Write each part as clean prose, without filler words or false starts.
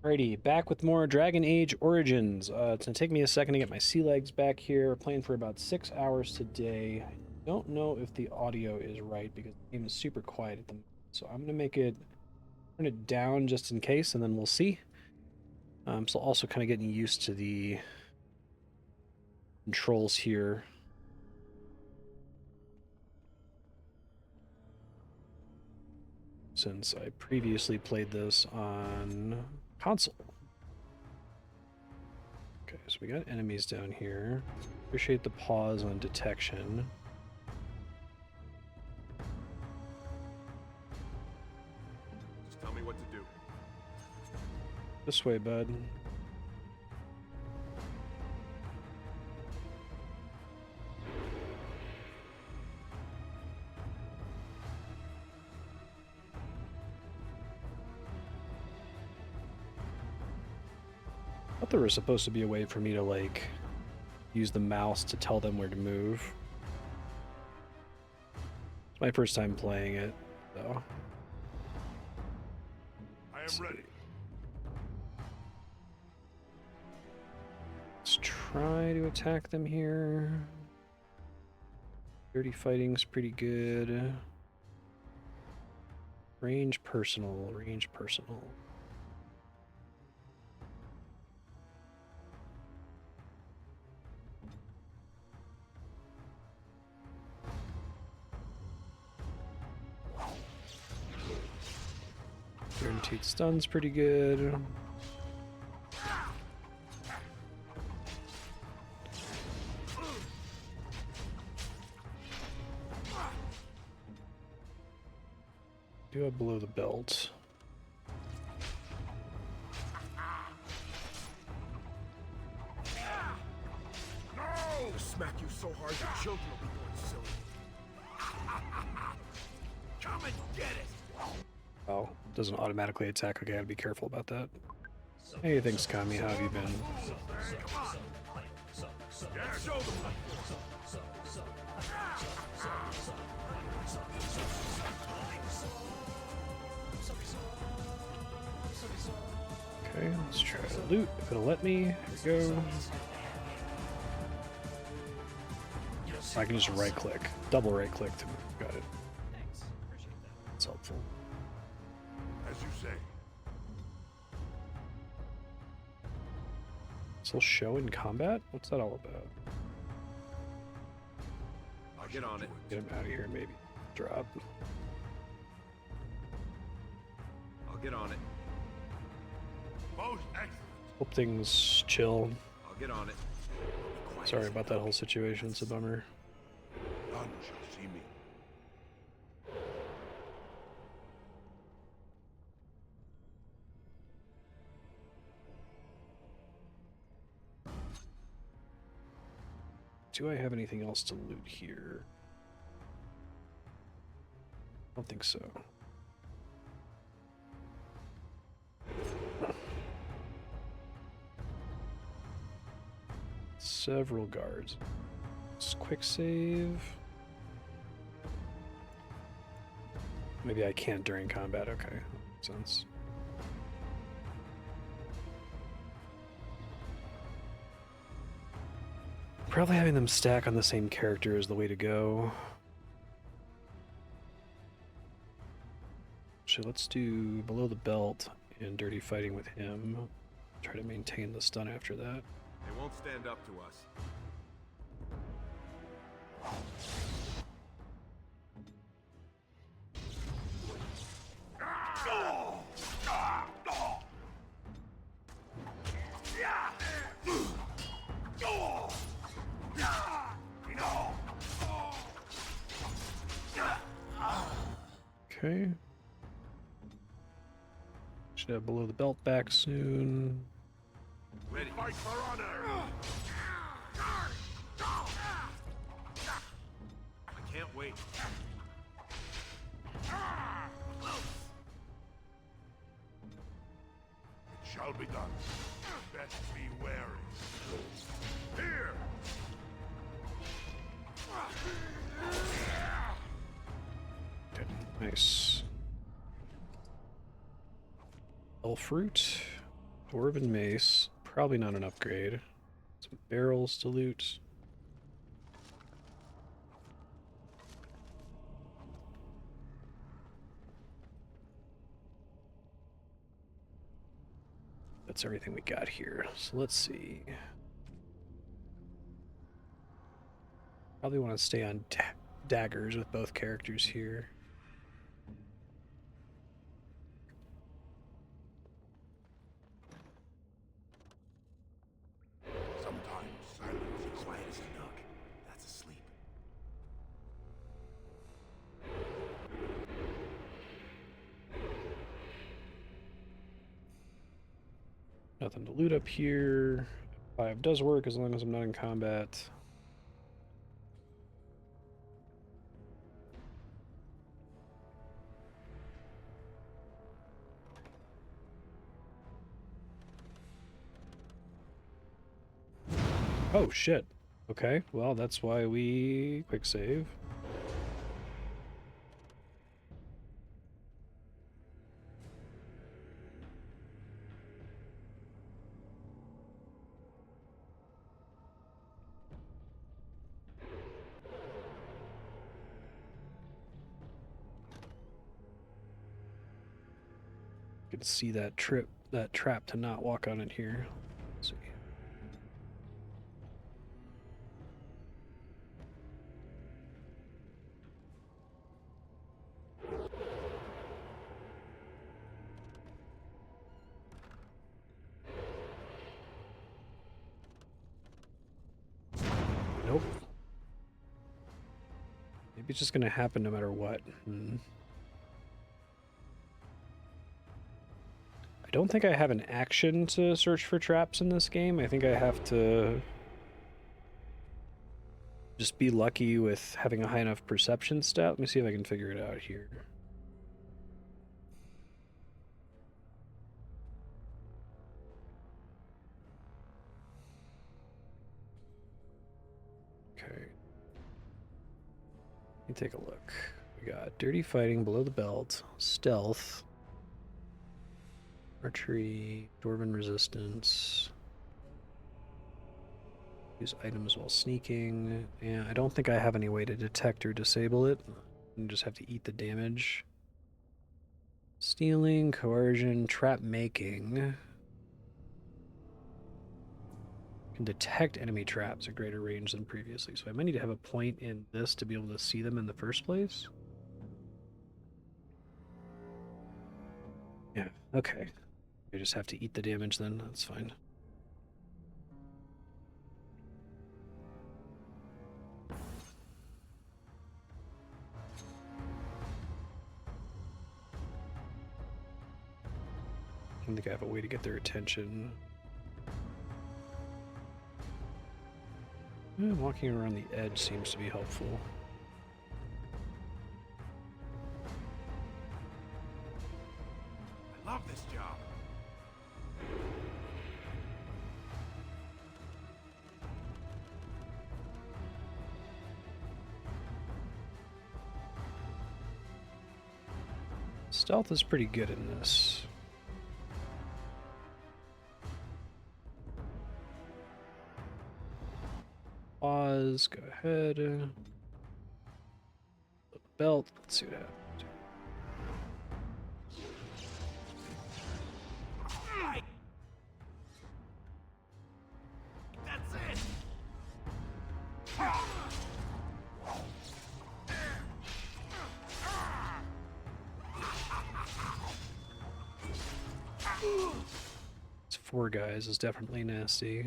Alrighty, back with more Dragon Age Origins. It's gonna take me a second to get my sea legs back here. We're playing for about 6 hours today. I don't know if the audio is right because the game is super quiet at the moment. So I'm gonna turn it down just in case, and then we'll see. So also kind of getting used to the controls here. Since I previously played this on console. Okay, so we got enemies down here. Appreciate the pause on detection. Just tell me what to do. This way, bud. I thought there was supposed to be a way for me to, like, use the mouse to tell them where to move. It's my first time playing it, so. I am ready. Let's try to attack them here. Dirty fighting's pretty good. Range personal, range personal. Guaranteed stun's pretty good. Do have below the belt. No! Smack you so hard the children will be going silly. Come and get it! Oh, doesn't automatically attack. Okay, I gotta be careful about that. Hey, thanks, Kami. How have you been? Yeah, show them. Okay, let's try to loot if it'll let me. Here we go. I can just right click, double right click to move. Got it. Thanks. Appreciate that. That's helpful. As you say. Still show in combat? What's that all about? I'll get on it. Get him out of here, maybe. Drop. I'll get on it. Most excellent. Hope things chill. I'll get on it. Sorry about that whole situation. It's a bummer. None shall see me. Do I have anything else to loot here? I don't think so. Several guards. Just quick save. Maybe I can't during combat. Okay, makes sense. Probably having them stack on the same character is the way to go. So let's do below the belt and dirty fighting with him. Try to maintain the stun after that. They won't stand up to us. Okay. Should have below the belt back soon. Ready. Fight for honor. I can't wait. It shall be done. Best be wary. Here. Okay, nice. Fruit. Dwarven mace. Probably not an upgrade. Some barrels to loot. That's everything we got here. So let's see. Probably want to stay on daggers with both characters here. Sometimes silence is quiet as a nook. That's asleep. Nothing to loot up here. 5 does work as long as I'm not in combat. Oh shit. Okay, well that's why we quick save. You can see that trap to not walk on it here. Let's see. Nope. Maybe it's just gonna happen no matter what. I don't think I have an action to search for traps in this game. I think I have to just be lucky with having a high enough perception stat. Let me see if I can figure it out here. Okay. Let me take a look. We got dirty fighting, below the belt, stealth, archery, dwarven resistance, use items while sneaking. Yeah, I don't think I have any way to detect or disable it. You just have to eat the damage. Stealing, coercion, trap making. Can detect enemy traps at greater range than previously. So I might need to have a point in this to be able to see them in the first place. Yeah, okay. I just have to eat the damage then, that's fine. I don't think I have a way to get their attention. Walking around the edge seems to be helpful. I love this job. Stealth is pretty good in this. Pause, go ahead. Belt, let's see what happens. That's it. It's 4 guys is definitely nasty.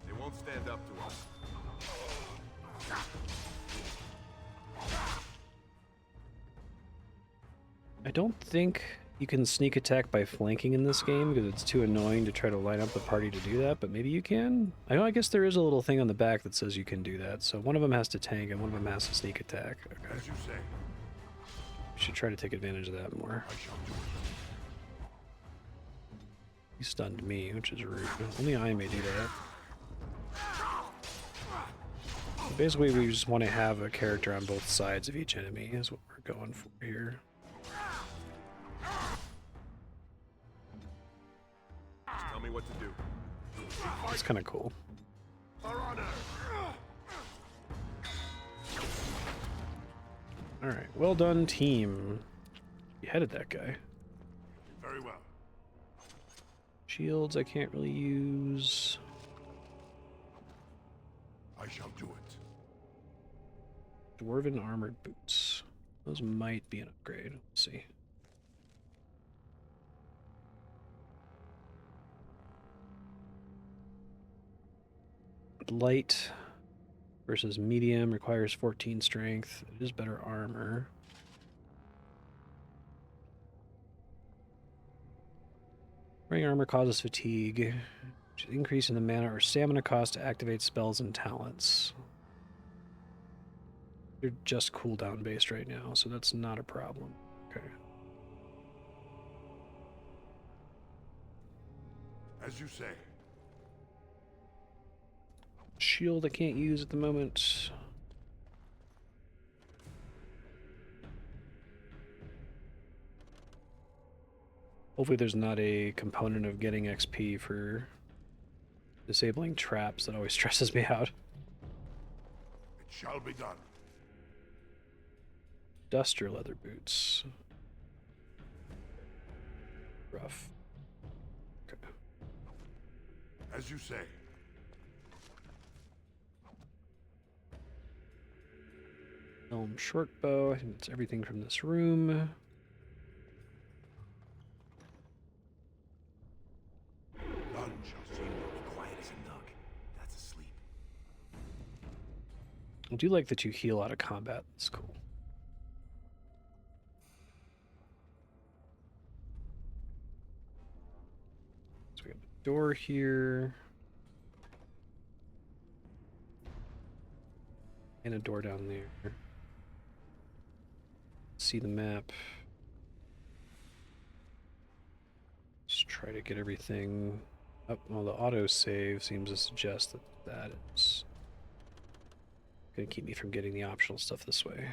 They won't stand up to us. I don't think you can sneak attack by flanking in this game because it's too annoying to try to line up the party to do that, but maybe you can? I know, I guess there is a little thing on the back that says you can do that, so one of them has to tank and one of them has to sneak attack. Okay. As you say. We should try to take advantage of that more. I shall do it. He stunned me, which is rude. Only I may do that. So basically, we just want to have a character on both sides of each enemy, is what we're going for here. me what to do. It's kind of cool. For honor. All right, well done, team. You headed that guy. Very well. Shields I can't really use. I shall do it. Dwarven armored boots. Those might be an upgrade. Let's see. Light versus medium requires 14 strength. It is better armor. Wearing armor causes fatigue, which is increase in the mana or stamina cost to activate spells and talents. They're just cooldown based right now, so that's not a problem. Okay. As you say. Shield I can't use at the moment. Hopefully there's not a component of getting XP for disabling traps that always stresses me out. It shall be done. Duster leather boots. Rough. Okay. As you say. Elm short bow. I think that's everything from this room. None shall see me quiet as a nook. That's asleep. I do like that you heal out of combat. That's cool. So we have a door here. And a door down there. See the map. Let's try to get everything up. Well, the autosave seems to suggest that that is going to keep me from getting the optional stuff this way.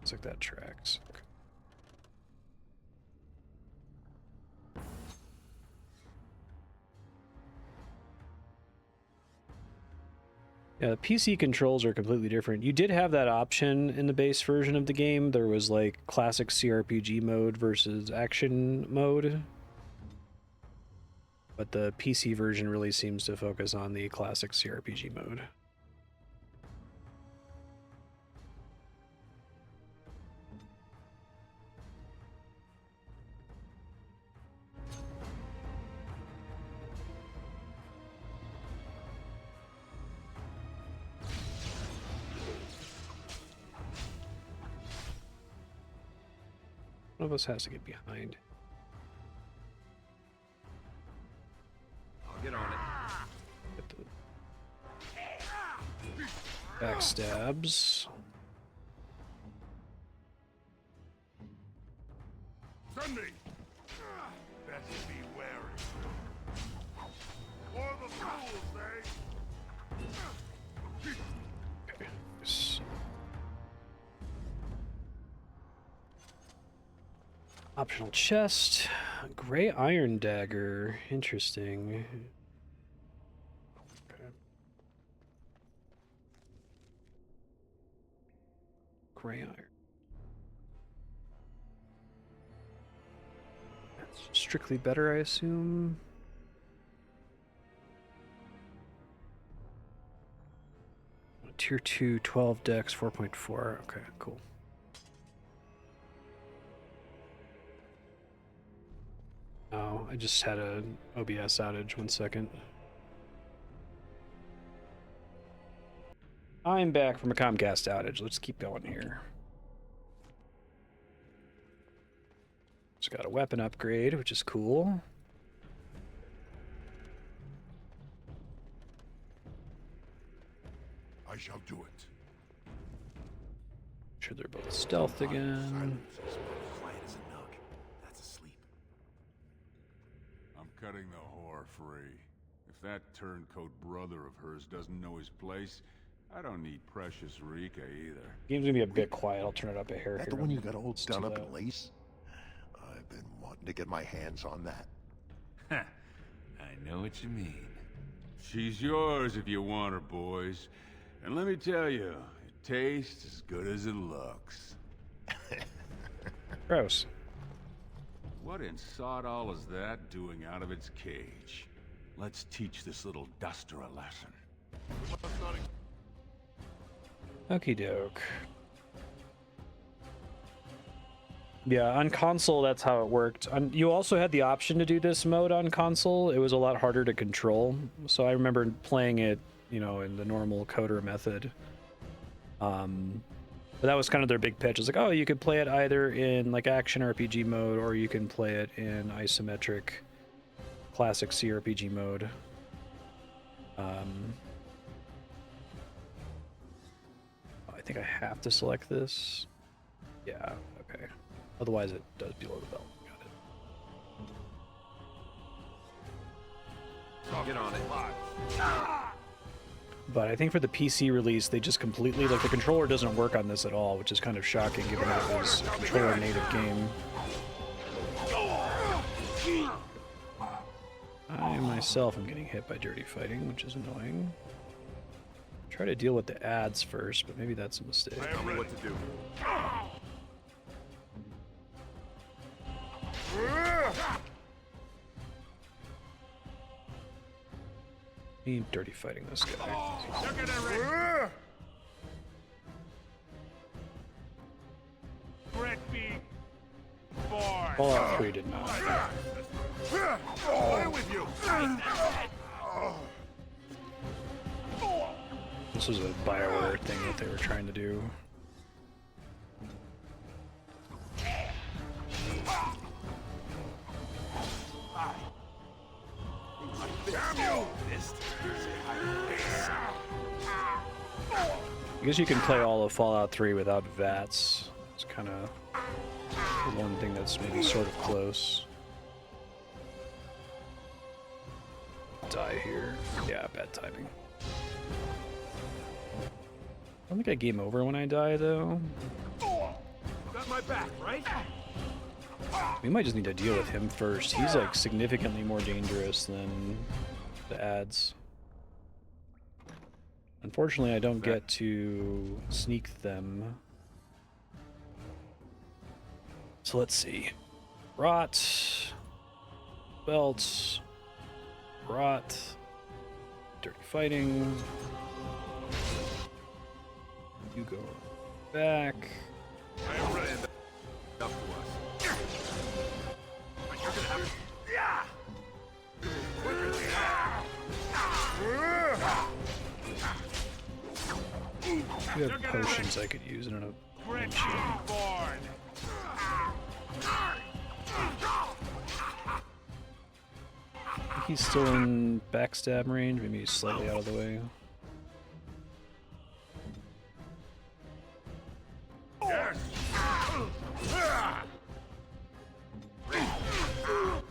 Looks like that tracks. Okay. Yeah, the PC controls are completely different. You did have that option in the base version of the game. There was like classic CRPG mode versus action mode. But the PC version really seems to focus on the classic CRPG mode. One of us has to get behind. I'll get on it. Get the backstabs. Send me. Best be wary. For the fools, eh? Okay. Nice. Optional chest. Gray iron dagger. Interesting. Okay. Gray iron. That's strictly better, I assume. Tier 2, 12 dex, 4.4. Okay, cool. Oh, I just had a OBS outage. 1 second. I'm back from a Comcast outage. Let's keep going here. Just got a weapon upgrade, which is cool. I shall do it. Sure, they're both stealth again. Silence is quiet as a nook. That's asleep. I'm cutting the whore free. If that turncoat brother of hers doesn't know his place, I don't need precious Rika either. Game's gonna be a bit quiet. I'll turn it up a hair That here. the one you got all It's done too up loud. in lace? I've been wanting to get my hands on that. I know what you mean. She's yours if you want her, boys. And let me tell you, it tastes as good as it looks. Gross. What in sod all is that doing out of its cage? Let's teach this little duster a lesson. Okie doke. Yeah, on console, that's how it worked. You also had the option to do this mode on console. It was a lot harder to control. So I remember playing it, you know, in the normal coder method. But that was kind of their big pitch. It's like, oh, you could play it either in like action RPG mode, or you can play it in isometric classic CRPG mode. I think I have to select this. Yeah, okay. Otherwise, it does below the belt. Got it. Get on it. But I think for the PC release, they just completely, like, the controller doesn't work on this at all, which is kind of shocking given that it was a controller native game. I myself am getting hit by dirty fighting, which is annoying. Try to deal with the ads first, but maybe that's a mistake. Tell me what to do. Me dirty fighting this guy. Fallout 3 did not. Away with you. This was a BioWare thing that they were trying to do. I guess you can play all of Fallout 3 without VATS. It's kind of the one thing that's maybe sort of close. Die here. Yeah, bad timing. I don't think I game over when I die, though. Got my back, right? We might just need to deal with him first. He's like significantly more dangerous than the ads. Unfortunately, I don't get to sneak them. So let's see. Rot. Belt. Rot. Dirty fighting. You go back. I am ready. Up to us. But you're gonna have to... Yeah! Quicker than that. You have potions I could use in a pinch. I think he's still in backstab range. Maybe he's slightly out of the way. Yes!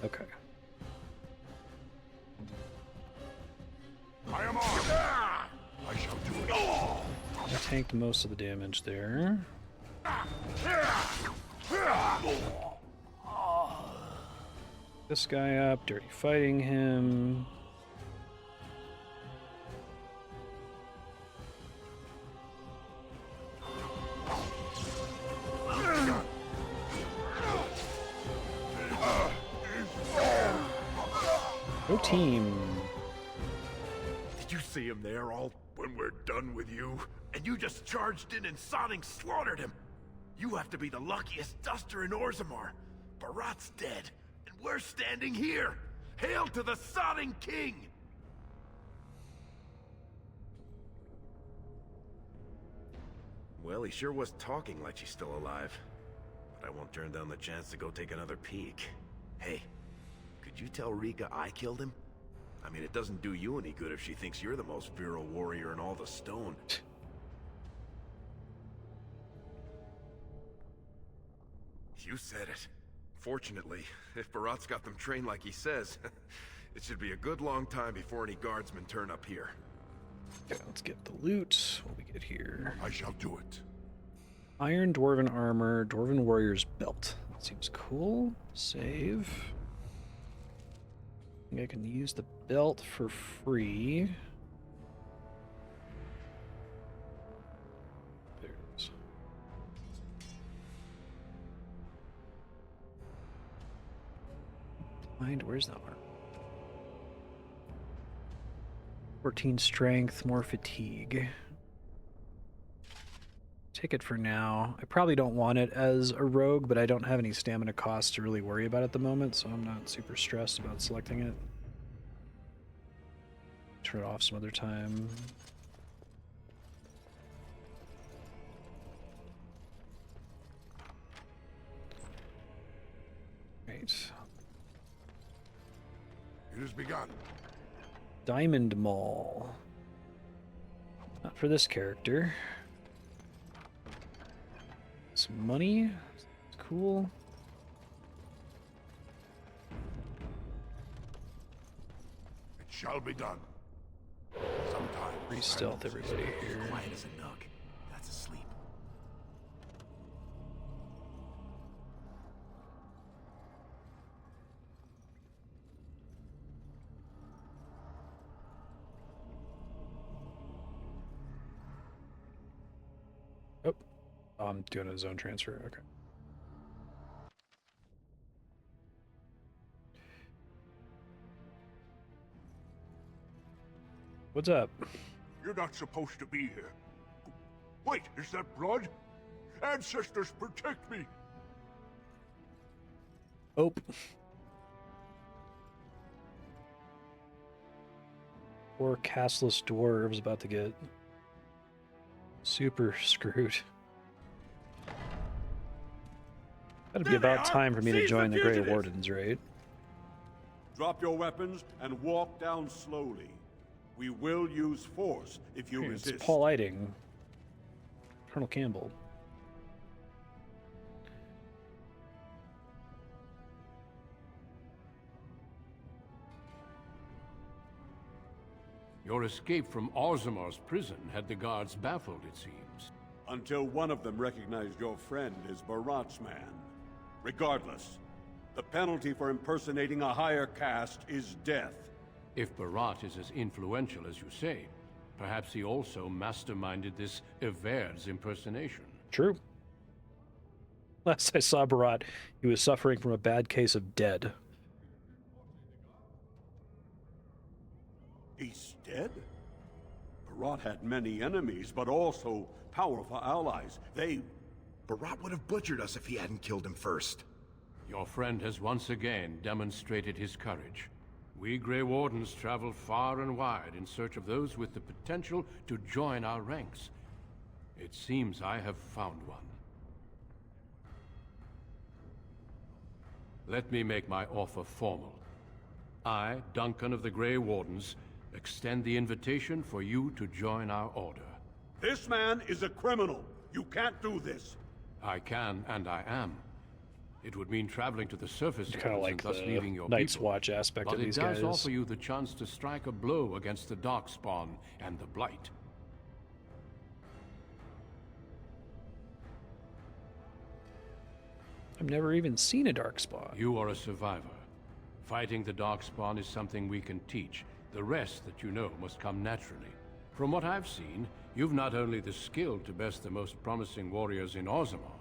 Okay. I am on. I shall do it all. I tanked most of the damage there. This guy up, dirty fighting him. Go team. Did you see him there all when we're done with you? And you just charged in and sodding slaughtered him. You have to be the luckiest duster in Orzammar. Barat's dead, and we're standing here. Hail to the sodding king! Well, he sure was talking like she's still alive. But I won't turn down the chance to go take another peek. Hey, could you tell Rika I killed him? I mean, it doesn't do you any good if she thinks you're the most virile warrior in all the stone. You said it. Fortunately, if Barat's got them trained like he says, it should be a good long time before any guardsmen turn up here. Okay, let's get the loot. What we get here? I shall do it. Iron Dwarven Armor, Dwarven Warrior's Belt. That seems cool. Save. I think I can use the belt for free. There's. Mind, where's that armor? 14 strength, more fatigue. Take it for now. I probably don't want it as a rogue, but I don't have any stamina costs to really worry about at the moment, so I'm not super stressed about selecting it. Turn it off some other time. Right. It has begun. Diamond Mall. Not for this character. Some money. Cool. It shall be done. Sometime. Pretty stealth everybody here. Quiet as a nook. That's asleep. Oh, I'm doing a zone transfer. Okay. What's up? You're not supposed to be here. Wait, is that blood? Ancestors, protect me! Oh. Poor castless dwarves about to get super screwed. That'd be There they about are. time for me to Seize the join the Grey fugitives. Wardens, right? Drop your weapons and walk down slowly. We will use force if you It's resist. Paul Eiting. Colonel Campbell. Your escape from Orzamar's prison had the guards baffled, it seems. Until one of them recognized your friend as Barat's man. Regardless, the penalty for impersonating a higher caste is death. If Barat is as influential as you say, perhaps he also masterminded this Everd's impersonation. True. Last I saw Barat, he was suffering from a bad case of dead. He's dead? Barat had many enemies, but also powerful allies. Barat would have butchered us if he hadn't killed him first. Your friend has once again demonstrated his courage. We Grey Wardens travel far and wide in search of those with the potential to join our ranks. It seems I have found one. Let me make my offer formal. I, Duncan of the Grey Wardens, extend the invitation for you to join our order. This man is a criminal. You can't do this. I can, and I am. It would mean traveling to the surface Kind of levels like and thus the leaving your Night's people. Watch aspect But of it these does guys. offer you the chance to strike a blow against the Darkspawn and the Blight. I've never even seen a Darkspawn. You are a survivor. Fighting the Darkspawn is something we can teach. The rest that you know must come naturally. From what I've seen, you've not only the skill to best the most promising warriors in Orzammar,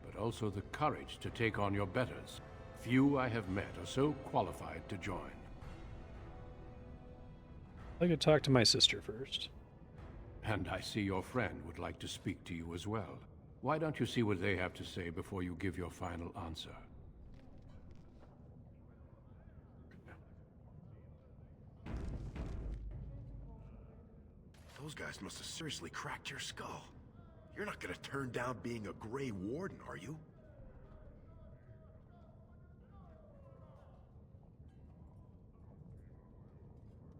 but also the courage to take on your betters. Few I have met are so qualified to join. I could talk to my sister first. And I see your friend would like to speak to you as well. Why don't you see what they have to say before you give your final answer? Those guys must have seriously cracked your skull. You're not gonna turn down being a Grey Warden, are you?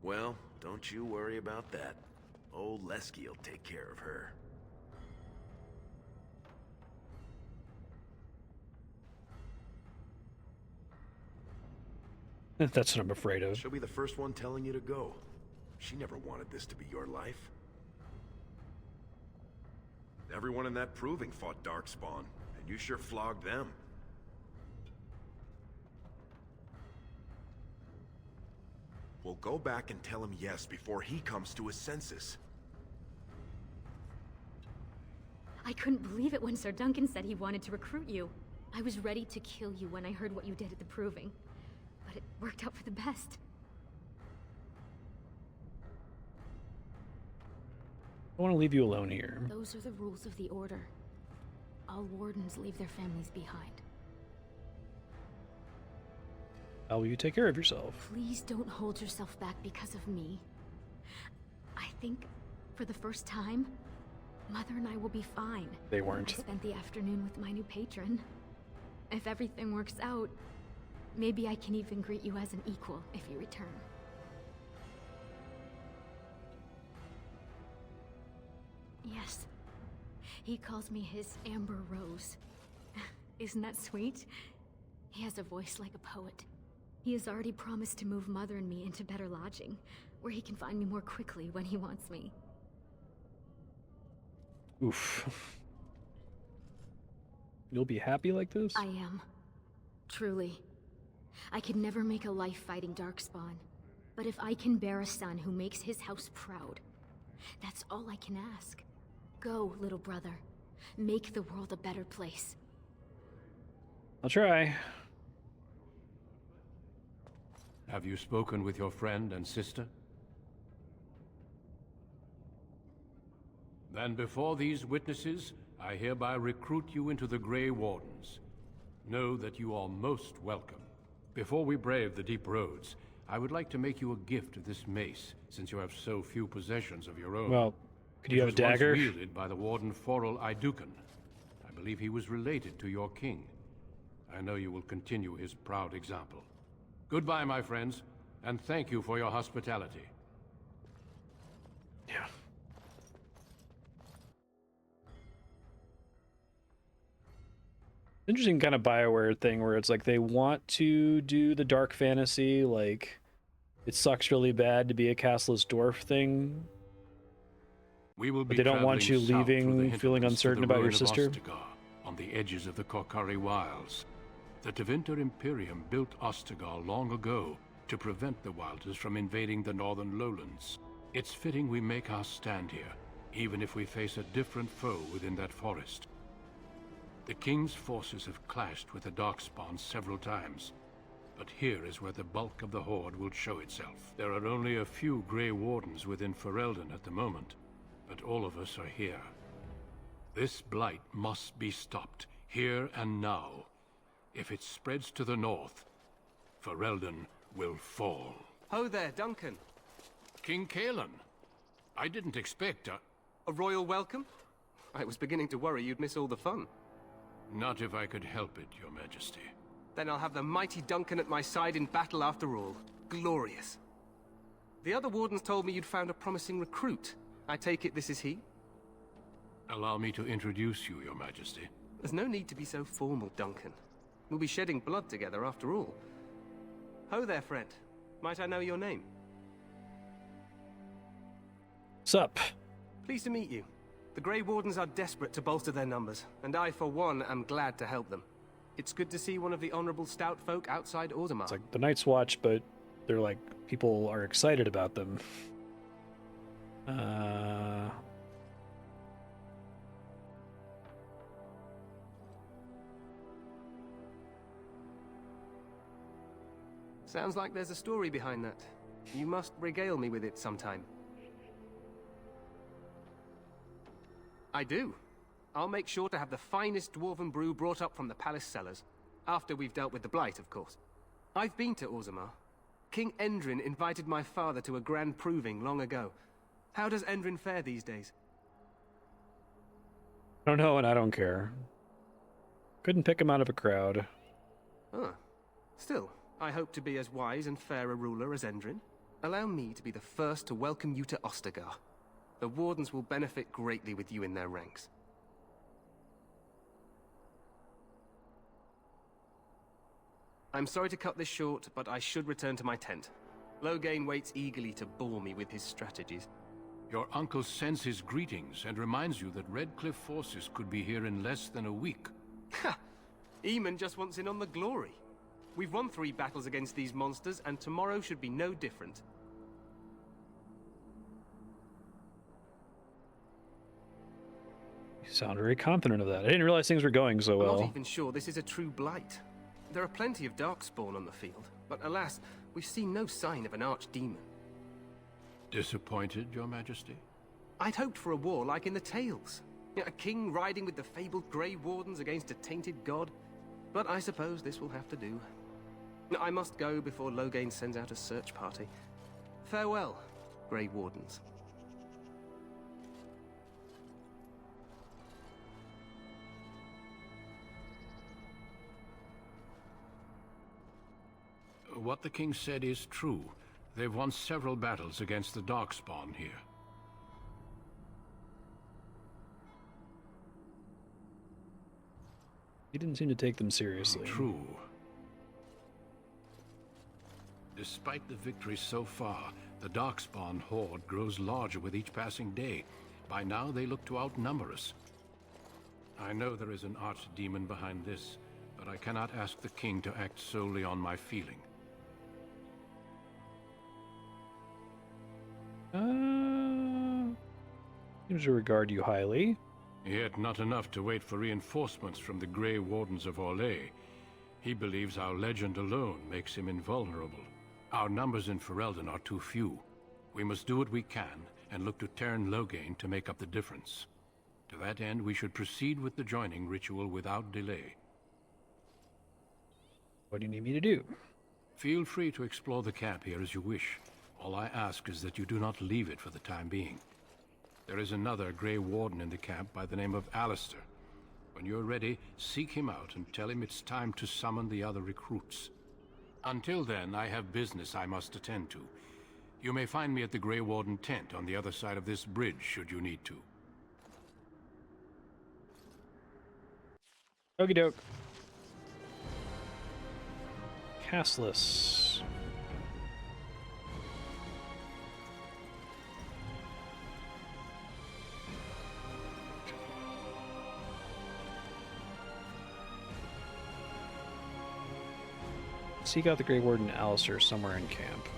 Well, don't you worry about that. Old Lesky'll take care of her. That's what I'm afraid of. She'll be the first one telling you to go. She never wanted this to be your life. Everyone in that proving fought Darkspawn, and you sure flogged them. Well, go back and tell him yes before he comes to his senses. I couldn't believe it when Sir Duncan said he wanted to recruit you. I was ready to kill you when I heard what you did at the proving. But it worked out for the best. I want to leave you alone here. Those are the rules of the Order. All wardens leave their families behind. How will you take care of yourself? Please don't hold yourself back because of me. I think, for the first time, Mother and I will be fine. They weren't. I spent the afternoon with my new patron. If everything works out, maybe I can even greet you as an equal if you return. Yes. He calls me his Amber Rose. Isn't that sweet? He has a voice like a poet. He has already promised to move Mother and me into better lodging, where he can find me more quickly when he wants me. Oof. You'll be happy like this? I am. Truly. I could never make a life fighting Darkspawn. But if I can bear a son who makes his house proud, that's all I can ask. Go, little brother. Make the world a better place. I'll try. Have you spoken with your friend and sister? Then before these witnesses, I hereby recruit you into the Grey Wardens. Know that you are most welcome. Before we brave the deep roads, I would like to make you a gift of this mace, since you have so few possessions of your own. Well, could you have a dagger? It was once wielded by the Warden Forel Idukan. I believe he was related to your king. I know you will continue his proud example. Goodbye, my friends, and thank you for your hospitality. Yeah. Interesting kind of BioWare thing where it's like they want to do the dark fantasy, like it sucks really bad to be a castless dwarf thing. We will be But they don't want you traveling south through leaving the feeling hinterlands to uncertain the about your ruin of sister. Ostagar, on the edges of the Korkari Wilds. The Tevinter Imperium built Ostagar long ago to prevent the Wilders from invading the northern lowlands. It's fitting we make our stand here, even if we face a different foe within that forest. The King's forces have clashed with the Darkspawn several times, but here is where the bulk of the Horde will show itself. There are only a few Grey Wardens within Ferelden at the moment, but all of us are here. This blight must be stopped, here and now. If it spreads to the north, Ferelden will fall. Ho there, Duncan. King Kalen, I didn't expect A royal welcome? I was beginning to worry you'd miss all the fun. Not if I could help it, Your Majesty. Then I'll have the mighty Duncan at my side in battle after all. Glorious. The other wardens told me you'd found a promising recruit. I take it this is he? Allow me to introduce you, Your Majesty. There's no need to be so formal, Duncan. We'll be shedding blood together after all. Ho there, friend. Might I know your name? Sup? Pleased to meet you. The Grey Wardens are desperate to bolster their numbers, and I, for one, am glad to help them. It's good to see one of the honorable stout folk outside Orzammar. It's like the Night's Watch, but they're like, people are excited about them. Sounds like there's a story behind that. You must regale me with it sometime. I do. I'll make sure to have the finest dwarven brew brought up from the palace cellars. After we've dealt with the blight, of course. I've been to Orzammar. King Endrin invited my father to a grand proving long ago. How does Endrin fare these days? I don't know, and I don't care. Couldn't pick him out of a crowd. Huh. Still, I hope to be as wise and fair a ruler as Endrin. Allow me to be the first to welcome you to Ostagar. The Wardens will benefit greatly with you in their ranks. I'm sorry to cut this short, but I should return to my tent. Loghain waits eagerly to bore me with his strategies. Your uncle sends his greetings and reminds you that Redcliffe forces could be here in less than a week. Ha! Eamon just wants in on the glory. We've won 3 battles against these monsters, and tomorrow should be no different. You sound very confident of that. I didn't realize things were going so I'm well. not even sure this is a true blight. There are plenty of darkspawn on the field, but alas, we've seen no sign of an archdemon. Disappointed, Your Majesty? I'd hoped for a war like in the tales. A king riding with the fabled Grey Wardens against a tainted god. But I suppose this will have to do. I must go before Loghain sends out a search party. Farewell, Grey Wardens. What the king said is true. They've won several battles against the Darkspawn here. He didn't seem to take them seriously. True. Despite the victories so far, the Darkspawn horde grows larger with each passing day. By now, they look to outnumber us. I know there is an archdemon behind this, but I cannot ask the king to act solely on my feeling. Seems to regard you highly. Yet not enough to wait for reinforcements from the Grey Wardens of Orlais. He believes our legend alone makes him invulnerable. Our numbers in Ferelden are too few. We must do what we can, and look to Teyrn Loghain to make up the difference. To that end, we should proceed with the joining ritual without delay. What do you need me to do? Feel free to explore the camp here as you wish. All I ask is that you do not leave it for the time being. There is another Grey Warden in the camp by the name of Alistair. When you're ready, seek him out and tell him it's time to summon the other recruits. Until then, I have business I must attend to. You may find me at the Grey Warden tent on the other side of this bridge, should you need to. Okie doke. Castless. Seek out the Grey Warden Alistair somewhere in camp.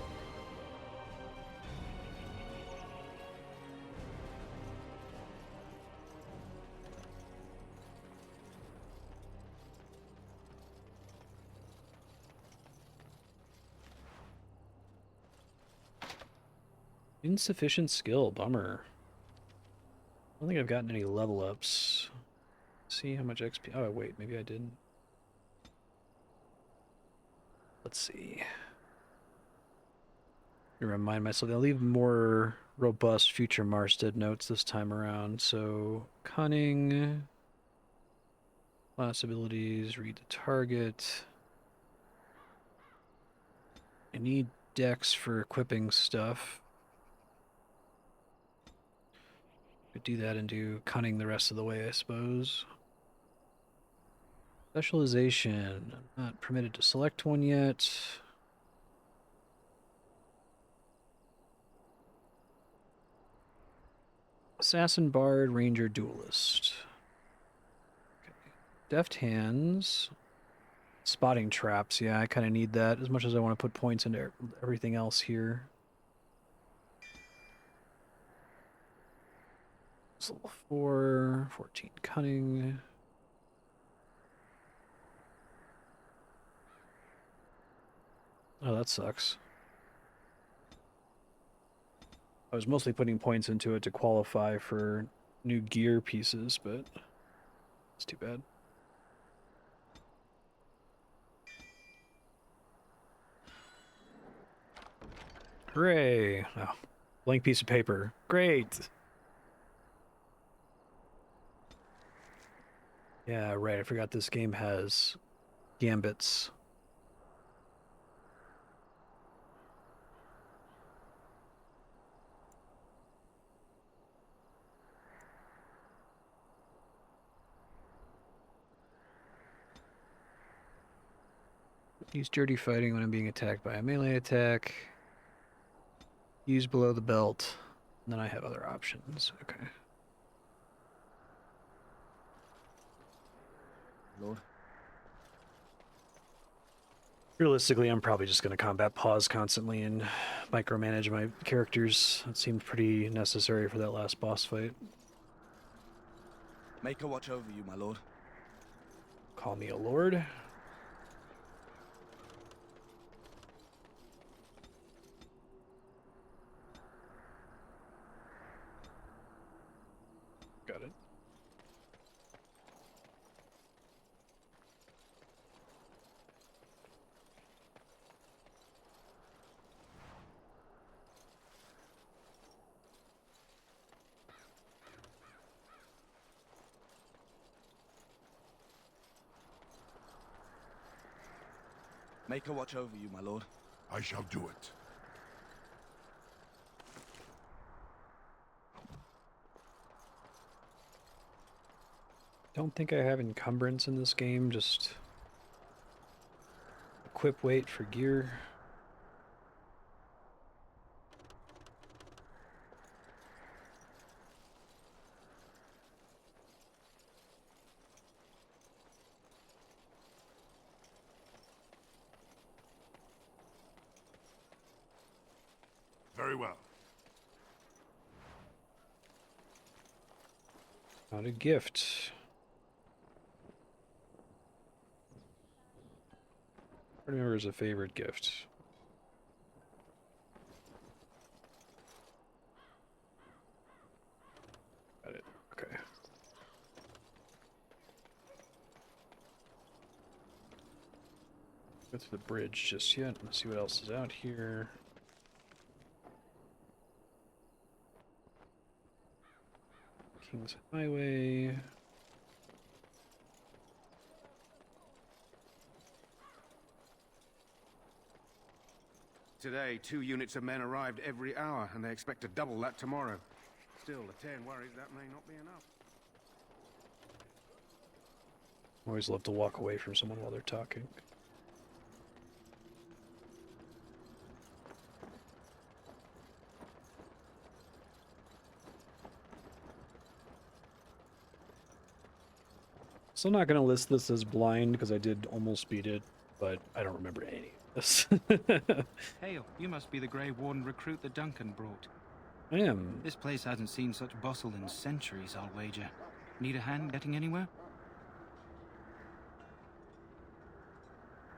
Insufficient skill, bummer. I don't think I've gotten any level ups. See how much XP. Oh, wait, maybe I didn't. Let's see. Remind myself, I'll leave more robust future Marstead notes this time around. So, cunning, class abilities, read the target. I need dex for equipping stuff. Could do that and do cunning the rest of the way, I suppose. Specialization. I'm not permitted to select one yet. Assassin, Bard, Ranger, Duelist. Okay. Deft Hands. Spotting Traps. Yeah, I kind of need that as much as I want to put points into everything else here. It's level 4. 14 Cunning. Oh, that sucks. I was mostly putting points into it to qualify for new gear pieces, but it's too bad. Hooray! Oh, blank piece of paper. Great! Yeah, right. I forgot this game has gambits. Use dirty fighting when I'm being attacked by a melee attack. Use below the belt. And then I have other options. Okay. Lord. Realistically, I'm probably just going to combat pause constantly and micromanage my characters. It seemed pretty necessary for that last boss fight. Make her watch over you, my lord. Call me a lord. Got it. Make her watch over you, my lord. I shall do it. Don't think I have encumbrance in this game, just equip weight for gear. Very well. Not a gift. I remember as a favorite gift. Got it. Okay. Go to the bridge just yet. Let's see what else is out here. King's Highway. Today, 2 units of men arrived every hour, and they expect to double that tomorrow. Still, the Terran worries that may not be enough. Always love to walk away from someone while they're talking. Still not going to list this as blind because I did almost beat it, but I don't remember any of this. Hail, you must be the Grey Warden recruit that Duncan brought. I am. This place hasn't seen such bustle in centuries, I'll wager. Need a hand getting anywhere?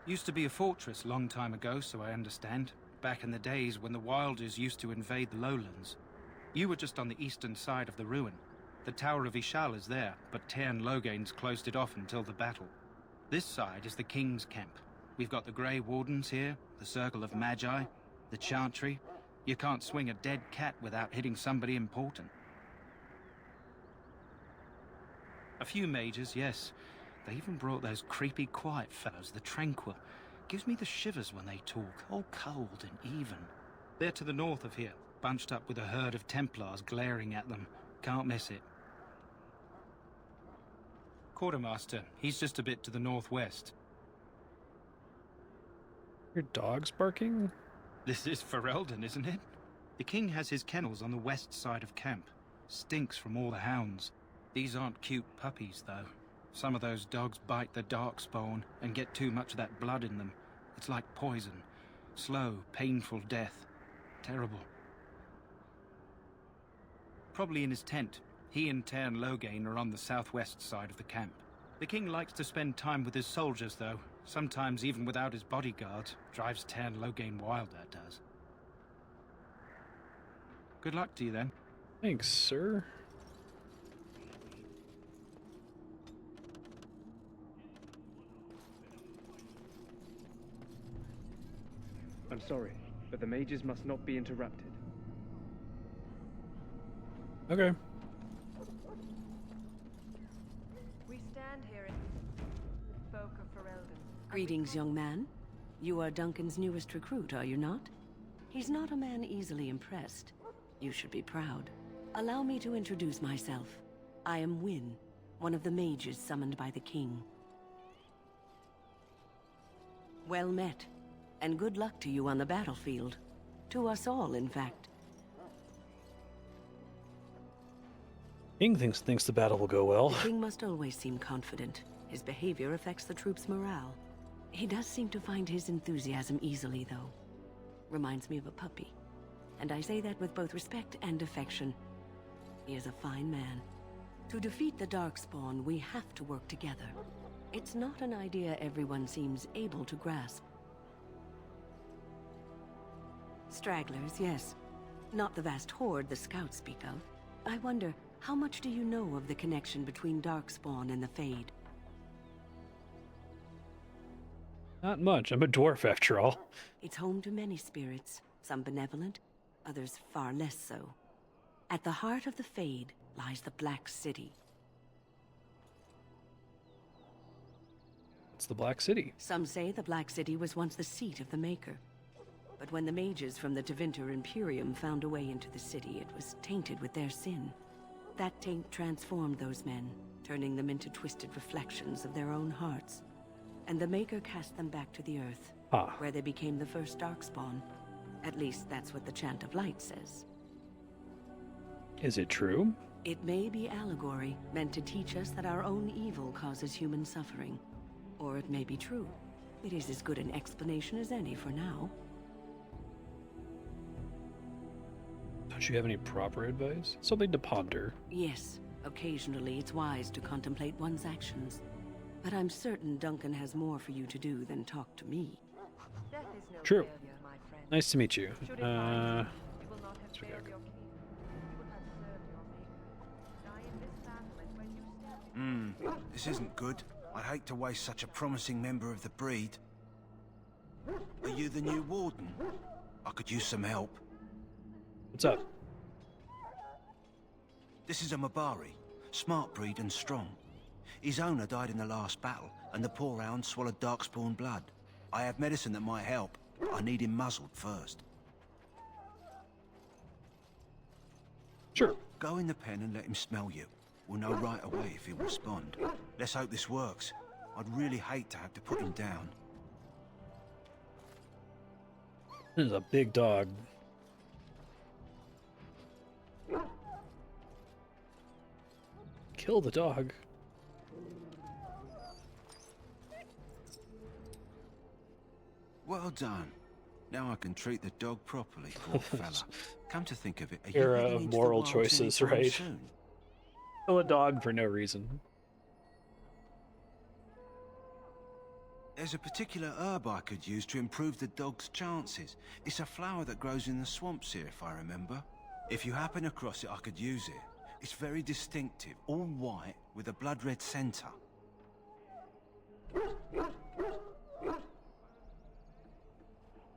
Used to be a fortress long time ago, so I understand. Back in the days when the Wilders used to invade the lowlands. You were just on the eastern side of the ruin. The Tower of Ishal is there, but Tairn Logain's closed it off until the battle. This side is the King's camp. We've got the Grey Wardens here, the Circle of Magi, the Chantry. You can't swing a dead cat without hitting somebody important. A few mages, yes. They even brought those creepy quiet fellows, the Tranquil. Gives me the shivers when they talk, all cold and even. They're to the north of here, bunched up with a herd of Templars glaring at them. Can't miss it. Quartermaster, he's just a bit to the northwest. Your dog's barking? This is Ferelden, isn't it? The king has his kennels on the west side of camp. Stinks from all the hounds. These aren't cute puppies, though. Some of those dogs bite the darkspawn and get too much of that blood in them. It's like poison. Slow, painful death. Terrible. Probably in his tent. He and Tairn Logain are on the southwest side of the camp. The king likes to spend time with his soldiers, though. Sometimes even without his bodyguard. Drives Tairn Logain wild, that does. Good luck to you, then. Thanks, sir. I'm sorry, but the mages must not be interrupted. Okay. We stand here in folk of Ferelden. Greetings, young man. You are Duncan's newest recruit, are you not? He's not a man easily impressed. You should be proud. Allow me to introduce myself. I am Wynne, one of the mages summoned by the king. Well met, and good luck to you on the battlefield. To us all, in fact. King thinks the battle will go well. The king must always seem confident. His behavior affects the troops' morale. He does seem to find his enthusiasm easily, though. Reminds me of a puppy. And I say that with both respect and affection. He is a fine man. To defeat the Darkspawn, we have to work together. It's not an idea everyone seems able to grasp. Stragglers, yes. Not the vast horde the scouts speak of. I wonder, how much do you know of the connection between Darkspawn and the Fade? Not much. I'm a dwarf after all. It's home to many spirits, some benevolent, others far less so. At the heart of the Fade lies the Black City. It's the Black City. Some say the Black City was once the seat of the Maker. But when the mages from the Tevinter Imperium found a way into the city, it was tainted with their sin. That taint transformed those men, turning them into twisted reflections of their own hearts. And the Maker cast them back to the Earth, where they became the first Darkspawn. At least that's what the Chant of Light says. Is it true? It may be allegory, meant to teach us that our own evil causes human suffering. Or it may be true. It is as good an explanation as any for now. Don't you have any proper advice? Something to ponder. Yes, occasionally it's wise to contemplate one's actions. But I'm certain Duncan has more for you to do than talk to me. Death is no True. failure, my friend. Nice to meet you. Should it find you will not have failed your king. You will have served your maker. Die in this battle, and when you stand This isn't good. I'd hate to waste such a promising member of the breed. Are you the new warden? I could use some help. What's up? This is a Mabari. Smart breed and strong. His owner died in the last battle, and the poor hound swallowed Darkspawn blood. I have medicine that might help. I need him muzzled first. Sure. Go in the pen and let him smell you. We'll know right away if he'll respond. Let's hope this works. I'd really hate to have to put him down. This is a big dog. Kill the dog. Well done. Now I can treat the dog properly, poor fella. Come to think of it, are Era you of heading into the moral wilds choices, anytime right? soon? Kill a dog for no reason. There's a particular herb I could use to improve the dog's chances. It's a flower that grows in the swamps here, if I remember. If you happen across it, I could use it. It's very distinctive, all white with a blood-red center.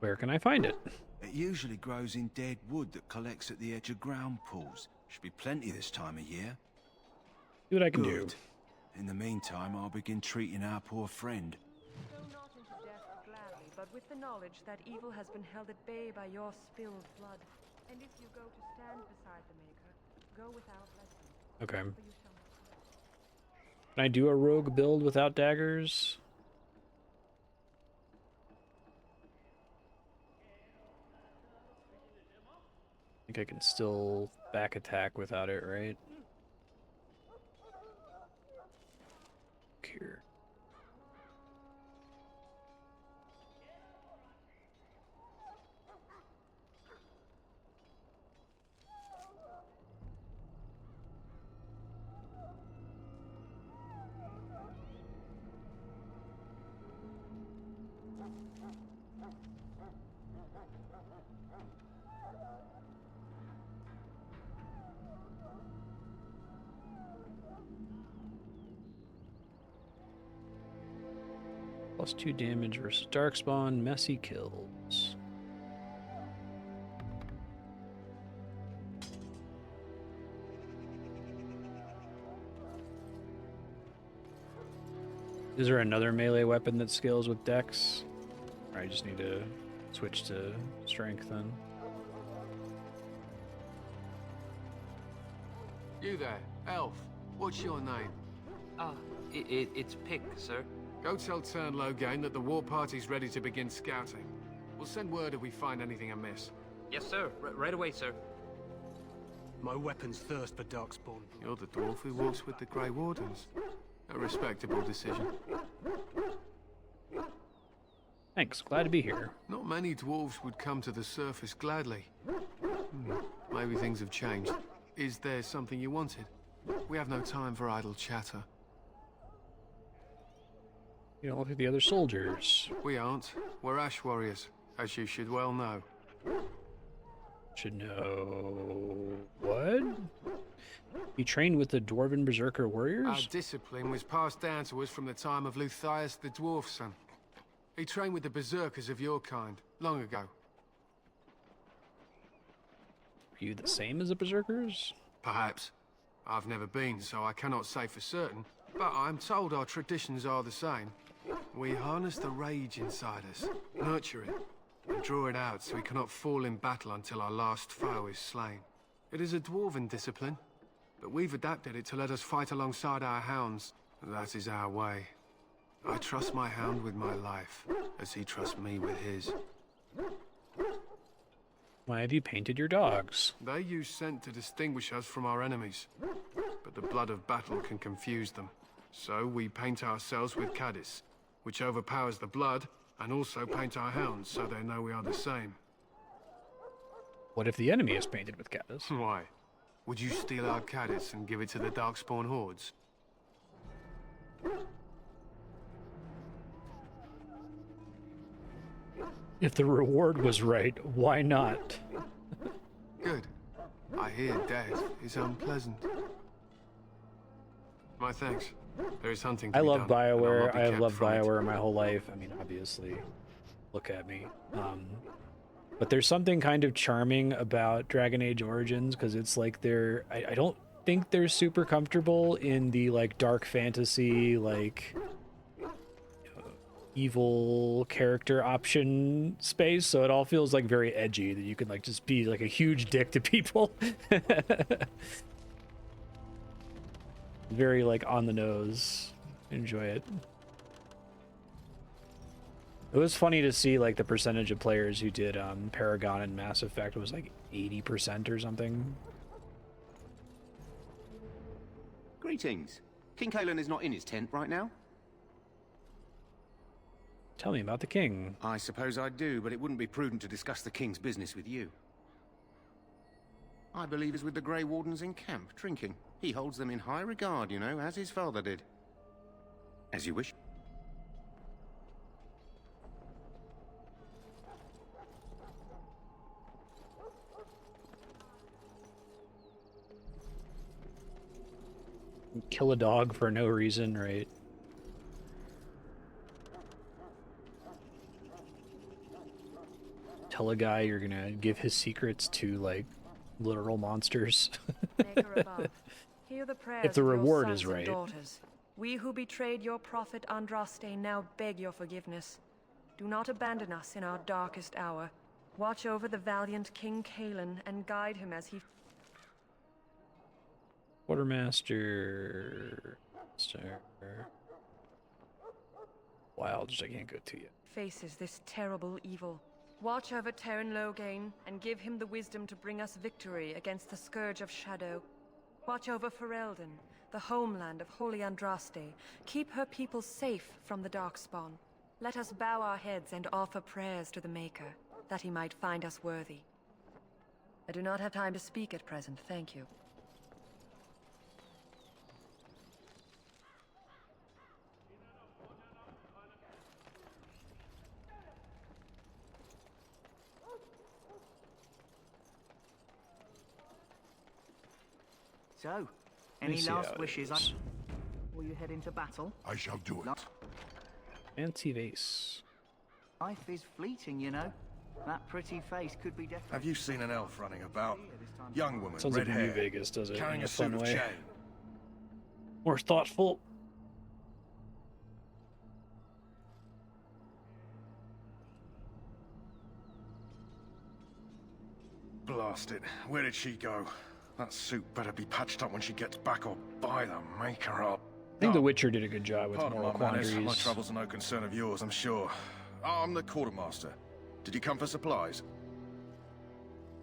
Where can I find it? It usually grows in dead wood that collects at the edge of ground pools. Should be plenty this time of year. See what I can do. Good. In the meantime, I'll begin treating our poor friend. go not into death gladly, but with the knowledge that evil has been held at bay by your spilled blood. And if you go to stand beside the Maker, go without blessing. Okay. For you shall not. Can I do a rogue build without daggers? I think I can still back attack without it, right? Here. +2 damage versus Darkspawn, messy kills. Is there another melee weapon that scales with Dex? Or I just need to switch to strength then. You there, elf. What's your name? It's Pick, sir. Go tell Turn Logain that the war party's ready to begin scouting. We'll send word if we find anything amiss. Yes, sir. Right away, sir. My weapons thirst for darkspawn. You're the dwarf who walks with the Grey Wardens. A respectable decision. Thanks, glad to be here. Not many dwarves would come to the surface gladly. Maybe things have changed. Is there something you wanted? We have no time for idle chatter. You don't look at the other soldiers. We aren't. We're Ash Warriors, as you should well know. Should know... what? You trained with the Dwarven Berserker warriors? Our discipline was passed down to us from the time of Luthias the Dwarf Son. He trained with the Berserkers of your kind, long ago. Are you the same as the Berserkers? Perhaps. I've never been, so I cannot say for certain, but I'm told our traditions are the same. We harness the rage inside us, nurture it, and draw it out so we cannot fall in battle until our last foe is slain. It is a dwarven discipline, but we've adapted it to let us fight alongside our hounds. That is our way. I trust my hound with my life, as he trusts me with his. Why have you painted your dogs? They use scent to distinguish us from our enemies, but the blood of battle can confuse them. So we paint ourselves with caddis, which overpowers the blood, and also paint our hounds so they know we are the same. What if the enemy is painted with caddis? Why? Would you steal our caddis and give it to the Darkspawn hordes? If the reward was right, why not? Good. I hear death is unpleasant. My thanks. There is hunting to I be love done, and I'll BioWare. not be I have kept loved from it. BioWare my whole life. I mean, obviously, look at me. But there's something kind of charming about Dragon Age Origins, because it's like I don't think they're super comfortable in the like dark fantasy, like evil character option space, so it all feels like very edgy, that you can like just be like a huge dick to people. Very like on the nose. Enjoy it. It was funny to see like the percentage of players who did Paragon and Mass Effect was like 80% or something. Greetings. King Kalen is not in his tent right now? Tell me about the king. I suppose I do, but it wouldn't be prudent to discuss the king's business with you. I believe he's with the Grey Wardens in camp, drinking. He holds them in high regard, you know, as his father did. As you wish. Kill a dog for no reason, right? Tell a guy you're gonna give his secrets to like literal monsters. Maker above, hear the prayers If the of your reward sons is and right. daughters. We who betrayed your prophet Andraste now beg your forgiveness. Do not abandon us in our darkest hour. Watch over the valiant King Kalen and guide him as he... Quartermaster... Wild, I can't go to you. faces this terrible evil. Watch over Terran Logain and give him the wisdom to bring us victory against the Scourge of Shadow. Watch over Ferelden, the homeland of Holy Andraste. Keep her people safe from the Darkspawn. Let us bow our heads and offer prayers to the Maker, that he might find us worthy. I do not have time to speak at present, thank you. So, any see last how it wishes is. before you head into battle? I shall do it. Fancy vase. Life is fleeting, you know. That pretty face could be different. Have you seen an elf running about? Young woman, Sounds red like hair, New Vegas does it carrying in a a fun suit of way. chain. More thoughtful. Blast it. Where did she go? That suit better be patched up when she gets back, or by the maker up. I think The Witcher did a good job with Pardon moral my manners. quandaries. My troubles are no concern of yours, I'm sure. I'm the quartermaster. Did you come for supplies?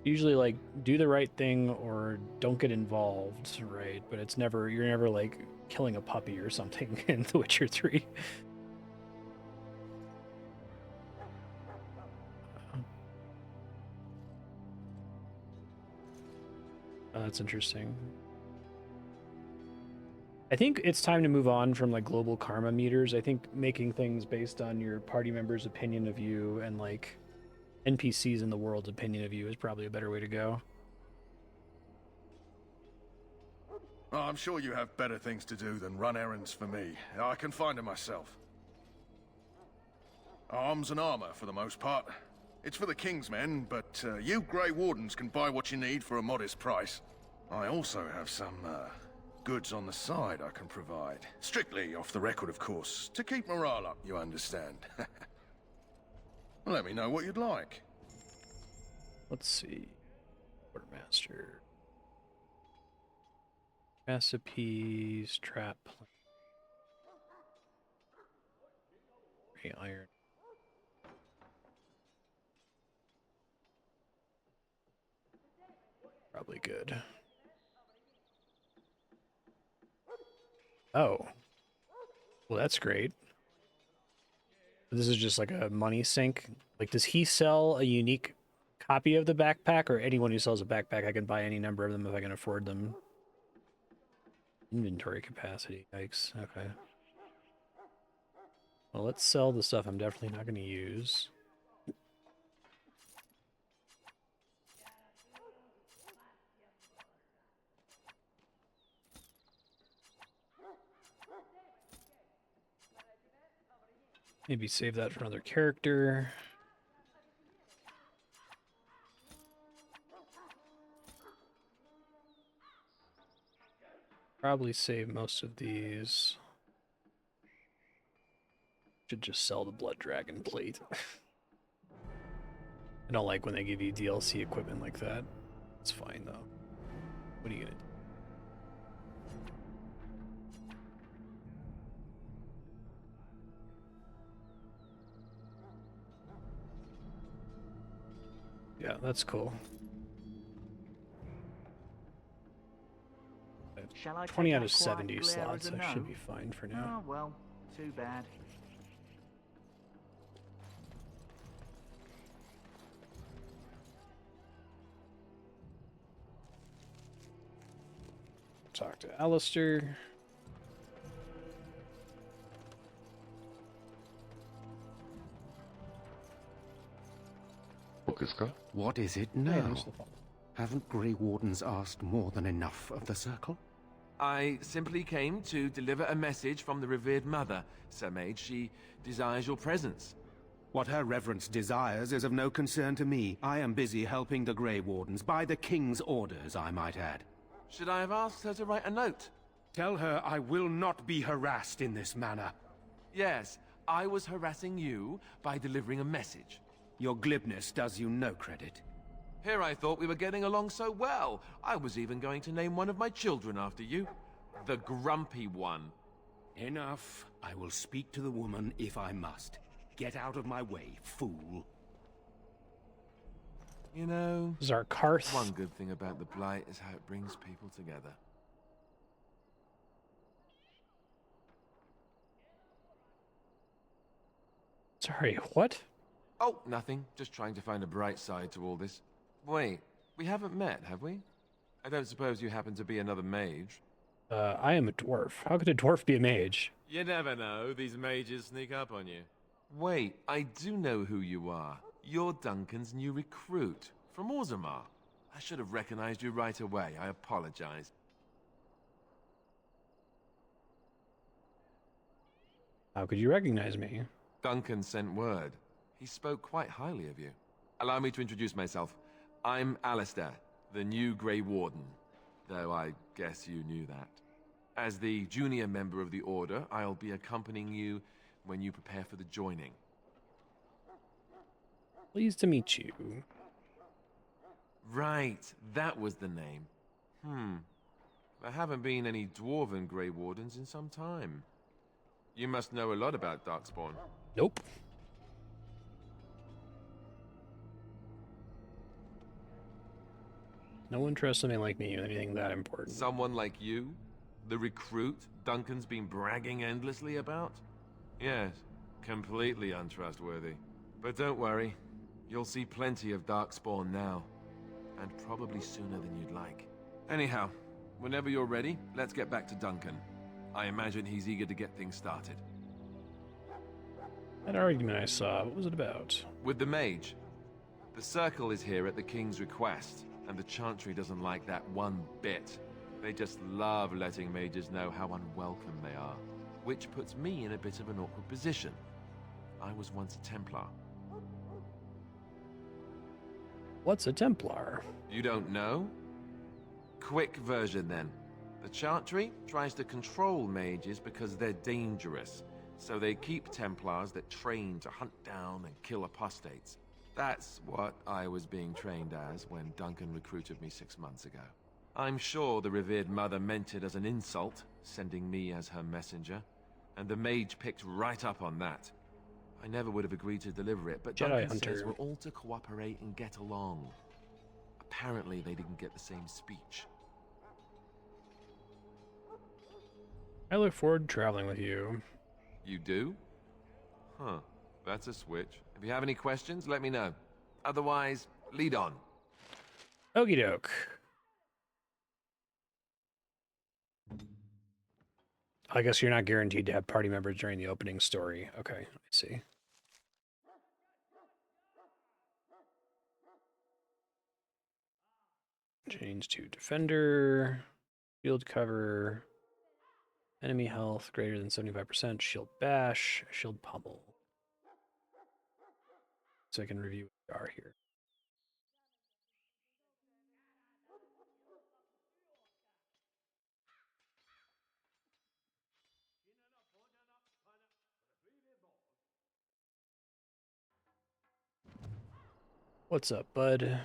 Usually, like, do the right thing or don't get involved, right? But it's never, you're never, like, killing a puppy or something in The Witcher 3. That's interesting. I think it's time to move on from, like, global karma meters. I think making things based on your party members' opinion of you and, like, NPCs in the world's opinion of you is probably a better way to go. Oh, I'm sure you have better things to do than run errands for me. I can find them myself. Arms and armor, for the most part. It's for the King's men, but you Grey Wardens can buy what you need for a modest price. I also have some, goods on the side I can provide. Strictly off the record, of course. To keep morale up, you understand. Let me know what you'd like. Let's see. Quartermaster. Recipes, trap. Gray iron. Probably good. Oh. Well, that's great. This is just like a money sink. Like, does he sell a unique copy of the backpack, or anyone who sells a backpack, I can buy any number of them if I can afford them? Inventory capacity. Yikes. Okay. Well, let's sell the stuff I'm definitely not going to use. Maybe save that for another character. Probably save most of these. Should just sell the Blood Dragon plate. I don't like when they give you DLC equipment like that. It's fine though. What are you gonna do? Yeah, that's cool. Shall I 20 take out that of quiet 70 glare slots, as a I no? should be fine for now. Oh, well, too bad. Talk to Alistair. What is it now? Haven't Grey Wardens asked more than enough of the Circle? I simply came to deliver a message from the revered mother, Sir Mage. She desires your presence. What her reverence desires is of no concern to me. I am busy helping the Grey Wardens, by the King's orders, I might add. Should I have asked her to write a note? Tell her I will not be harassed in this manner. Yes, I was harassing you by delivering a message. Your glibness does you no credit. Here I thought we were getting along so well. I was even going to name one of my children after you. The Grumpy One. Enough. I will speak to the woman if I must. Get out of my way, fool. You know, Zarkarth. One good thing about the Blight is how it brings people together. Sorry, what? Oh, nothing. Just trying to find a bright side to all this. Wait, we haven't met, have we? I don't suppose you happen to be another mage? I am a dwarf. How could a dwarf be a mage? You never know. These mages sneak up on you. Wait, I do know who you are. You're Duncan's new recruit from Orzammar. I should have recognized you right away. I apologize. How could you recognize me? Duncan sent word. He spoke quite highly of you. Allow me to introduce myself. I'm Alistair, the new Grey Warden, though I guess you knew that. As the junior member of the Order, I'll be accompanying you when you prepare for the joining. Pleased to meet you. Right, that was the name. There haven't been any Dwarven Grey Wardens in some time. You must know a lot about Darkspawn. No one trusts something like me with anything that important. Someone like you? The recruit Duncan's been bragging endlessly about? Yes, completely untrustworthy. But don't worry, you'll see plenty of Darkspawn now. And probably sooner than you'd like. Anyhow, whenever you're ready, let's get back to Duncan. I imagine he's eager to get things started. That argument I saw, what was it about? With the mage. The Circle is here at the King's request, and the Chantry doesn't like that one bit. They just love letting mages know how unwelcome they are, which puts me in a bit of an awkward position. I was once a Templar. What's a Templar? You don't know? Quick version then. The Chantry tries to control mages because they're dangerous, so they keep Templars that train to hunt down and kill apostates. That's what I was being trained as when Duncan recruited me 6 months ago. I'm sure the revered mother meant it as an insult, sending me as her messenger, and the mage picked right up on that. I never would have agreed to deliver it, but Jedi Duncan says Hunter. we're all to cooperate and get along. Apparently they didn't get the same speech. I look forward to traveling with you. You do? Huh. That's a switch. If you have any questions, let me know. Otherwise, lead on. Okie doke. I guess you're not guaranteed to have party members during the opening story. Okay, I see. Change to defender, shield cover, enemy health greater than 75%, shield bash, shield pummel. So I can review what they are here. What's up, bud?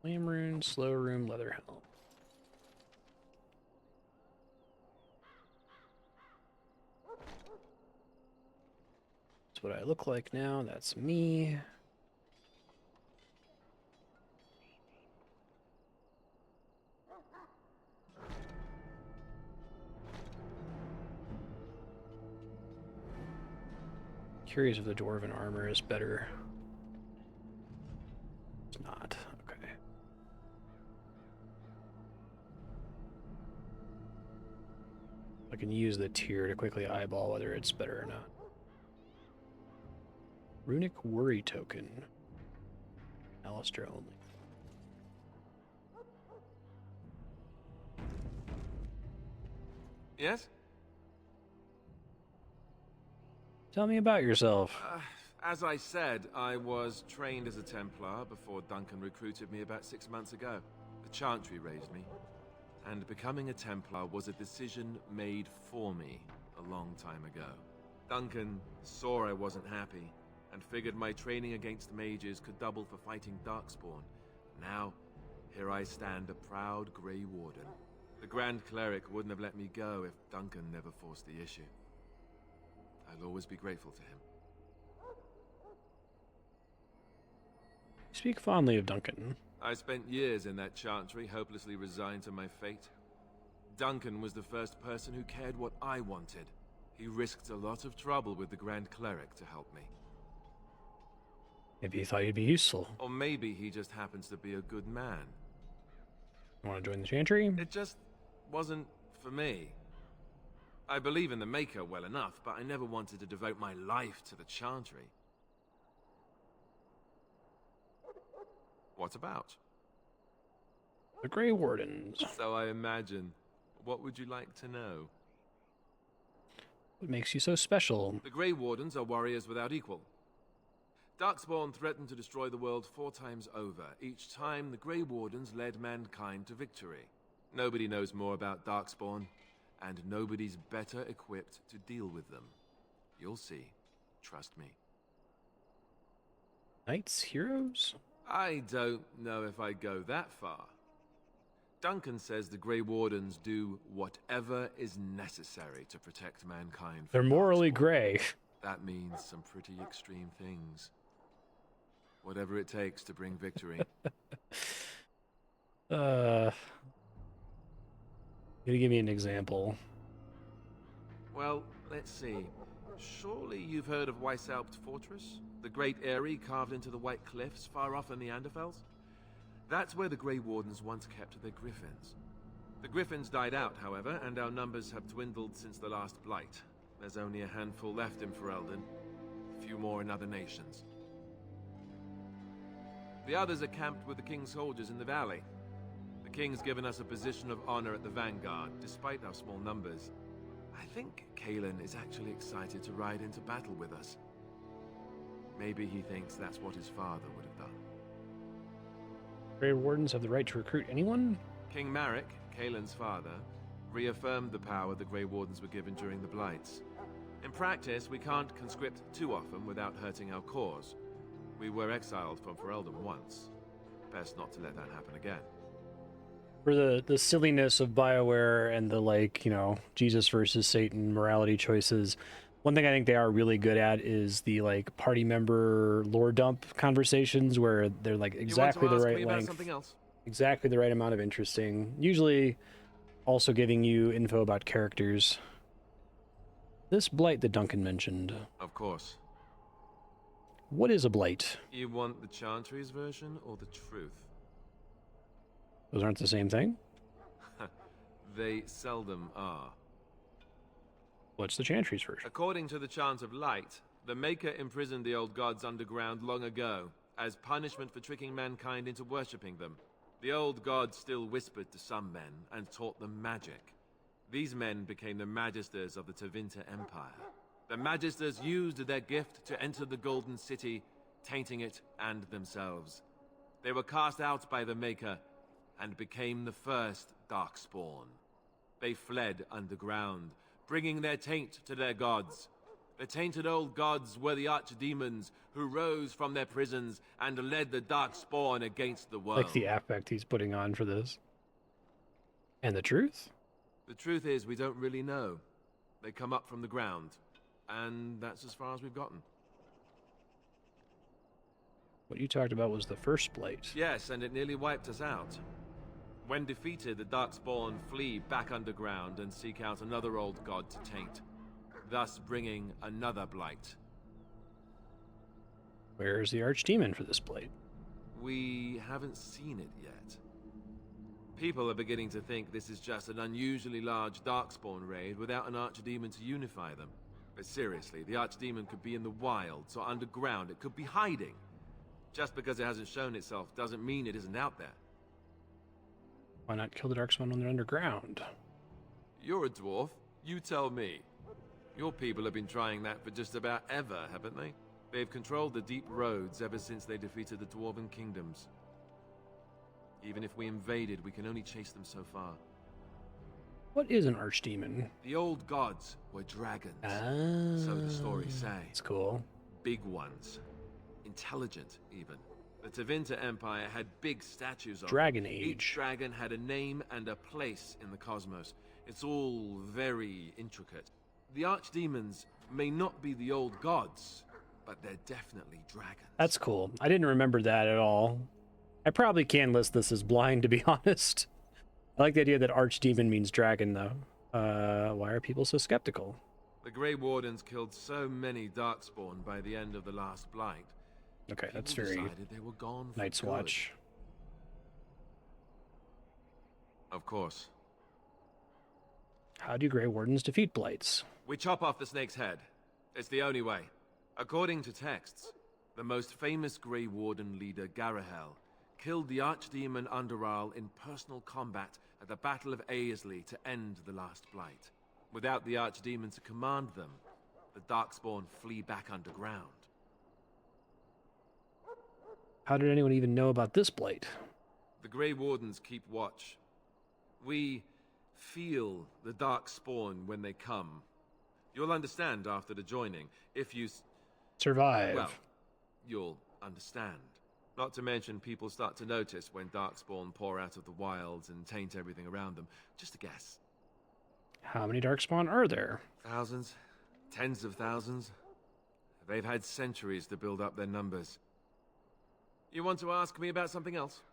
Flame rune, slow room, leather helm. That's what I look like now. That's me. Curious if the dwarven armor is better. It's not. Okay. I can use the tier to quickly eyeball whether it's better or not. Runic worry token. Alistair only. Yes? Tell me about yourself. As I said, I was trained as a Templar before Duncan recruited me about 6 months ago. The Chantry raised me. And becoming a Templar was a decision made for me a long time ago. Duncan saw I wasn't happy, and figured my training against mages could double for fighting Darkspawn. Now, here I stand, a proud Grey Warden. The Grand Cleric wouldn't have let me go if Duncan never forced the issue. I'll always be grateful to him. You speak fondly of Duncan. I spent years in that Chantry, hopelessly resigned to my fate. Duncan was the first person who cared what I wanted. He risked a lot of trouble with the Grand Cleric to help me. Maybe he thought you'd be useful. Or maybe he just happens to be a good man. You want to join the Chantry? It just wasn't for me. I believe in the Maker well enough, but I never wanted to devote my life to the Chantry. What about? The Grey Wardens. So I imagine. What would you like to know? What makes you so special? The Grey Wardens are warriors without equal. Darkspawn threatened to destroy the world 4 times over. Each time, the Grey Wardens led mankind to victory. Nobody knows more about Darkspawn, and nobody's better equipped to deal with them. You'll see. Trust me. Knights, heroes? I don't know if I'd go that far. Duncan says the Grey Wardens do whatever is necessary to protect mankind. They're morally grey. That means some pretty extreme things. Whatever it takes to bring victory. Gonna give me an example. Well, let's see. Surely you've heard of Weishaupt Fortress? The great eyrie carved into the White Cliffs far off in the Anderfels? That's where the Grey Wardens once kept their griffins. The griffins died out, however, and our numbers have dwindled since the last blight. There's only a handful left in Ferelden, a few more in other nations. The others are camped with the King's soldiers in the valley. The King's given us a position of honor at the vanguard, despite our small numbers. I think Kalen is actually excited to ride into battle with us. Maybe he thinks that's what his father would have done. Grey Wardens have the right to recruit anyone? King Marek, Kalen's father, reaffirmed the power the Grey Wardens were given during the Blights. In practice, we can't conscript too often without hurting our cause. We were exiled from Ferelden once. Best not to let that happen again. For the silliness of BioWare and the, like, you know, Jesus versus Satan morality choices, one thing I think they are really good at is the, like, party member lore dump conversations where they're, like, exactly the right length, exactly the right amount of interesting, usually also giving you info about characters. This blight that Duncan mentioned. Of course. What is a blight? You want the Chantry's version or the truth? Those aren't the same thing? They seldom are. What's the Chantry's version? According to the Chant of Light, the Maker imprisoned the old gods underground long ago, as punishment for tricking mankind into worshipping them. The old gods still whispered to some men and taught them magic. These men became the Magisters of the Tevinter Empire. The Magisters used their gift to enter the Golden City, tainting it and themselves. They were cast out by the Maker and became the first Darkspawn. They fled underground, bringing their taint to their gods. The tainted old gods were the archdemons who rose from their prisons and led the Darkspawn against the world. Like the affect he's putting on for this. And the truth? The truth is, we don't really know. They come up from the ground, and that's as far as we've gotten. What you talked about was the first blight. Yes, and it nearly wiped us out. When defeated, the Darkspawn flee back underground and seek out another old god to taint, thus bringing another blight. Where is the archdemon for this blight? We haven't seen it yet. People are beginning to think this is just an unusually large Darkspawn raid without an archdemon to unify them. But seriously, the archdemon could be in the wilds or underground. It could be hiding. Just because it hasn't shown itself doesn't mean it isn't out there. Why not kill the Darkspawn when they're underground? You're a dwarf. You tell me. Your people have been trying that for just about ever, haven't they? They've controlled the deep roads ever since they defeated the Dwarven kingdoms. Even if we invaded, we can only chase them so far. What is an archdemon? The old gods were dragons. So the stories say. It's cool. Big ones. Intelligent, even. The Tevinter Empire had big statues of Dragon them. Age. Each dragon had a name and a place in the cosmos. It's all very intricate. The archdemons may not be the old gods, but they're definitely dragons. That's cool. I didn't remember that at all. I probably can list this as blind, to be honest. I like the idea that archdemon means dragon, though. Why are people so skeptical? The Grey Wardens killed so many Darkspawn by the end of the last Blight. Okay, that's People very decided they were gone for Night's good. Watch. Of course. How do Grey Wardens defeat blights? We chop off the snake's head. It's the only way. According to texts, the most famous Grey Warden leader, Garahel, killed the Archdemon Underal in personal combat at the Battle of Aesley to end the last Blight. Without the Archdemon to command them, the Darkspawn flee back underground. How did anyone even know about this blight? The Grey Wardens keep watch. We feel the Darkspawn when they come. You'll understand after the joining. If you... survive. Well, you'll understand. Not to mention people start to notice when Darkspawn pour out of the wilds and taint everything around them. Just a guess. How many Darkspawn are there? Thousands? Tens of thousands? They've had centuries to build up their numbers. You want to ask me about something else?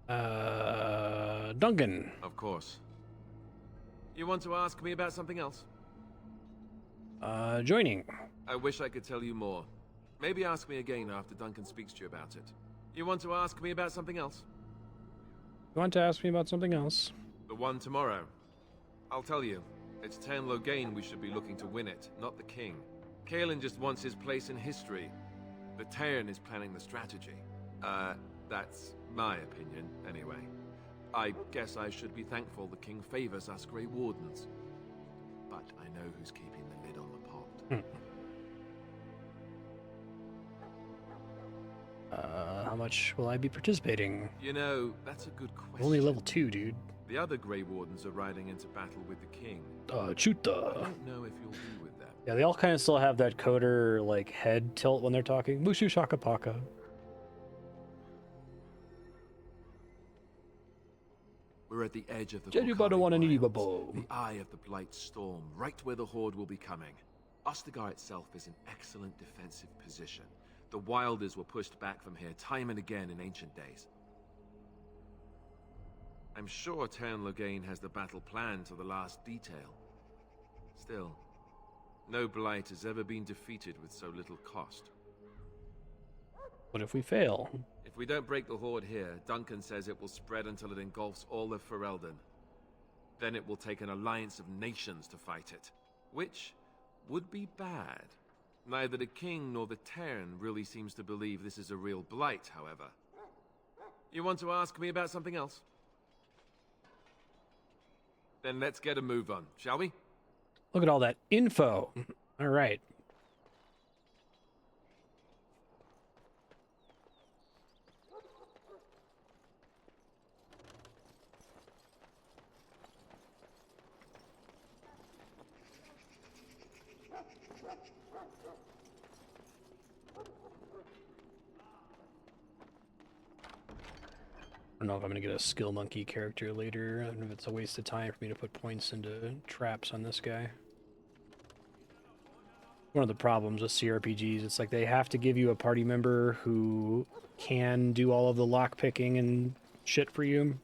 Duncan. Of course. You want to ask me about something else? Joining. I wish I could tell you more. Maybe ask me again after Duncan speaks to you about it. You want to ask me about something else? You want to ask me about something else? The one tomorrow. I'll tell you. It's Tern Loghain we should be looking to win it, not the king. Kaelin just wants his place in history. The Tern is planning the strategy. That's my opinion, anyway. I guess I should be thankful the king favors us Grey Wardens. But I know who's keeping the lid on the pot. How much will I be participating? You know, that's a good question. Only level 2, dude. The other Grey Wardens are riding into battle with the king. Chuta. I don't know if you'll be with them. Yeah, they all kind of still have that coder, like, head tilt when they're talking. Mushu Shaka Paka. We're at the edge of the The eye of the Blight Storm, right where the Horde will be coming. Ostagar itself is in excellent defensive position. The Wilders were pushed back from here time and again in ancient days. I'm sure Tern Loghain has the battle planned to the last detail. Still, no Blight has ever been defeated with so little cost. What if we fail? If we don't break the Horde here, Duncan says it will spread until it engulfs all of Ferelden. Then it will take an alliance of nations to fight it, which would be bad. Neither the king nor the Tern really seems to believe this is a real Blight, however. You want to ask me about something else? Then let's get a move on, shall we? Look at all that info. All right. I don't know if I'm going to get a skill monkey character later. I don't know if it's a waste of time for me to put points into traps on this guy. One of the problems with CRPGs, it's like they have to give you a party member who can do all of the lockpicking and shit for you.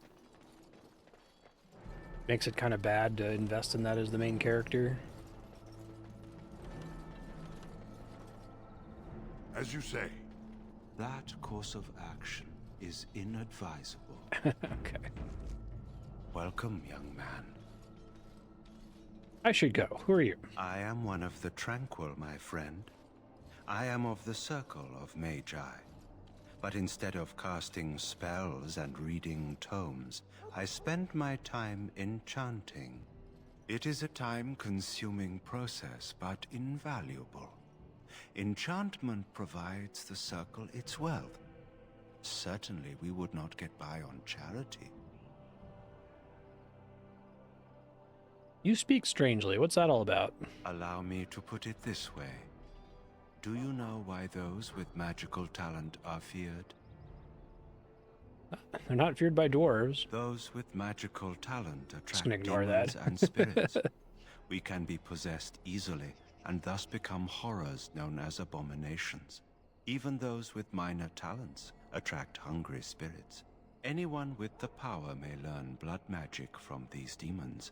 Makes it kind of bad to invest in that as the main character. As you say. That course of action is inadvisable. Okay. Welcome, young man. I should go. Who are you? I am one of the Tranquil, my friend. I am of the Circle of Magi. But instead of casting spells and reading tomes, I spend my time enchanting. It is a time-consuming process, but invaluable. Enchantment provides the Circle its wealth. Certainly we would not get by on charity. You speak strangely. What's that all about? Allow me to put it this way. Do you know why those with magical talent are feared? They're not feared by dwarves. Those with magical talent attract Just gonna ignore demons that. and spirits. We can be possessed easily, and thus become horrors known as abominations. Even those with minor talents attract hungry spirits. Anyone with the power may learn blood magic from these demons.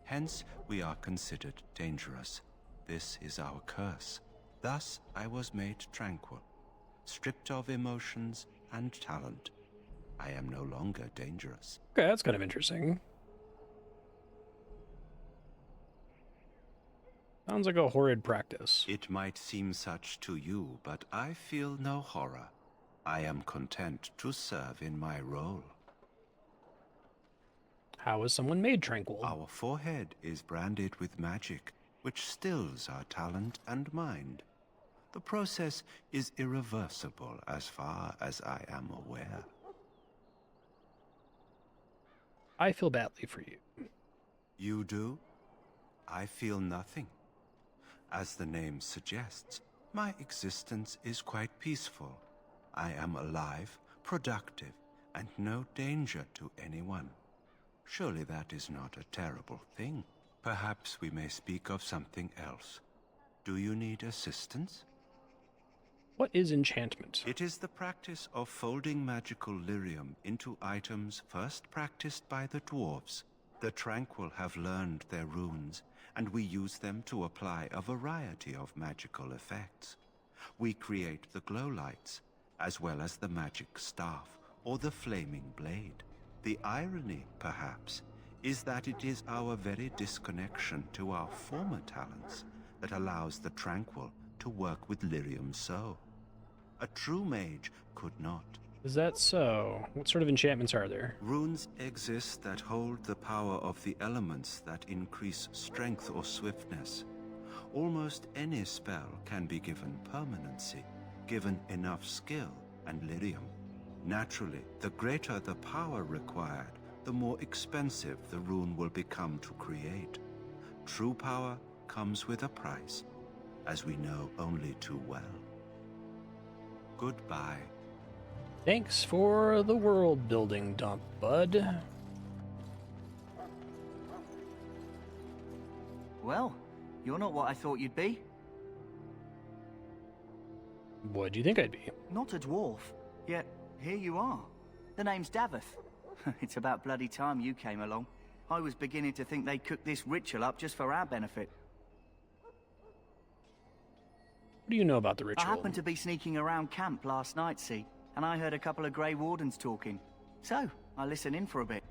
Hence, we are considered dangerous. This is our curse. Thus, I was made tranquil, stripped of emotions and talent. I am no longer dangerous. Okay, that's kind of interesting. Sounds like a horrid practice. It might seem such to you, but I feel no horror. I am content to serve in my role. How is someone made tranquil? Our forehead is branded with magic, which stills our talent and mind. The process is irreversible as far as I am aware. I feel badly for you. You do? I feel nothing. As the name suggests, my existence is quite peaceful. I am alive, productive, and no danger to anyone. Surely that is not a terrible thing. Perhaps we may speak of something else. Do you need assistance? What is enchantment? It is the practice of folding magical lyrium into items first practiced by the dwarves. The Tranquil have learned their runes, and we use them to apply a variety of magical effects. We create the glow lights, as well as the magic staff or the flaming blade. The irony, perhaps, is that it is our very disconnection to our former talents that allows the Tranquil to work with lyrium so. A true mage could not. Is that so? What sort of enchantments are there? Runes exist that hold the power of the elements that increase strength or swiftness. Almost any spell can be given permanency, given enough skill and lyrium. Naturally, the greater the power required, the more expensive the rune will become to create. True power comes with a price, as we know only too well. Goodbye. Thanks for the world building dump, bud. Well, you're not what I thought you'd be. What do you think I'd be? Not a dwarf, yet here you are. The name's Daveth. It's about bloody time you came along. I was beginning to think they cooked this ritual up just for our benefit. What do you know about the I ritual? happened to be sneaking around camp last night, see, and I heard a couple of Grey Wardens talking. So, I listened in for a bit.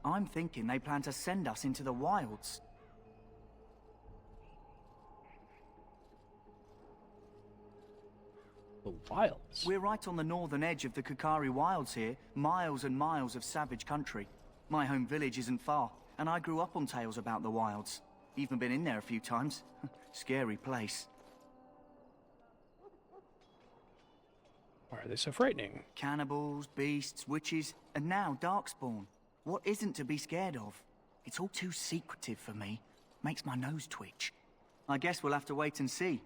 I'm thinking they plan to send us into the wilds. The wilds? We're right on the northern edge of the Kukari Wilds here, miles and miles of savage country. My home village isn't far, and I grew up on tales about the wilds. Even been in there a few times. Scary place. Why are they so frightening? Cannibals, beasts, witches, and now Darkspawn. What isn't to be scared of? It's all too secretive for me. Makes my nose twitch. I guess we'll have to wait and see.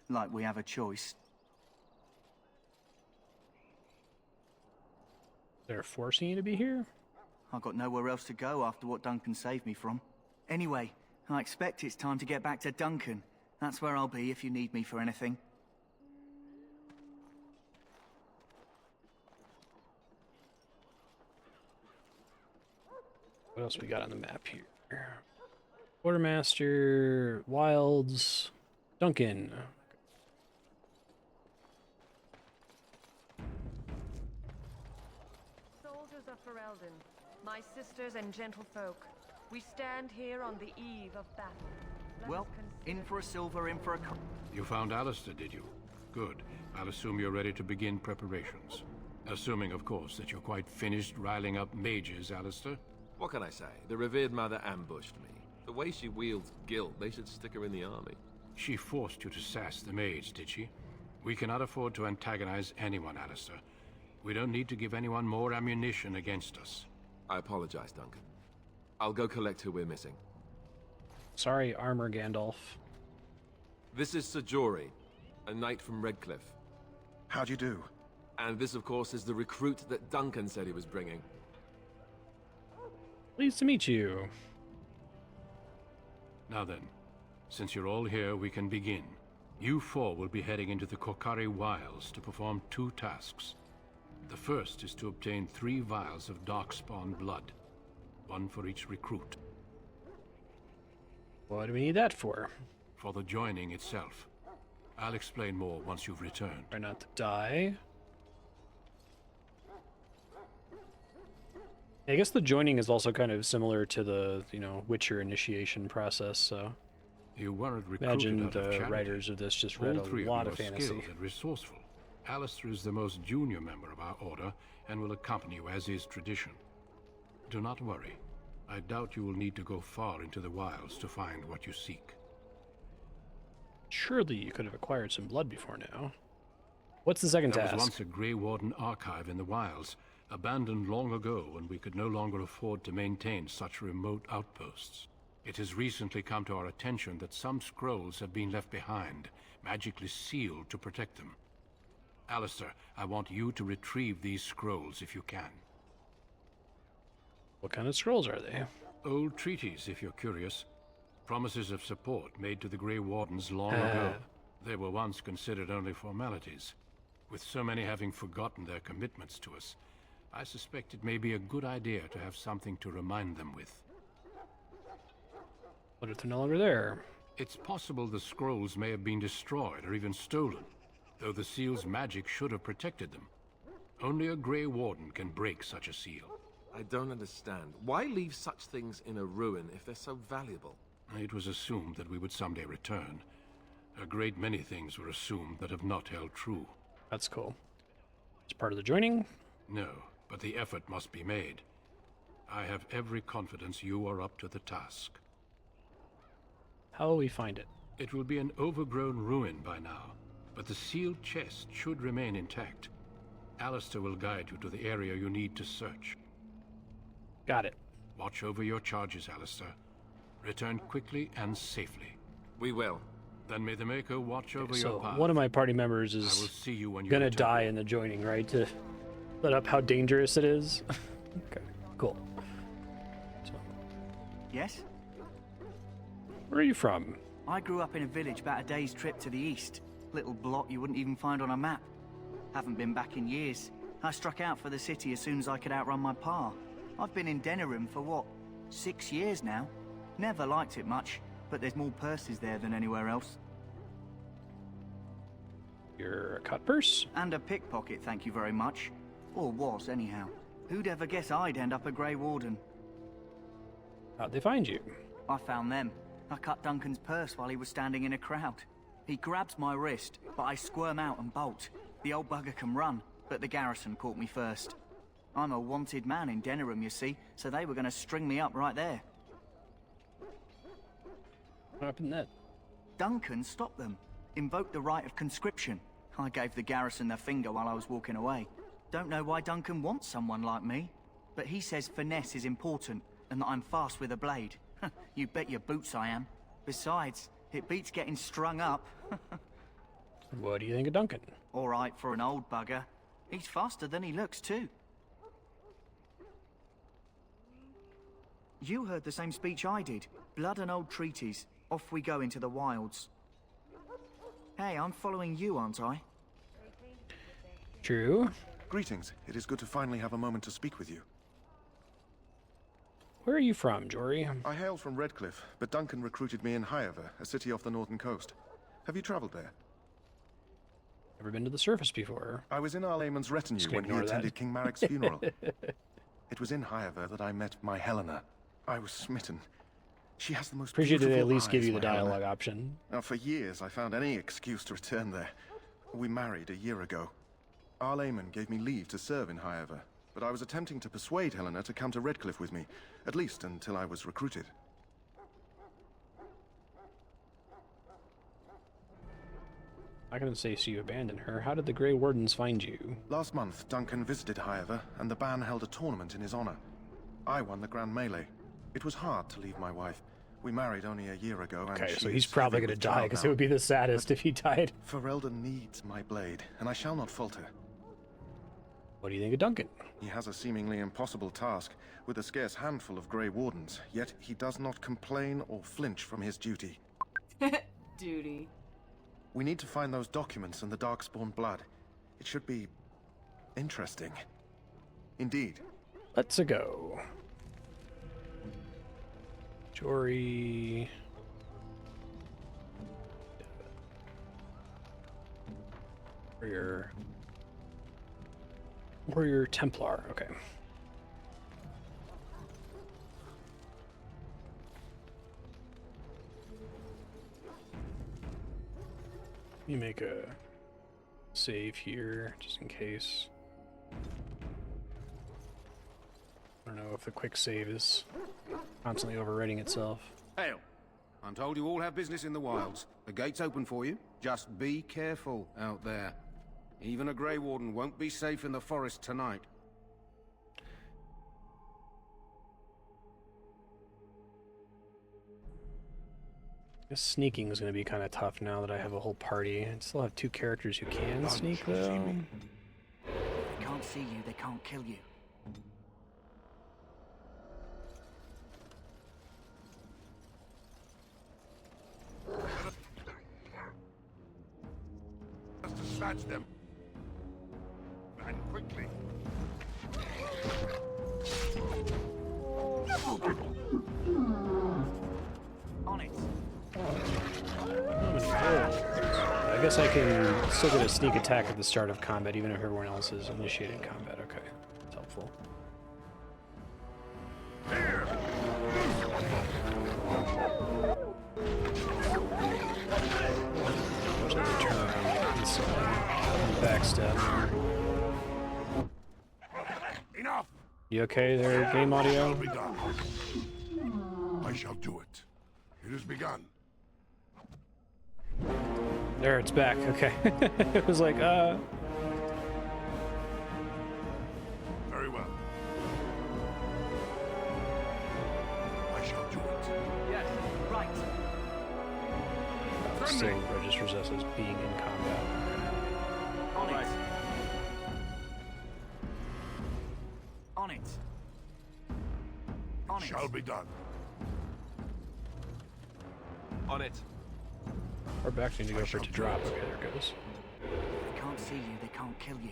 Like we have a choice. They're forcing you to be here? I've got nowhere else to go after what Duncan saved me from. Anyway, I expect it's time to get back to Duncan. That's where I'll be if you need me for anything. What else we got on the map here? Quartermaster, Wilds, Duncan. Soldiers of Ferelden, my sisters and gentlefolk, we stand here on the eve of battle. Well, in for a silver, in for a... You found Alistair, did you? Good. I'll assume you're ready to begin preparations. Assuming, of course, that you're quite finished riling up mages, Alistair. What can I say? The revered mother ambushed me. The way she wields guilt, they should stick her in the army. She forced you to sass the mage, did she? We cannot afford to antagonize anyone, Alistair. We don't need to give anyone more ammunition against us. I apologize, Duncan. I'll go collect who we're missing. Sorry, Armor Gandalf. This is Sir Jory, a knight from Redcliffe. How'd you do? And this, of course, is the recruit that Duncan said he was bringing. Pleased to meet you. Now then, since you're all here, we can begin. You four will be heading into the Kokari Wilds to perform 2 tasks. The first is to obtain 3 vials of Darkspawn blood, 1 for each recruit. What do we need that for? For the joining itself. I'll explain more once you've returned. Try not to die. I guess the joining is also kind of similar to the, Witcher initiation process, so... You weren't recruited imagine out of the charity. writers of this just read All 3 a lot of of you are fantasy. skilled and resourceful. Alistair is the most junior member of our order and will accompany you as is tradition. Do not worry. I doubt you will need to go far into the wilds to find what you seek. Surely you could have acquired some blood before now. What's the second There task? was once a Grey Warden archive in the wilds, abandoned long ago when we could no longer afford to maintain such remote outposts. It has recently come to our attention that some scrolls have been left behind, magically sealed to protect them. Alistair, I want you to retrieve these scrolls if you can. What kind of scrolls are they? Old treaties, if you're curious. Promises of support made to the Grey Wardens long ago. They were once considered only formalities. With so many having forgotten their commitments to us, I suspect it may be a good idea to have something to remind them with. What if they're no longer there? It's possible the scrolls may have been destroyed or even stolen, though the seal's magic should have protected them. Only a Grey Warden can break such a seal. I don't understand. Why leave such things in a ruin if they're so valuable? It was assumed that we would someday return. A great many things were assumed that have not held true. That's cool. It's part of the joining? No, but the effort must be made. I have every confidence you are up to the task. How will we find it? It will be an overgrown ruin by now, but the sealed chest should remain intact. Alistair will guide you to the area you need to search. Got it. Watch over your charges, Alistair. Return quickly and safely. We will. Then may the Maker watch over So your path. one of my party members I will is see you when you gonna return. die in the joining, right? To let up how dangerous it is. Okay, cool. So, Yes? where are you from? I grew up in a village about a day's trip to the east. Little blot you wouldn't even find on a map. Haven't been back in years. I struck out for the city as soon as I could outrun my pa. I've been in Denerim for what, 6 years now? Never liked it much, but there's more purses there than anywhere else. You're a cut purse? And a pickpocket, thank you very much. Or was, anyhow. Who'd ever guess I'd end up a Grey Warden? How'd they find you? I found them. I cut Duncan's purse while he was standing in a crowd. He grabs my wrist, but I squirm out and bolt. The old bugger can run, but the garrison caught me first. I'm a wanted man in Denerim, you see, so they were going to string me up right there. What happened then? Duncan stopped them. Invoked the right of conscription. I gave the garrison the finger while I was walking away. Don't know why Duncan wants someone like me, but he says finesse is important and that I'm fast with a blade. You bet your boots I am. Besides, it beats getting strung up. What do you think of Duncan? All right for an old bugger. He's faster than he looks, too. You heard the same speech I did. Blood and old treaties. Off we go into the wilds. Hey, I'm following you, aren't I? True. Greetings. It is good to finally have a moment to speak with you. Where are you from, Jory? I hail from Redcliffe, but Duncan recruited me in Highover, a city off the northern coast. Have you traveled there? Never been to the surface before. I was in Arlayman's retinue Just when he ignore that. attended King Marik's funeral. It was in Highover that I met my Helena. I was smitten. She has the most Appreciate that beautiful they at least give eyes, you the my Helena. dialogue option. Now, for years, I found any excuse to return there. We married a year ago. Arlayman gave me leave to serve in Highover, but I was attempting to persuade Helena to come to Redcliffe with me, at least until I was recruited. I'm not gonna say so you abandoned her. How did the Grey Wardens find you? Last month, Duncan visited Highover, and the band held a tournament in his honor. I won the Grand Melee. It was hard to leave my wife. We married only a year ago, and Okay, so she he's is probably heavy gonna with die, child because now. it would be the saddest if he died. Ferelden needs my blade, and I shall not falter. What do you think of Duncan? He has a seemingly impossible task, with a scarce handful of Grey Wardens, yet he does not complain or flinch from his duty. Duty. We need to find those documents and the Darkspawn blood. It should be interesting. Indeed. Let's-a go. Jory. Warrior Templar. Okay. Let me make a save here, just in case. I don't know if the quick save is constantly overwriting itself. Hail. I'm told you all have business in the wilds. The gate's open for you. Just be careful out there. Even a Grey Warden won't be safe in the forest tonight. This sneaking is going to be kind of tough now that I have a whole party. I still have 2 characters who can sneak, though. They can't see you, they can't kill you. Dispatch them. And quickly. On it. I guess I can still get a sneak attack at the start of combat, even if everyone else has initiated combat. Okay, that's helpful. Turn around inside. Backstab. Enough. You okay there, game audio? Be done. I shall do it. It has begun. There, it's back. Okay. It was like, Very well. I shall do it. Yes, right. This thing registers us as being in combat. On it. On it. On it. Shall be done. On it. Or back need to go for it to drop. Okay, there it goes. They can't see you, they can't kill you.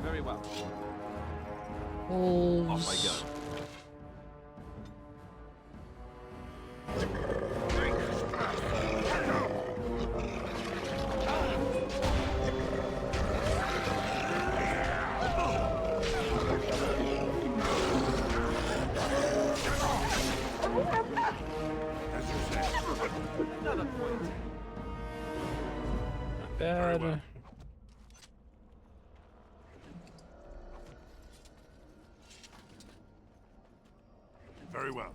Very well. Off I go. Another point. Not bad. Very well.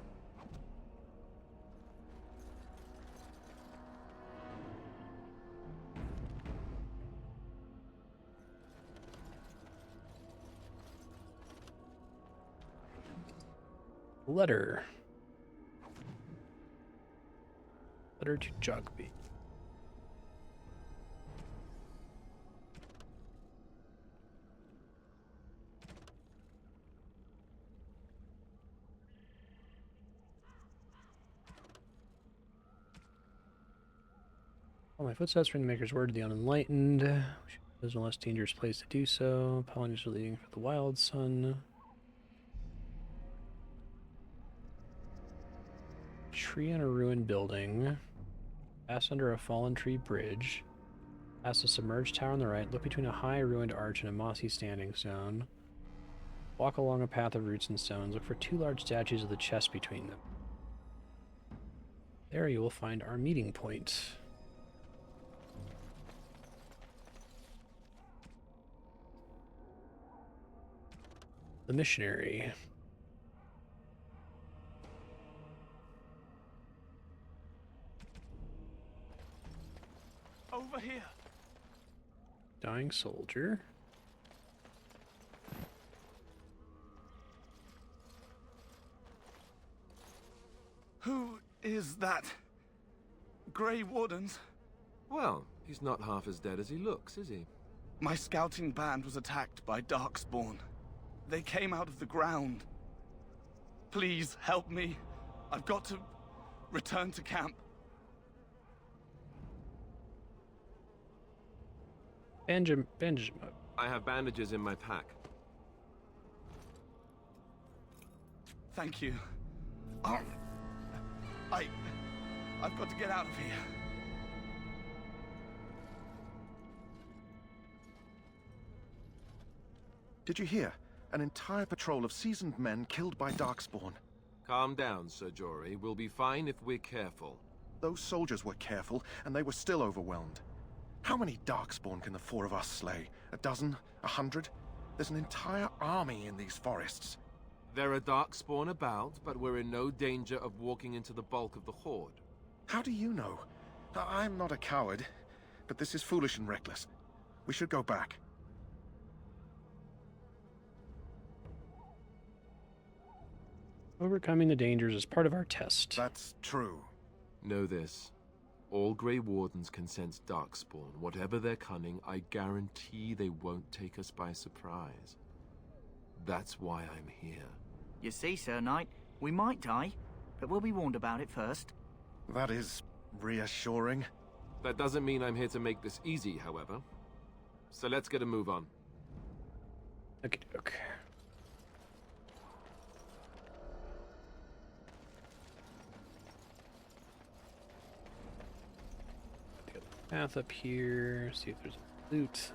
Letter. Letter to Jogby. All my footsteps bring the Maker's word to the unenlightened. There's no less dangerous place to do so. Polynesians are leading for the Wild Sun. Tree on a ruined building. Pass under a fallen tree bridge. Past a submerged tower on the right. Look between a high ruined arch and a mossy standing stone. Walk along a path of roots and stones. Look for 2 large statues with a chest between them. There you will find our meeting point. The missionary. Over here. Dying soldier. Who is that? Grey Wardens? Well, he's not half as dead as he looks, is he? My scouting band was attacked by Darkspawn. They came out of the ground. Please help me. I've got to return to camp. Bandage. I have bandages in my pack. Thank you. I've got to get out of here. Did you hear? An entire patrol of seasoned men killed by Darkspawn. Calm down, Sir Jory. We'll be fine if we're careful. Those soldiers were careful, and they were still overwhelmed. How many Darkspawn can the 4 of us slay? A dozen? 100? There's an entire army in these forests. There are Darkspawn about, but we're in no danger of walking into the bulk of the Horde. How do you know? I'm not a coward, but this is foolish and reckless. We should go back. Overcoming the dangers is part of our test. That's true. Know this. All Grey Wardens can sense Darkspawn. Whatever their cunning, I guarantee they won't take us by surprise. That's why I'm here. You see, Sir Knight, we might die, but we'll be warned about it first. That is reassuring. That doesn't mean I'm here to make this easy, however. So let's get a move on. Okay. Path up here, see if there's loot.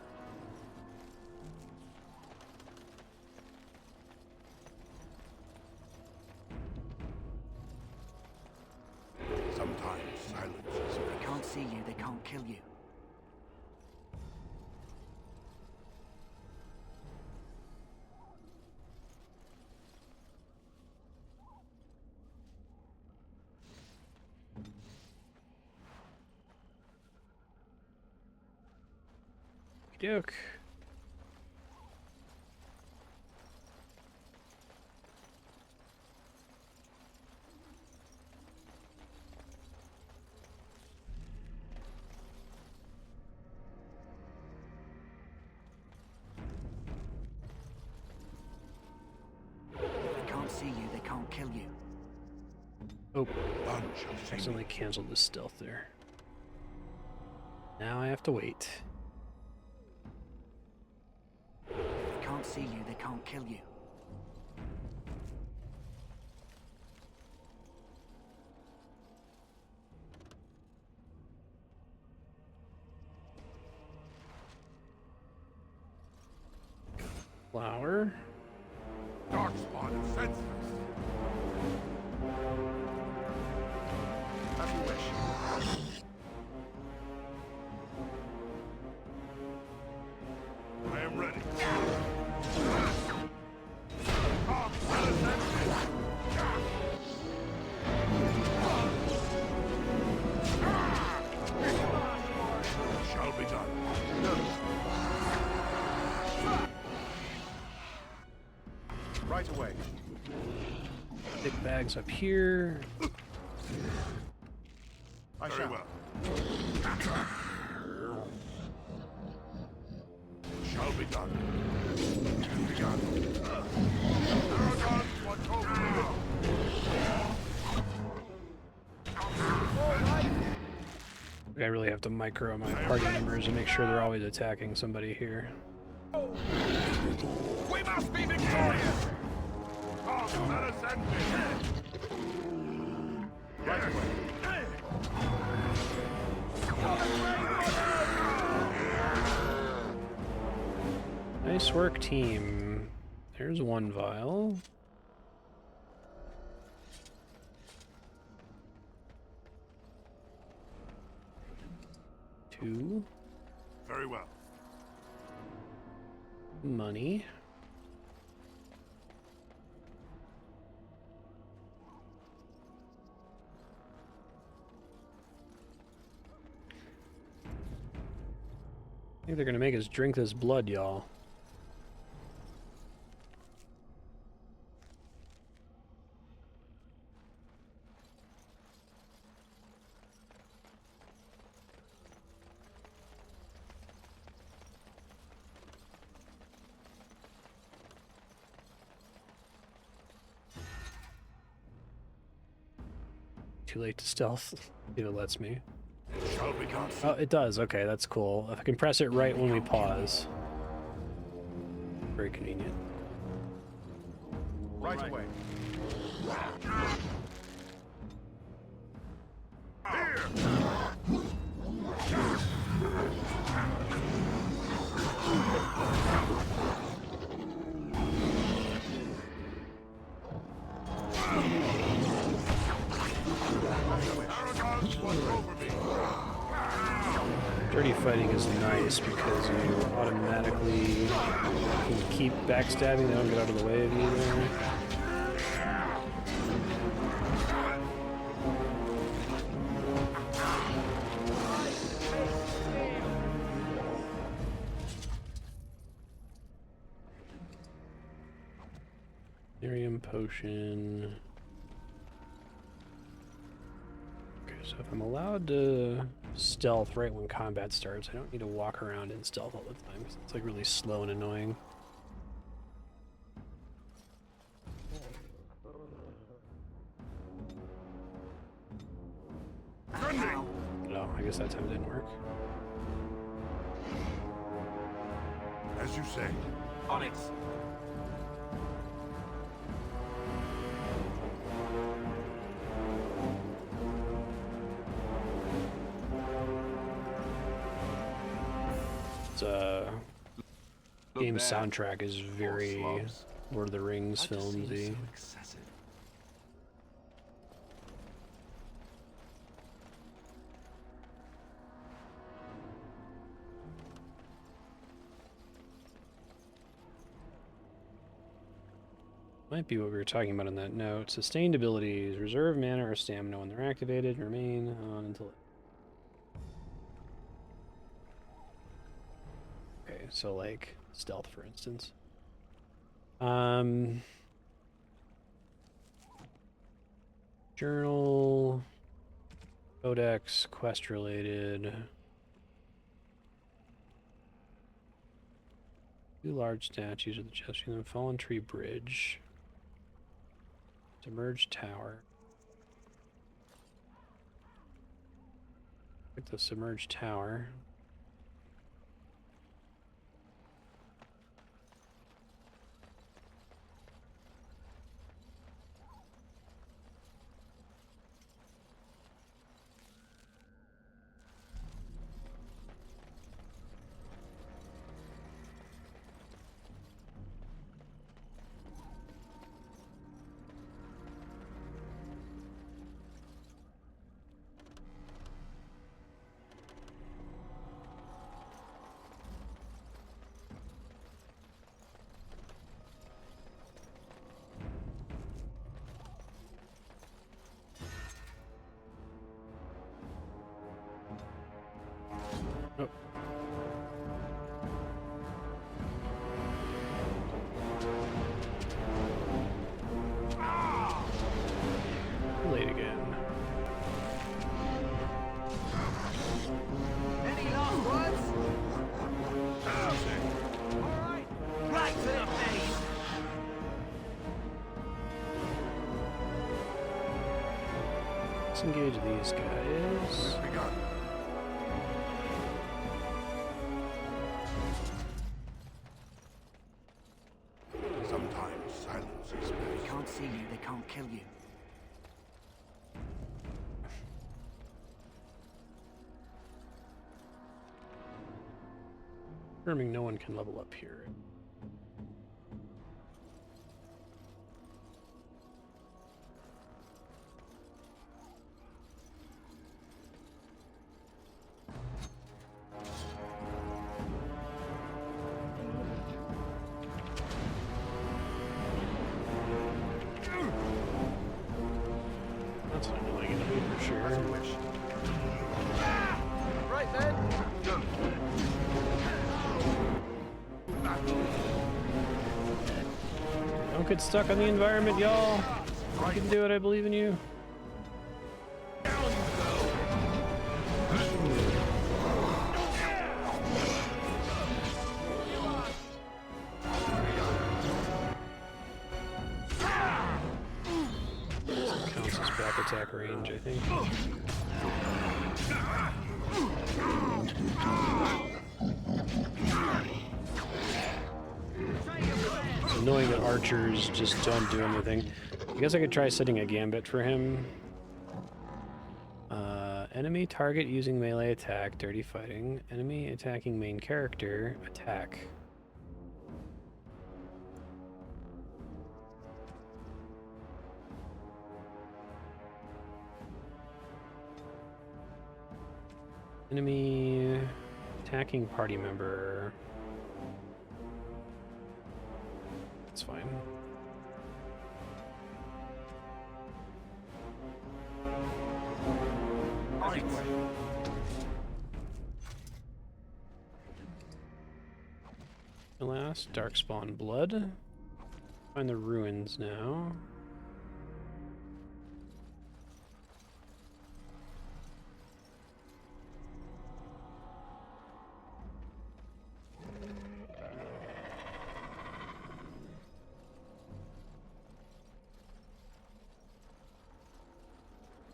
Sometimes silence is If they can't see you, they can't kill you. Doke. If they can't see you, they can't kill you. Oh, accidentally canceled the stealth there. Now I have to wait. If they can't see you, they can't kill you. Flower. Darkspawn is senseless. As you wish. I am ready. Shall be done. Right away. Big bags up here. I Very shall. well. Shall be done. To be done. Aragorn, watch over me. I really have to micro my party members and make sure they're always attacking somebody here. We must be victorious! Come, let us end this! Right away. Nice work, team. There's one vial. Two. Very well. Money. I think they're gonna make us drink this blood, y'all. Too late to stealth, if it lets me. Shall be done. Oh, it does. Okay, that's cool. If I can press it right when we pause. Very convenient. Right away. Dirty fighting is nice because you automatically can keep backstabbing. They don't get out of the way of you there. Delirium potion. Okay, so if I'm allowed to stealth right when combat starts, I don't need to walk around in stealth all the time, 'cause it's like really slow and annoying. No, I guess that time didn't work. As you say. Onyx. Game soundtrack is very Lord of the Rings filmsy. Might be what we were talking about in that note. Sustained abilities, reserve mana or stamina when they're activated, remain on until... Okay, so like stealth, for instance. Journal, codex, quest related. 2 large statues of the Chesterfield and Fallen Tree Bridge. Submerged Tower. Pick the Submerged Tower. Oh. Late again. Any last words? Alright, right to the face! Let's engage these guys. Sometimes silence is They can't see you, they can't kill you. Confirming no one can level up here. That's an annoying enemy for sure. Right then. Don't get stuck on the environment, y'all. You can do it, I believe in you. Counts as back attack range, I think. It's annoying that archers just don't do anything. I guess I could try setting a gambit for him. Enemy target using melee attack, dirty fighting. Enemy attacking main character, attack. Enemy attacking party member. That's fine. The last Darkspawn Blood. Find the ruins now.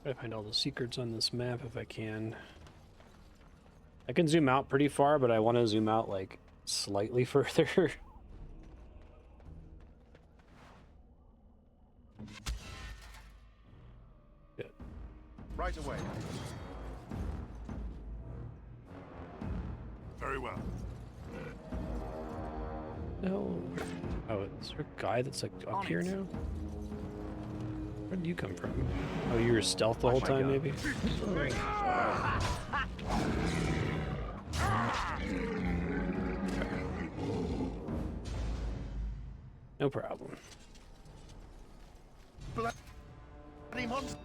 Try to find all the secrets on this map if I can. I can zoom out pretty far, but I want to zoom out like slightly further. Good. Right away. Very well. No. Oh, is there a guy that's like up here now? Where did you come from? Oh, you were stealth the whole time, maybe? No problem. Bloody monsters!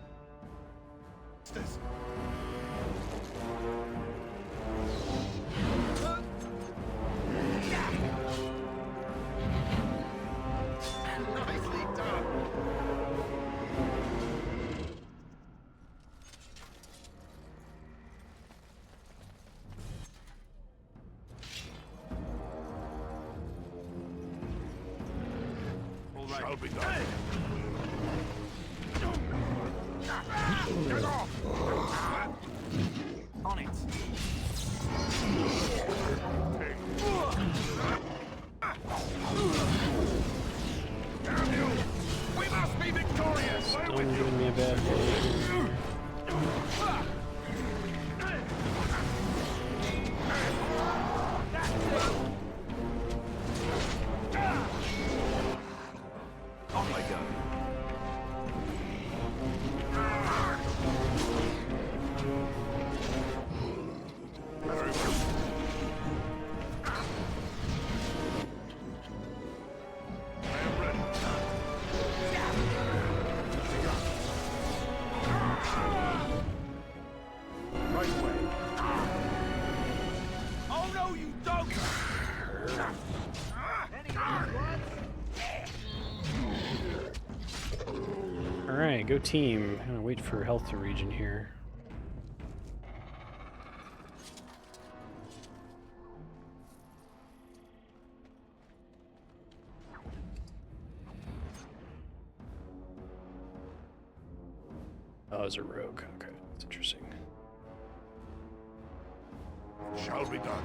Nicely done. Shall be done. Get off! On it. Damn you! We must be victorious! Don't give me a bad day. On I go. Right away. Oh no, you dog! Alright, go team. I'm gonna wait for health to regen here. Oh, it's a rogue. Okay, that's interesting. Shall be done.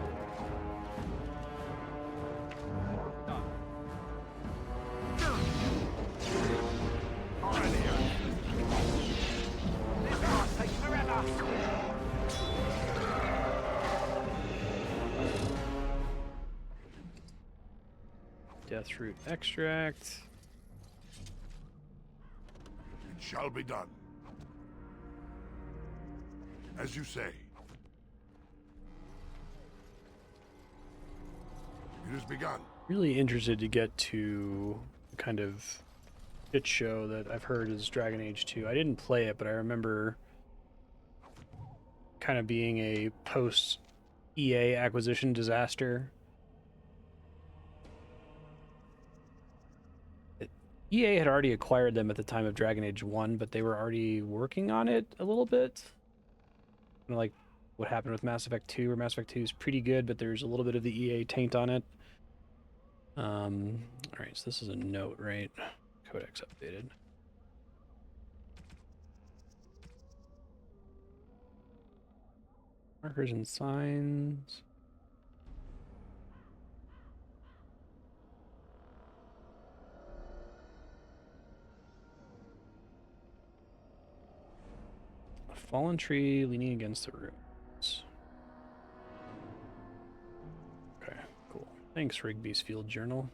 Deathroot extract. It shall be done. As you say. It has begun. Really interested to get to the kind of shit show that I've heard is Dragon Age 2. I didn't play it, but I remember kind of being a post EA acquisition disaster. EA had already acquired them at the time of Dragon Age 1, but they were already working on it a little bit. Kind of like what happened with Mass Effect 2, where Mass Effect 2 is pretty good, but there's a little bit of the EA taint on it. Alright, so this is a note, right? Codex updated. Markers and signs. A fallen tree leaning against the ruins. Okay, cool. Thanks, Rigby's Field Journal.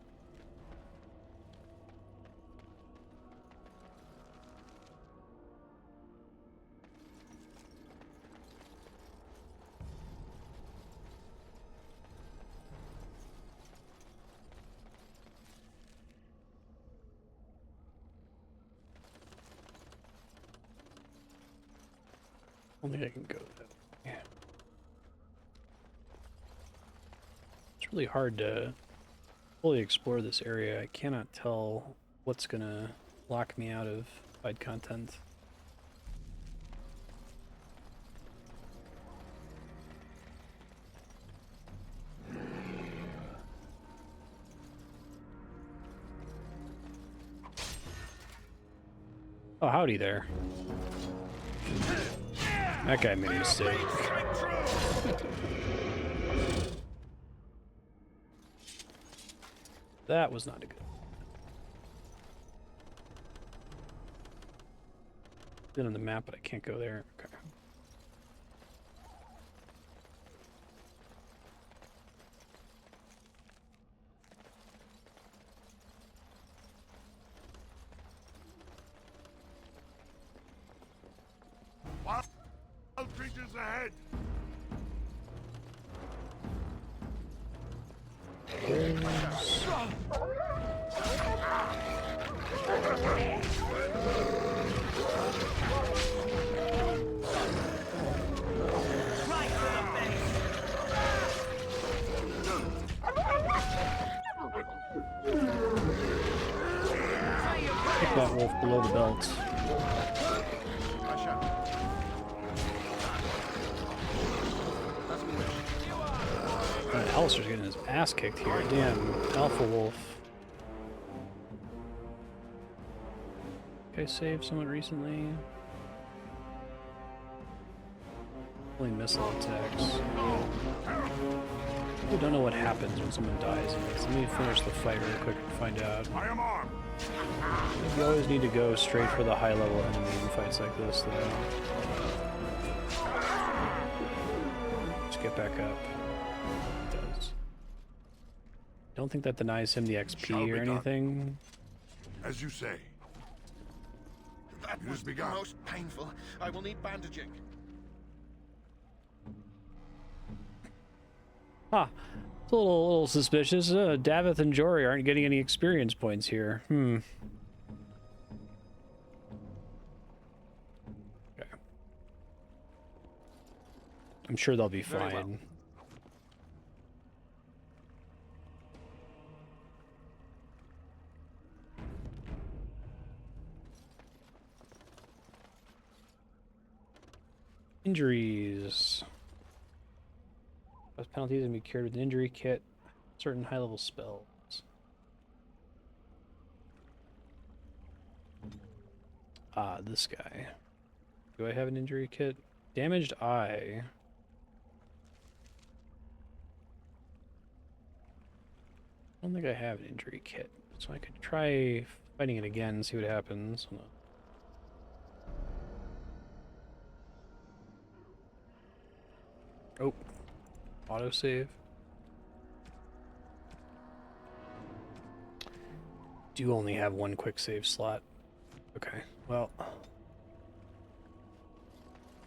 Only I can go that way. It's really hard to fully explore this area. I cannot tell what's gonna lock me out of fight content. Oh, howdy there. That guy made a mistake. That was not a good. Been on the map, but I can't go there. Okay. Wild creatures ahead! Take that wolf below the belt. Alistair's getting his ass kicked here. Damn, Alpha Wolf. Okay, saved somewhat recently. Only missile attacks. I don't know what happens when someone dies. Let me finish the fight real quick and find out. I am armed. You always need to go straight for the high-level enemy in fights like this, though. Just get back up. It does. Don't think that denies him the XP or anything. As you say. That was the most painful. I will need bandaging. Huh. It's a little suspicious. Davith and Jory aren't getting any experience points here. Okay. I'm sure they'll be fine. Well. Injuries. Those penalties can be cured with an injury kit. Certain high-level spells. Ah, this guy. Do I have an injury kit? Damaged eye. I don't think I have an injury kit, so I could try fighting it again and see what happens. Hold on. Oh. Autosave. Do only have one quick save slot. Okay, well.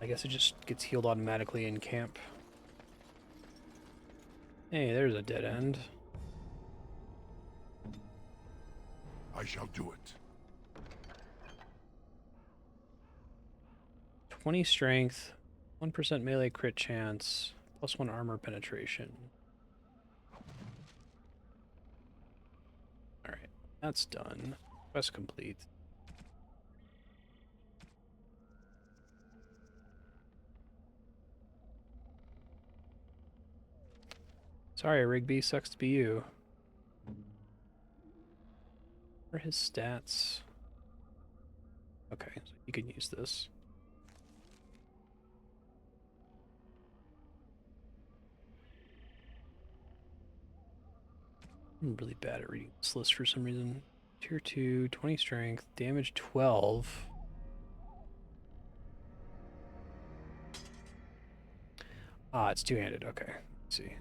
I guess it just gets healed automatically in camp. Hey, there's a dead end. I shall do it. 20 strength, 1% melee crit chance. +1 armor penetration. Alright, that's done. Quest complete. Sorry, Rigby, sucks to be you. What are his stats? Okay, so you can use this. I'm really bad at reading this list for some reason. Tier 2, 20 strength, damage 12. Ah, it's two-handed. Okay, let's see.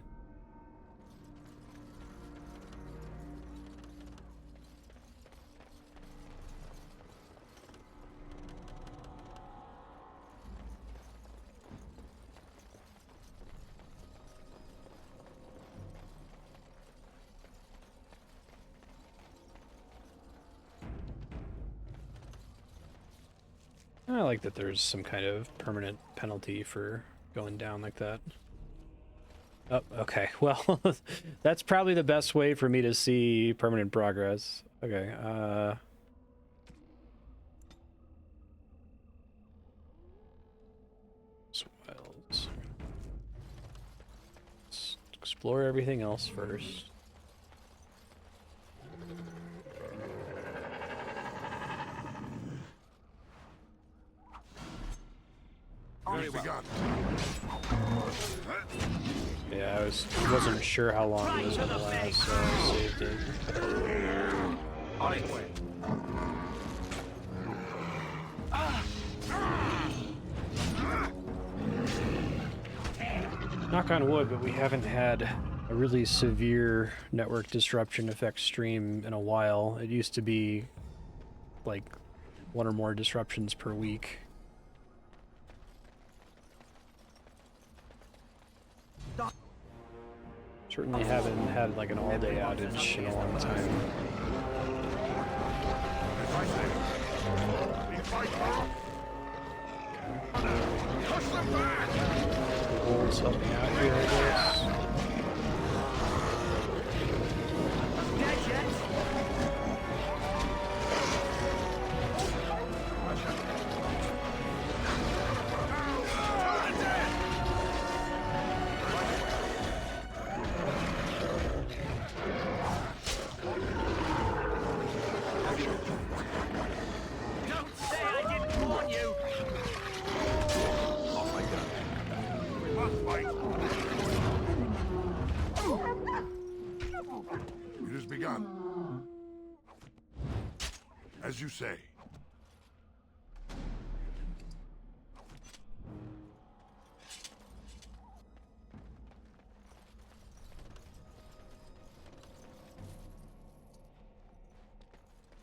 I like that there's some kind of permanent penalty for going down like that. Oh, okay. Well, that's probably the best way for me to see permanent progress. Okay, Wilds. Let's explore everything else first. Yeah, wasn't sure how long it was gonna last, so I saved it. On its way. Knock on wood, but we haven't had a really severe network disruption affect stream in a while. It used to be like one or more disruptions per week. Certainly haven't had like an all-day outage in a long time. The wolves helping out here, I guess. It has begun. As you say.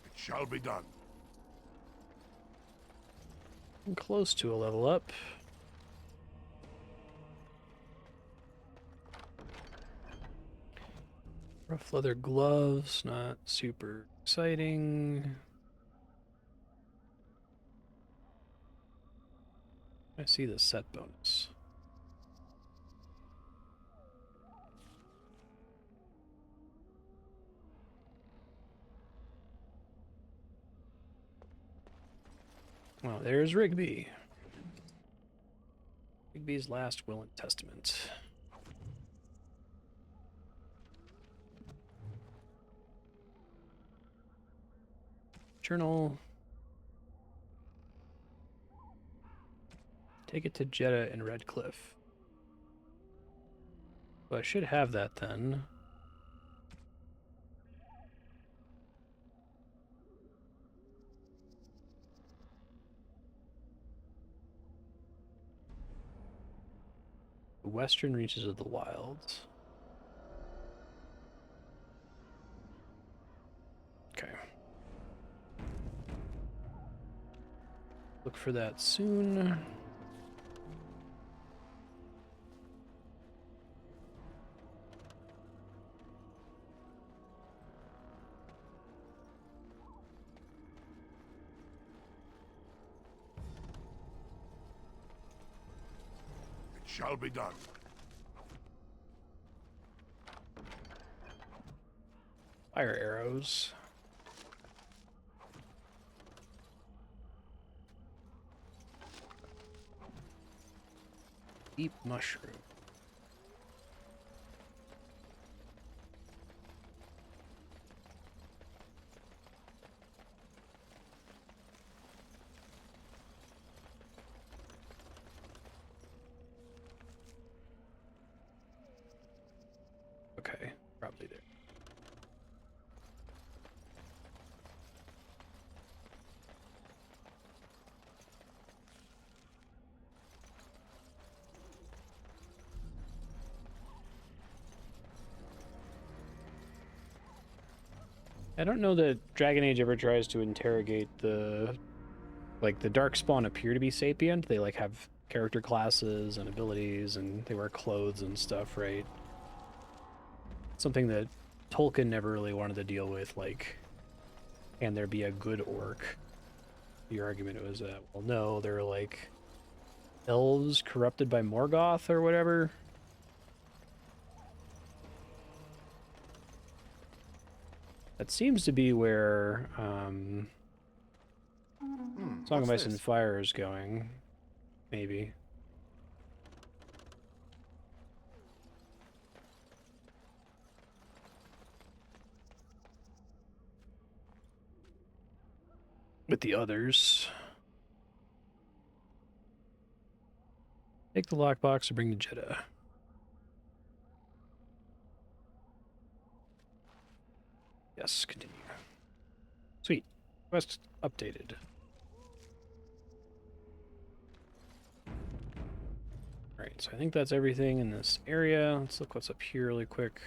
It shall be done. I'm close to a level up. Rough leather gloves, not super exciting. I see the set bonus. Well, there's Rigby. Rigby's last will and testament. Journal. Take it to Jeddah and Redcliffe. Well, I should have that then. The western reaches of the wilds. Okay. Look for that soon. It shall be done. Fire arrows. Deep mushroom. Okay, probably there. I don't know that Dragon Age ever tries to interrogate the Darkspawn appear to be sapient. They like have character classes and abilities and they wear clothes and stuff, right? Something that Tolkien never really wanted to deal with, like, can there be a good orc? The argument was that, well, no, they're like elves corrupted by Morgoth or whatever. That seems to be where Song of Ice and Fire is going. Maybe. With the others. Take the lockbox or bring the Jetta. Yes, continue. Sweet. Quest updated. Alright, so I think that's everything in this area. Let's look what's up here really quick.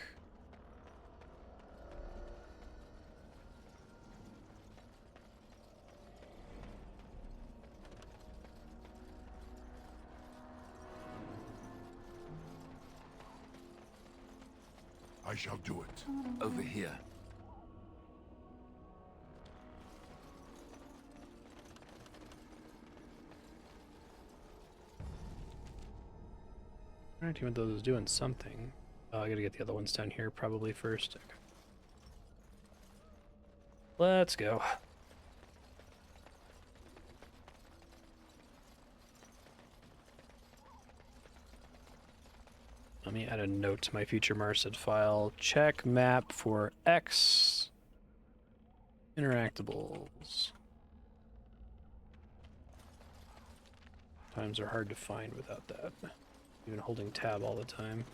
I shall do it. Over here. Alright, even though is doing something. I gotta get the other ones down here probably first. Okay. Let's go. Let me add a note to my future Marstead file. Check map for X interactables. Times are hard to find without that. Even holding tab all the time.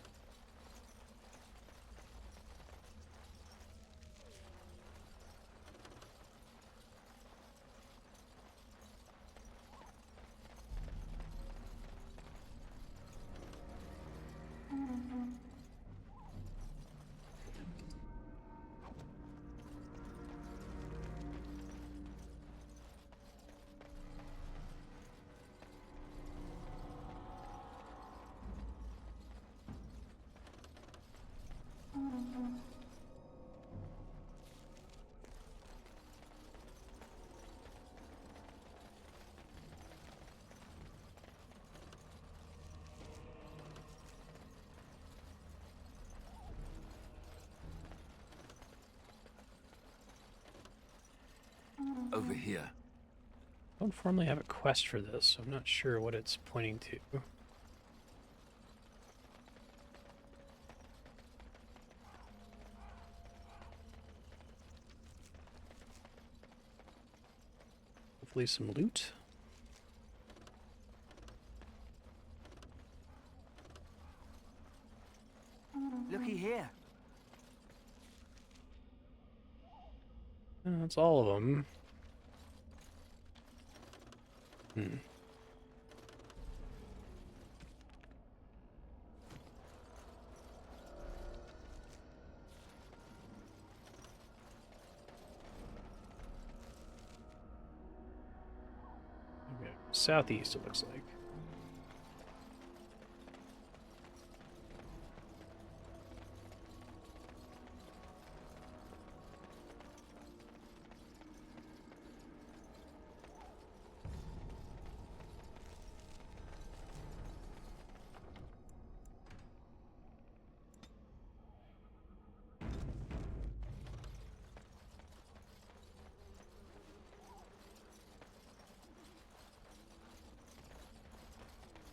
Over here. I don't formally have a quest for this, so I'm not sure what it's pointing to. Hopefully some loot. Looky here. That's all of them. Okay. Southeast, it looks like.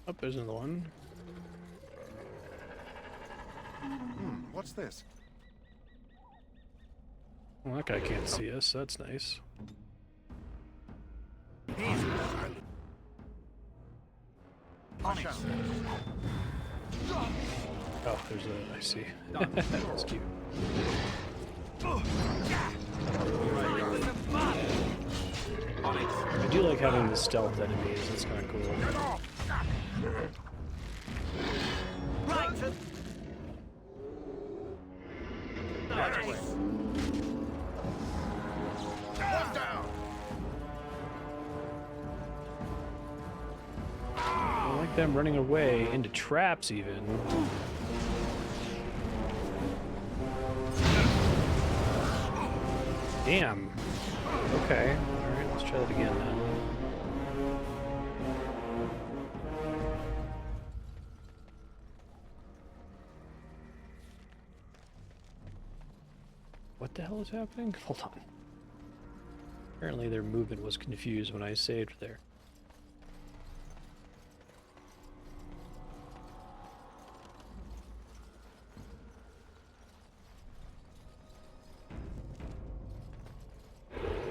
Oh, there's another one. What's this? Well, that guy can't see us. That's nice. Onyx. Oh, there's a... I see. That's cute. I do like having the stealth enemies. It's kind of cool. Right. I like them running away into traps even. Damn. Okay. Alright, let's try that again then. What the hell is happening? Hold on. Apparently their movement was confused when I saved there.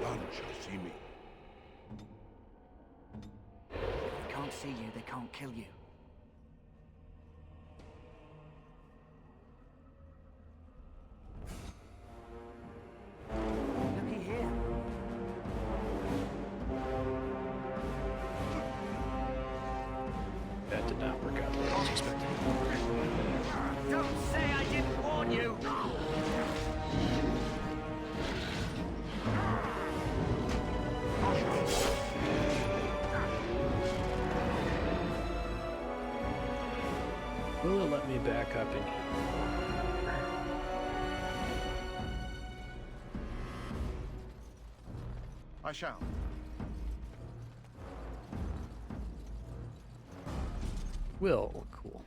None shall see me. If they can't see you, they can't kill you. Looky here. That did not work out the way I was expecting. Don't say I didn't warn you! Will it let me back up in here? I shall. Will, cool.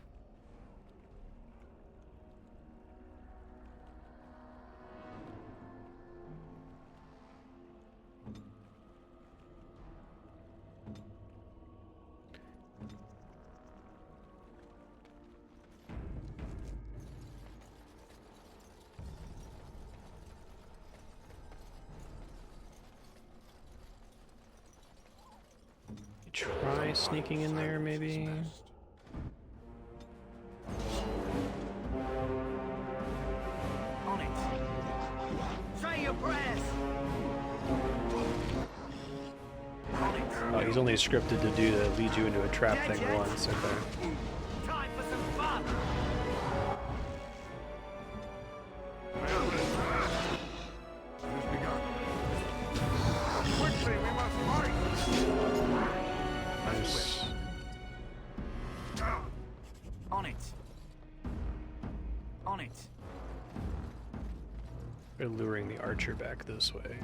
Try sneaking in there, maybe? On it. Say your prayers. On it. Oh, he's only scripted to do to lead you into a trap thing once, okay. Time for some fun. Quickly, we must fight! Nice. On it. On it. They're luring the archer back this way.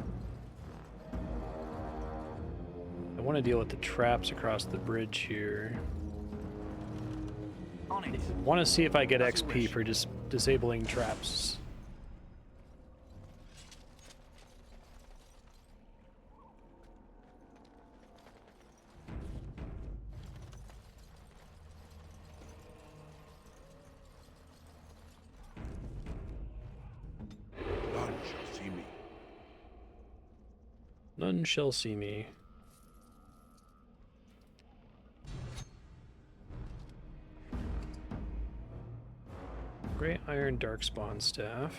I want to deal with the traps across the bridge here. On it. I want to see if I get XP for just disabling traps. None shall see me. None shall see me. Great Iron Darkspawn Staff.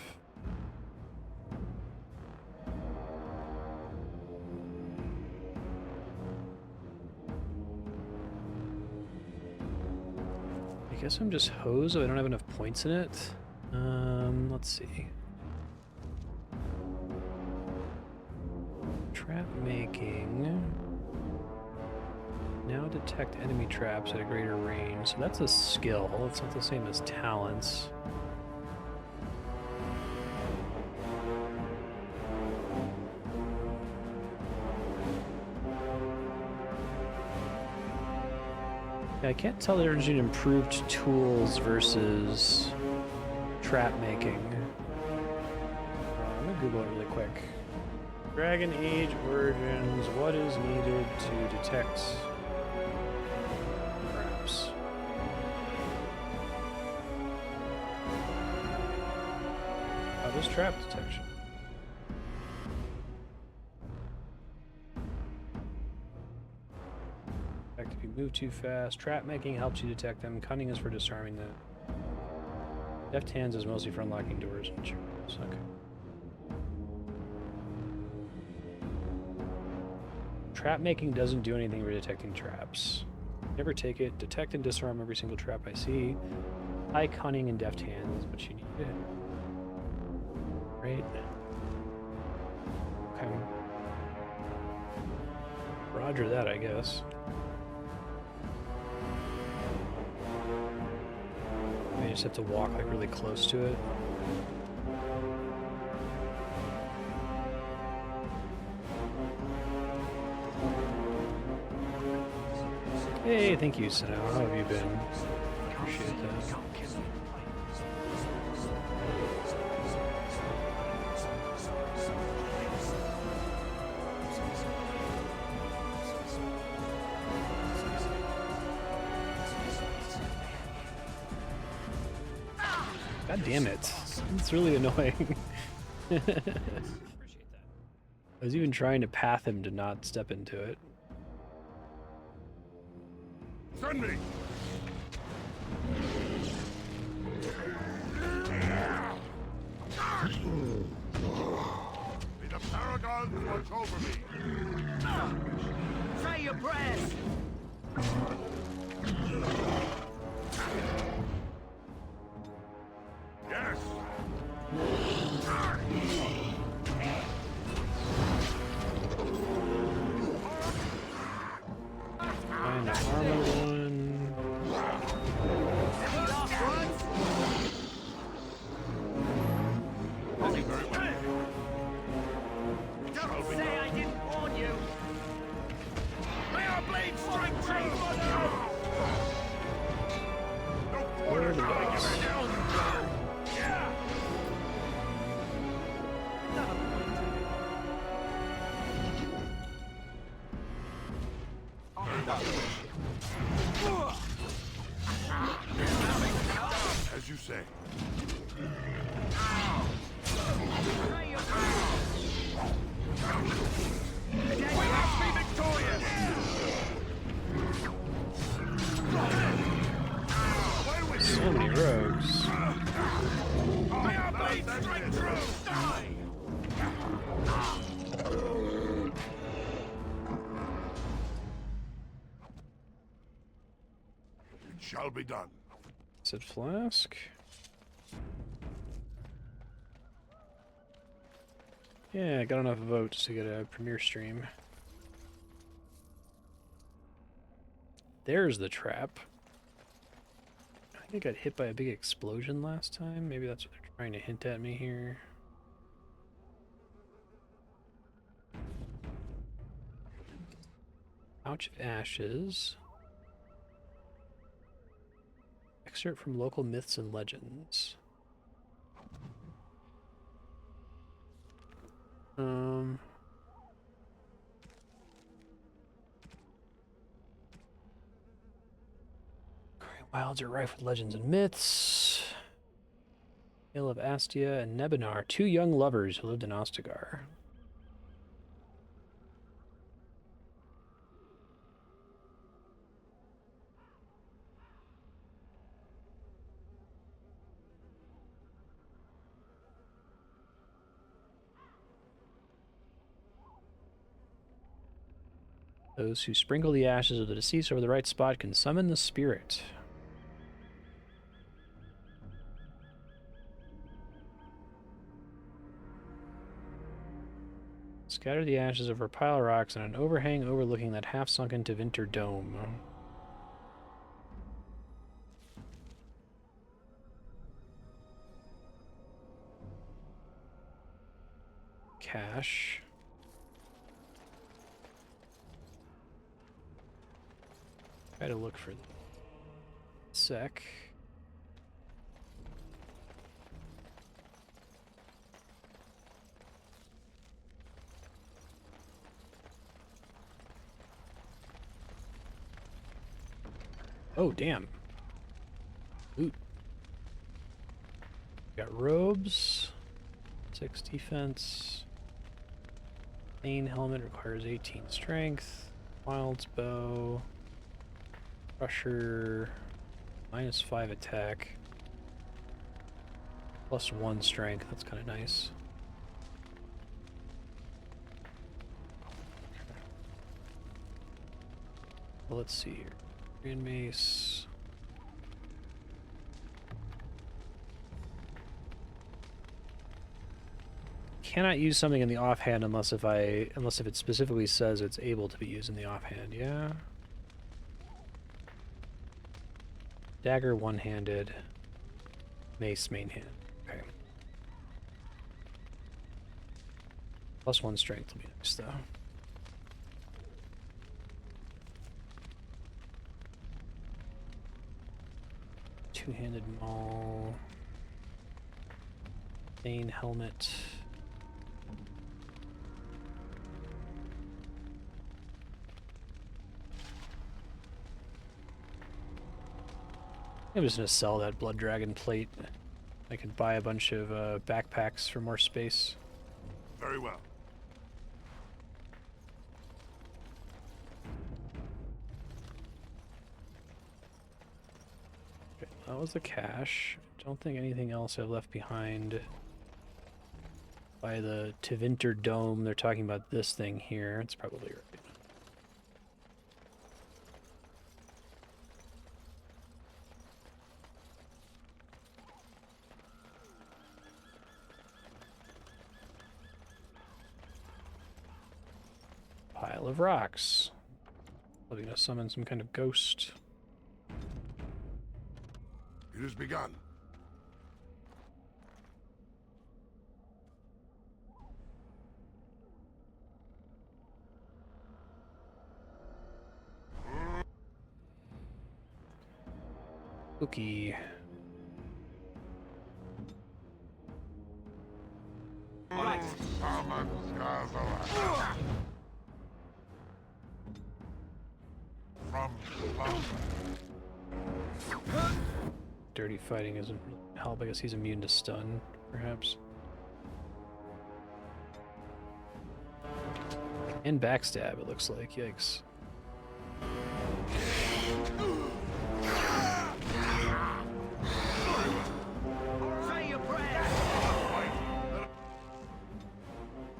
I guess I'm just hosed, so I don't have enough points in it. Let's see. Trap making. Now detect enemy traps at a greater range. So that's a skill. It's not the same as talents. Yeah, I can't tell the difference between improved tools versus trap making. I'm gonna Google it really quick. Dragon Age Origins, what is needed to detect traps? How does trap detection? If you move too fast, trap making helps you detect them. Cunning is for disarming them. Deft hands is mostly for unlocking doors and chambers. Okay. Trap making doesn't do anything for detecting traps. Never take it. Detect and disarm every single trap I see. High cunning and deft hands is what you need. Right. Okay. Roger that, I guess. You just have to walk like really close to it. Hey, thank you, Sino. How have you been? Appreciate that. God damn it. It's really annoying. I was even trying to path him to not step into it. Send me! May the Paragons watch over me! Say your prayers! Yes! Find the armor one. Don't say I didn't warn you! May our blade strike true! Where are the dogs? As you say. So many rogues. It shall be done. Acid flask. Yeah, I got enough votes to get a premiere stream. There's the trap. I think I got hit by a big explosion last time. Maybe that's what they're trying to hint at me here. Pouch of ashes. Excerpt from local myths and legends. Great wilds are rife with legends and myths. Tale of Astia and Nebinar, two young lovers who lived in Ostagar. Those who sprinkle the ashes of the deceased over the right spot can summon the spirit. Scatter the ashes over a pile of rocks on an overhang overlooking that half-sunken Tevinter dome. Cache. Try to look for sec. Oh, damn. Loot. Got robes. 6 defense. Main helmet requires 18 strength. Wild's bow. Crusher. -5 attack. +1 strength. That's kind of nice. Well, let's see here. Grand mace. Cannot use something in the offhand unless if it specifically says it's able to be used in the offhand. Yeah. Dagger one-handed. Mace main hand. Okay. +1 strength will be nice though. Two-handed maul. Bane helmet. I'm just gonna sell that blood dragon plate. I can buy a bunch of backpacks for more space. Very well. Okay, that was the cache. Don't think anything else I've left behind. By the Tevinter Dome, they're talking about this thing here. It's probably right. Pile of rocks. Letting us summon some kind of ghost. It has begun. Spooky. Right. Dirty fighting isn't help. I guess he's immune to stun, perhaps. And backstab, it looks like. Yikes.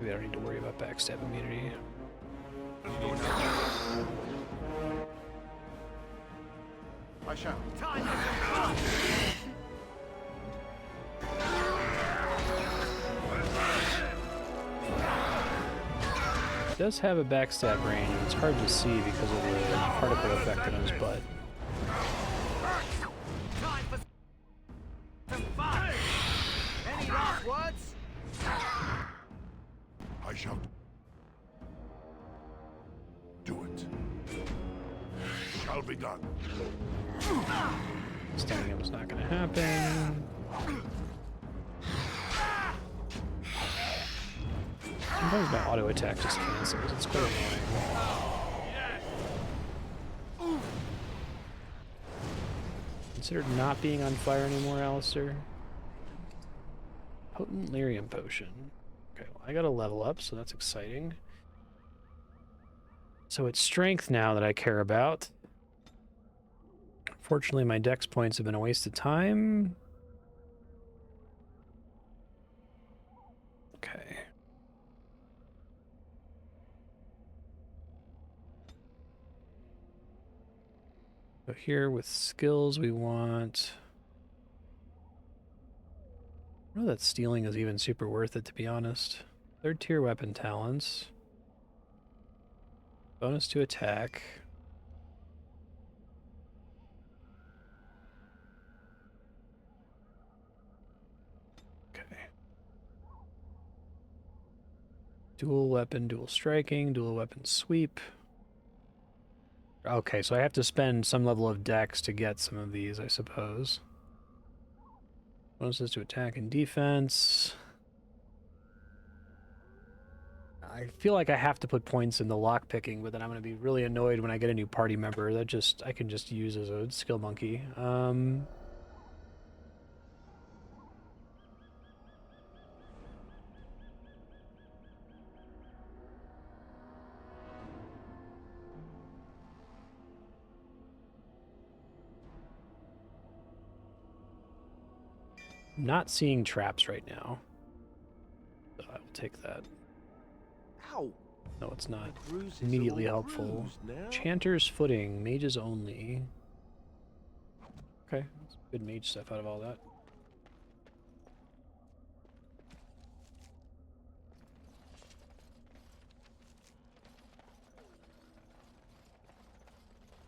Maybe I don't need to worry about backstab immunity. I shall. It does have a backstab range, and it's hard to see because of the particle effect on his butt. Any last words? I shall do it. Shall be done. Stunning him is not going to happen. Sometimes my auto attack just cancels. It's quite annoying. Considered not being on fire anymore, Alistair. Potent lyrium potion. Okay, well, I got a level up, so that's exciting. So it's strength now that I care about. Fortunately, my dex points have been a waste of time. Okay. So here with skills, we want... I don't know that stealing is even super worth it, to be honest. 3rd tier weapon talents. Bonus to attack. Dual weapon, dual striking, dual weapon sweep. Okay, so I have to spend some level of dex to get some of these, I suppose. Bonuses to attack and defense. I feel like I have to put points in the lockpicking, but then I'm going to be really annoyed when I get a new party member that I can just use as a skill monkey. Not seeing traps right now. So I will take that. Ow! No, it's not immediately helpful. Chanter's footing, mages only. Okay, that's good mage stuff out of all that.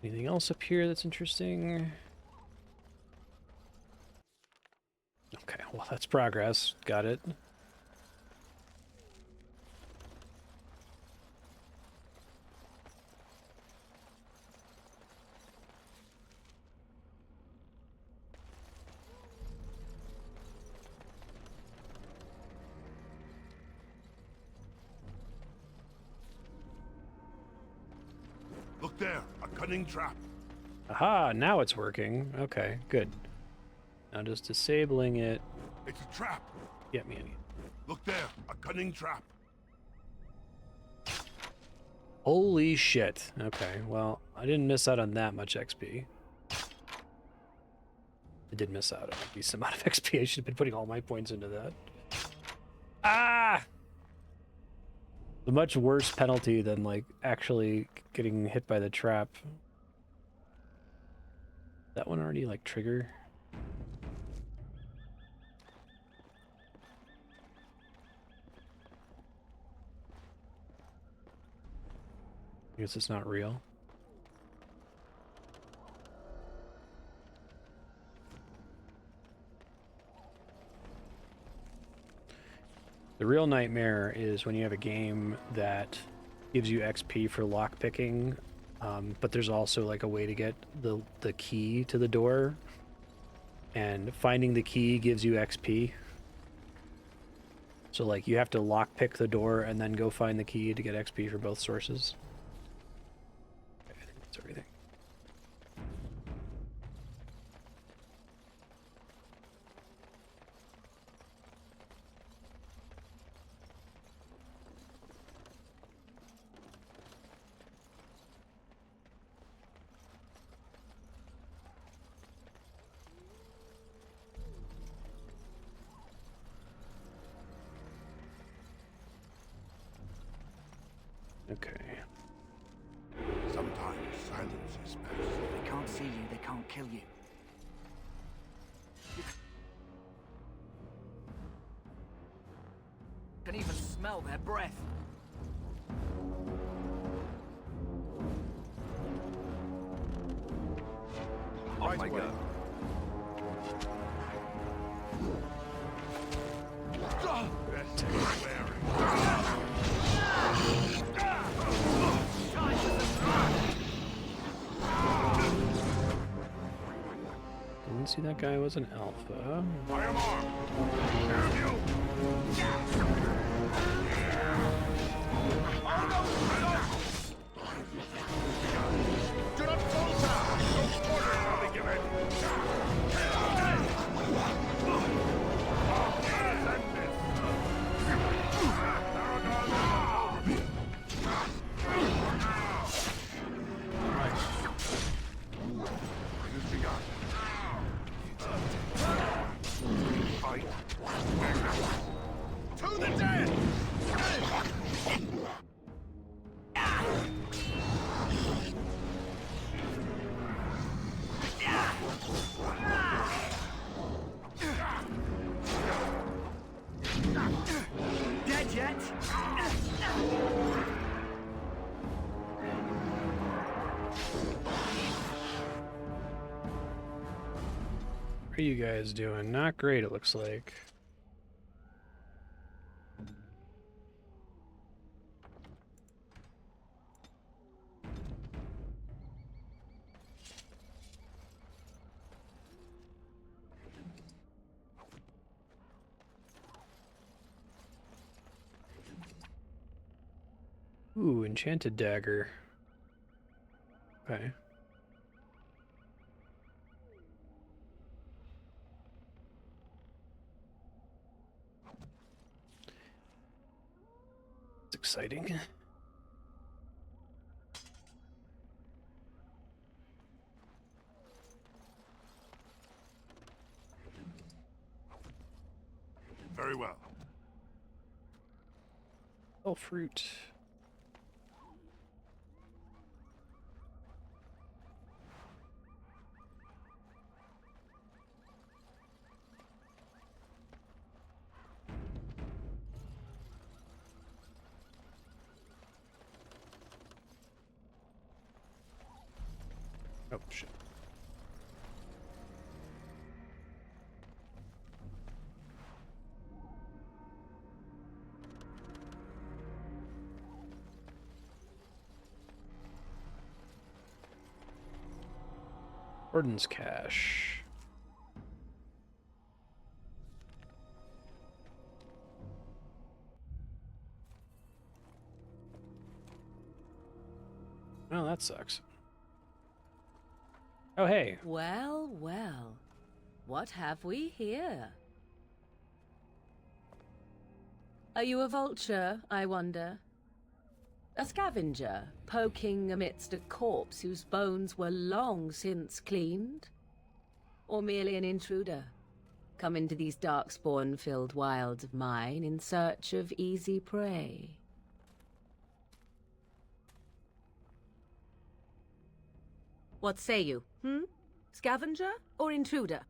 Anything else up here that's interesting? Okay, well, that's progress. Got it. Look there, a cunning trap. Aha, now it's working. Okay, good. Now just disabling it It's a trap. Get me any. Look there, a cunning trap. Holy shit. Okay, well, I didn't miss out on that much XP. I did miss out on a decent amount of XP. I should have been putting all my points into that. Ah! The much worse penalty than, like, actually getting hit by the trap. That one already, like, trigger? I guess it's not real. The real nightmare is when you have a game that gives you XP for lockpicking, but there's also like a way to get the key to the door, and finding the key gives you XP. So like you have to lockpick the door and then go find the key to get XP for both sources. Okay, I think that's everything. Okay. Sometimes silence is best. They can't see you, they can't kill you. You can even smell their breath. Right my gun. Didn't see that guy was an alpha. I am armed. Damn you! Do not falter! No order shall be given! To the dead! Dead yet? What are you guys doing? Not great, it looks like. Ooh, enchanted dagger. Okay. It's exciting. Very well. Oh, fruit. Oh, shit. Gordon's cache. Well, that sucks. Oh, hey. Well, well. What have we here? Are you a vulture, I wonder? A scavenger, poking amidst a corpse whose bones were long since cleaned? Or merely an intruder, come into these darkspawn-filled wilds of mine in search of easy prey? What say you, Scavenger or intruder?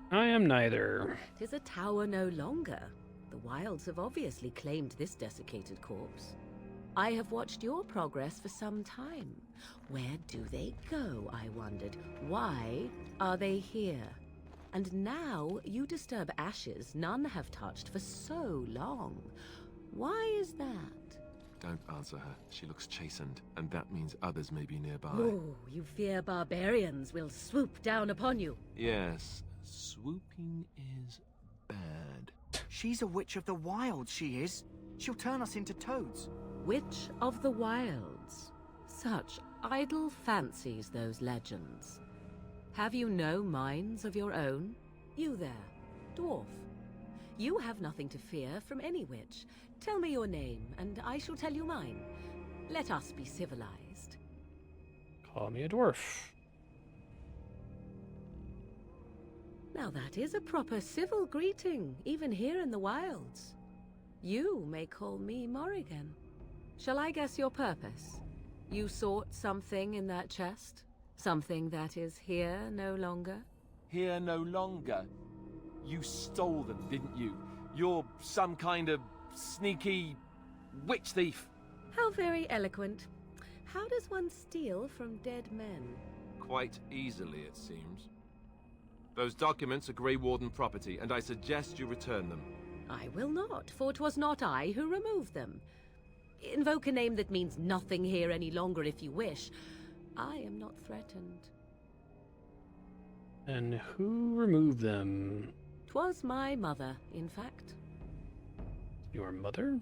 I am neither. 'Tis a tower no longer. The wilds have obviously claimed this desiccated corpse. I have watched your progress for some time. Where do they go, I wondered? Why are they here? And now you disturb ashes none have touched for so long. Why is that? Don't answer her. She looks chastened, and that means others may be nearby. Oh, you fear barbarians will swoop down upon you. Yes, swooping is bad. She's a witch of the wilds, she is. She'll turn us into toads. Witch of the wilds. Such idle fancies, those legends. Have you no minds of your own? You there, dwarf. You have nothing to fear from any witch. Tell me your name, and I shall tell you mine. Let us be civilized. Call me a dwarf. Now that is a proper civil greeting, even here in the wilds. You may call me Morrigan. Shall I guess your purpose? You sought something in that chest? Something that is here no longer? Here no longer? You stole them, didn't you? You're some kind of sneaky witch thief. How very eloquent. How does one steal from dead men? Quite easily, it seems. Those documents are Grey Warden property, and I suggest you return them. I will not, for 'twas not I who removed them. Invoke a name that means nothing here any longer if you wish. I am not threatened. And who removed them? 'Twas my mother, in fact. Your mother?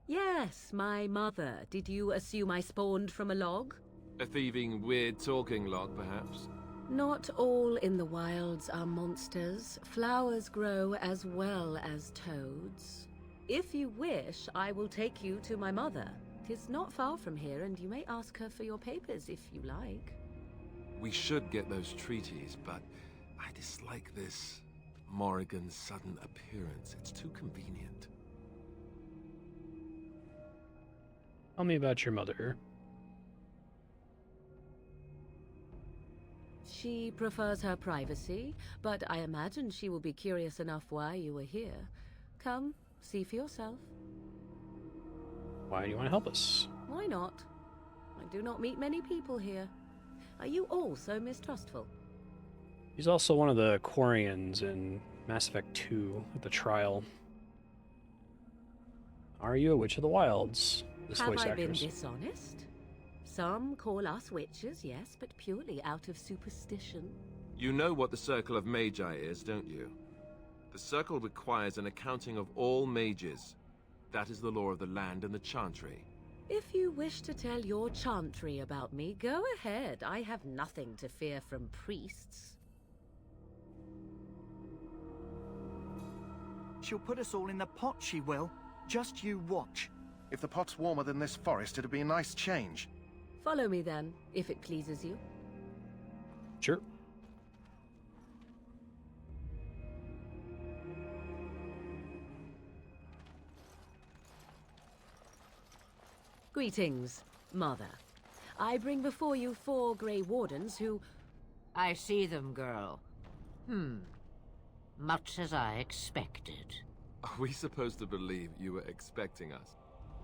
Yes, my mother. Did you assume I spawned from a log? A thieving, weird-talking log, perhaps? Not all in the wilds are monsters. Flowers grow as well as toads. If you wish, I will take you to my mother. 'Tis not far from here, and you may ask her for your papers if you like. We should get those treaties, but I dislike this Morrigan's sudden appearance. It's too convenient. Tell me about your mother. She prefers her privacy, but I imagine she will be curious enough why you were here. Come, see for yourself. Why do you want to help us? Why not? I do not meet many people here. Are you all so mistrustful? He's also one of the Quarians in Mass Effect 2 at the trial. Are you a witch of the wilds? This Have voice I been actress. dishonest? Some call us witches, yes, but purely out of superstition. You know what the Circle of Magi is, don't you? The Circle requires an accounting of all mages. That is the law of the land and the Chantry. If you wish to tell your chantry about me, go ahead. I have nothing to fear from priests. She'll put us all in the pot, she will. Just you watch. If the pot's warmer than this forest, it'd be a nice change. Follow me then, if it pleases you. Sure. Greetings, Mother. I bring before you 4 Grey Wardens who... I see them, girl. Much as I expected. Are we supposed to believe you were expecting us?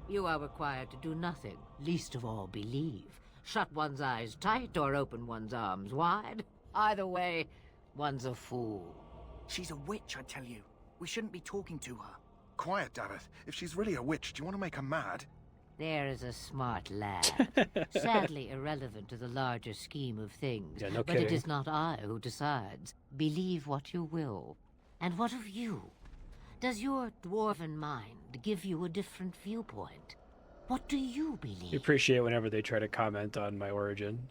You are required to do nothing, least of all believe. Shut one's eyes tight or open one's arms wide. Either way, one's a fool. She's a witch, I tell you. We shouldn't be talking to her. Quiet, Davith. If she's really a witch, do you want to make her mad? There is a smart lad. Sadly irrelevant to the larger scheme of things. Yeah, no but kidding. it is not I who decides. Believe what you will. And what of you? Does your dwarven mind give you a different viewpoint? What do you I believe? appreciate whenever they try to comment on my origin.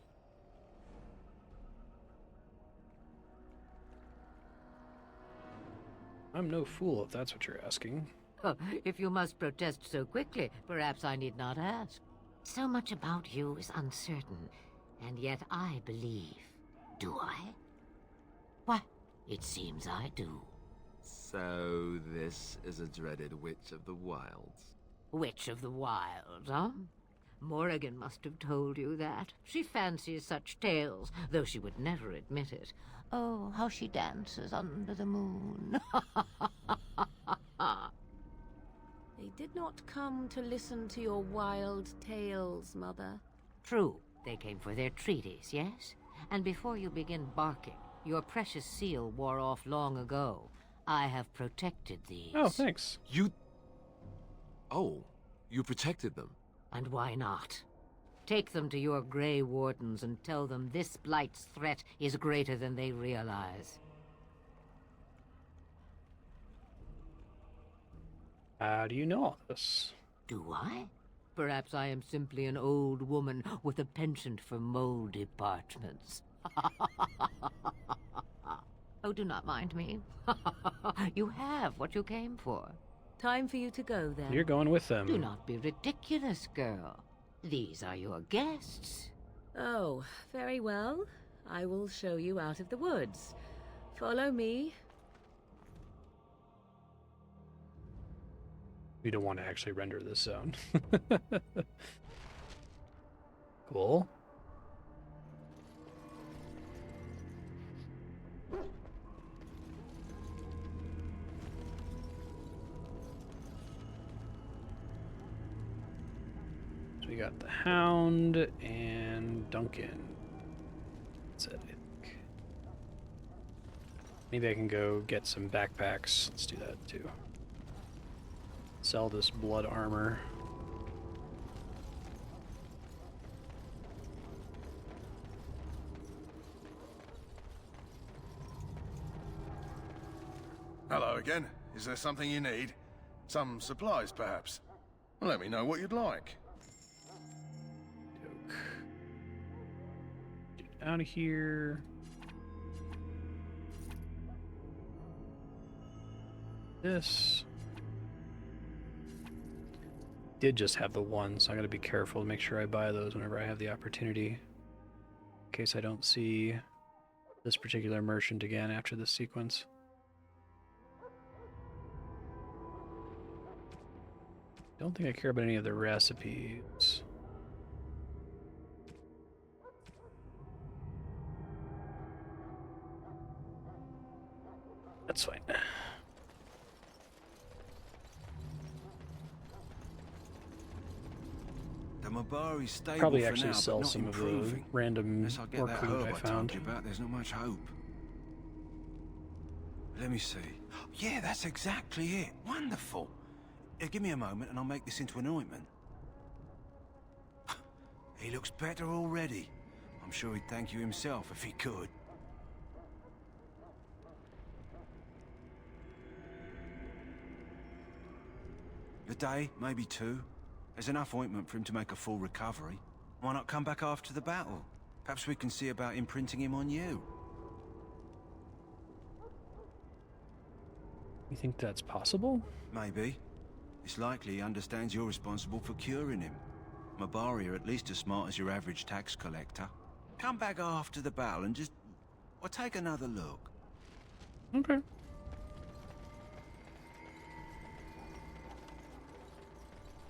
I'm no fool if that's what you're asking. If you must protest so quickly, perhaps I need not ask. So much about you is uncertain, and yet I believe. Do I? Why, it seems I do. So this is a dreaded Witch of the Wilds. Witch of the Wilds, huh? Morrigan must have told you that. She fancies such tales, though she would never admit it. Oh, how she dances under the moon. They did not come to listen to your wild tales, Mother. True, they came for their treaties, yes? And before you begin barking, your precious seal wore off long ago. I have protected these. Oh, thanks. Oh, you protected them? And why not? Take them to your Grey Wardens and tell them this Blight's threat is greater than they realize. How do you know all this? Do I? Perhaps I am simply an old woman with a penchant for moldy parchments. Oh, do not mind me. You have what you came for. Time for you to go, then. You're going with them. Do not be ridiculous, girl. These are your guests. Oh, very well. I will show you out of the woods. Follow me. We don't want to actually render this zone. Cool. So we got the Hound and Duncan. That's it, I think. Maybe I can go get some backpacks. Let's do that too. Sell this blood armor. Hello again. Is there something you need? Some supplies, perhaps? Let me know what you'd like. Get out of here. This did just have the one, so I gotta be careful to make sure I buy those whenever I have the opportunity. In case I don't see this particular merchant again after this sequence. Don't think I care about any of the recipes. That's fine. The Mabari stable Probably for actually now, sell but not some of the improving. random Unless I get orc that loot herb I I found. told you about, there's not much hope. Let me see. Yeah, that's exactly it. Wonderful. Give me a moment and I'll make this into an ointment. He looks better already. I'm sure he'd thank you himself if he could. A day, maybe two. There's enough ointment for him to make a full recovery. Why not come back after the battle? Perhaps we can see about imprinting him on you. You think that's possible? Maybe. It's likely he understands you're responsible for curing him. Mabari are at least as smart as your average tax collector. Come back after the battle and just... well, take another look. Okay.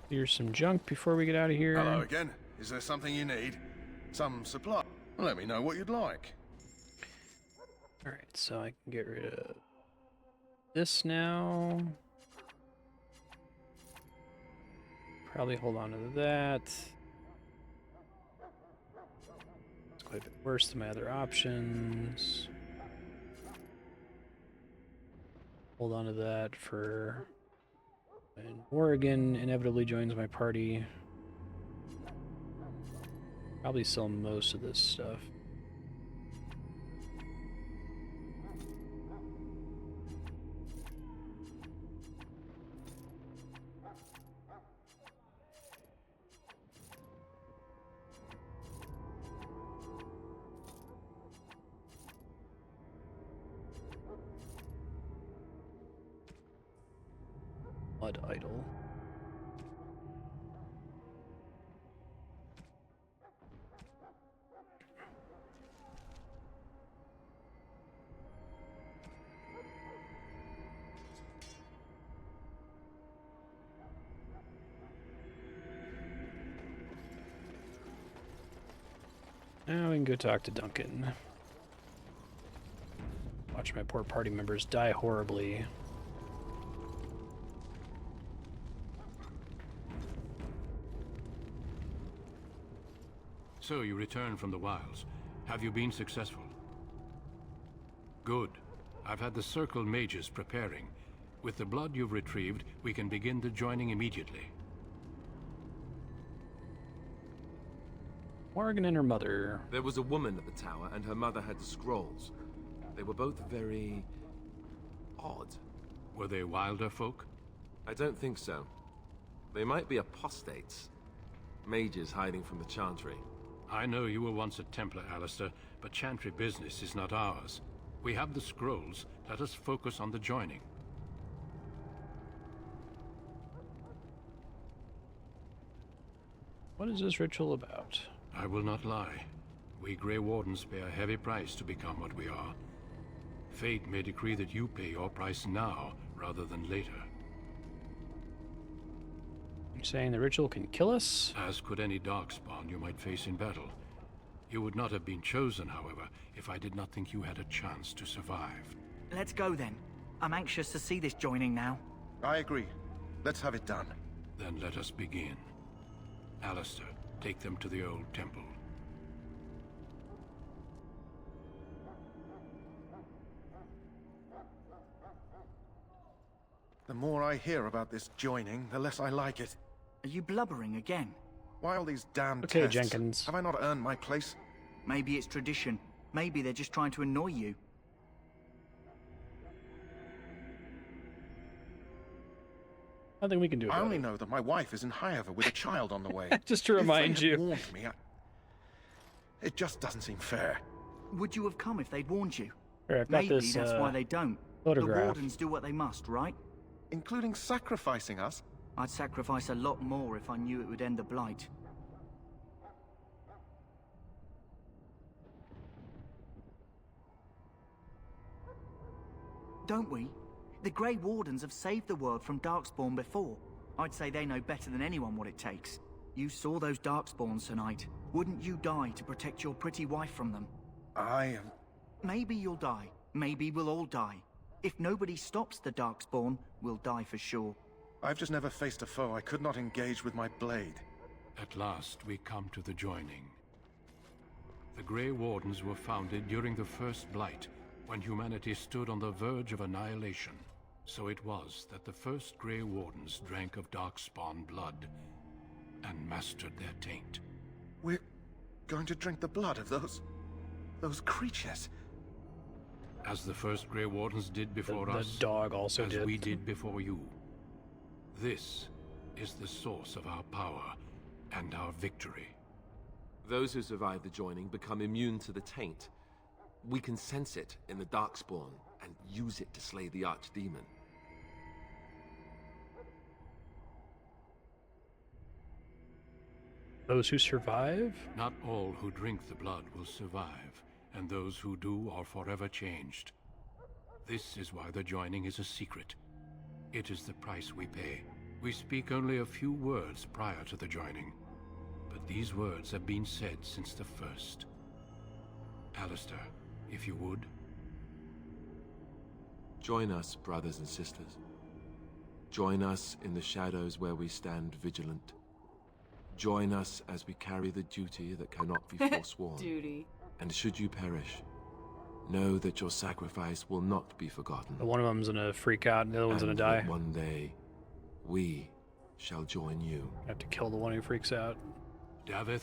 Here's some junk before we get out of here. Hello again. Is there something you need? Some supply? Let me know what you'd like. Alright, so I can get rid of this now. Probably hold on to that. It's quite a bit worse than my other options. Hold on to that for when Oregon inevitably joins my party. Probably sell most of this stuff. Mud idol. Now we can go talk to Duncan. Watch my poor party members die horribly. So you returned from the wilds. Have you been successful? Good. I've had the Circle mages preparing. With the blood you've retrieved, we can begin the joining immediately. Morgan and her mother. There was a woman at the tower, and her mother had the scrolls. They were both very... odd. Were they wilder folk? I don't think so. They might be apostates. Mages hiding from the Chantry. I know you were once a Templar, Alistair, but Chantry business is not ours. We have the scrolls. Let us focus on the joining. What is this ritual about? I will not lie. We Grey Wardens pay a heavy price to become what we are. Fate may decree that you pay your price now, rather than later. You're saying the ritual can kill us? As could any darkspawn you might face in battle. You would not have been chosen, however, if I did not think you had a chance to survive. Let's go then. I'm anxious to see this joining now. I agree. Let's have it done. Then let us begin. Alistair, take them to the old temple. The more I hear about this joining, the less I like it. Are you blubbering again? Why all these damn Okay, tests? Jenkins. Have I not earned my place? Maybe it's tradition. Maybe they're just trying to annoy you. Nothing we can do about I only it. know that my wife is in Highover with a child on the way. Just to remind If they had you. warned me, it just doesn't seem fair. Would you have come if they'd warned you? Here, I've got Maybe this, that's why they don't. photograph. The Wardens do what they must, right? Including sacrificing us? I'd sacrifice a lot more if I knew it would end the Blight. Don't we? The Grey Wardens have saved the world from Darkspawn before. I'd say they know better than anyone what it takes. You saw those Darkspawns tonight. Wouldn't you die to protect your pretty wife from them? Maybe you'll die. Maybe we'll all die. If nobody stops the Darkspawn, we'll die for sure. I've just never faced a foe I could not engage with my blade. At last, we come to the joining. The Grey Wardens were founded during the First Blight, when humanity stood on the verge of annihilation. So it was that the first Grey Wardens drank of Darkspawn blood and mastered their taint. We're going to drink the blood of those creatures. As the first Grey Wardens did before The us, dog also as did. we did before you. This is the source of our power and our victory. Those who survive the joining become immune to the taint. We can sense it in the Darkspawn and use it to slay the Archdemon. Those who survive? Not all who drink the blood will survive, and those who do are forever changed. This is why the joining is a secret. It is the price we pay. We speak only a few words prior to the joining, but these words have been said since the first. Alistair, if you would. Join us, brothers and sisters. Join us in the shadows where we stand vigilant. Join us as we carry the duty that cannot be forsworn. Duty. And should you perish, know that your sacrifice will not be forgotten. One of them's gonna freak out and the other one's gonna And die. that one day, we shall join you. I have to kill the one who freaks out. Davith,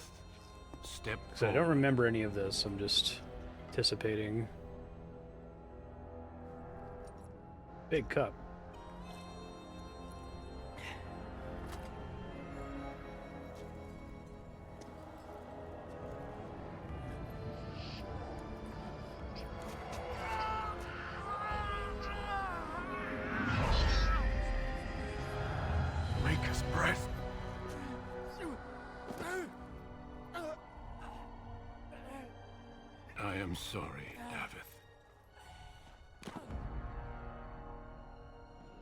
step So I don't remember any of this, I'm just anticipating. Big cup. am sorry, Davith.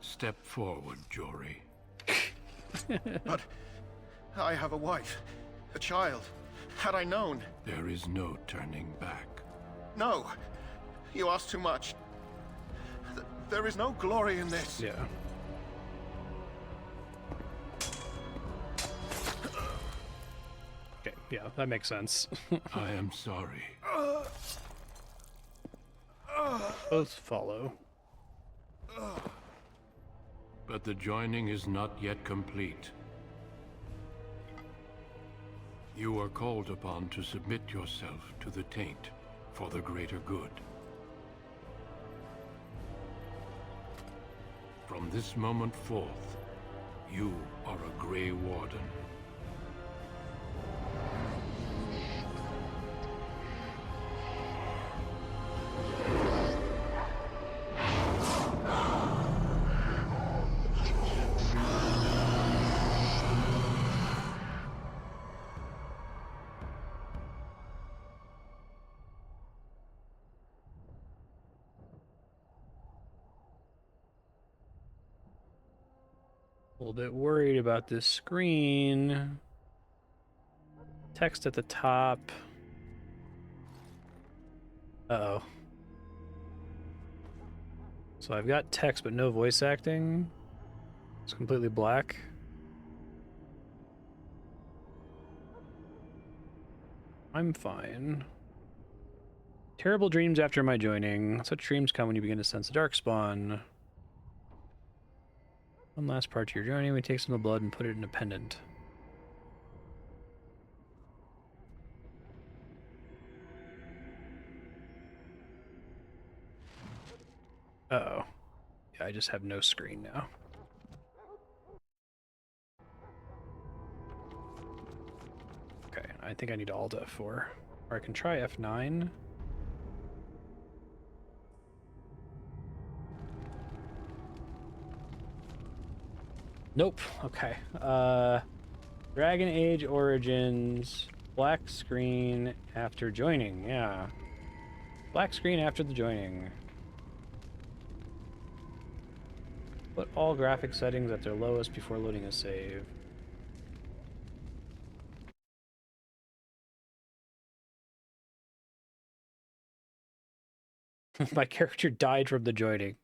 Step forward, Jory. But I have a wife, a child. Had I known... There is no turning back. No! You ask too much. There is no glory in this. Yeah. Okay, yeah, that makes sense. I am sorry. Both follow. But the joining is not yet complete. You are called upon to submit yourself to the taint for the greater good. From this moment forth, you are a Grey Warden. A little bit worried about this screen. Text at the top. Uh-oh. So I've got text but no voice acting. It's completely black. I'm fine. Terrible dreams after my joining. Such dreams come when you begin to sense the darkspawn. One last part to your journey, we take some of the blood and put it in a pendant. Uh-oh. Yeah, I just have no screen now. Okay, I think I need Alt F4. Or I can try F9. Nope. Okay. Dragon Age Origins. Black screen after joining. Yeah. Black screen after the joining. Put all graphic settings at their lowest before loading a save. My character died from the joining.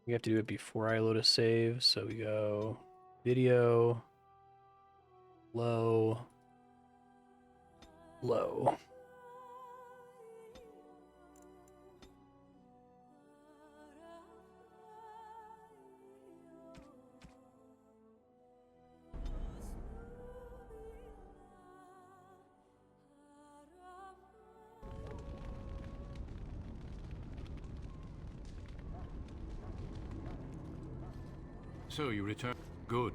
We have to do it before I load a save, so we go video, low, low. So you return. Good.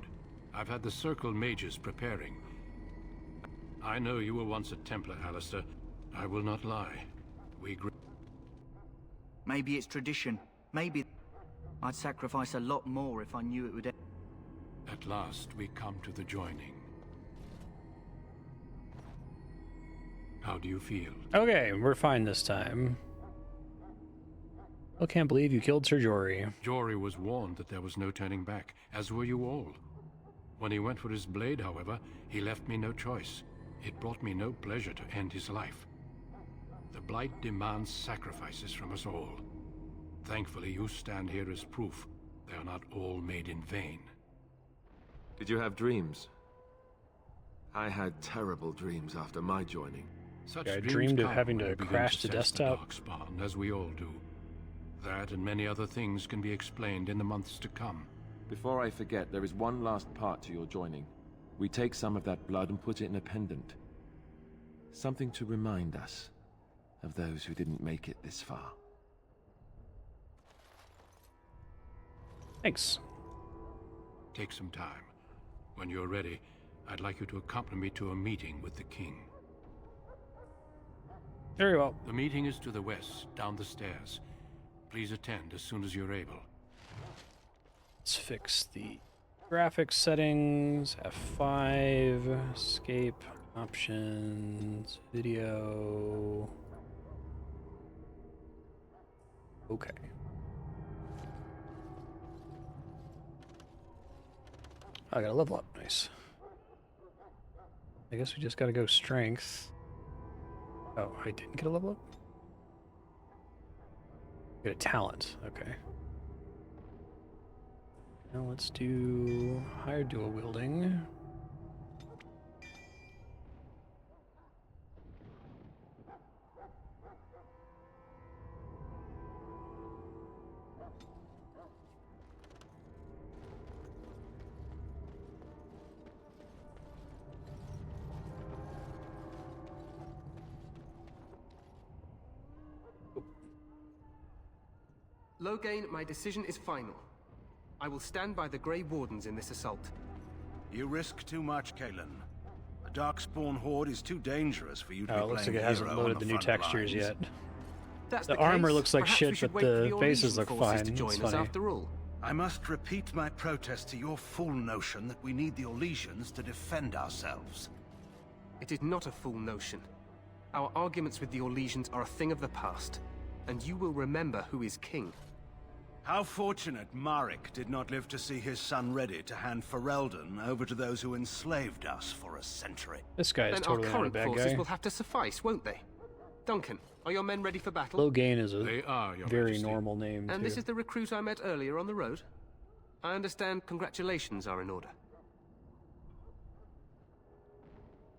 I've had the Circle mages preparing. I know you were once a Templar, Alistair. I will not lie. Maybe it's tradition. Maybe... I'd sacrifice a lot more if I knew it would... At last, we come to the joining. How do you feel? Okay, we're fine this time. I can't believe you killed Sir Jory. Jory was warned that there was no turning back, as were you all. When he went for his blade, however, he left me no choice. It brought me no pleasure to end his life. The Blight demands sacrifices from us all. Thankfully, you stand here as proof they are not all made in vain. Did you have dreams? I had terrible dreams after my joining. Such I dreams dreamed of come having when to we begin crash to the sense desktop. Darkspawn, as we all do. That and many other things can be explained in the months to come. Before I forget, there is one last part to your joining. We take some of that blood and put it in a pendant. Something to remind us of those who didn't make it this far. Thanks. Take some time. When you're ready, I'd like you to accompany me to a meeting with the king. Very well. The meeting is to the west, down the stairs. Please attend as soon as you're able. Let's fix the graphics settings. F5, escape, options, video. Okay. I got a level up. Nice. I guess we just gotta go strength. Oh, I didn't get a level up? Get a talent. Okay. Now let's do higher dual wielding. Loghain, my decision is final. I will stand by the Grey Wardens in this assault. You risk too much, Kalen. The Darkspawn Horde is too dangerous for you to be looks like playing it hasn't hero on loaded the new front textures lines. yet. That's The the armor case. looks like Perhaps shit, we should but wait for the your bases legion look forces fine. to join It's us funny. after all. I must repeat my protest to your fool notion that we need the Orlesians to defend ourselves. It is not a fool notion. Our arguments with the Orlesians are a thing of the past, and you will remember who is king. How fortunate Marek did not live to see his son ready to hand Ferelden over to those who enslaved us for a century. This guy is Then totally our not a current bad forces guy. will have to suffice, won't they? Duncan, are your men ready for battle? Loghain is a They are, Your very Majesty. normal name, And too. this is the recruit I met earlier on the road? I understand congratulations are in order.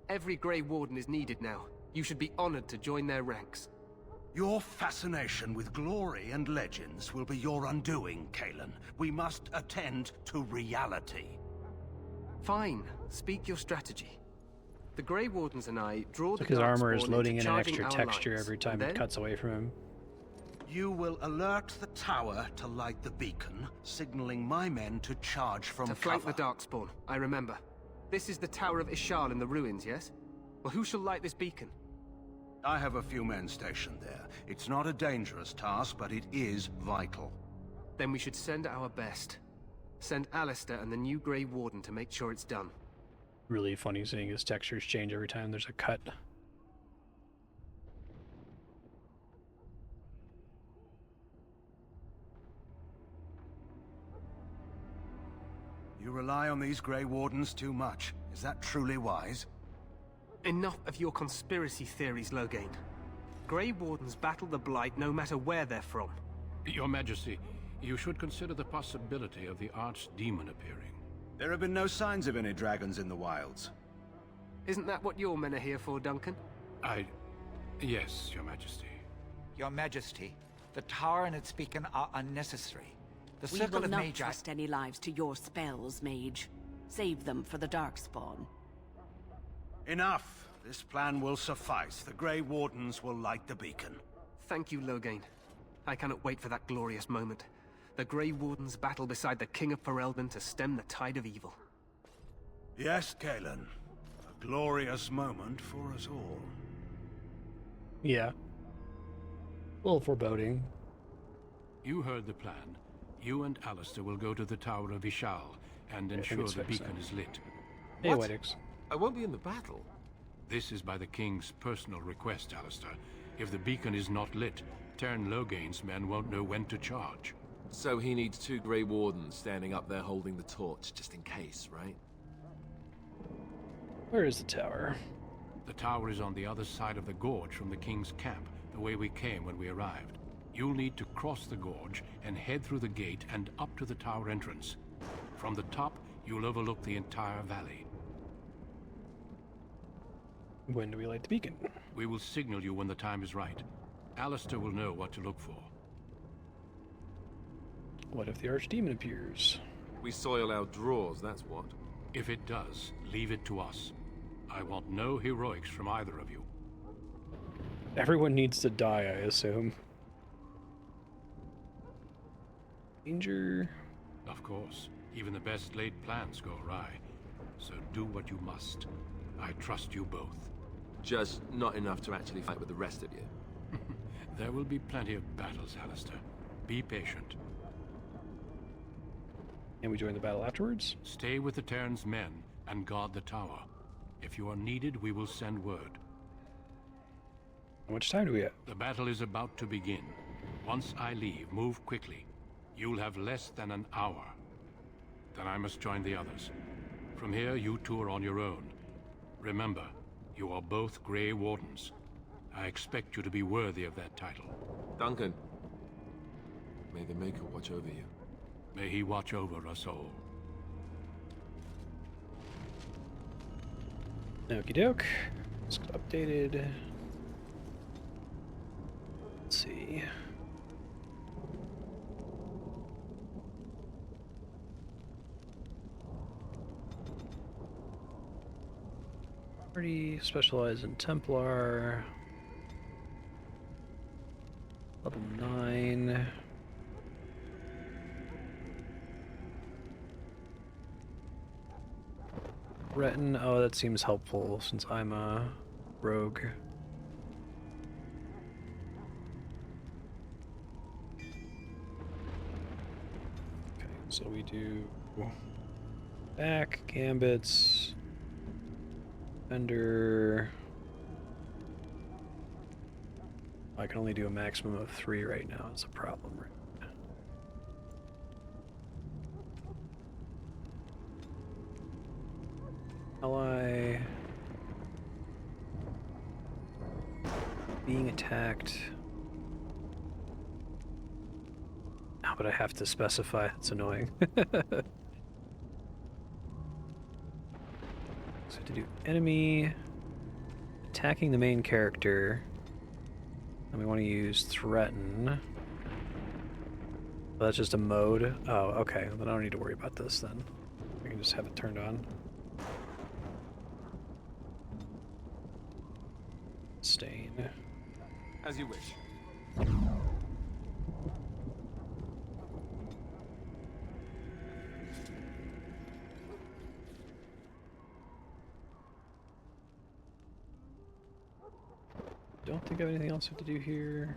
Every Grey Warden is needed now. You should be honored to join their ranks. Your fascination with glory and legends will be your undoing, Kalen. We must attend to reality. Fine. Speak your strategy. The Grey Wardens and I draw the His armor is Darkspawn loading into in an charging extra our texture lines, every time and it then cuts away from him. You will alert the tower to light the beacon, signaling my men to charge from to flank cover. the Darkspawn. I remember. This is the Tower of Ishal in the ruins, yes? Well, who shall light this beacon? I have a few men stationed there. It's not a dangerous task, but it is vital. Then we should send our best. Send Alistair and the new Grey Warden to make sure it's done. Really funny seeing his textures change every time there's a cut. You rely on these Grey Wardens too much. Is that truly wise? Enough of your conspiracy theories, Loghain. Grey Wardens battle the Blight no matter where they're from. Your Majesty, you should consider the possibility of the Archdemon appearing. There have been no signs of any dragons in the wilds. Isn't that what your men are here for, Duncan? Yes, Your Majesty. Your Majesty, the tower and its beacon are unnecessary. The We Circle will of not Magi... trust any lives to your spells, Mage. Save them for the Darkspawn. Enough. This plan will suffice. The Grey Wardens will light the beacon. Thank you, Loghain. I cannot wait for that glorious moment. The Grey Wardens battle beside the King of Ferelden to stem the tide of evil. Yes, Kalen. A glorious moment for us all. Yeah. A little foreboding. You heard the plan. You and Alistair will go to the Tower of Ishal and I think ensure it's the fixed beacon now. is lit. Hey, What? Whitix. I won't be in the battle. This is by the King's personal request, Alistair. If the beacon is not lit, Tern Loghain's men won't know when to charge. So he needs 2 Grey Wardens standing up there holding the torch, just in case, right? Where is the tower? The tower is on the other side of the gorge from the King's camp, the way we came when we arrived. You'll need to cross the gorge and head through the gate and up to the tower entrance. From the top, you'll overlook the entire valley. When do we light the beacon? We will signal you when the time is right. Alistair will know what to look for. What if the Archdemon appears? We soil our drawers, that's what. If it does, leave it to us. I want no heroics from either of you. Everyone needs to die, I assume. Danger. Of course. Even the best laid plans go awry. So do what you must. I trust you both. Just not enough to actually fight with the rest of you. There will be plenty of battles, Alistair. Be patient. And we join the battle afterwards? Stay with the Terran's men and guard the tower. If you are needed, we will send word. How much time do we have? The battle is about to begin. Once I leave, move quickly. You'll have less than an hour. Then I must join the others. From here, you two are on your own. Remember, you are both Grey Wardens. I expect you to be worthy of that title. Duncan, may the Maker watch over you. May he watch over us all. Okie doke. It's updated. Let's see. Already specialized in Templar. Level 9. Retin, oh, that seems helpful since I'm a rogue. Okay, so we do back, gambits, defender. I can only do a maximum of 3 right now, it's a problem, right? Ally being attacked. Oh, but I have to specify. It's annoying. So I have to do enemy attacking the main character. And we want to use threaten. Well, that's just a mode. Oh, okay. Then I don't need to worry about this then. I can just have it turned on. Stain. As you wish. Don't think I have anything else I have to do here.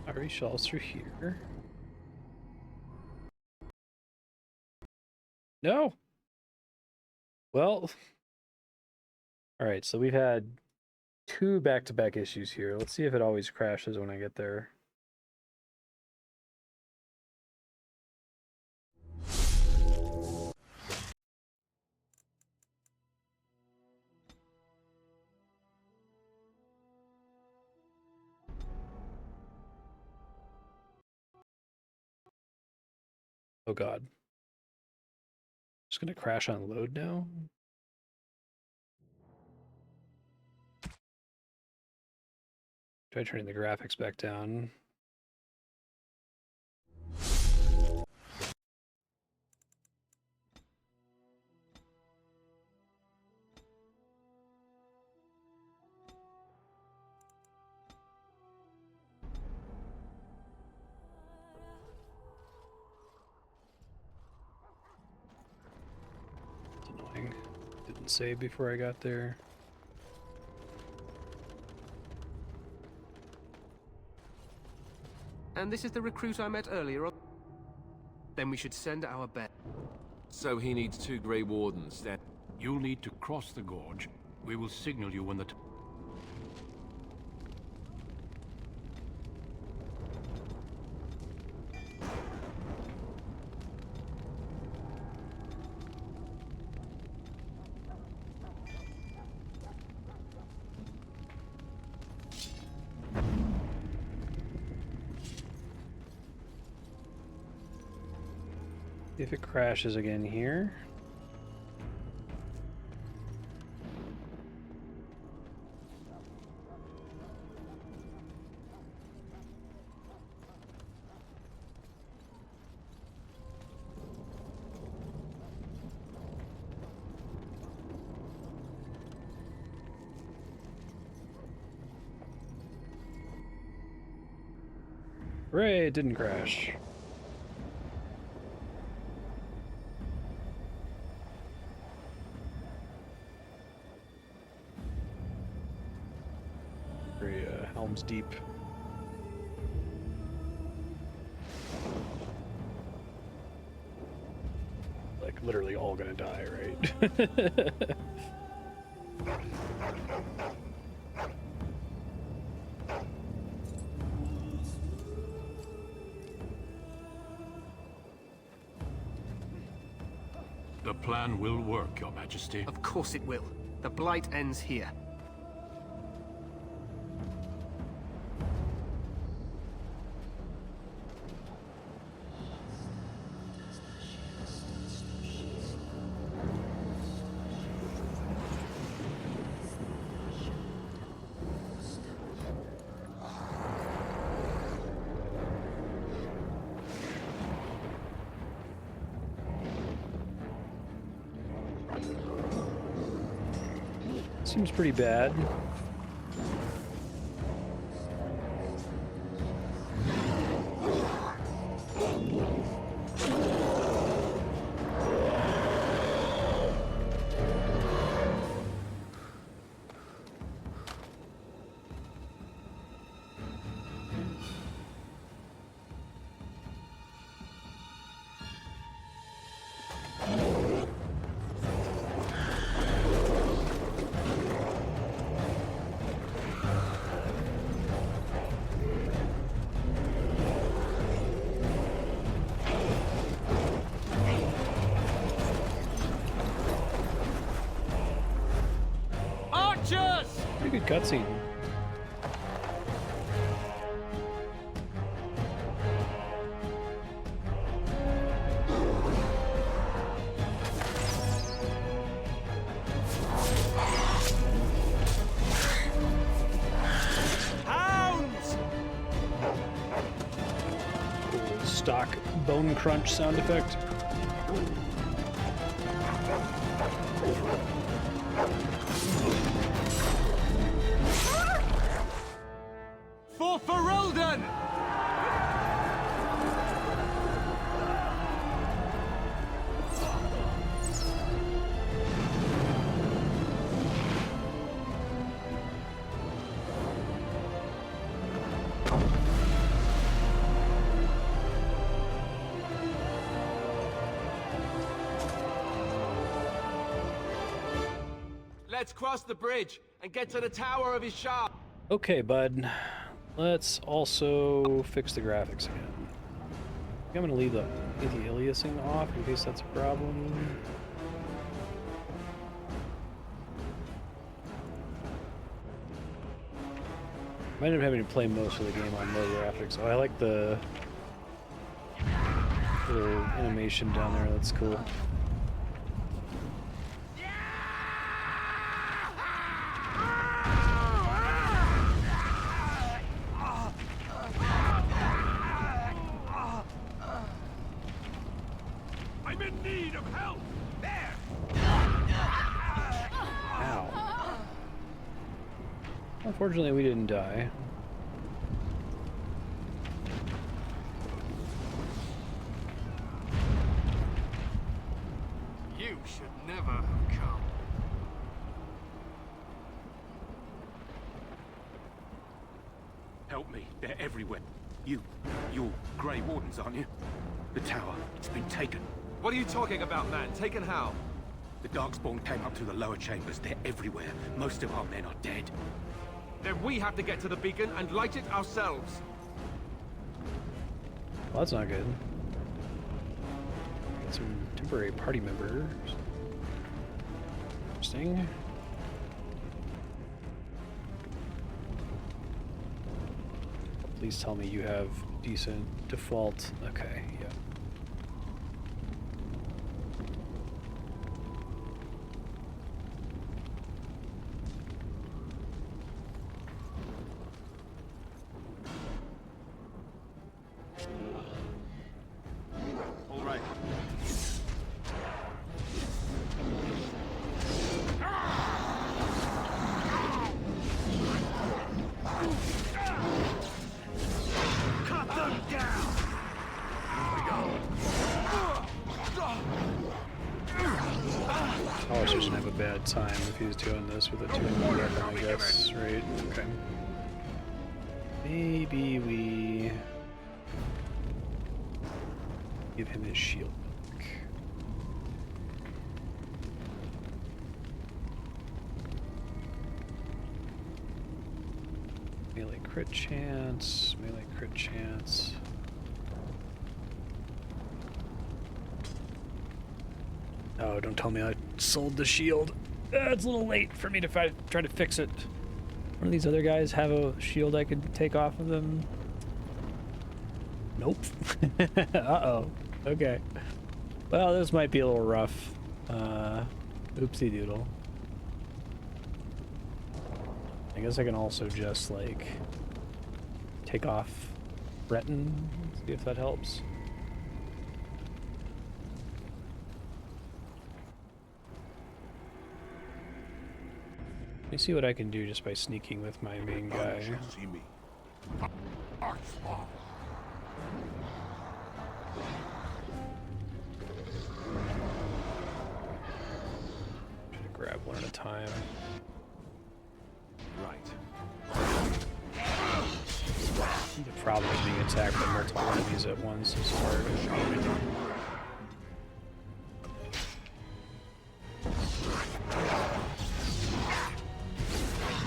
Fiery shells through here. No! Well... Alright, so we've had 2 back-to-back issues here. Let's see if it always crashes when I get there. Oh god. Just gonna crash on load now? Try turning the graphics back down. It's annoying. Didn't save before I got there. And this is the recruit I met earlier on? Then we should send our bet. So he needs 2 Grey Wardens, then. You'll need to cross the gorge. We will signal you when the... If it crashes again here. Hooray, it didn't crash. Very Helm's Deep. Like literally all gonna die, right? The plan will work, Your Majesty. Of course it will. The Blight ends here. Seems pretty bad. Pretty good cutscene. Hounds! Cool stock bone crunch sound effect. For Ferelden! Let's cross the bridge and get to the Tower of Ishar. Okay, bud. Let's also fix the graphics again. I think I'm gonna leave the anti-aliasing off in case that's a problem. Might end up having to play most of the game on low graphics. Oh, I like the little animation down there. That's cool. I'm in need of help! There! Ow. Unfortunately, we didn't die. You should never have come. Help me. They're everywhere. You're Grey Wardens, aren't you? The tower, it's been taken. What are you talking about, man? Taken how? The Darkspawn came up through the lower chambers. They're everywhere. Most of our men are dead. Then we have to get to the beacon and light it ourselves. Well, that's not good. Got some temporary party members. Interesting. Please tell me you have decent default. Okay, yeah. Hollis doesn't have a bad time if he's doing this with a 2-in-1 weapon, I guess, right? Okay. Maybe we give him his shield back. Melee crit chance, melee crit chance. Oh, don't tell me I sold the shield. It's a little late for me to try to fix it. One of these other guys have a shield I could take off of them? Nope. Uh-oh. Okay. Well, this might be a little rough. Oopsie doodle. I guess I can also just, like, take off Breton. See if that helps. Let me see what I can do just by sneaking with my main guy. See me. Should grab one at a time. Right. The problem with being attacked by multiple enemies at once is hard.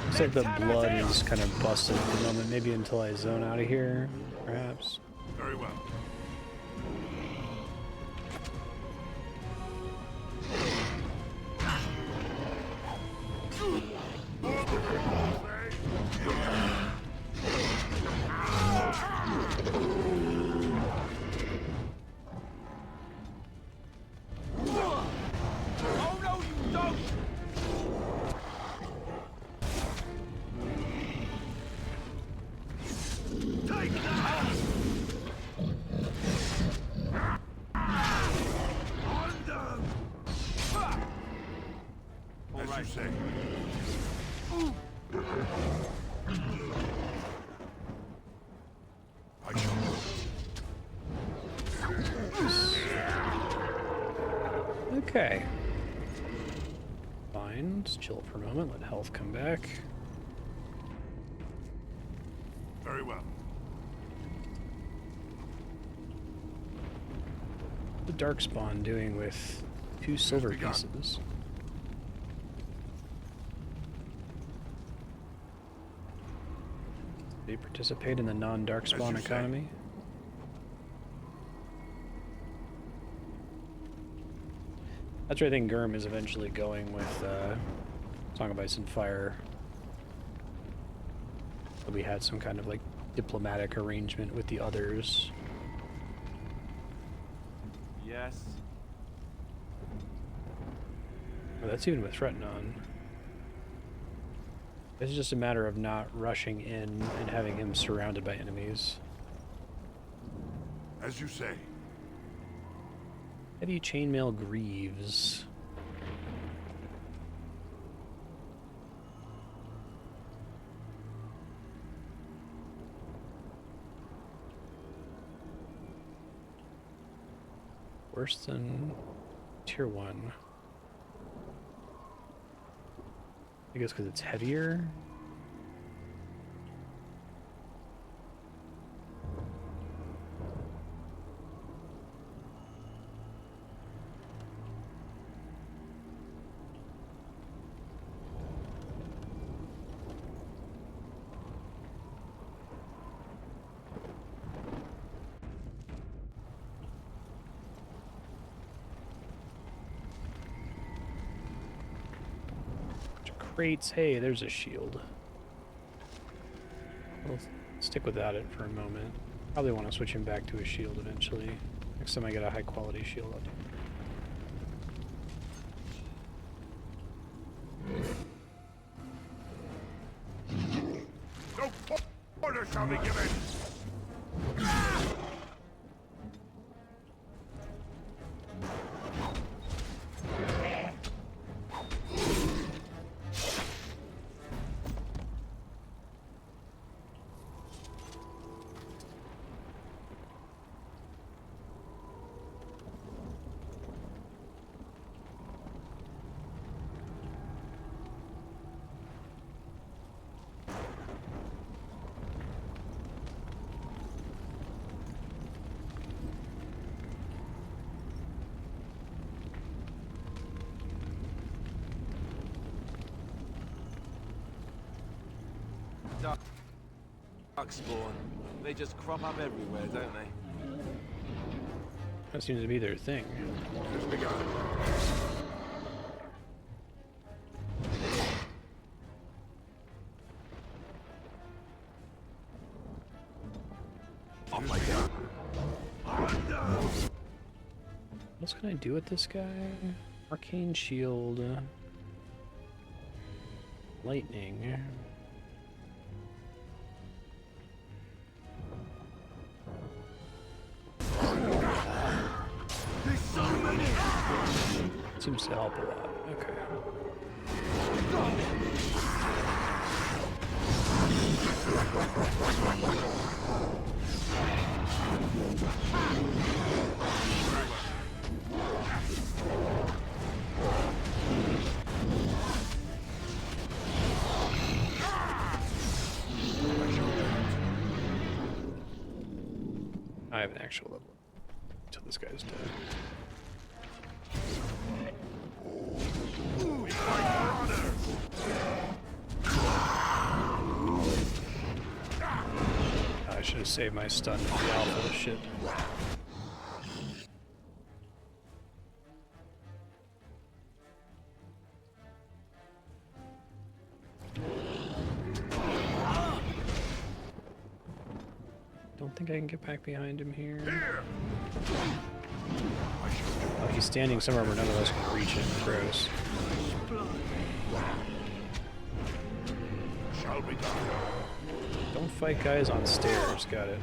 Looks like the blood is kind of busted at the moment. Maybe until I zone out of here, perhaps. Very well. Okay. Fine. Just chill for a moment. Let health come back. Very well. The Darkspawn doing with 2 silver pieces? They participate in the non-Darkspawn economy? That's where I think Gurm is eventually going with Song of Ice and Fire. So we had some kind of like diplomatic arrangement with the others. Yes. Oh, that's even with Threatnon. It's just a matter of not rushing in and having him surrounded by enemies. As you say. Heavy chainmail greaves. Worse than tier 1. I guess because it's heavier. Crates. Hey, there's a shield. I'll stick without it for a moment. Probably want to switch him back to a shield eventually. Next time I get a high quality shield, I'll do. No order shall be given. Darkspawn. They just crop up everywhere, don't they? That seems to be their thing. As we go. Oh my god. What else can I do with this guy? Arcane shield. Lightning. There's so many! Seems to help a lot. Okay. I have an actual level until this guy's dead. I should have saved my stun for the alpha shit. Don't think I can get back behind him here. Oh, he's standing somewhere where none of us can reach him. Gross. Shall be done. Don't fight guys on stairs. Got it.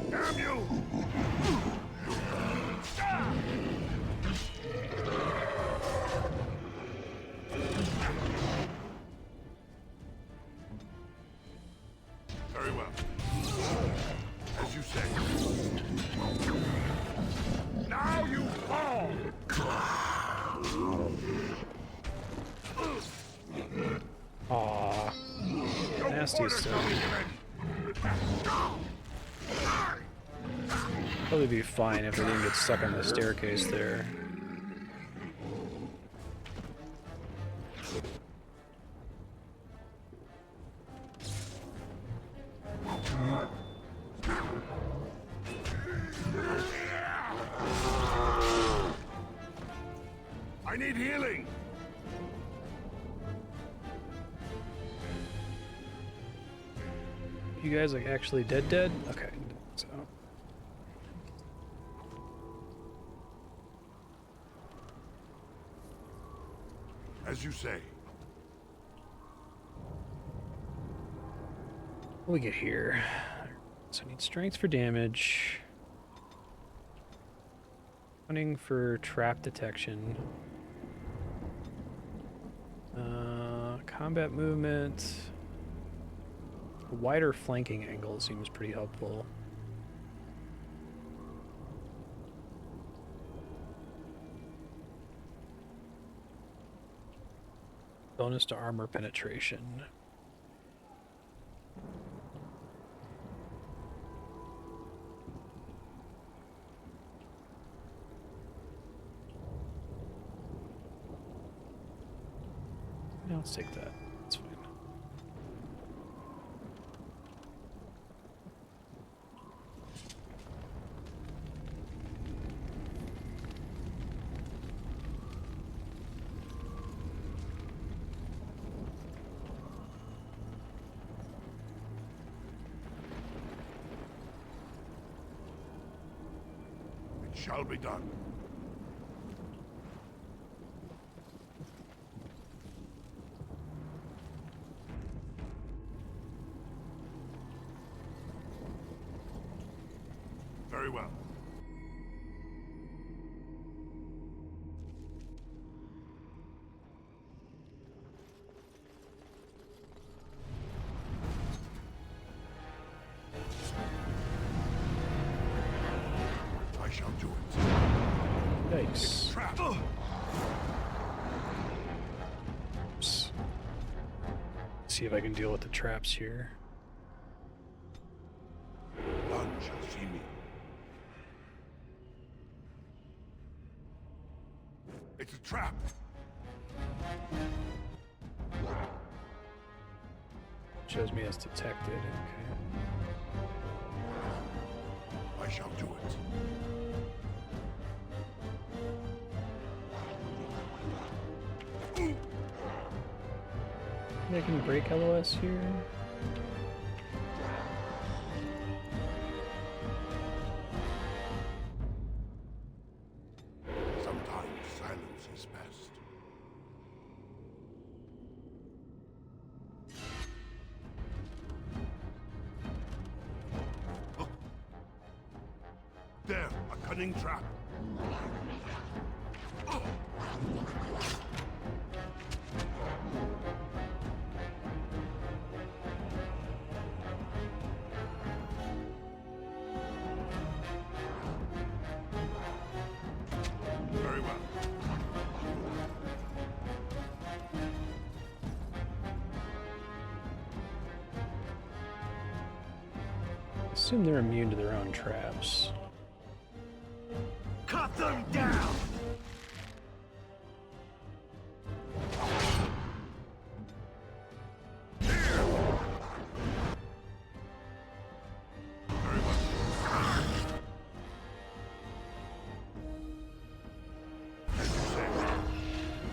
Damn you! Very well. As you say. Now you fall! Aww. Nasty stuff. Probably be fine if I didn't get stuck on the staircase there. I need healing! You guys like actually dead? Okay. So. As you say. What do we get here? So I need strength for damage. Running for trap detection. Combat movement. A wider flanking angle seems pretty helpful. Bonus to armor penetration. Yeah, let's take that. That's fine. It shall be done. Very well. I shall do it. Yikes. Trap. Oops. see if I can deal with the traps here. None shall see me. It's a trap. Shows me as detected. Okay. I shall do it. I can break LOS here. Sometimes silence is best. Look. There, a cunning trap. Very well. Assume they're immune to their own traps. Cut them down!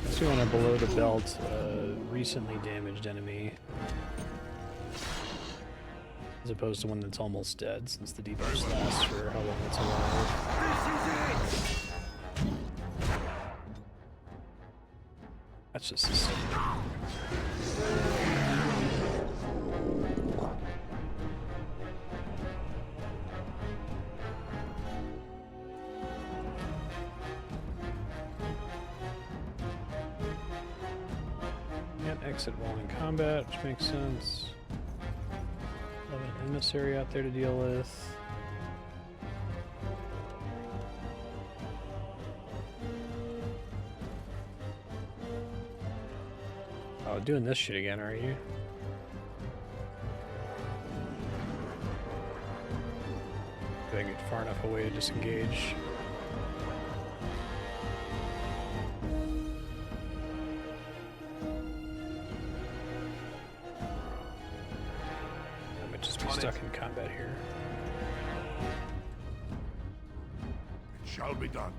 Let's do on a below the belt, recently damaged enemy. As opposed to one that's almost dead, since the debuffs last for how long it's alive. That's just a sick. Can't exit while in combat, which makes sense. Have an emissary out there to deal with. Oh, doing this shit again, are you? Do I get far enough away to disengage? I might just be stuck in combat here. It shall be done.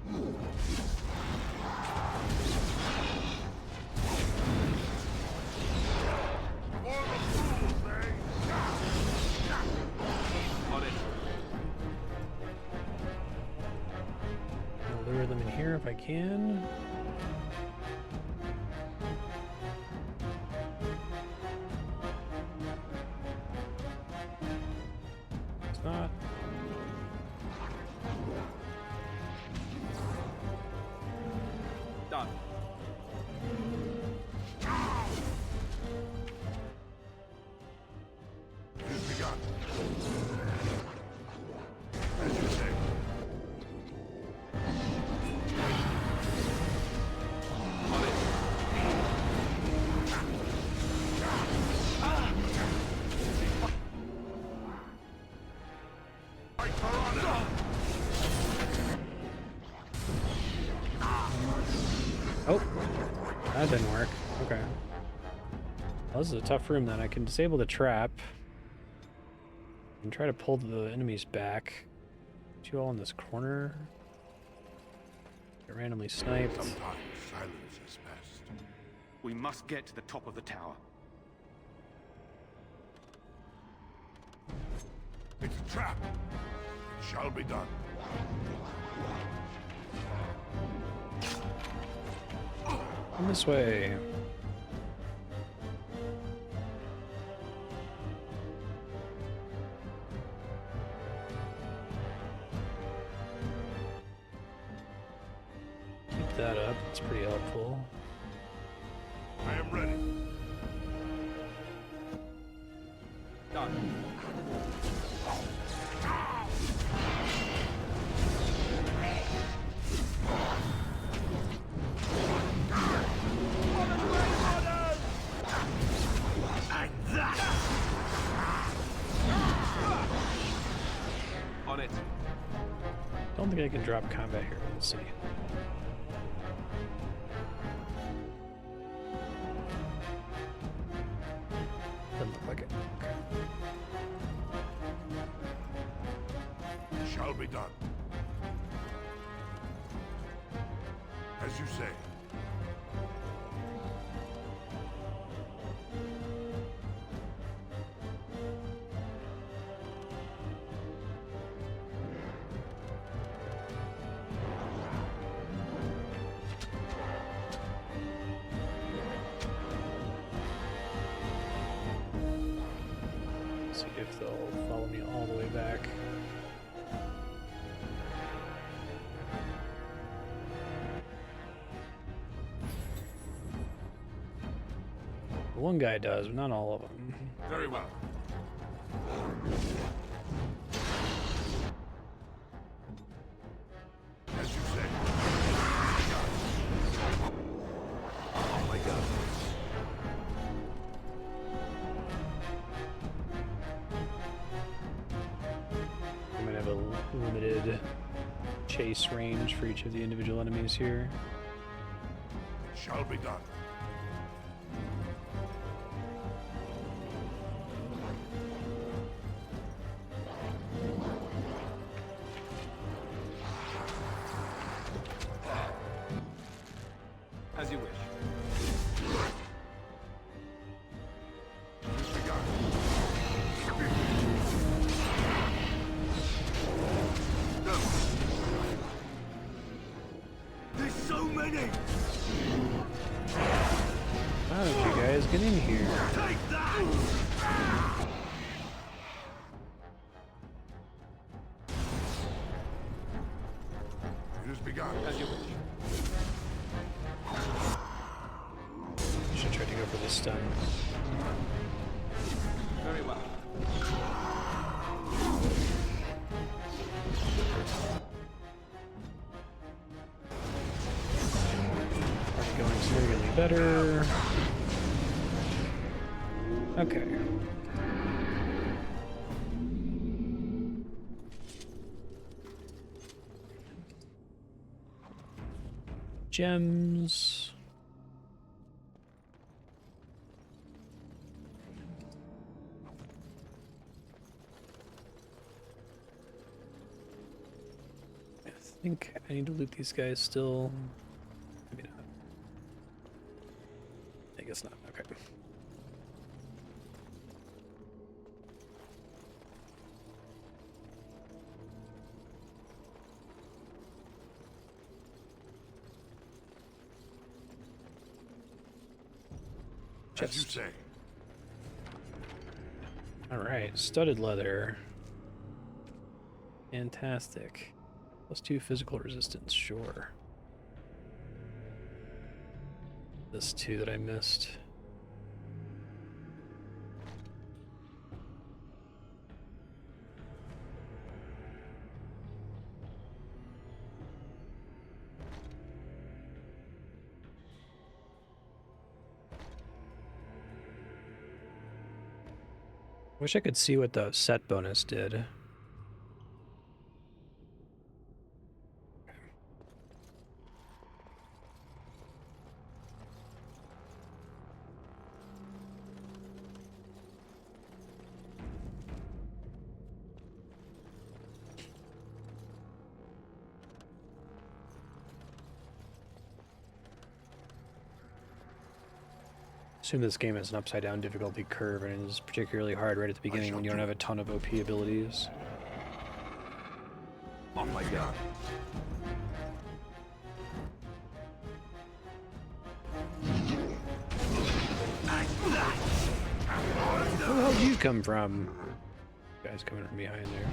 I'll lure them in here if I can. It's not. Done. It has begun. As you say. Oh, that didn't work. Okay. Well, this is a tough room then. I can disable the trap and try to pull the enemies back. Get you all in this corner. Get randomly sniped. Sometimes silence is best. We must get to the top of the tower. It's a trap. It shall be done. Come this way. Keep that up. It's pretty helpful. I am ready. Done. don't think I can drop combat here. Let's see. Doesn't look like it. Okay. Shall be done. As you say. See if they'll follow me all the way back. One guy does, but not all of them. Very well. As you say. Oh my God. I'm gonna have a limited chase range for each of the individual enemies here. Shall be done. As you wish. There's so many! How did you guys get in here? Take that! It has begun. As you wish. Should try to go for the stun. Very well. Already going significantly better. Okay. Gems. I think I need to loot these guys still. Maybe not. I guess not. Okay. As you say. Alright, studded leather. Fantastic. +2 physical resistance, sure. This two that I missed. Wish I could see what the set bonus did. Assume this game has an upside down difficulty curve and is particularly hard right at the beginning when you don't have a ton of OP abilities. Oh my God. Where the hell did you come from? Guys coming from behind there.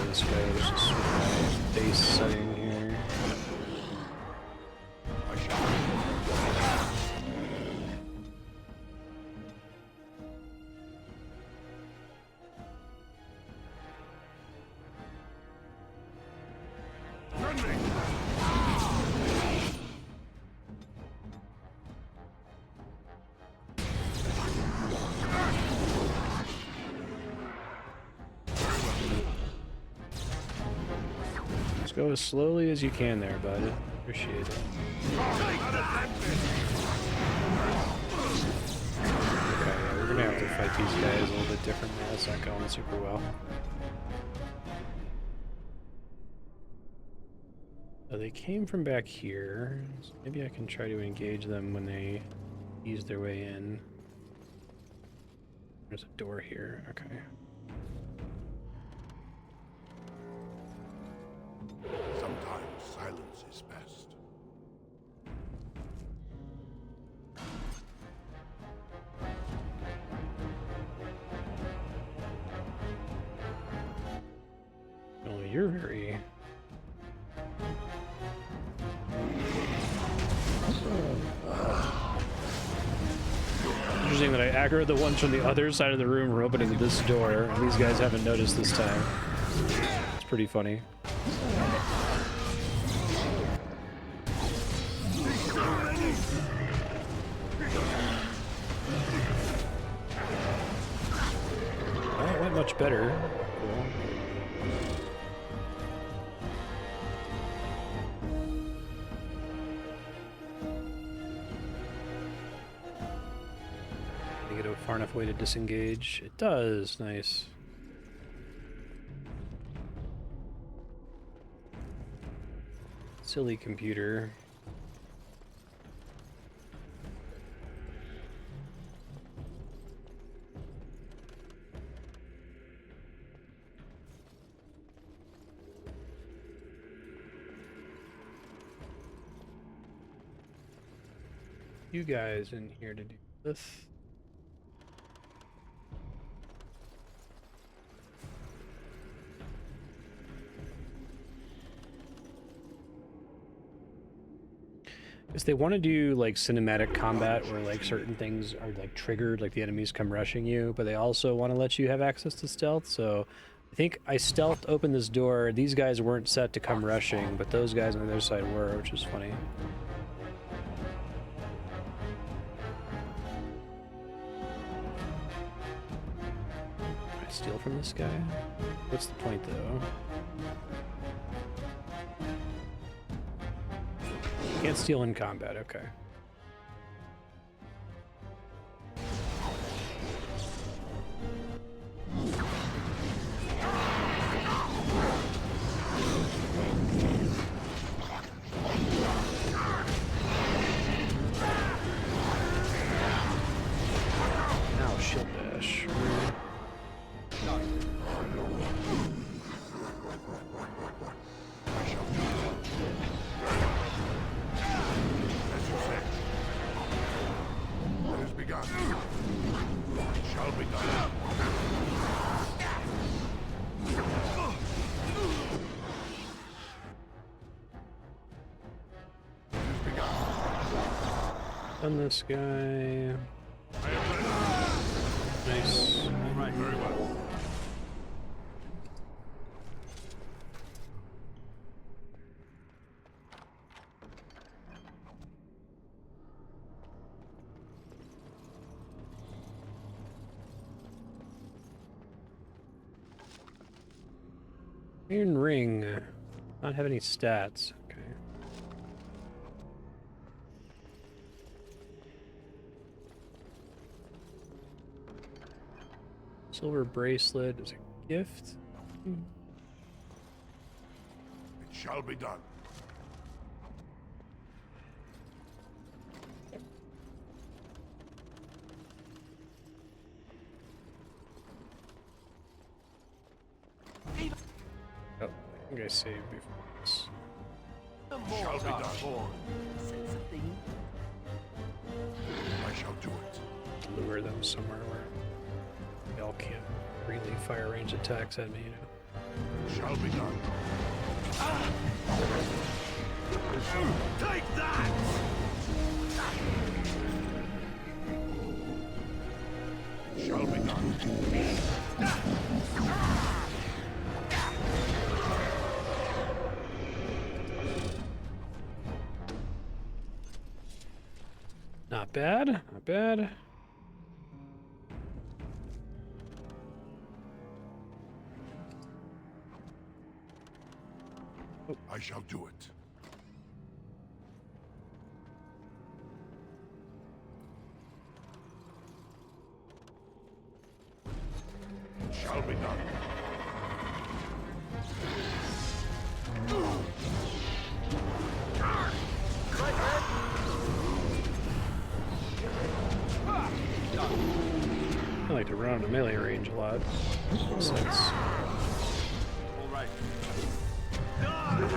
This goes just with my base setting here. as slowly as you can there, bud. Appreciate it. Okay, yeah, we're gonna have to fight these guys a little bit differently. That's not going super well. So they came from back here, so maybe I can try to engage them when they ease their way in. There's a door here, okay. Sometimes silence is best. Oh, you're very... Interesting that I aggroed the ones from the other side of the room for opening this door, and these guys haven't noticed this time. It's pretty funny. Well, it went much better. Cool. Get a far enough way to disengage. It does. Nice. Silly computer. You guys in here to do this. Because they want to do like cinematic combat where like certain things are like triggered, like the enemies come rushing you, but they also want to let you have access to stealth. So I think I stealthed open this door. These guys weren't set to come rushing, but those guys on the other side were, which is funny. Can I steal from this guy? What's the point though? Can't steal in combat, okay. Now shield dash. Shall be done. Done this guy. Nice. Right, very well. Iron ring. Not have any stats. Okay. Silver bracelet is a gift. It shall be done. Oh, I think I saved before this. Shall be done. I shall do it. Lure them somewhere where they all can't really fire range attacks at me, you know. Shall be done. Take that! Shall be done. Not bad, not bad. I I shall do it. It shall be done. I like to run on a melee range a lot. Makes sense. All right. Nice.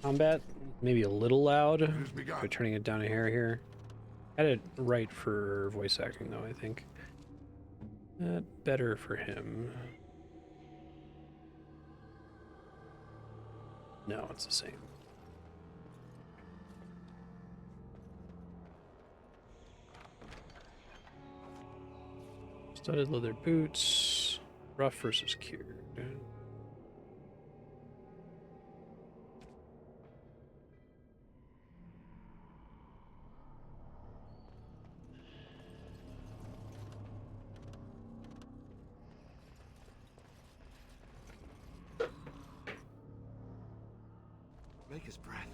Combat, maybe a little loud. By turning it down a hair here. Had it right for voice acting though, I think. Better for him. No, it's the same. Studded leather boots. Rough versus cured. Maker's breath.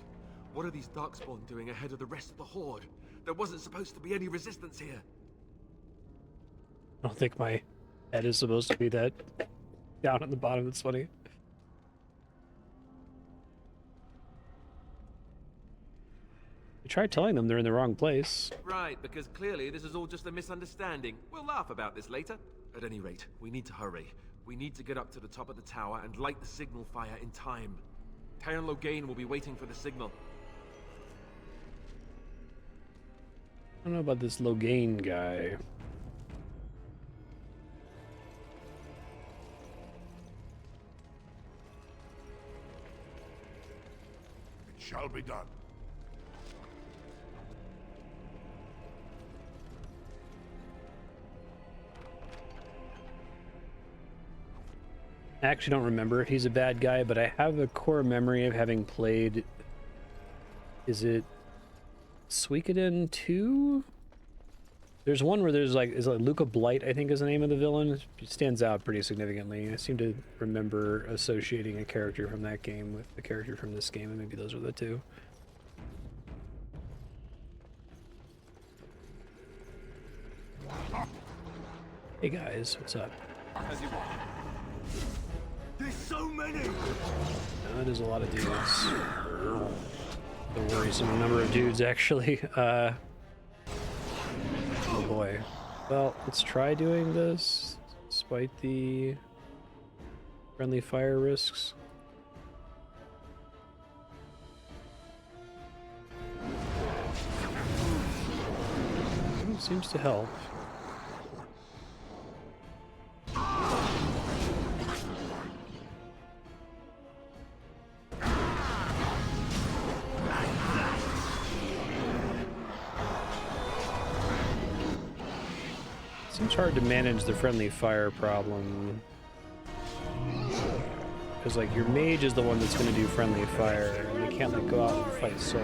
What are these Darkspawn doing ahead of the rest of the Horde? There wasn't supposed to be any resistance here. I don't think my head is supposed to be that down at the bottom. It's funny. I tried telling them they're in the wrong place. Right, because clearly this is all just a misunderstanding. We'll laugh about this later. At any rate, we need to hurry. We need to get up to the top of the tower and light the signal fire in time. Taron Logain will be waiting for the signal. I don't know about this Logain guy. It shall be done. I actually don't remember if he's a bad guy, but I have a core memory of having played... Is it... Suikoden 2? There's one where there's like... Is it like Luca Blight, I think is the name of the villain? It stands out pretty significantly. I seem to remember associating a character from that game with the character from this game, and maybe those are the two. Hey guys, what's up? There's so many! That is a lot of dudes. The worrisome number of dudes, actually. Oh boy. Well, let's try doing this, despite the friendly fire risks. Seems to help. Seems hard to manage the friendly fire problem. Because, like, your mage is the one that's going to do friendly fire, and they can't, like, go out and fight solo.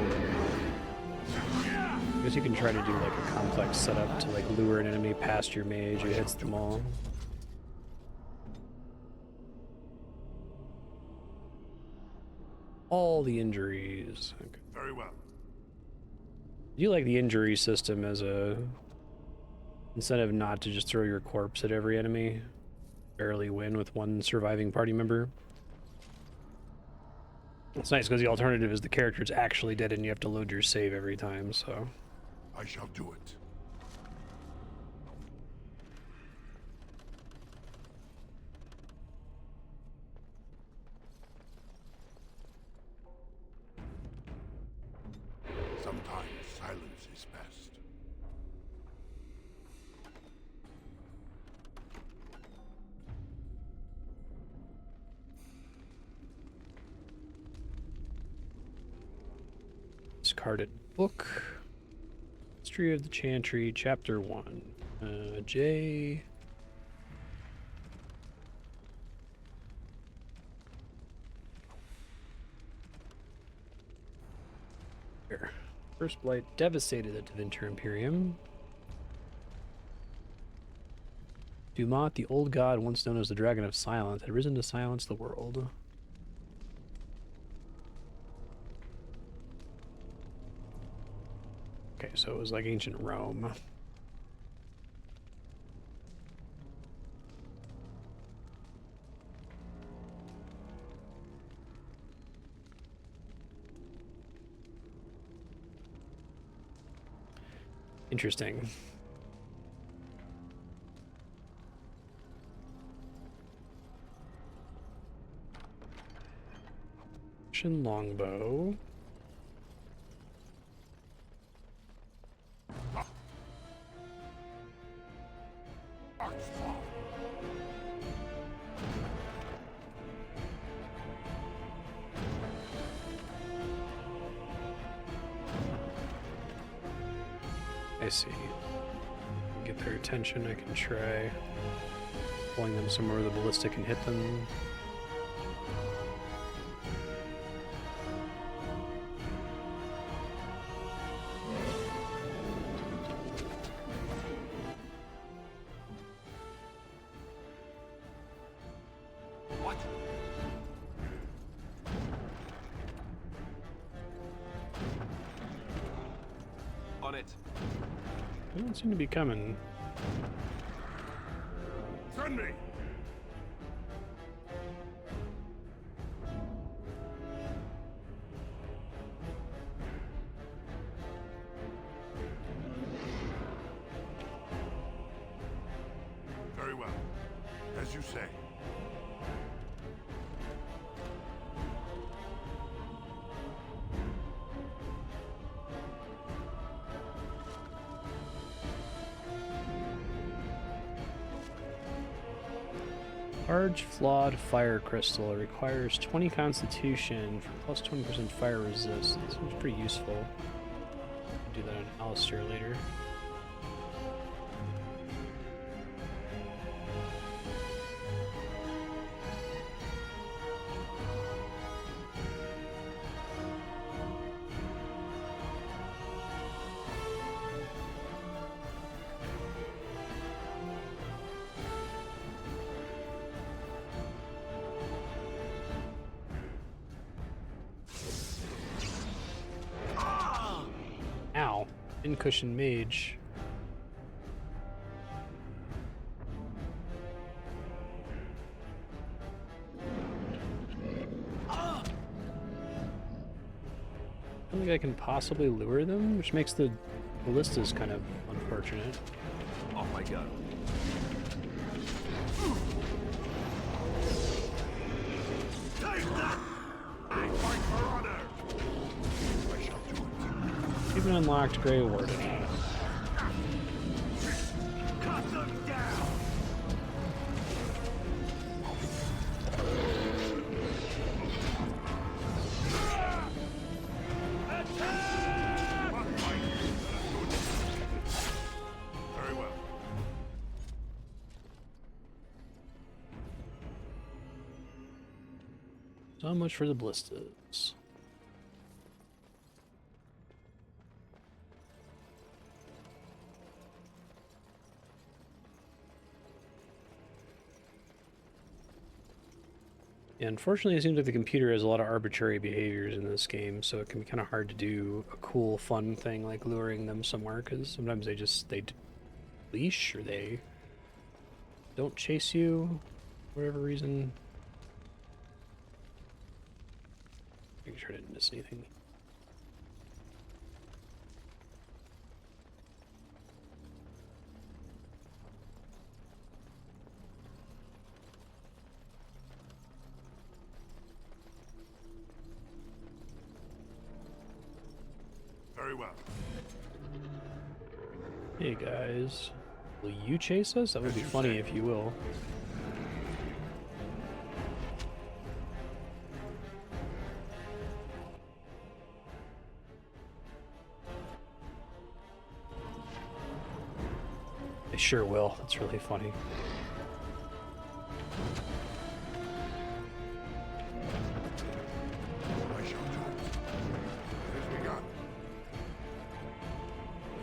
I guess you can try to do, like, a complex setup to, like, lure an enemy past your mage who hits them all. All the injuries. Okay. Very well. You like the injury system as a incentive not to just throw your corpse at every enemy. Barely win with one surviving party member. It's nice because the alternative is the character's actually dead and you have to load your save every time, so... I shall do it. Sometimes silence is best. Discarded book. History of the Chantry, Chapter 1. J. Here. First Blight devastated the Tevinter Imperium. Dumont, the old god once known as the Dragon of Silence, had risen to silence the world. Okay, so it was like ancient Rome. Interesting. Longbow. I see. Get their attention. I can try pulling them somewhere where the ballista can hit them. They don't seem to be coming. Send me! Very well. As you say. Large flawed fire crystal. It requires 20 constitution for plus 20% fire resist. This seems pretty useful. I'll do that on Alistair later. Ow. Pincushion mage. I don't think I can possibly lure them, which makes the ballistas kind of unfortunate. Oh my god. Take that! I fight for honor! I shall do it. Even unlocked Grey Warden. Cut them down! Very well. So much for the ballistas. Yeah, unfortunately, it seems like the computer has a lot of arbitrary behaviors in this game, so it can be kind of hard to do a cool, fun thing like luring them somewhere, because sometimes they leash or they don't chase you for whatever reason. Making sure I didn't miss anything. Very well. Hey guys, will you chase us? That would be funny if you will. They sure will. That's really funny. I shall do it. It is begun.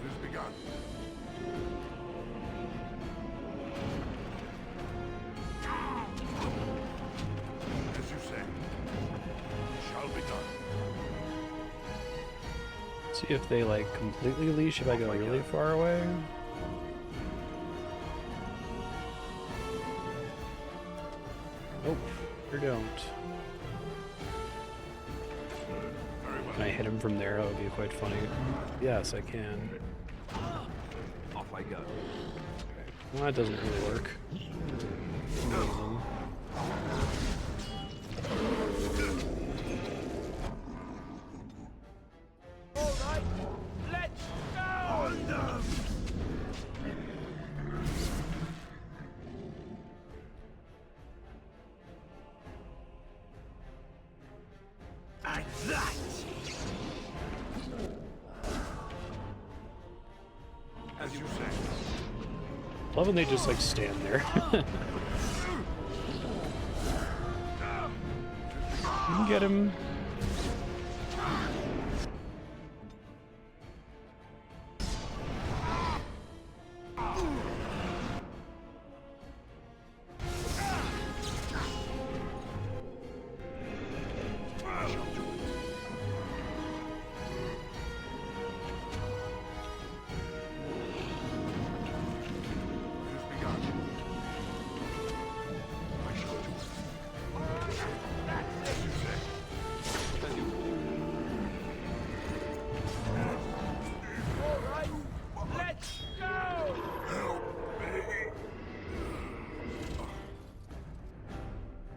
It is begun. See if they like completely leash if I go really far away. Nope, or don't. Can I hit him from there? That would be quite funny. Yes, I can. Off I go. Well, that doesn't really work. Amazing. As you say. Love when they just like stand there. You can get him.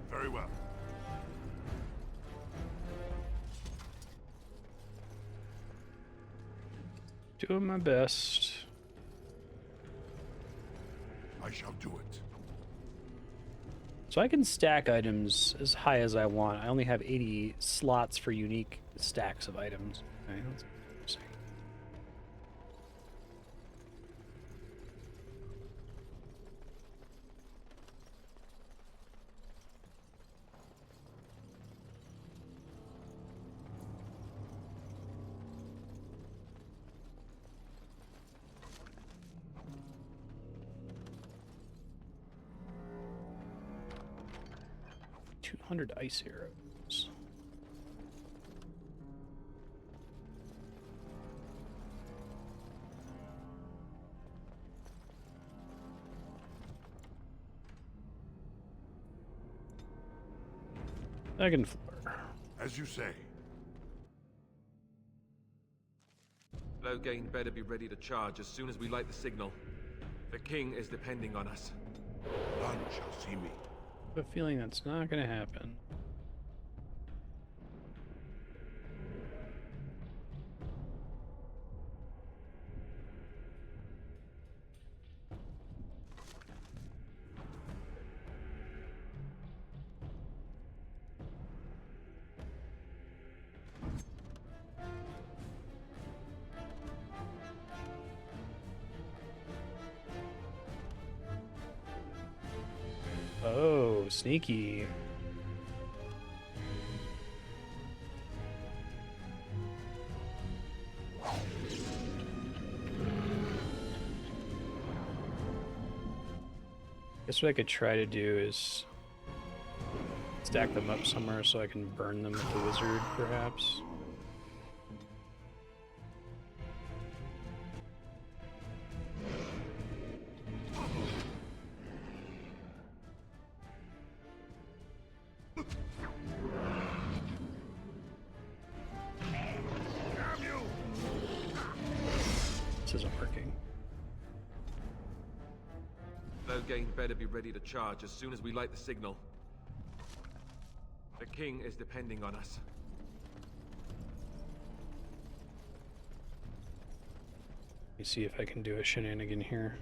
Very well. Doing my best. I shall do it. So I can stack items as high as I want. I only have 80 slots for unique stacks of items. Okay, let's see. 200 ice arrows. Second floor. As you say. Loghain better be ready to charge as soon as we light the signal. The king is depending on us. None shall see me. I have a feeling that's not going to happen. Oh, sneaky. Guess what I could try to do is stack them up somewhere so I can burn them with the wizard, perhaps. This isn't working. Loghain better be ready to charge as soon as we light the signal. The king is depending on us. Let me see if I can do a shenanigan here.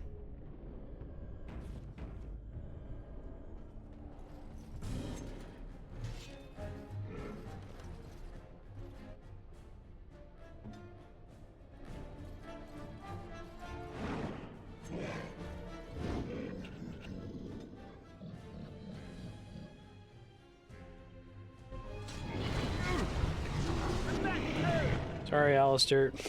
Sorry, Alistair. No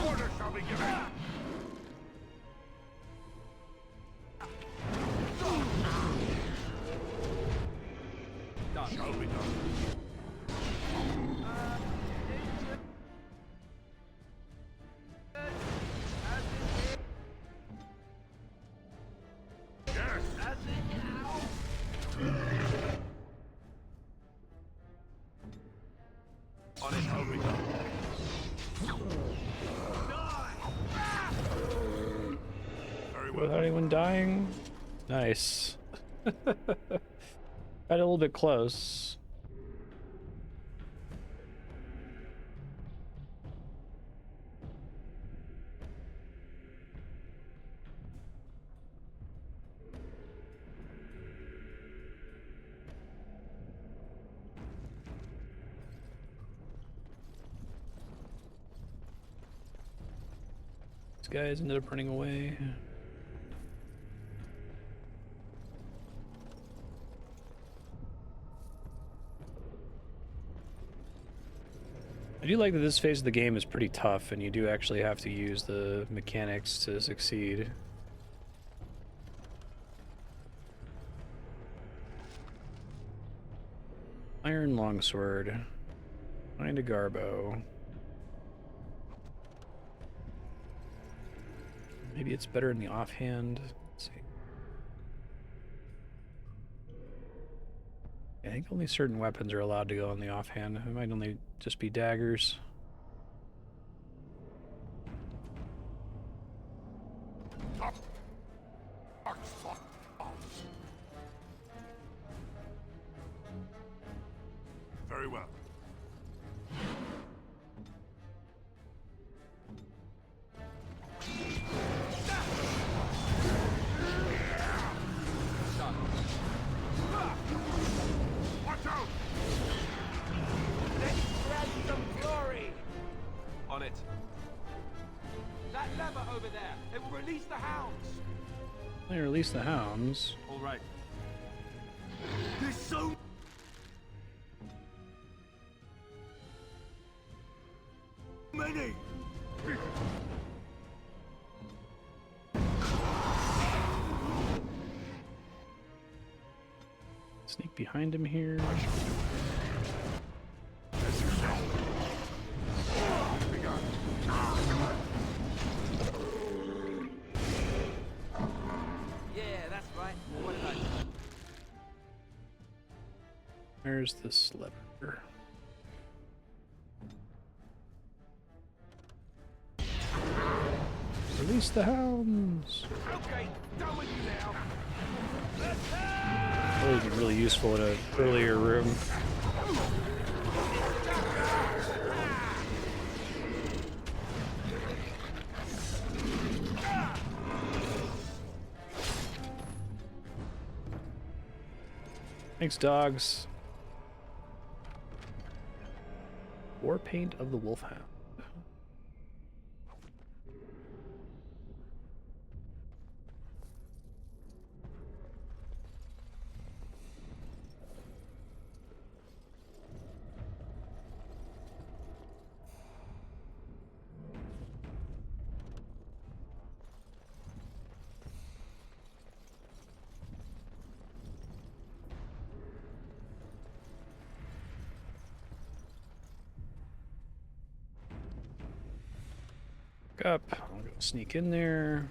quarter shall be given. On it, Hungry Dog. Without anyone dying? Nice. Got a little bit close. These guys ended up running away. I do like that this phase of the game is pretty tough, and you do actually have to use the mechanics to succeed. Iron longsword. Find a garbo. Maybe it's better in the offhand. Let's see. I think only certain weapons are allowed to go in the offhand. It might only just be daggers. Very well. Watch out! Let's spread some glory! On it. That lever over there, it will release the hounds. They release the hounds. All right. There's so many! Sneak behind him here. Yeah, that's right. What did I do? There's the slipper. Release the hounds. Okay, done with you now. That would have been really useful in an earlier room. Thanks, dogs. War paint of the wolfhound. Up. I'll go sneak in there.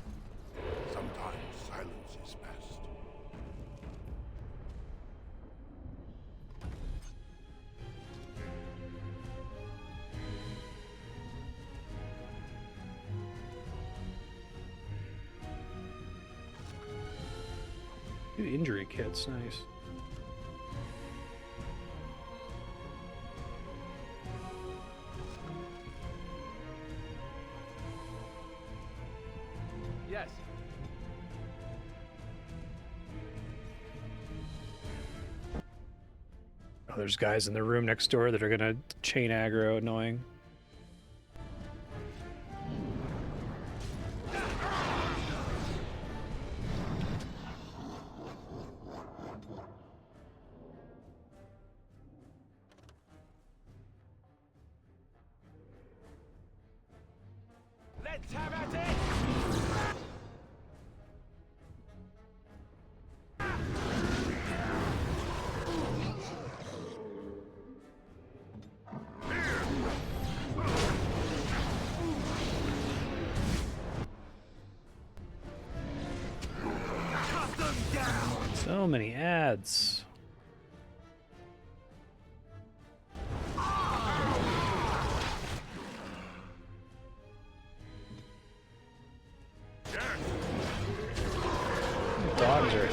Sometimes silence is best. Two injury kits, nice. Yes. Oh, there's guys in the room next door that are gonna chain aggro, annoying. Let's have at it! So many ads.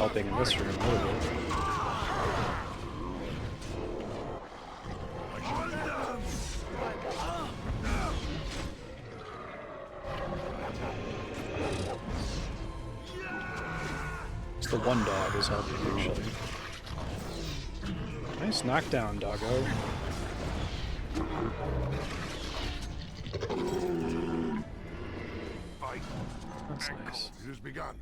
helping in this room a little bit. It's the one dog is helping, actually. Nice knockdown, doggo. That's nice. It has begun.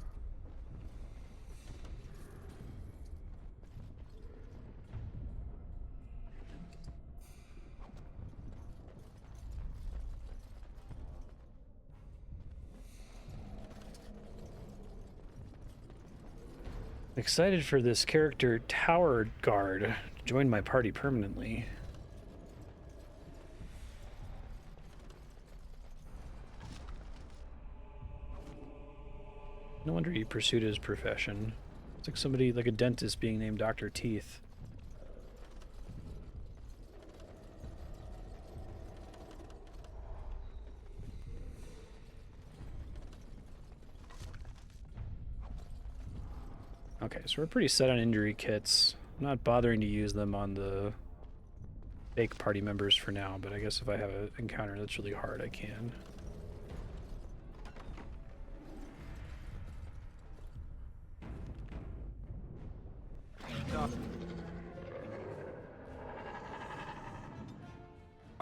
Excited for this character, Tower Guard, to join my party permanently. No wonder he pursued his profession. It's like somebody, like a dentist being named Dr. Teeth. Okay, so we're pretty set on injury kits. I'm not bothering to use them on the fake party members for now, but I guess if I have an encounter that's really hard, I can.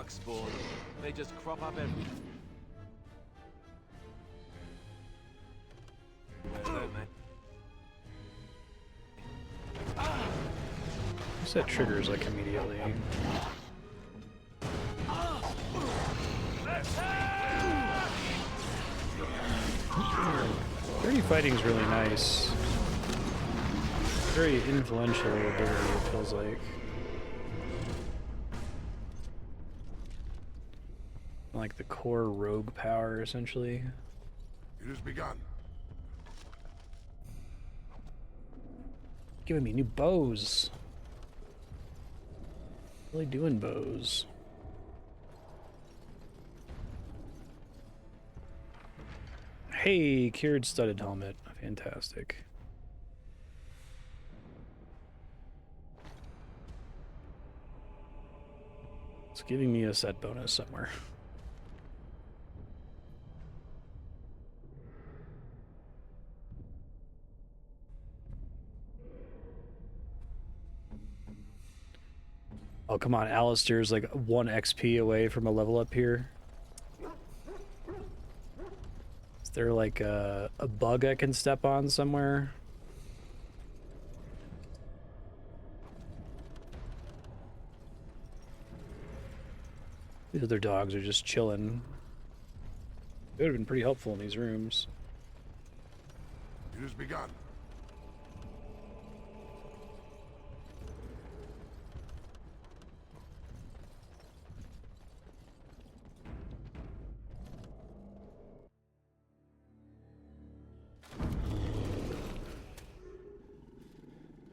Spawn. They just crop up everywhere. Don't they? Set triggers like immediately. Dirty fighting's really nice. Very influential ability, it feels like. Like the core rogue power, essentially. It has begun. Giving me new bows. Really doing bows. Hey, cured studded helmet. Fantastic. It's giving me a set bonus somewhere. Oh, come on, Alistair's like 1 XP away from a level up here. Is there like a bug I can step on somewhere? The other dogs are just chilling. It would have been pretty helpful in these rooms. It has begun.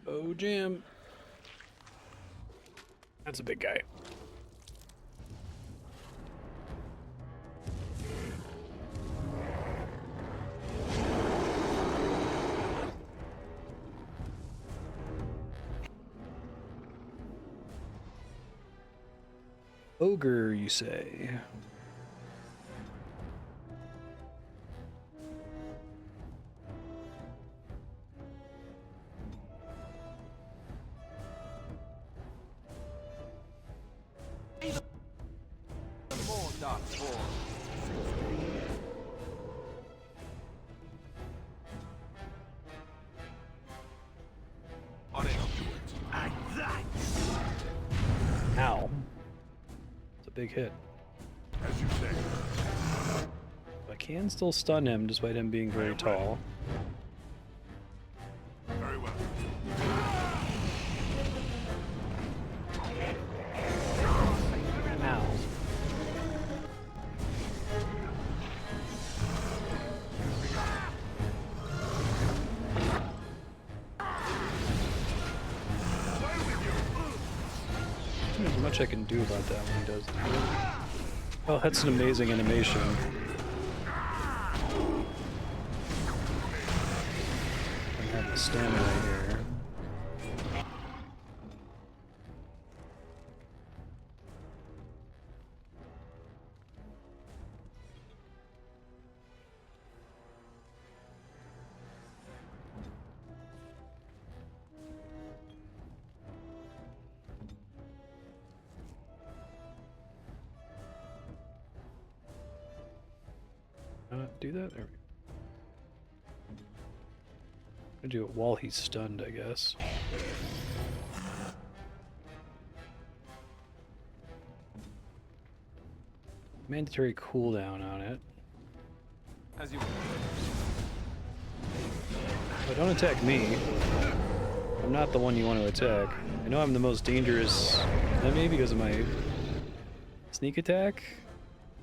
Oh, jam. That's a big guy. Ogre, you say? More dark spawn. On it. And that. Ow. It's a big hit. As you say. I can still stun him despite him being very tall. Very well. Ow. There's much I can do about that when he does that. Oh, that's an amazing animation. I have the stamina here. Do that? There we go. I'm gonna do it while he's stunned, I guess. Mandatory cooldown on it. As you... But don't attack me. I'm not the one you want to attack. I know I'm the most dangerous enemy because of my sneak attack.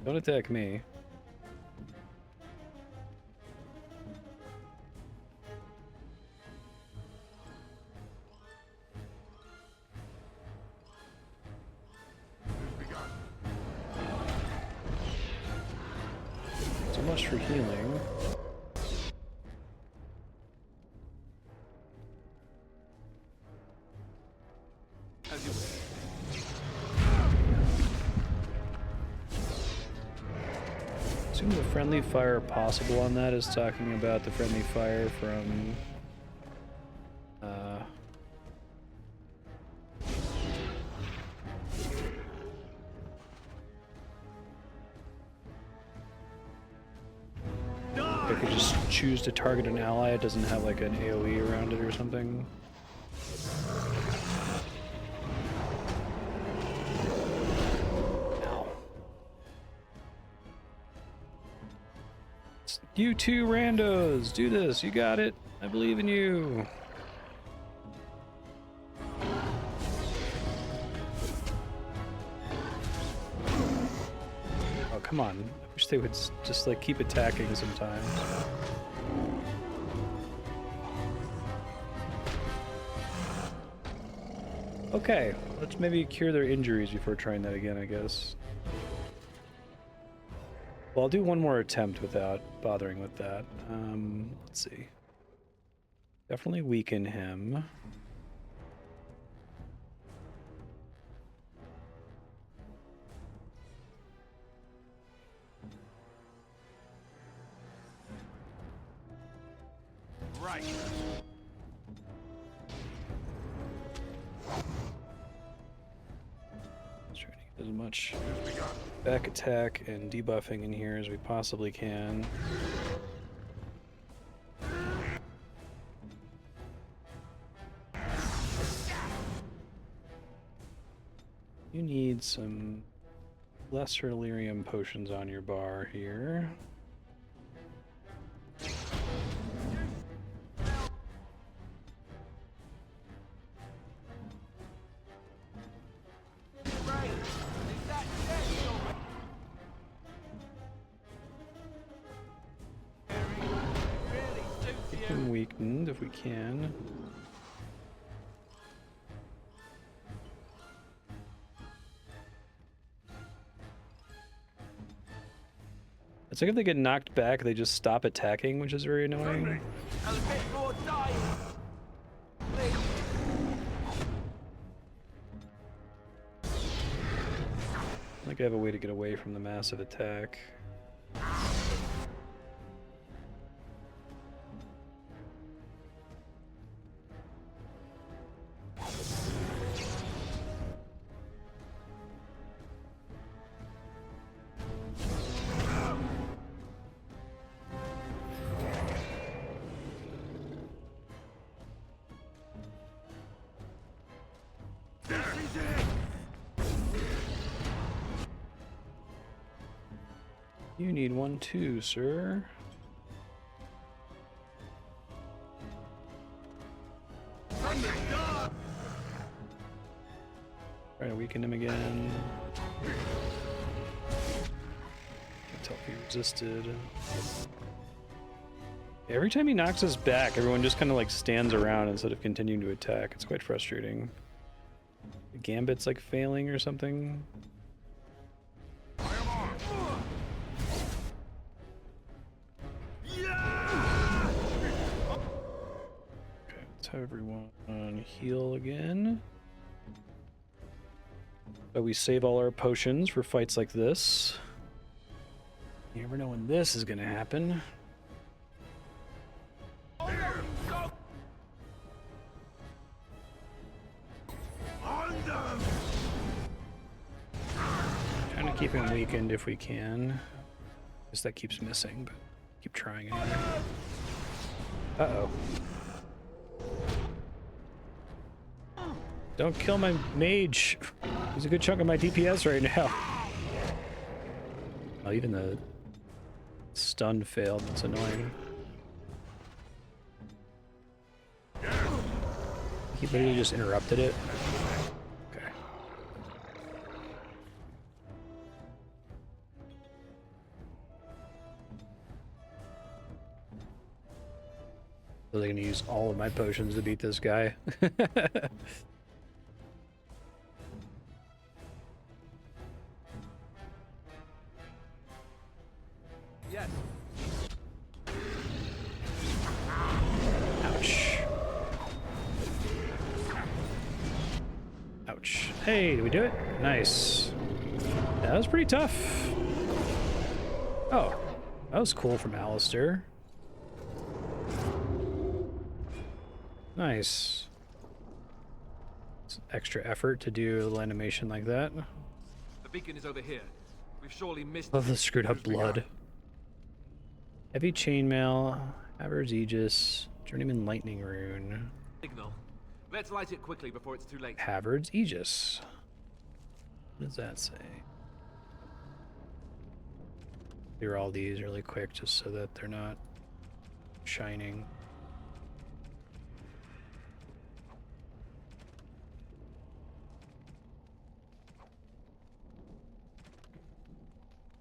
Don't attack me. So much for healing. Assume the friendly fire possible on that is talking about the friendly fire from I could just choose to target an ally, it doesn't have like an AoE around it or something. You two randos, do this, you got it. I believe in you. Oh, come on. I wish they would just like keep attacking sometimes. Okay, let's maybe cure their injuries before trying that again, I guess. Well, I'll do one more attempt without bothering with that. Let's see. Definitely weaken him. Right. Let's try to get as much back attack and debuffing in here as we possibly can. You need some lesser lyrium potions on your bar here. Keep him weakened if we can. It's like if they get knocked back, they just stop attacking, which is very annoying. I think I have a way to get away from the massive attack. You need one too, sir. Try to weaken him again. Until he resisted. Every time he knocks us back, everyone just kind of like stands around instead of continuing to attack. It's quite frustrating. The gambit's like failing or something. Have everyone heal again. But we save all our potions for fights like this. You never know when this is gonna happen. Trying to keep him weakened if we can. Guess that keeps missing, but keep trying anyway. Uh-oh. Don't kill my mage. He's a good chunk of my DPS right now. Oh, even the stun failed. That's annoying. He literally just interrupted it. Okay. So they're gonna use all of my potions to beat this guy. Yes. Ouch. Ouch. Hey, did we do it? Nice. That was pretty tough. Oh, that was cool from Alistair. Nice. It's extra effort to do a little animation like that. The beacon is over here. We've surely missed. Love the screwed up blood. Heavy chainmail, Havard's Aegis, Journeyman Lightning Rune. Signal. Let's light it quickly before it's too late. Havard's Aegis. What does that say? Clear all these really quick just so that they're not shining.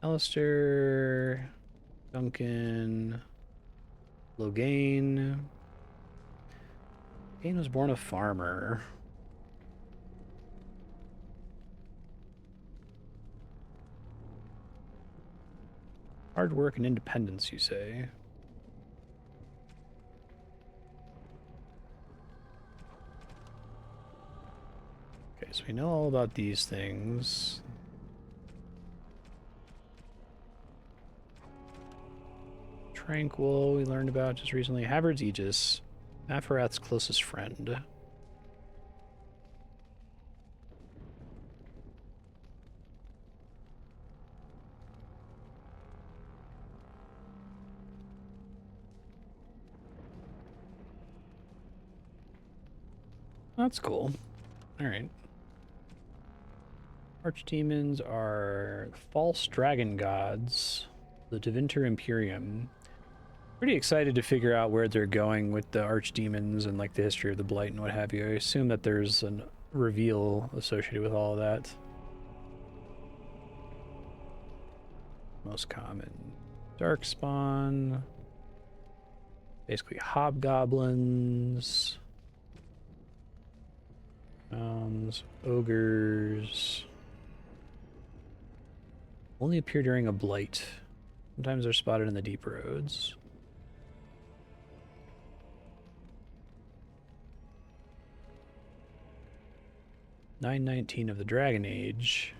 Alistair, Duncan, Logain. Logain was born a farmer. Hard work and independence, you say? Okay, so we know all about these things. Tranquil, we learned about just recently. Havard's Aegis, Apharath's closest friend. That's cool. Alright. Archdemons are false dragon gods. The Devinter Imperium. Pretty excited to figure out where they're going with the archdemons and like the history of the Blight and what have you. I assume that there's a reveal associated with all of that. Most common. Darkspawn. Basically hobgoblins. Ogres. Only appear during a blight. Sometimes they're spotted in the deep roads. '919 of the Dragon Age.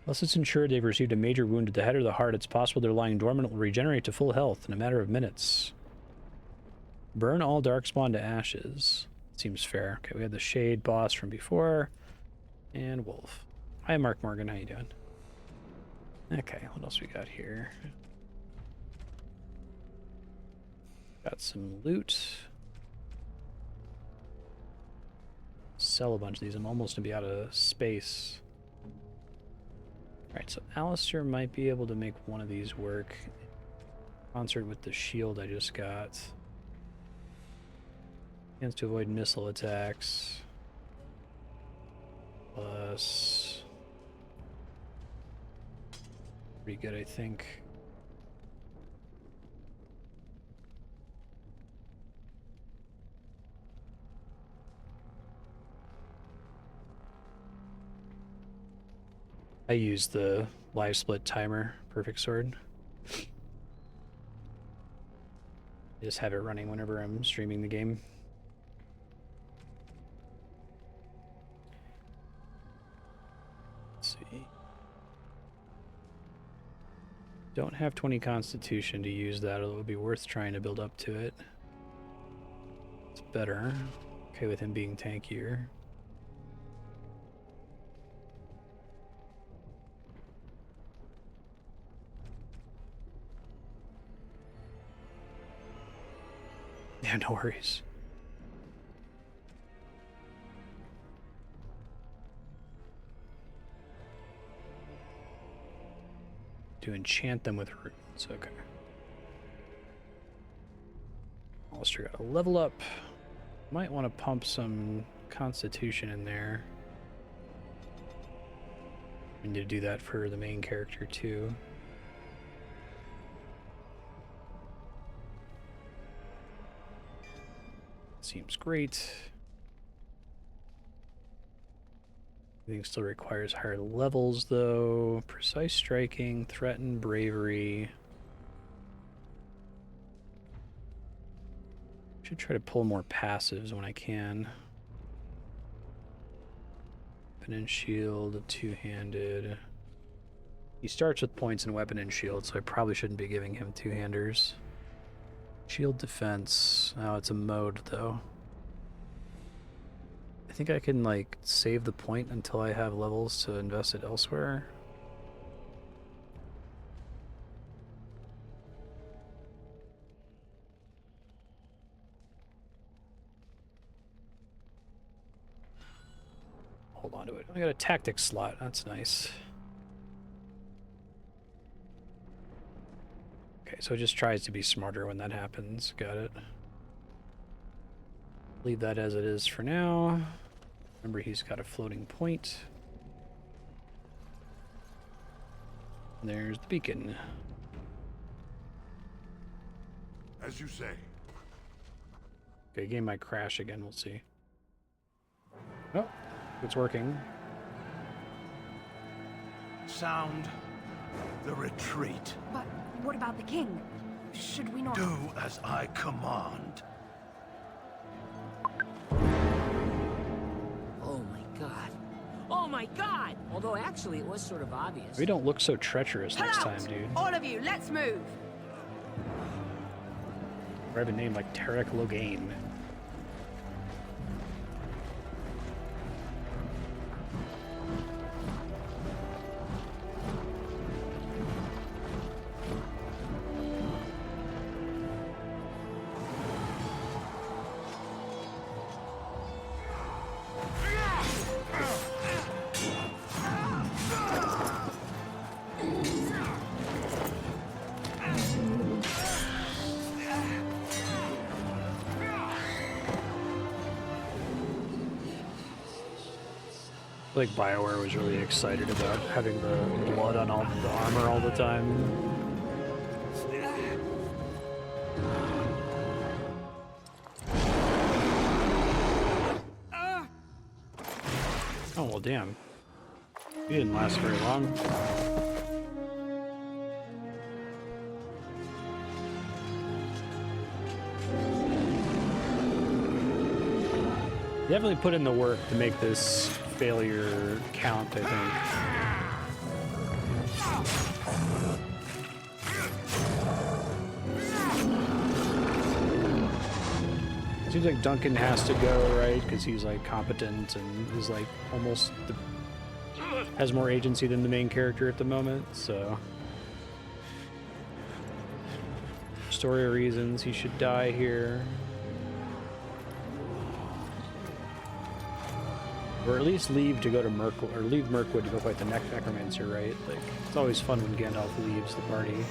Unless it's ensured they've received a major wound to the head or the heart, it's possible they're lying dormant will regenerate to full health in a matter of minutes. Burn all Darkspawn to ashes. Seems fair. Okay, we had the Shade boss from before. And Wolf. Hi, Mark Morgan. How you doing? Okay, what else we got here? Got some loot. Sell a bunch of these. I'm almost gonna be out of space. Alright, so Alistair might be able to make one of these work. In concert with the shield I just got. Chance to avoid missile attacks. Plus... pretty good, I think. I use the live split timer, perfect sword. I just have it running whenever I'm streaming the game. Let's see. Don't have 20 constitution to use that, although it would be worth trying to build up to it. It's better. Okay with him being tankier. Yeah, no worries. To enchant them with runes, okay. Alistair got a level up. Might want to pump some constitution in there. We need to do that for the main character too. Seems great. Everything still requires higher levels though. Precise striking, threaten, bravery. Should try to pull more passives when I can. Weapon and shield, two-handed. He starts with points in weapon and shield, so I probably shouldn't be giving him two-handers. Shield defense. Oh, it's a mode though. I think I can like save the point until I have levels to invest it elsewhere. Hold on to it. I got a tactics slot. That's nice. Okay, so it just tries to be smarter when that happens. Got it. Leave that as it is for now. Remember, he's got a floating point. And there's the beacon. As you say. Okay, game might crash again. We'll see. Oh, it's working. Sound the retreat. But what about the king? Should we not... Do as I command. Oh my god. Oh my god! Although actually it was sort of obvious. We don't look so treacherous next time, dude. All of you, let's move! Or have a name like Tarek Logain. I think BioWare was really excited about having the blood on all the armor all the time. Oh, well, damn. He didn't last very long. Definitely put in the work to make this failure count, I think. Seems like Duncan has to go, right? Because he's like competent and is like almost has more agency than the main character at the moment, so. Story reasons he should die here. Or at least leave to go to Mirkwood, or leave Mirkwood to go fight the Necromancer, right? Like, it's always fun when Gandalf leaves the party.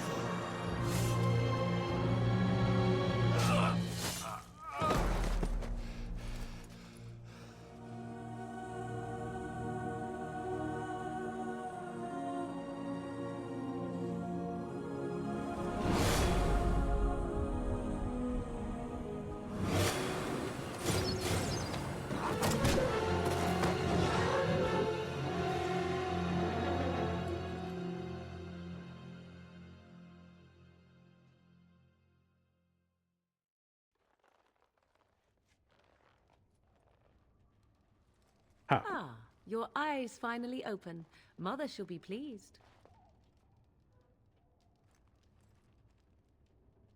Your eyes finally open. Mother shall be pleased.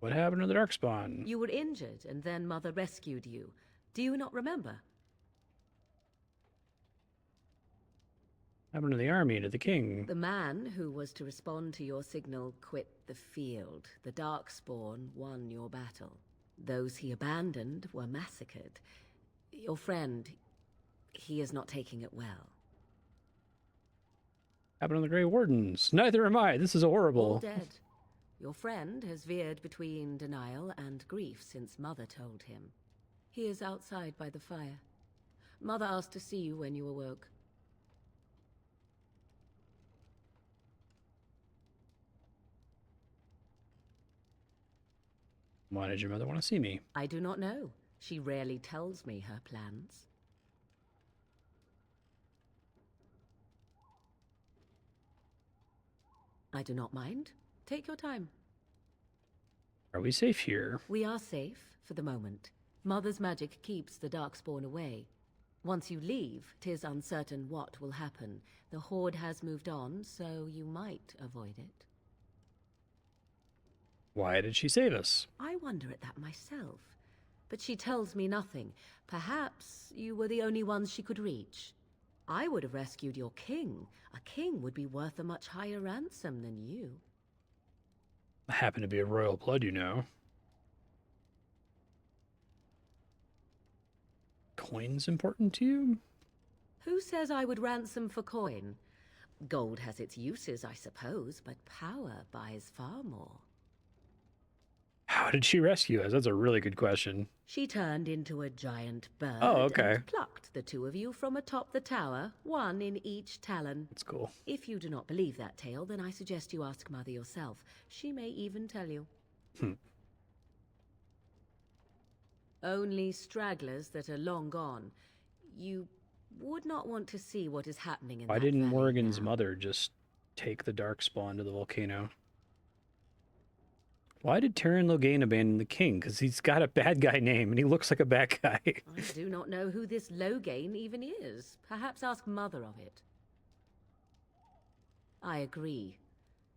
What happened to the Darkspawn? You were injured, and then Mother rescued you. Do you not remember? What happened to the army, to the king? The man who was to respond to your signal quit the field. The Darkspawn won your battle. Those he abandoned were massacred. Your friend, he is not taking it well. Happened to the Grey Wardens? Neither am I. This is horrible. All dead. Your friend has veered between denial and grief since Mother told him. He is outside by the fire. Mother asked to see you when you awoke. Why did your mother want to see me? I do not know. She rarely tells me her plans. I do not mind. Take your time. Are we safe here? We are safe, for the moment. Mother's magic keeps the Darkspawn away. Once you leave, 'tis uncertain what will happen. The Horde has moved on, so you might avoid it. Why did she save us? I wonder at that myself. But she tells me nothing. Perhaps you were the only ones she could reach. I would have rescued your king. A king would be worth a much higher ransom than you. I happen to be a royal blood, you know. Coin's important to you? Who says I would ransom for coin? Gold has its uses, I suppose, but power buys far more. How did she rescue us? That's a really good question. She turned into a giant bird and plucked the two of you from atop the tower, one in each talon. That's cool. If you do not believe that tale, then I suggest you ask Mother yourself. She may even tell you. Only stragglers that are long gone. You would not want to see what is happening in Why that didn't valley Morrigan's now. mother just take the Darkspawn to the volcano? Why did Tyrion Loghain abandon the king? Because he's got a bad guy name and he looks like a bad guy. I do not know who this Loghain even is. Perhaps ask Mother of it. I agree.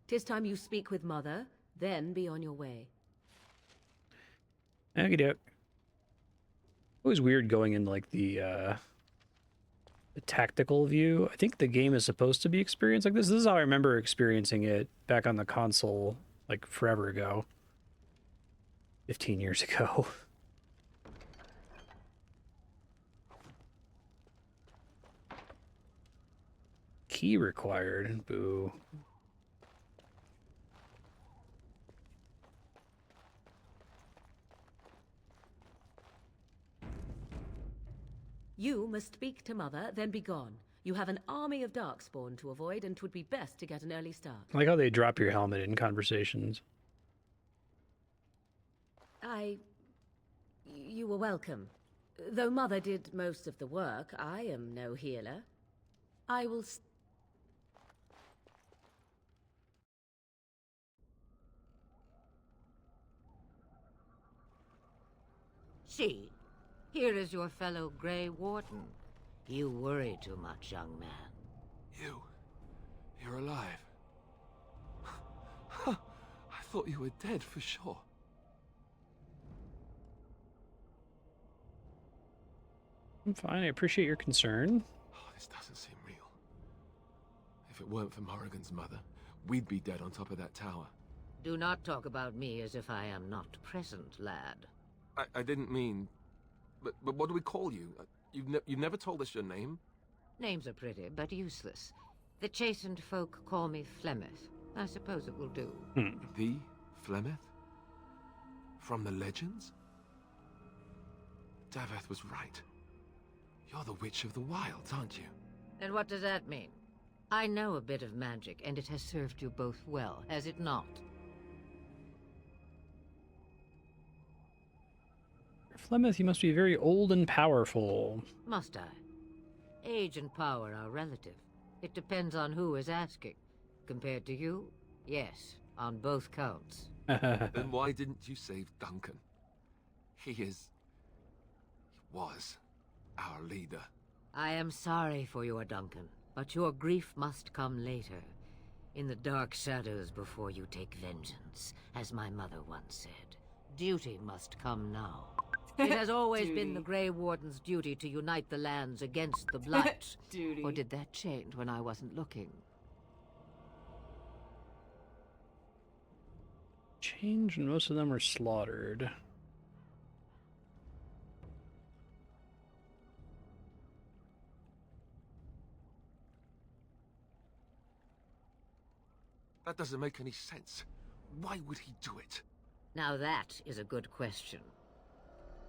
'Tis time you speak with Mother, then be on your way. Okey-doke. Always weird going in like the tactical view. I think the game is supposed to be experienced like this. This is how I remember experiencing it back on the console, like forever ago. 15 years ago. Key required. Boo. You must speak to Mother, then be gone. You have an army of Darkspawn to avoid, and 'twould be best to get an early start. I like how they drop your helmet in conversations. You were welcome. Though Mother did most of the work, I am no healer. I will... See, here is your fellow Grey Warden. You worry too much, young man. You're alive. I thought you were dead for sure. I'm fine. I appreciate your concern. Oh, this doesn't seem real. If it weren't for Morrigan's mother, we'd be dead on top of that tower. Do not talk about me as if I am not present, lad. I didn't mean... But what do we call you? You've never told us your name? Names are pretty, but useless. The chastened folk call me Flemeth. I suppose it will do. The Flemeth? From the legends? Daveth was right. You're the Witch of the Wilds, aren't you? And what does that mean? I know a bit of magic, and it has served you both well, has it not? Flemeth, you must be very old and powerful. Must I? Age and power are relative. It depends on who is asking. Compared to you, yes, on both counts. Then why didn't you save Duncan? He was our leader. I am sorry for your Duncan, but your grief must come later. In the dark shadows before you take vengeance, as my mother once said. Duty must come now. It has always been the Grey Warden's duty to unite the lands against the Blight. Duty. Or did that change when I wasn't looking? Change, and most of them are slaughtered. That doesn't make any sense. Why would he do it? Now that is a good question.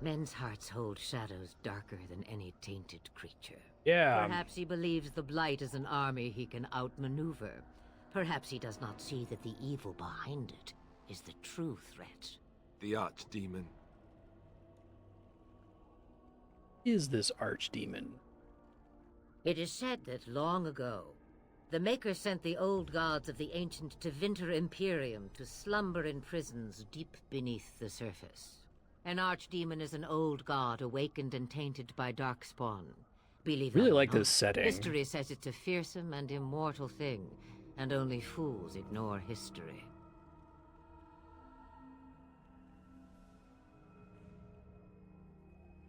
Men's hearts hold shadows darker than any tainted creature. Yeah. Perhaps he believes the Blight is an army he can outmaneuver. Perhaps he does not see that the evil behind it is the true threat. The Archdemon. Is this Archdemon? It is said that long ago, the Maker sent the old gods of the ancient Tevinter Imperium to slumber in prisons deep beneath the surface. An archdemon is an old god awakened and tainted by darkspawn. Believe Really it or like not, this setting. History says it's a fearsome and immortal thing, and only fools ignore history.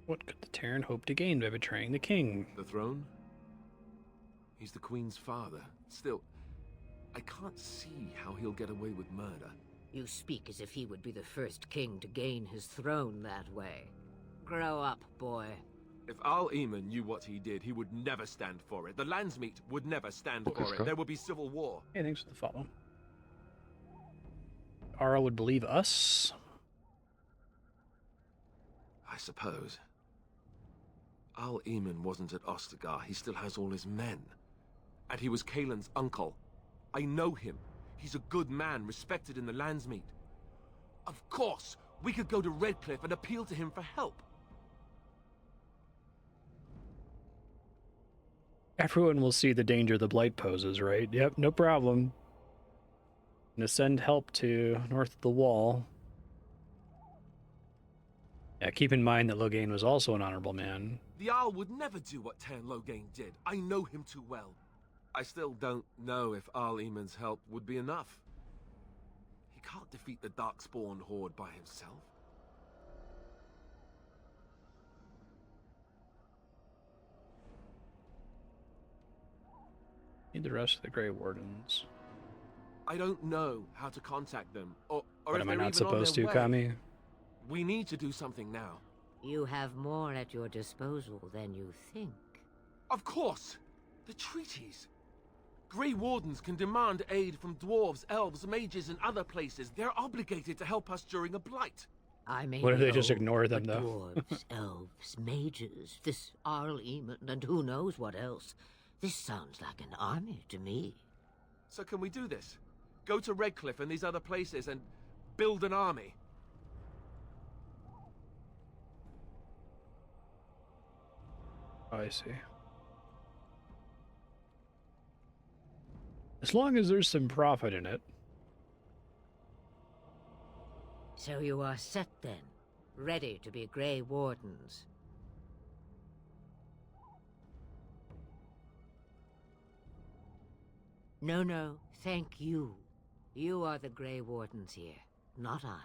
What could the Terran hope to gain by betraying the king? The throne? He's the Queen's father. Still, I can't see how he'll get away with murder. You speak as if he would be the first king to gain his throne that way. Grow up, boy. If Al-Eamon knew what he did, he would never stand for it. The Landsmeet would never stand for it. There would be civil war. Hey, thanks for the follow. Ara would believe us? I suppose. Al-Eamon wasn't at Ostagar. He still has all his men. And he was Kaelin's uncle. I know him. He's a good man, respected in the Landsmeet. Of course, we could go to Redcliffe and appeal to him for help. Everyone will see the danger the Blight poses, right? Yep, no problem. Gonna send help to north of the wall. Yeah, keep in mind that Loghain was also an honorable man. The Owl would never do what Tairn Loghain did. I know him too well. I still don't know if Al-Eamon's help would be enough. He can't defeat the Darkspawn horde by himself. Need the rest of the Grey Wardens. I don't know how to contact them, or What if am I they're not even supposed on to, their way. Kami? We need to do something now. You have more at your disposal than you think. Of course! The treaties! Grey Wardens can demand aid from dwarves, elves, mages, and other places. They're obligated to help us during a blight. I may What if be they just old, ignore them, but though? Dwarves, elves, mages, this Al-Eamon, and who knows what else. This sounds like an army to me. So can we do this? Go to Redcliffe and these other places and build an army? Oh, I see. As long as there's some profit in it. So you are set then, ready to be Grey Wardens. No, thank you. You are the Grey Wardens here, not I.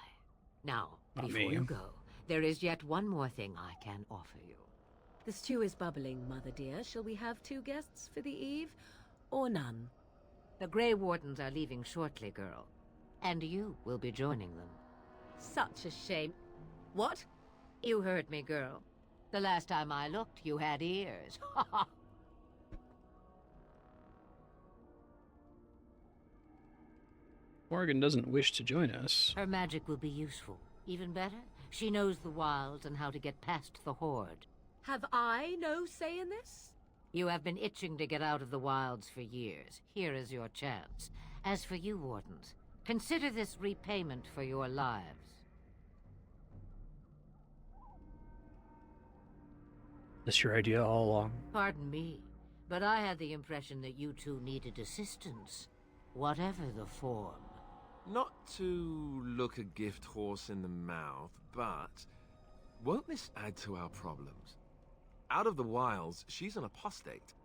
Now, Not before me. you go, there is yet one more thing I can offer you. The stew is bubbling, Mother dear. Shall we have 2 guests for the eve, or none? The Grey Wardens are leaving shortly, girl. And you will be joining them. Such a shame. What? You heard me, girl. The last time I looked, you had ears. Morgan doesn't wish to join us. Her magic will be useful. Even better, she knows the wilds and how to get past the Horde. Have I no say in this? You have been itching to get out of the wilds for years. Here is your chance. As for you, Wardens, consider this repayment for your lives. This your idea all along? Pardon me, but I had the impression that you two needed assistance, whatever the form. Not to look a gift horse in the mouth, but won't this add to our problems? Out of the wilds, she's an apostate.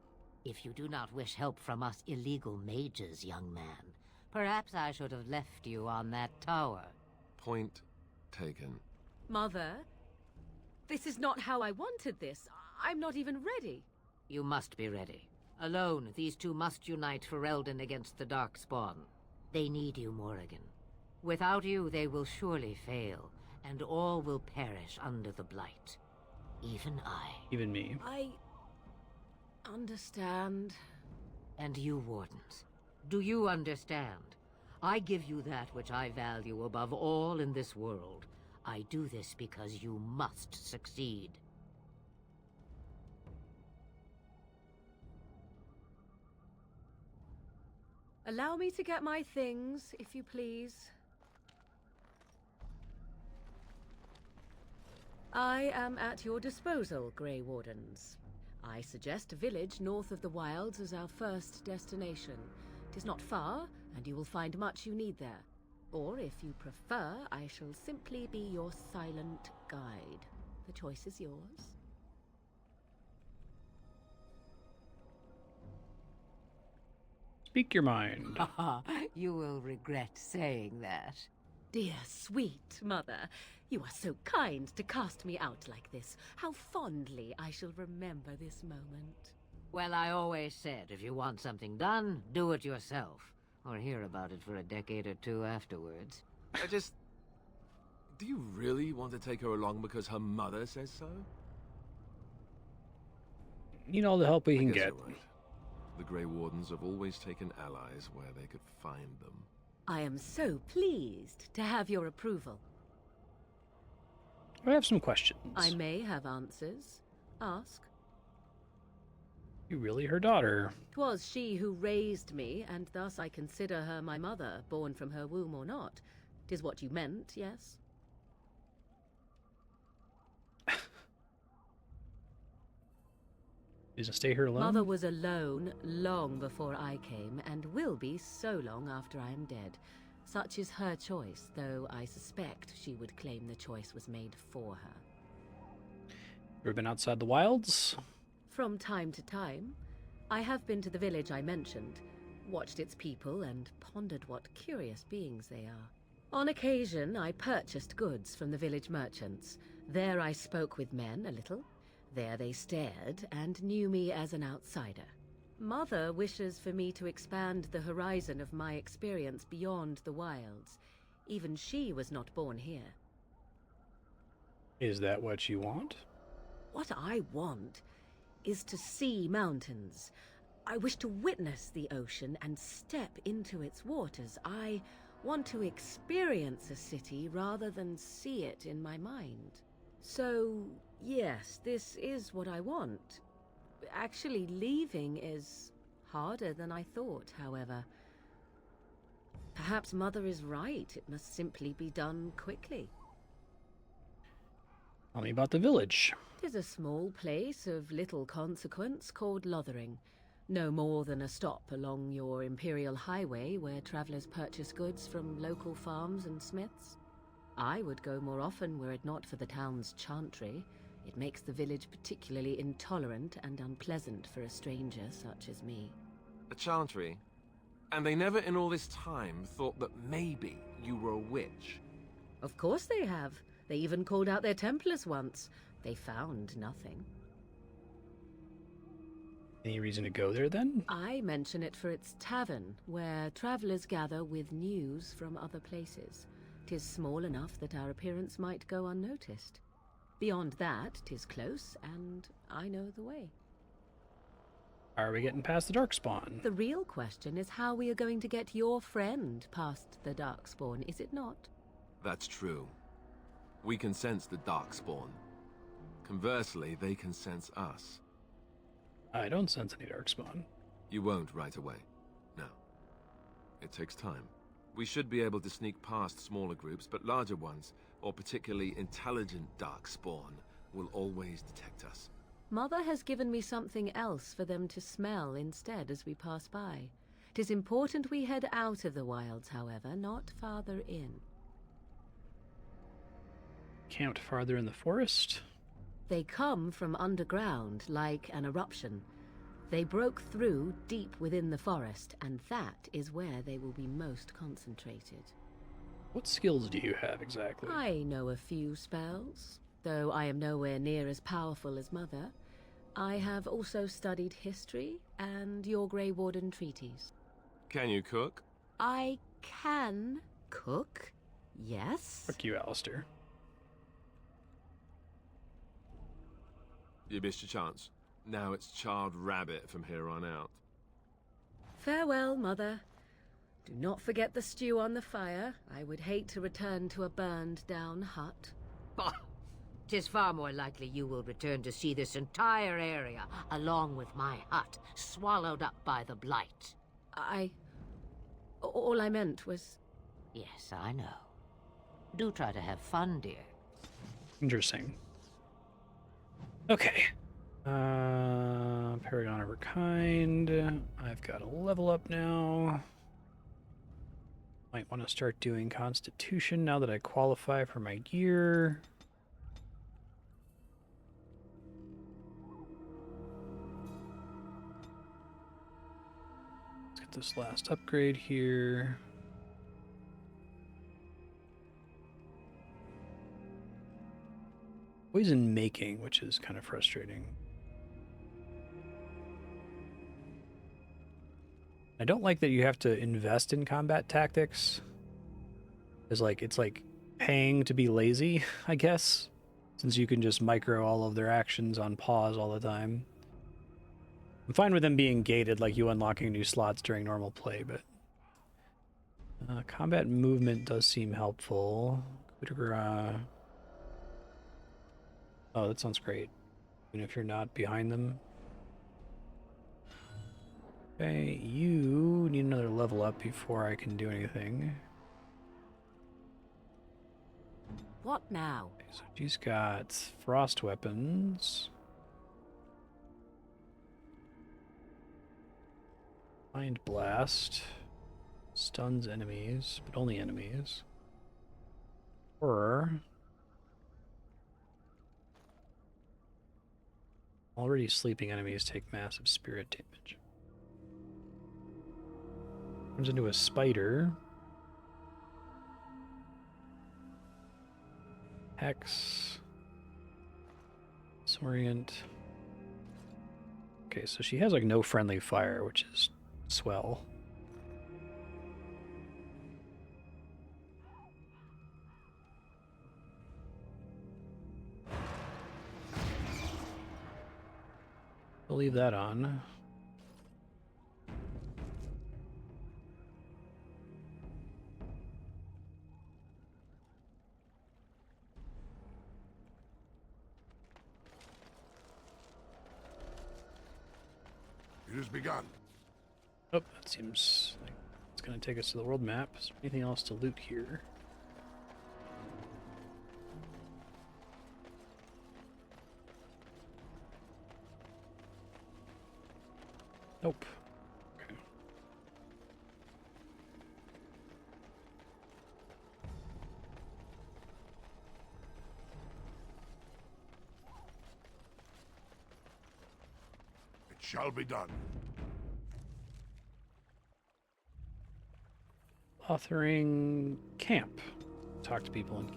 If you do not wish help from us illegal mages, young man, perhaps I should have left you on that tower. Point taken. Mother, this is not how I wanted this. I'm not even ready. You must be ready. Alone, these two must unite for Eldon against the Darkspawn. They need you, Morrigan. Without you, they will surely fail, and all will perish under the Blight. Even I. Even me. I understand. And you, Wardens. Do you understand? I give you that which I value above all in this world. I do this because you must succeed. Allow me to get my things, if you please. I am at your disposal, Grey Wardens. I suggest a village north of the Wilds as our first destination. It is not far, and you will find much you need there. Or, if you prefer, I shall simply be your silent guide. The choice is yours. Speak your mind. You will regret saying that. Dear, sweet mother, you are so kind to cast me out like this. How fondly I shall remember this moment. Well, I always said, if you want something done, do it yourself. Or hear about it for a decade or two afterwards. Do you really want to take her along because her mother says so? Need all the help we can get. You're right. The Grey Wardens have always taken allies where they could find them. I am so pleased to have your approval. I have some questions. I may have answers. Ask. You really her daughter? 'Twas she who raised me, and thus I consider her my mother, born from her womb or not. 'Tis what you meant, yes? Is it stay here alone? Mother was alone long before I came, and will be so long after I am dead. Such is her choice, though I suspect she would claim the choice was made for her. Ever been outside the wilds? From time to time. I have been to the village I mentioned, watched its people, and pondered what curious beings they are. On occasion, I purchased goods from the village merchants. There I spoke with men a little. There they stared and knew me as an outsider. Mother wishes for me to expand the horizon of my experience beyond the wilds. Even she was not born here. Is that what you want? What I want is to see mountains. I wish to witness the ocean and step into its waters. I want to experience a city rather than see it in my mind. So, yes, this is what I want. Actually, leaving is harder than I thought, however. Perhaps Mother is right. It must simply be done quickly. Tell me about the village. It is a small place of little consequence called Lothering. No more than a stop along your Imperial Highway where travelers purchase goods from local farms and smiths. I would go more often were it not for the town's chantry. It makes the village particularly intolerant and unpleasant for a stranger such as me. A chantry? And they never in all this time thought that maybe you were a witch? Of course they have. They even called out their Templars once. They found nothing. Any reason to go there, then? I mention it for its tavern, where travelers gather with news from other places. 'Tis small enough that our appearance might go unnoticed. Beyond that, 'tis close, and I know the way. Are we getting past the Darkspawn? The real question is how we are going to get your friend past the Darkspawn, is it not? That's true. We can sense the Darkspawn. Conversely, they can sense us. I don't sense any Darkspawn. You won't right away. No. It takes time. We should be able to sneak past smaller groups, but larger ones, or particularly intelligent Darkspawn, will always detect us. Mother has given me something else for them to smell instead as we pass by. 'Tis important we head out of the wilds, however, not farther in. Camped farther in the forest? They come from underground, like an eruption. They broke through deep within the forest, and that is where they will be most concentrated. What skills do you have exactly? I know a few spells, though I am nowhere near as powerful as Mother. I have also studied history and your Grey Warden treaties. Can you cook? I can cook, yes. Fuck you, Alistair. You missed your chance. Now it's charred rabbit from here on out. Farewell, Mother. Do not forget the stew on the fire. I would hate to return to a burned-down hut. Bah! 'Tis far more likely you will return to see this entire area, along with my hut, swallowed up by the blight. All I meant was... Yes, I know. Do try to have fun, dear. Interesting. Okay. Paragon of her kind. I've got a level up now. Might want to start doing Constitution now that I qualify for my gear. Let's get this last upgrade here. Poison making, which is kind of frustrating. I don't like that you have to invest in combat tactics. It's like paying to be lazy, I guess, since you can just micro all of their actions on pause all the time. I'm fine with them being gated, like you unlocking new slots during normal play, but combat movement does seem helpful. Oh, that sounds great. Even if you're not behind them. Okay, you need another level up before I can do anything. What now? Okay, so she's got frost weapons. Mind blast. Stuns enemies, but only enemies. Or... already sleeping enemies take massive spirit damage. Turns into a spider. Hex. Disorient. Okay, so she has like no friendly fire, which is swell. I'll leave that on. It has begun. Oh, that seems like it's going to take us to the world map. Is there anything else to loot here? Nope. Okay. It shall be done. Authoring camp. Talk to people in.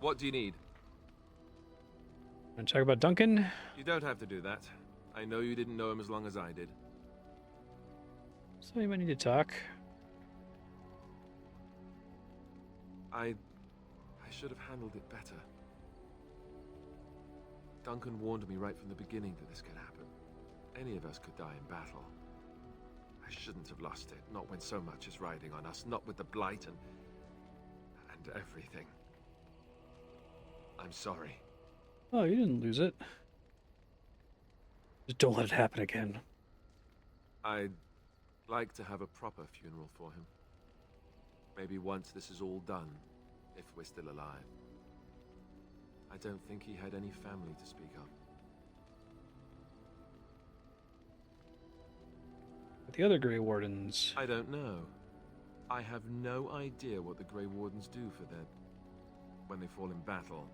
What do you need? Want to talk about Duncan? You don't have to do that. I know you didn't know him as long as I did. So you might need to talk. I should have handled it better. Duncan warned me right from the beginning that this could happen. Any of us could die in battle. I shouldn't have lost it, not when so much is riding on us, not with the blight and everything. I'm sorry. Oh, you didn't lose it. Just don't let it happen again. I'd like to have a proper funeral for him. Maybe once this is all done, if we're still alive. I don't think he had any family to speak of. The other Grey Wardens. I don't know. I have no idea what the Grey Wardens do for their... when they fall in battle.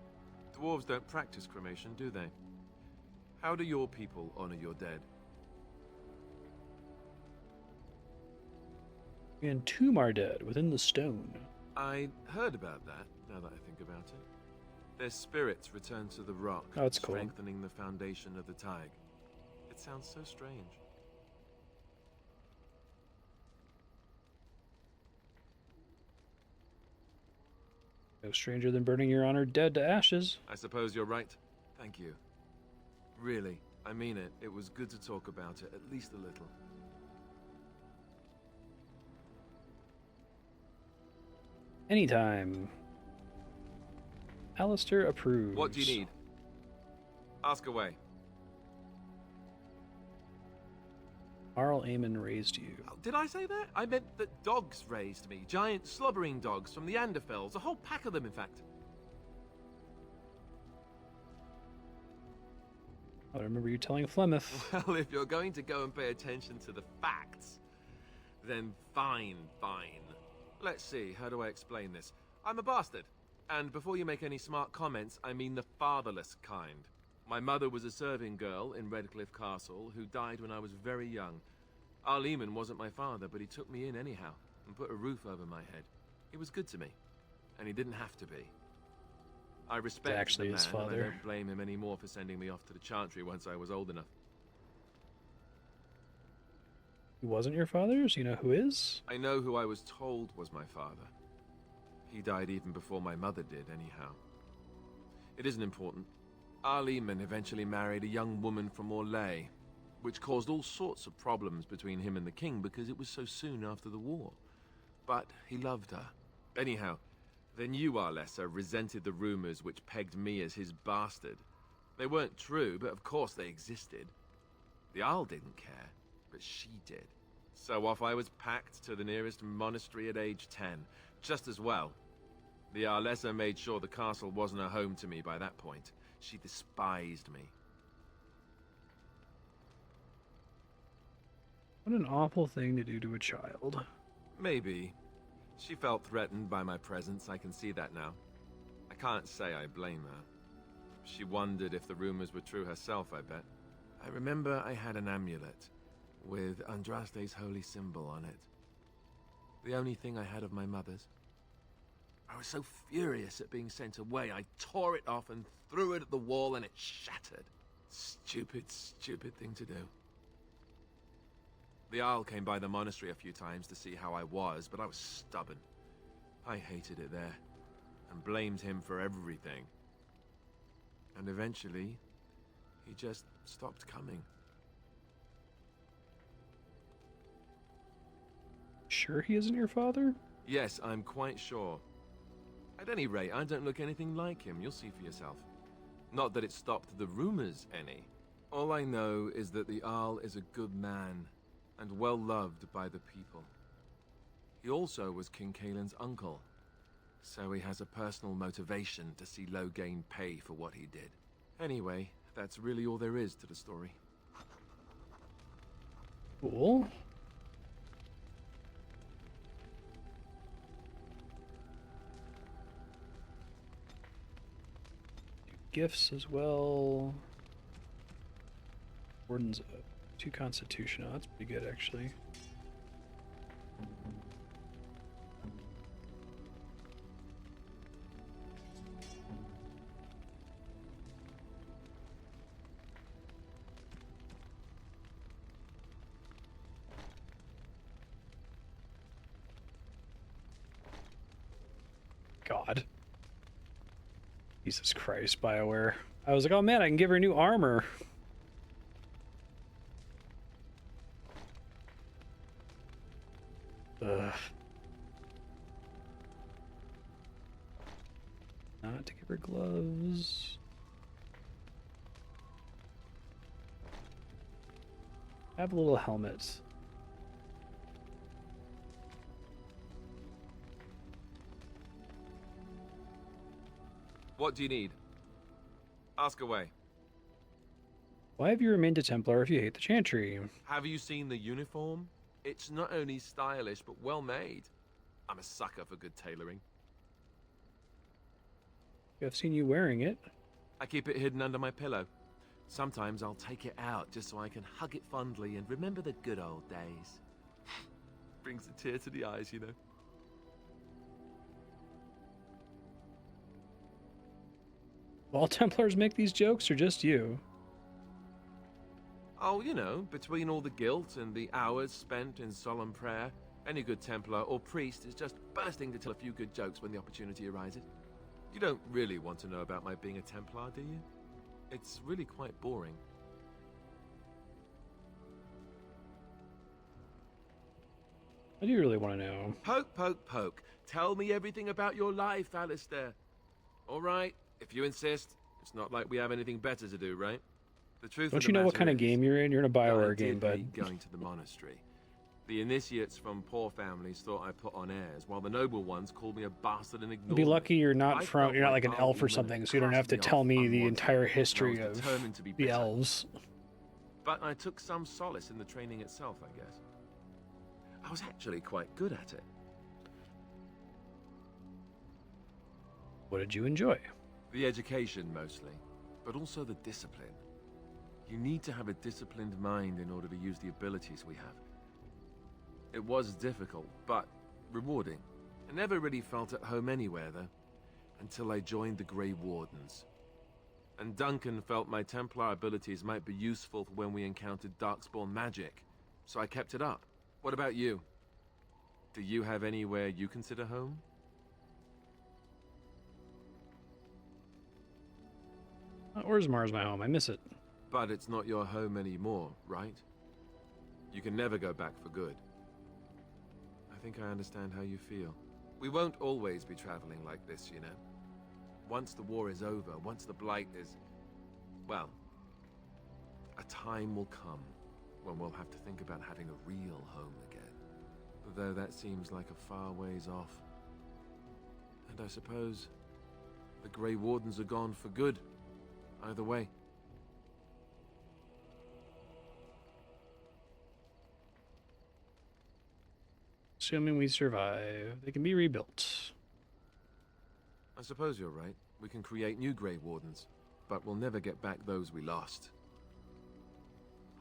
Dwarves don't practice cremation, do they? How do your people honor your dead? We entomb our dead within the stone. I heard about that, now that I think about it. Their spirits return to the rock, Oh, that's cool. strengthening the foundation of the Tig. It sounds so strange. No stranger than burning your honored dead to ashes. I suppose you're right. Thank you. Really, I mean it. It was good to talk about it, at least a little. Anytime. Alistair approves. What do you need? Ask away. Arl Aemon raised you. Oh, did I say that? I meant that dogs raised me. Giant slobbering dogs from the Anderfells. A whole pack of them, in fact. I remember you telling Flemeth. Well, if you're going to go and pay attention to the facts, then fine. Let's see, how do I explain this? I'm a bastard. And before you make any smart comments, I mean the fatherless kind. My mother was a serving girl in Redcliffe Castle who died when I was very young. Arl Eamon wasn't my father, but he took me in anyhow and put a roof over my head. He was good to me, and he didn't have to be. I respect actually the man, his and I father. don't blame him anymore for sending me off to the Chantry once I was old enough. He wasn't your father, so you know who is? I know who I was told was my father. He died even before my mother did, anyhow. It isn't important. Arl Eamon eventually married a young woman from Orlais, which caused all sorts of problems between him and the king because it was so soon after the war. But he loved her. Anyhow, the new Arlessa resented the rumors which pegged me as his bastard. They weren't true, but of course they existed. The Arl didn't care, but she did. So off I was packed to the nearest monastery at age 10, just as well. The Arlessa made sure the castle wasn't a home to me by that point. She despised me. What an awful thing to do to a child. Maybe. She felt threatened by my presence, I can see that now. I can't say I blame her. She wondered if the rumors were true herself, I bet. I remember I had an amulet with Andraste's holy symbol on it. The only thing I had of my mother's. I was so furious at being sent away, I tore it off and threw it at the wall and it shattered. Stupid thing to do. The Arl came by the monastery a few times to see how I was, but I was stubborn. I hated it there, and blamed him for everything. And eventually, he just stopped coming. Sure he isn't your father? Yes, I'm quite sure. At any rate, I don't look anything like him, you'll see for yourself. Not that it stopped the rumors any. All I know is that the Arl is a good man, and well loved by the people. He also was King Caelan's uncle, so he has a personal motivation to see Loghain pay for what he did. Anyway, that's really all there is to the story. Cool. Gifts as well. Warden's 2 Constitution. Oh, that's pretty good, actually. God. Jesus Christ, BioWare. I was like, oh man, I can give her new armor. Ugh. Not to give her gloves. Have a little helmet. What do you need? Ask away. Why have you remained a Templar if you hate the Chantry? Have you seen the uniform? It's not only stylish, but well made. I'm a sucker for good tailoring. I've seen you wearing it. I keep it hidden under my pillow. Sometimes I'll take it out just so I can hug it fondly and remember the good old days. Brings a tear to the eyes, you know. All Templars make these jokes, or just you? Oh, you know, between all the guilt and the hours spent in solemn prayer, any good Templar or priest is just bursting to tell a few good jokes when the opportunity arises. You don't really want to know about my being a Templar, do you? It's really quite boring. I do really want to know. Poke, poke, poke. Tell me everything about your life, Alistair. All right, if you insist. It's not like we have anything better to do, right? The truth. Don't you know what kind of game you're in? You're in a Bioware game, but bud. Going to the monastery. The initiates from poor families thought I put on airs, while the noble ones called me a bastard and ignored Be me. lucky you're not I like an elf or something, so you don't have to tell me the entire history of the elves. But I took some solace in the training itself, I guess. I was actually quite good at it. What did you enjoy? The education, mostly, but also the discipline. You need to have a disciplined mind in order to use the abilities we have. It was difficult, but rewarding. I never really felt at home anywhere, though, until I joined the Grey Wardens. And Duncan felt my Templar abilities might be useful for when we encountered Darkspawn magic, so I kept it up. What about you? Do you have anywhere you consider home? Orzamar's my home. I miss it. But it's not your home anymore, right? You can never go back for good. I think I understand how you feel. We won't always be traveling like this, you know. Once the war is over, once the Blight is... well, a time will come when we'll have to think about having a real home again. Though that seems like a far ways off. And I suppose the Grey Wardens are gone for good. Either way. Assuming we survive, they can be rebuilt. I suppose you're right. We can create new Grey Wardens, but we'll never get back those we lost.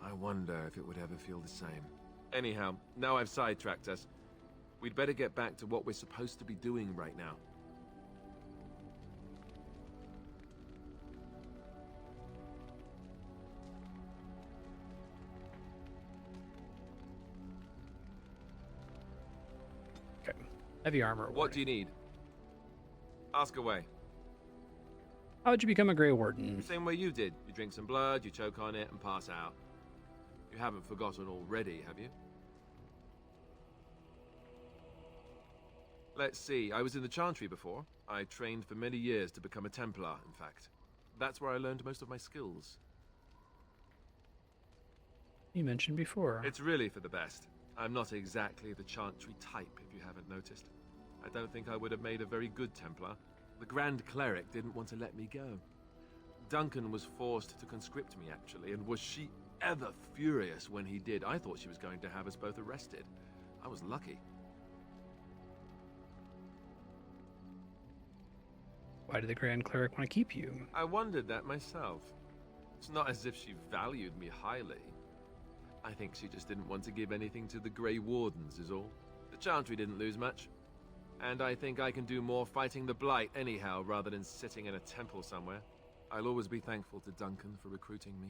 I wonder if it would ever feel the same. Anyhow, now I've sidetracked us. We'd better get back to what we're supposed to be doing right now. Heavy armor. What do you need? Ask away. How would you become a Grey Warden? Same way you did. You drink some blood, you choke on it, and pass out. You haven't forgotten already, have you? Let's see. I was in the Chantry before. I trained for many years to become a Templar, in fact. That's where I learned most of my skills. You mentioned before. It's really for the best. I'm not exactly the Chantry type, if you haven't noticed. I don't think I would have made a very good Templar. The Grand Cleric didn't want to let me go. Duncan was forced to conscript me, actually, and was she ever furious when he did. I thought she was going to have us both arrested. I was lucky. Why did the Grand Cleric want to keep you? I wondered that myself. It's not as if she valued me highly. I think she just didn't want to give anything to the Grey Wardens, is all. The Chantry didn't lose much. And I think I can do more fighting the Blight anyhow, rather than sitting in a temple somewhere. I'll always be thankful to Duncan for recruiting me.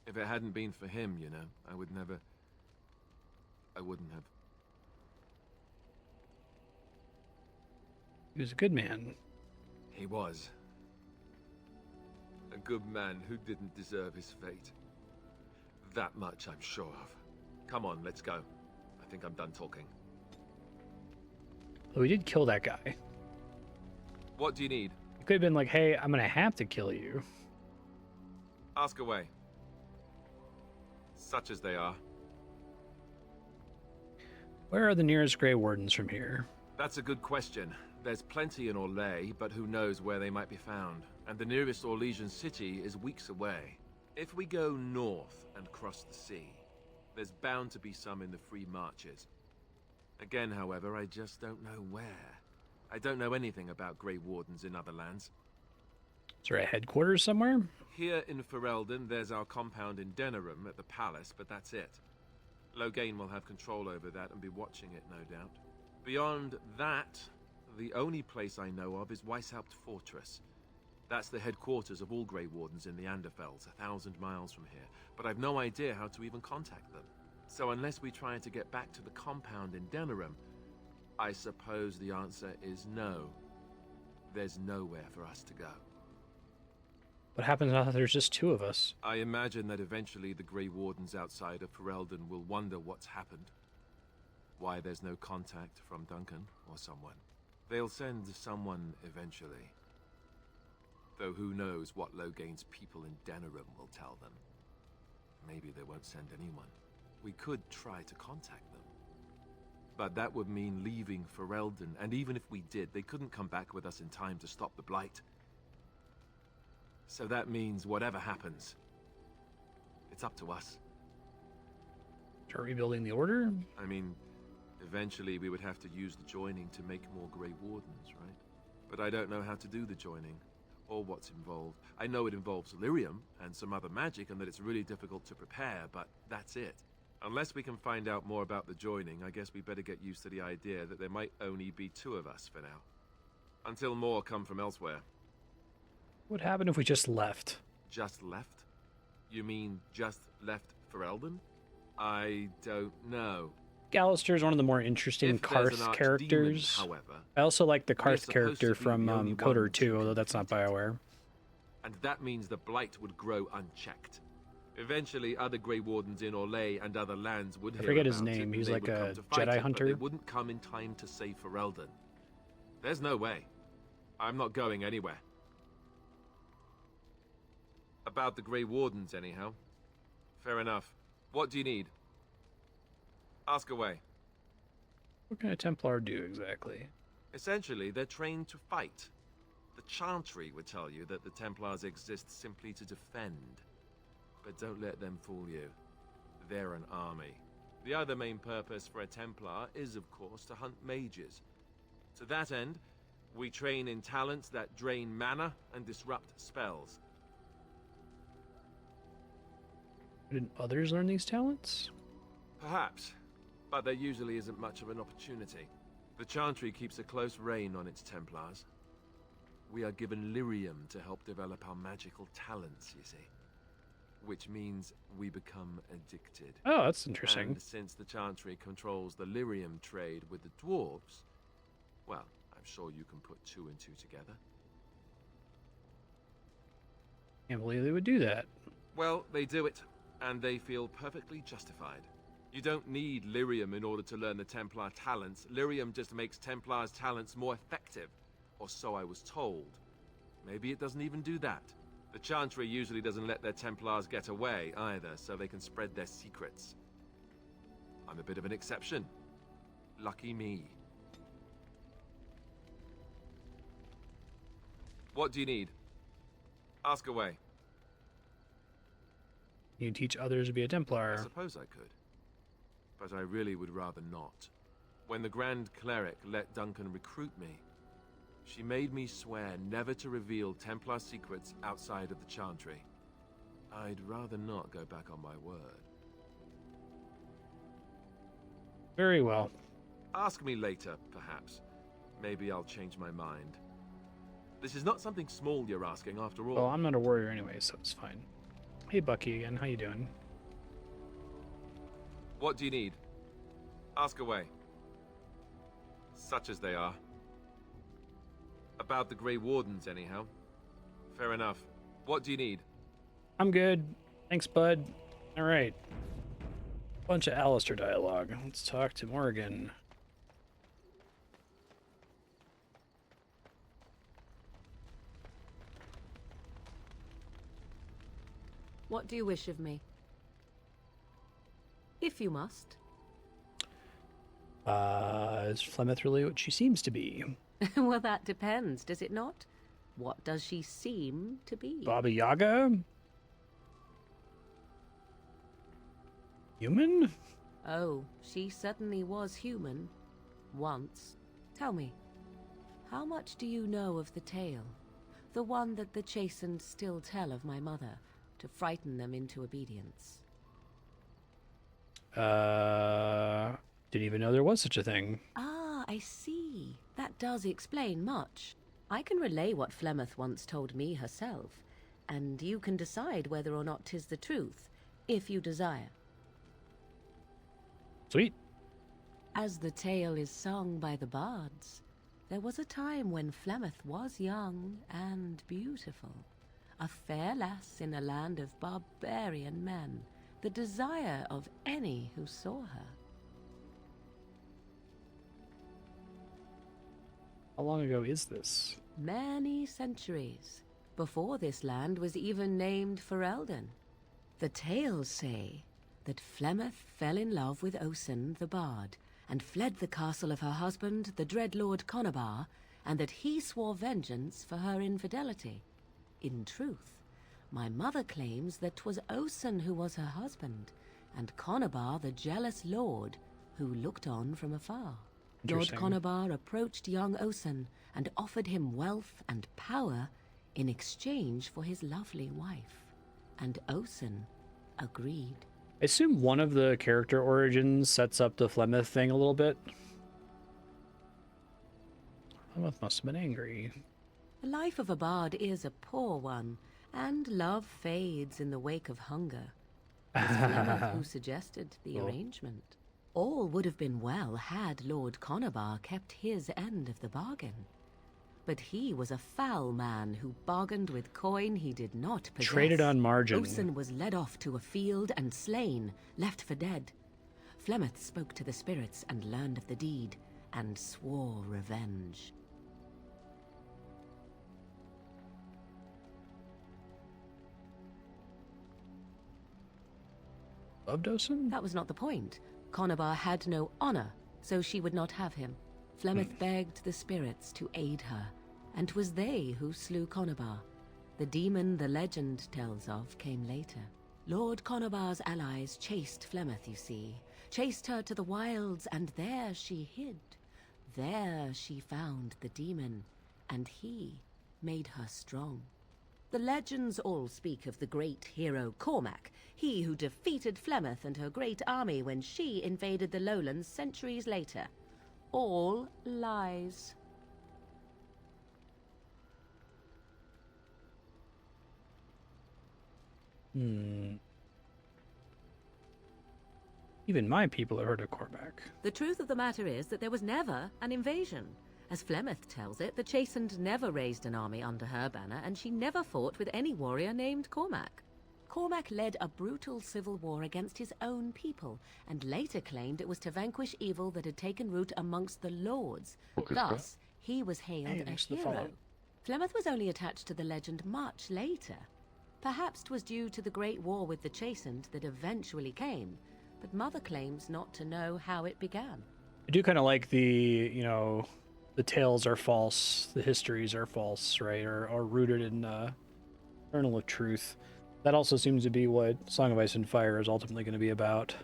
If it hadn't been for him, you know, I wouldn't have. He was a good man. He was. A good man who didn't deserve his fate. That much I'm sure of. Come on, let's go. I think I'm done talking. Oh, we did kill that guy. What do you need? It could have been like, hey, I'm gonna have to kill you. Ask away. Such as they are. Where are the nearest Grey Wardens from here? That's a good question. There's plenty in Orlais, but who knows where they might be found. and the nearest Orlesian city is weeks away. If we go north and cross the sea, there's bound to be some in the Free Marches. Again, however, I just don't know where. I don't know anything about Grey Wardens in other lands. Is there a headquarters somewhere? Here in Ferelden, there's our compound in Denerim at the palace, but that's it. Loghain will have control over that and be watching it, no doubt. Beyond that, the only place I know of is Weishaupt Fortress. That's the headquarters of all Grey Wardens in the Anderfells, 1,000 miles from here. But I've no idea how to even contact them. So unless we try to get back to the compound in Denerim, I suppose the answer is no. There's nowhere for us to go. What happens now that there's just two of us? I imagine that eventually the Grey Wardens outside of Ferelden will wonder what's happened. Why there's no contact from Duncan or someone. They'll send someone eventually. Though who knows what Loghain's people in Denerim will tell them. Maybe they won't send anyone. We could try to contact them. But that would mean leaving Ferelden, and even if we did, they couldn't come back with us in time to stop the Blight. So that means whatever happens, it's up to us. Start rebuilding the Order? I mean, eventually we would have to use the joining to make more Grey Wardens, right? But I don't know how to do the joining, or what's involved. I know it involves lyrium and some other magic, and that it's really difficult to prepare, but that's it. Unless we can find out more about the joining, I guess we better get used to the idea that there might only be two of us for now. Until more come from elsewhere. What happened if we just left? Just left? You mean just left Ferelden? I don't know. Gallister is one of the more interesting Karth characters. However, I also like the Karth character from Kotor 2, although that's not BioWare. And that means the Blight would grow unchecked. Eventually, other Grey Wardens in Orlais and other lands would hear I forget his about it, name. and He's they like would a come to fight Jedi it, hunter. But they wouldn't come in time to save Ferelden. There's no way. I'm not going anywhere. About the Grey Wardens, anyhow. Fair enough. What do you need? Ask away. What can a Templar do exactly? Essentially, they're trained to fight. The Chantry would tell you that the Templars exist simply to defend. But don't let them fool you. They're an army. The other main purpose for a Templar is, of course, to hunt mages. To that end, we train in talents that drain mana and disrupt spells. Didn't others learn these talents? Perhaps, but there usually isn't much of an opportunity. The Chantry keeps a close rein on its Templars. We are given lyrium to help develop our magical talents, you see. Which means we become addicted. Oh, that's interesting. And since the Chantry controls the lyrium trade with the dwarves, well, I'm sure you can put two and two together. Can't believe they would do that. Well, they do it, and they feel perfectly justified. You don't need lyrium in order to learn the Templar talents. Lyrium just makes Templars' talents more effective, or so I was told. Maybe it doesn't even do that. The Chantry usually doesn't let their Templars get away either, so they can spread their secrets. I'm a bit of an exception. Lucky me. What do you need? Ask away. You teach others to be a Templar. I suppose I could. But I really would rather not. When the Grand Cleric let Duncan recruit me, she made me swear never to reveal Templar secrets outside of the Chantry. I'd rather not go back on my word. Very well. Ask me later, perhaps. Maybe I'll change my mind. This is not something small you're asking, after all. Well, I'm not a warrior anyway, so it's fine. Hey, Bucky again. How you doing? What do you need? Ask away. Such as they are. About the Grey Wardens, anyhow. Fair enough. What do you need? I'm good. Thanks, bud. All right. Bunch of Alistair dialogue. Let's talk to Morrigan. What do you wish of me? If you must. Is Flemeth really what she seems to be? Well, that depends, does it not? What does she seem to be? Baba Yaga? Human? Oh, she certainly was human. Once. Tell me, how much do you know of the tale? The one that the chastened still tell of my mother, to frighten them into obedience. Didn't even know there was such a thing. Ah, I see. That does explain much. I can relay what Flemeth once told me herself, and you can decide whether or not 'tis the truth, if you desire. Sweet. As the tale is sung by the bards, there was a time when Flemeth was young and beautiful, a fair lass in a land of barbarian men, the desire of any who saw her. How long ago is this? Many centuries, before this land was even named Ferelden. The tales say that Flemeth fell in love with Osen the Bard, and fled the castle of her husband, the dread Lord Conabar, and that he swore vengeance for her infidelity. In truth, my mother claims that 'twas Osen who was her husband, and Conabar the jealous lord who looked on from afar. Lord Conabar approached young Osen and offered him wealth and power in exchange for his lovely wife, and Osen agreed. I assume one of the character origins sets up the Flemeth thing a little bit. Flemeth must have been angry. The life of a bard is a poor one, and love fades in the wake of hunger. It was Flemeth who suggested the arrangement. All would have been well had Lord Conabar kept his end of the bargain. But he was a foul man who bargained with coin he did not possess. Traded on margin. Osen was led off to a field and slain, left for dead. Flemeth spoke to the spirits and learned of the deed, and swore revenge. Loved Osen? That was not the point. Conabar had no honor, so she would not have him. Flemeth begged the spirits to aid her, and 'twas they who slew Conabar. The demon the legend tells of came later. Lord Conabar's allies chased Flemeth, you see. Chased her to the wilds, and there she hid. There she found the demon, and he made her strong. The legends all speak of the great hero Cormac, he who defeated Flemeth and her great army when she invaded the lowlands centuries later. All lies. Even my people have heard of Cormac. The truth of the matter is that there was never an invasion. As Flemeth tells it, the Chastened never raised an army under her banner, and she never fought with any warrior named Cormac. Cormac led a brutal civil war against his own people, and later claimed it was to vanquish evil that had taken root amongst the lords. Thus, he was hailed a hero. Flemeth was only attached to the legend much later. Perhaps 'twas due to the great war with the Chastened that eventually came, but Mother claims not to know how it began. I do kind of like the, the tales are false, the histories are false, right? Or rooted in kernel of truth. That also seems to be what Song of Ice and Fire is ultimately going to be about.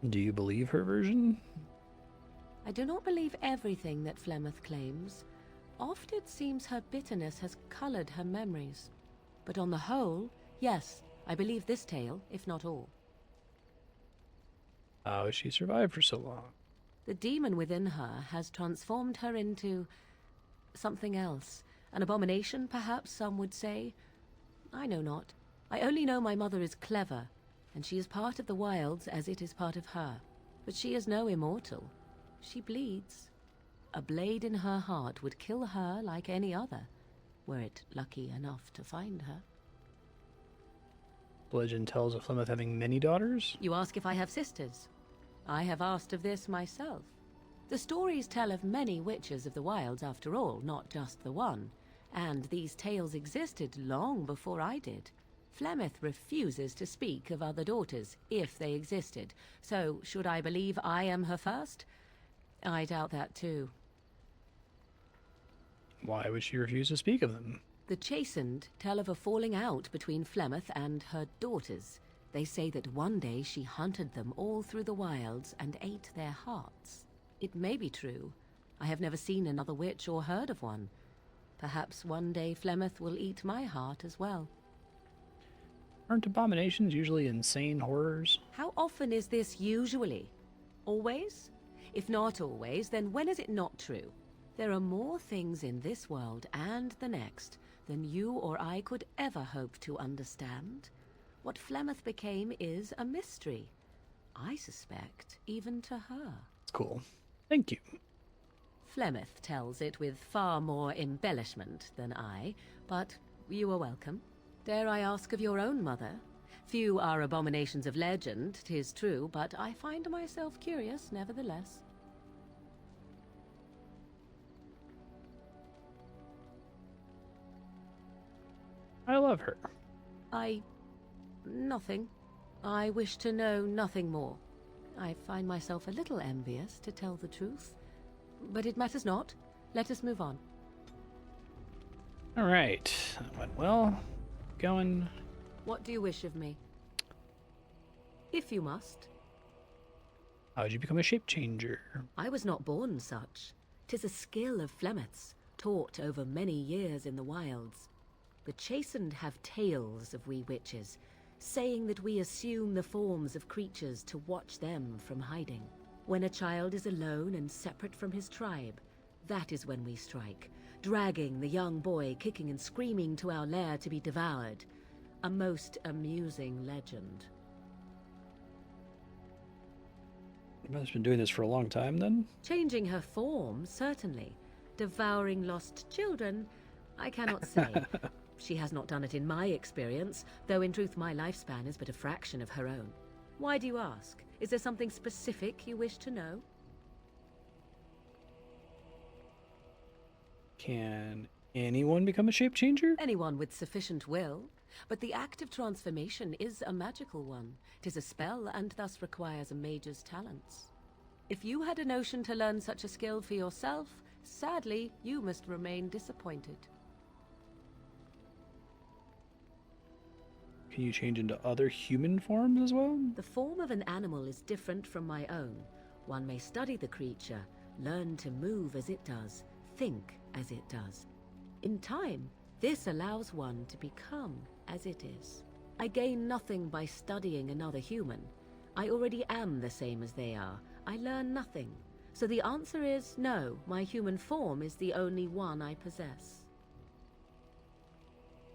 Do you believe her version? I do not believe everything that Flemeth claims. Oft it seems her bitterness has colored her memories. But on the whole, yes, I believe this tale, if not all. How has she survived for so long? The demon within her has transformed her into something else. An abomination, perhaps some would say. I know not. I only know my mother is clever, and she is part of the wilds as it is part of her. But she is no immortal. She bleeds. A blade in her heart would kill her like any other, were it lucky enough to find her. Legend tells of Flemeth having many daughters? You ask if I have sisters. I have asked of this myself. The stories tell of many witches of the wilds after all, not just the one, and these tales existed long before I did. Flemeth refuses to speak of other daughters, if they existed. So, should I believe I am her first? I doubt that too. Why would she refuse to speak of them? The Chastened tell of a falling out between Flemeth and her daughters. They say that one day she hunted them all through the wilds and ate their hearts. It may be true. I have never seen another witch or heard of one. Perhaps one day Flemeth will eat my heart as well. Aren't abominations usually insane horrors? How often is this usually? Always? If not always, then when is it not true? There are more things in this world and the next than you or I could ever hope to understand. What Flemeth became is a mystery. I suspect, even to her. It's cool. Thank you. Flemeth tells it with far more embellishment than I, but you are welcome. Dare I ask of your own mother? Few are abominations of legend, 'tis true, but I find myself curious nevertheless. I love her. Nothing. I wish to know nothing more. I find myself a little envious, to tell the truth. But it matters not. Let us move on. All right. That went well. Going. What do you wish of me? If you must. How did you become a shape changer? I was not born such. 'Tis a skill of Flemeth's, taught over many years in the wilds. The Chastened have tales of we witches, saying that we assume the forms of creatures to watch them from hiding. When a child is alone and separate from his tribe, that is when we strike, dragging the young boy kicking and screaming to our lair to be devoured. A most amusing legend. Your mother's been doing this for a long time, then? Changing her form, certainly. Devouring lost children, I cannot say. She has not done it in my experience, though in truth my lifespan is but a fraction of her own. Why do you ask? Is there something specific you wish to know? Can anyone become a shape changer? Anyone with sufficient will. But the act of transformation is a magical one. 'Tis a spell and thus requires a mage's talents. If you had a notion to learn such a skill for yourself, sadly, you must remain disappointed. Can you change into other human forms as well? The form of an animal is different from my own. One may study the creature, learn to move as it does, think as it does. In time, this allows one to become as it is. I gain nothing by studying another human. I already am the same as they are. I learn nothing. So the answer is no, my human form is the only one I possess.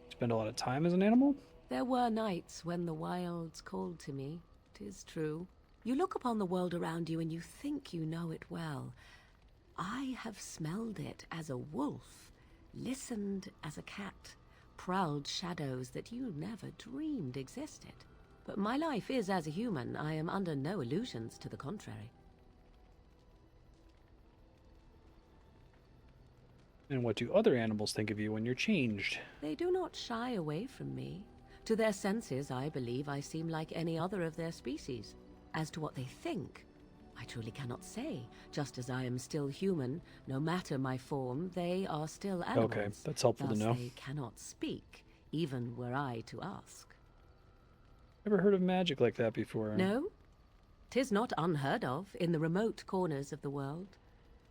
Spend a lot of time as an animal? There were nights when the wilds called to me, 'tis true. You look upon the world around you and you think you know it well. I have smelled it as a wolf, listened as a cat, prowled shadows that you never dreamed existed. But my life is as a human. I am under no illusions to the contrary. And what do other animals think of you when you're changed? They do not shy away from me. To their senses, I believe I seem like any other of their species. As to what they think, I truly cannot say. Just as I am still human, no matter my form, they are still animals. Okay, that's helpful Thus to know. They cannot speak, even were I to ask. Never heard of magic like that before. No? 'Tis not unheard of in the remote corners of the world.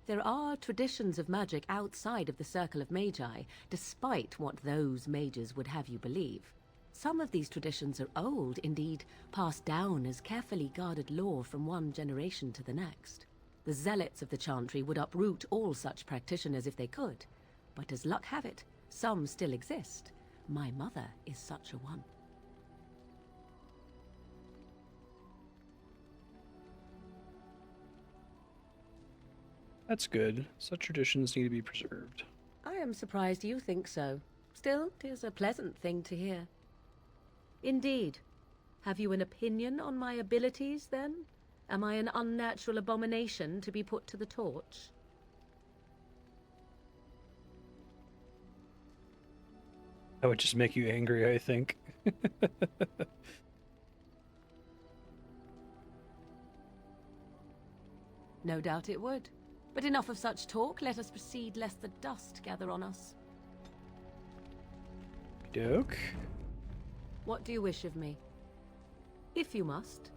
There are traditions of magic outside of the circle of magi, despite what those mages would have you believe. Some of these traditions are old, indeed, passed down as carefully guarded lore from one generation to the next. The zealots of the chantry would uproot all such practitioners if they could. But as luck have it, some still exist. My mother is such a one. That's good. Such traditions need to be preserved. I am surprised you think so. Still, 'tis a pleasant thing to hear. Indeed. Have you an opinion on my abilities, then? Am I an unnatural abomination to be put to the torch? That would just make you angry, I think. No doubt it would. But enough of such talk. Let us proceed, lest the dust gather on us. Doke. What do you wish of me? If you must.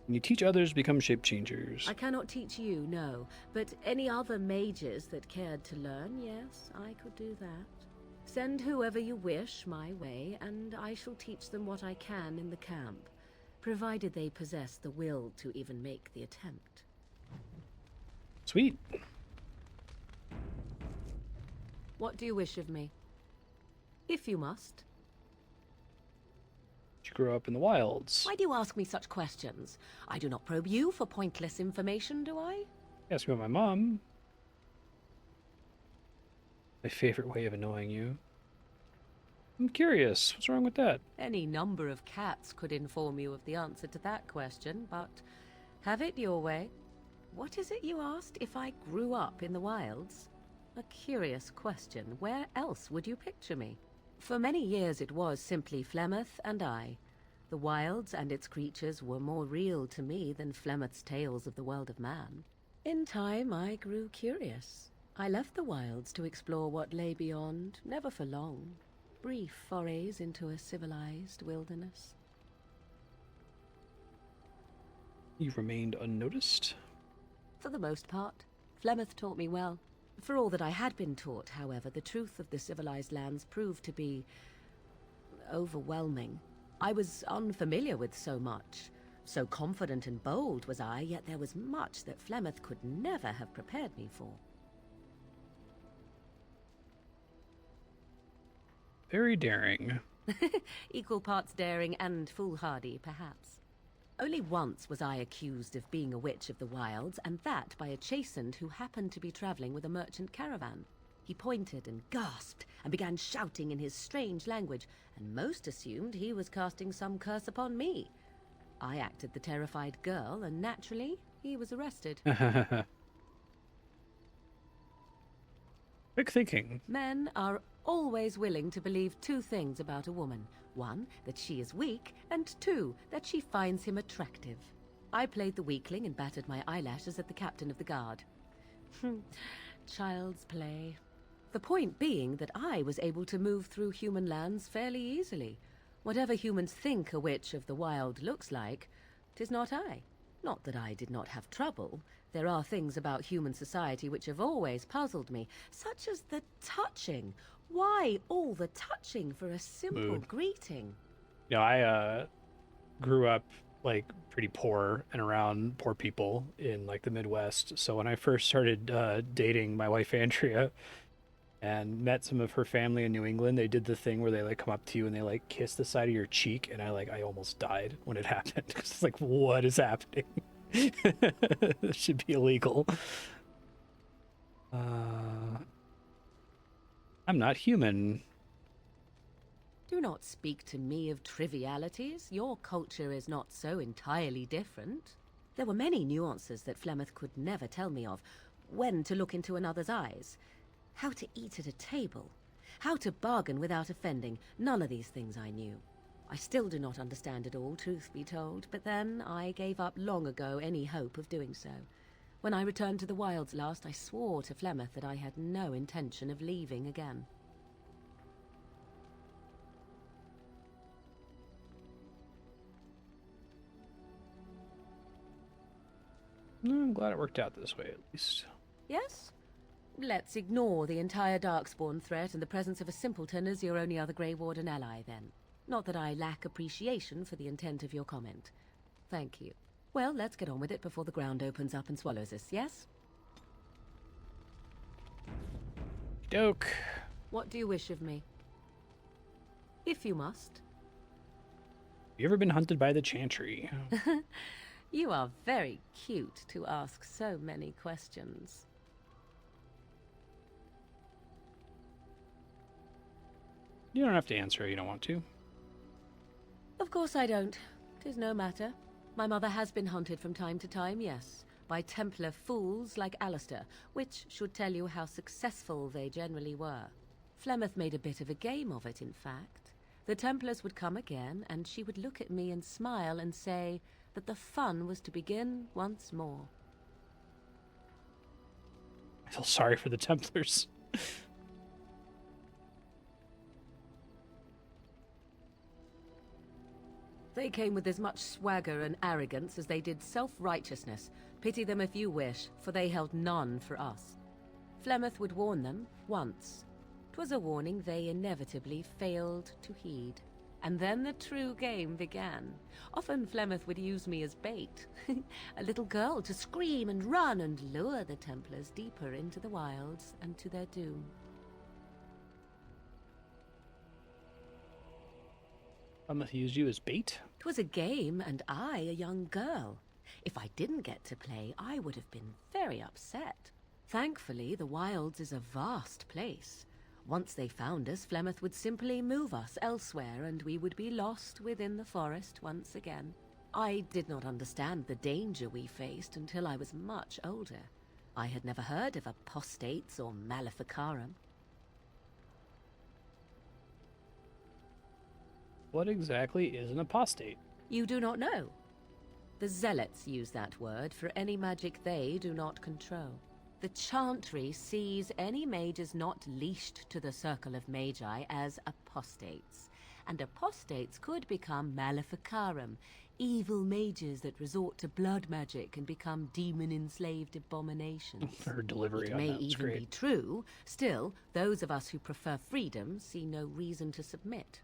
When you teach others, become shape changers. I cannot teach you, no. But any other mages that cared to learn, yes, I could do that. Send whoever you wish my way, and I shall teach them what I can in the camp, provided they possess the will to even make the attempt. Sweet. What do you wish of me? If you must. You grew up in the wilds. Why do you ask me such questions? I do not probe you for pointless information, do I? Ask me about my mom. My favorite way of annoying you. I'm curious. What's wrong with that? Any number of cats could inform you of the answer to that question, but have it your way. What is it you asked if I grew up in the wilds? A curious question. Where else would you picture me? For many years it was simply Flemeth and I. The wilds and its creatures were more real to me than Flemeth's tales of the world of man. In time I grew curious. I left the wilds to explore what lay beyond, never for long. Brief forays into a civilized wilderness. You remained unnoticed? For the most part. Flemeth taught me well. For all that I had been taught, however, the truth of the civilized lands proved to be overwhelming. I was unfamiliar with so much. So confident and bold was I, yet there was much that Flemeth could never have prepared me for. Very daring. Equal parts daring and foolhardy, perhaps. Only once was I accused of being a witch of the wilds, and that by a chastened who happened to be traveling with a merchant caravan. He pointed and gasped, and began shouting in his strange language, and most assumed he was casting some curse upon me. I acted the terrified girl, and naturally, he was arrested. Quick thinking. Men are always willing to believe two things about a woman. One, that she is weak, and two, that she finds him attractive. I played the weakling and battered my eyelashes at the captain of the guard. Child's play. The point being that I was able to move through human lands fairly easily. Whatever humans think a witch of the wild looks like, 'tis not I. Not that I did not have trouble. There are things about human society which have always puzzled me, such as the touching. Why all the touching for a simple greeting? You know, I grew up like pretty poor and around poor people in like the Midwest. So when I first started dating my wife Andrea and met some of her family in New England, they did the thing where they like come up to you and they like kiss the side of your cheek, and I almost died when it happened. It's like, what is happening? This should be illegal. I'm not human. Do not speak to me of trivialities. Your culture is not so entirely different. There were many nuances that Flemeth could never tell me of. When to look into another's eyes. How to eat at a table. How to bargain without offending. None of these things I knew. I still do not understand it all, truth be told, but then I gave up long ago any hope of doing so. When I returned to the wilds last, I swore to Flemeth that I had no intention of leaving again. I'm glad it worked out this way, at least. Yes? Let's ignore the entire Darkspawn threat and the presence of a simpleton as your only other Grey Warden ally, then. Not that I lack appreciation for the intent of your comment. Thank you. Well, let's get on with it before the ground opens up and swallows us, yes? Doke. What do you wish of me? If you must. You ever been hunted by the Chantry? You are very cute to ask so many questions. You don't have to answer if you don't want to. Of course I don't. 'Tis no matter. My mother has been hunted from time to time, yes, by Templar fools like Alistair, which should tell you how successful they generally were. Flemeth made a bit of a game of it, in fact. The Templars would come again, and she would look at me and smile and say that the fun was to begin once more. I feel sorry for the Templars. They came with as much swagger and arrogance as they did self-righteousness. Pity them if you wish, for they held none for us. Flemeth would warn them once. 'Twas a warning they inevitably failed to heed. And then the true game began. Often Flemeth would use me as bait. A little girl to scream and run and lure the Templars deeper into the wilds and to their doom. Flemeth used you as bait? 'Twas a game, and I a young girl. If I didn't get to play, I would have been very upset. Thankfully, the wilds is a vast place. Once they found us, Flemeth would simply move us elsewhere, and we would be lost within the forest once again. I did not understand the danger we faced until I was much older. I had never heard of apostates or maleficarum. What exactly is an apostate? You do not know? The Zealots use that word for any magic they do not control. The Chantry sees any mages not leashed to the Circle of Magi as apostates, and apostates could become maleficarum, evil mages that resort to blood magic and become demon-enslaved abominations. Her delivery it on may that was even great. be true. Still, those of us who prefer freedom see no reason to submit.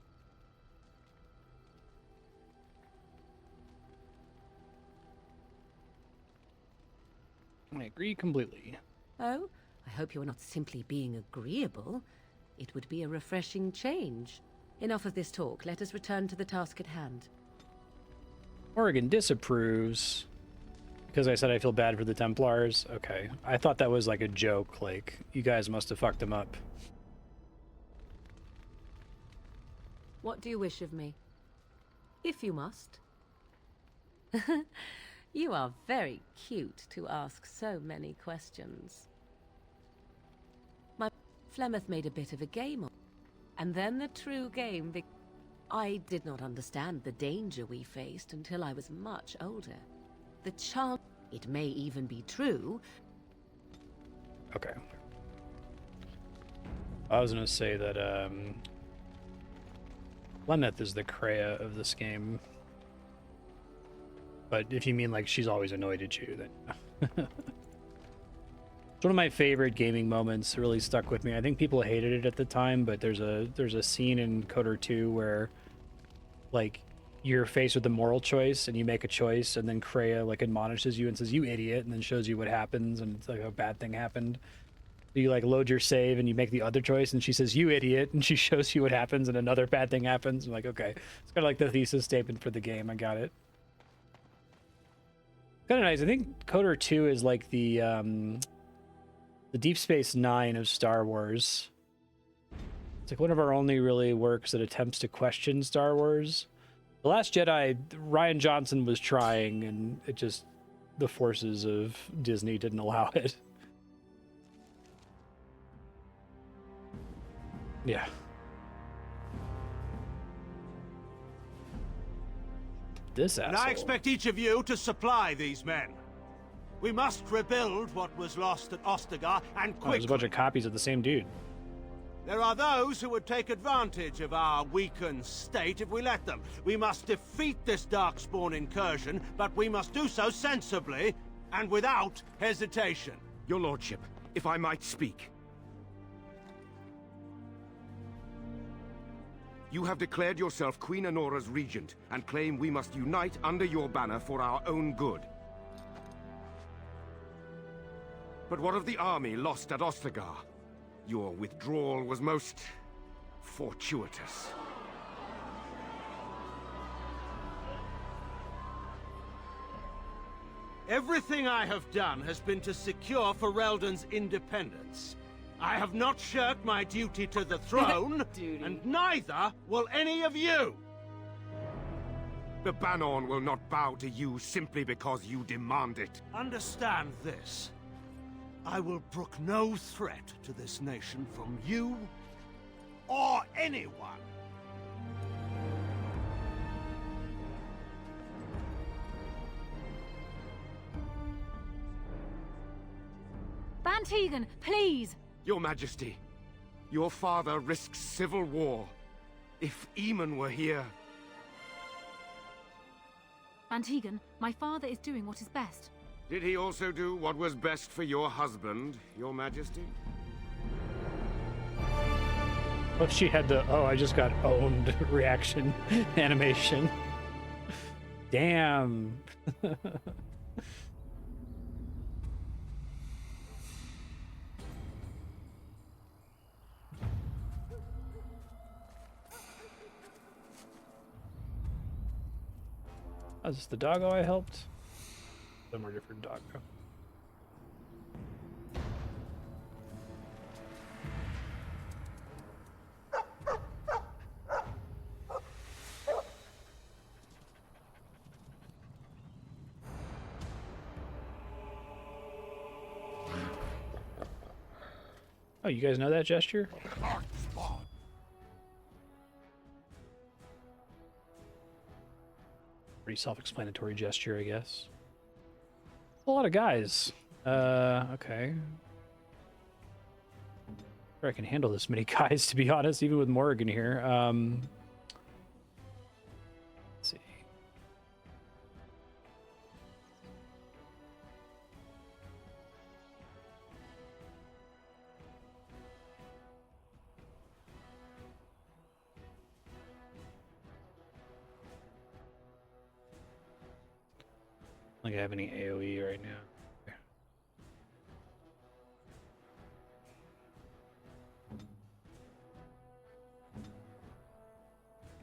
I agree completely. Oh, I hope you are not simply being agreeable. It would be a refreshing change. Enough of this talk. Let us return to the task at hand. Oregon disapproves. Because I said I feel bad for the Templars? Okay. I thought that was like a joke, like, you guys must have fucked them up. What do you wish of me? If you must. You are very cute to ask so many questions. My Flemeth made a bit of a game of it, and then the true game I did not understand the danger we faced until I was much older. The chance it may even be true. Okay. I was gonna say that, Lenneth is the Kreia of this game. But if you mean like she's always annoyed at you, then it's one of my favorite gaming moments. It really stuck with me. I think people hated it at the time, but there's a scene in KOTOR 2 where like you're faced with a moral choice and you make a choice, and then Kreia like admonishes you and says, "You idiot," and then shows you what happens, and it's like a bad thing happened. So you like load your save and you make the other choice, and she says, "You idiot," and she shows you what happens, and another bad thing happens. I'm like, okay, it's kind of like the thesis statement for the game. I got it. Kind of nice. I think KOTOR 2 is like the Deep Space Nine of Star Wars. It's like one of our only really works that attempts to question Star Wars. The Last Jedi, Rian Johnson was trying, and it just, the forces of Disney didn't allow it. Yeah. This asshole. And I expect each of you to supply these men. We must rebuild what was lost at Ostagar, and Oh, there's quickly. a bunch of copies of the same dude. There are those who would take advantage of our weakened state if we let them. We must defeat this Darkspawn incursion, but we must do so sensibly and without hesitation. Your Lordship, if I might speak. You have declared yourself Queen Anora's regent, and claim we must unite under your banner for our own good. But what of the army lost at Ostagar? Your withdrawal was most fortuitous. Everything I have done has been to secure Ferelden's independence. I have not shirked my duty to the throne, and neither will any of you! The Banorn will not bow to you simply because you demand it. Understand this. I will brook no threat to this nation from you or anyone. Van Tegan, please! Your Majesty, your father risks civil war. If Eamon were here... Van Tegan, my father is doing what is best. Did he also do what was best for your husband, Your Majesty? What if she had the, oh, I just got owned reaction animation? Damn. Oh, is this the doggo I helped? Some more different doggo. Oh, you guys know that gesture? Pretty self-explanatory gesture, I guess. A lot of guys. Okay. Sure I can handle this many guys, to be honest, even with Morrigan here. Let's see. I don't think I have any AoE right now.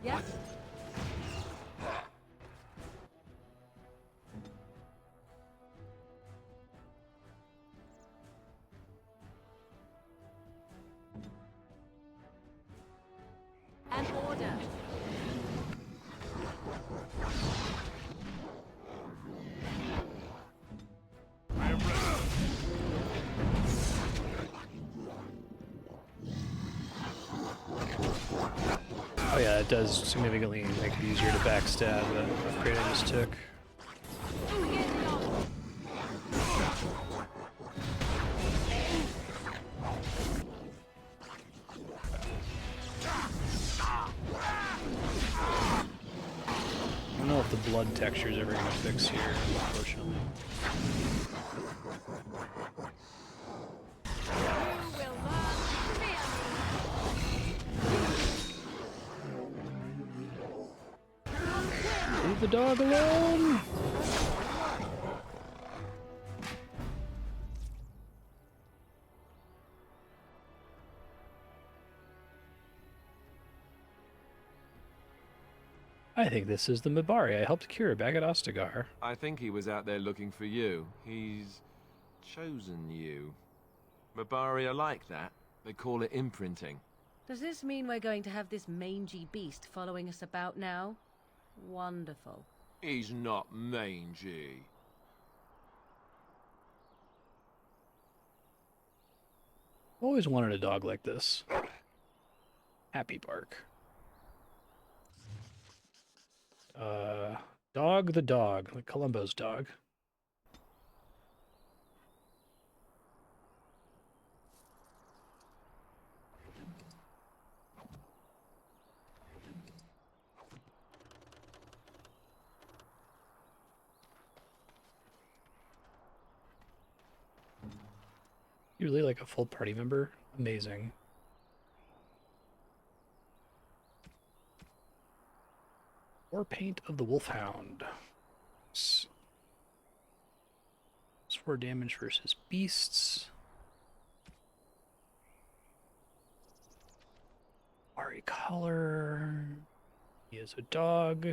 Yes? An order. Oh yeah, it does significantly make it easier to backstab the upgrade I just took. I don't know if the blood texture is ever going to fix here, unfortunately. Leave the dog alone! I think this is the Mibari I helped cure back at Ostagar. I think he was out there looking for you. He's chosen you. Mabari are like that. They call it imprinting. Does this mean we're going to have this mangy beast following us about now? Wonderful. He's not mangy. Always wanted a dog like this. Happy bark. Dog the dog, like Columbo's dog. You really like a full party member? Amazing. War paint of the Wolfhound. It's 4 damage versus beasts. Ari color. He is a dog.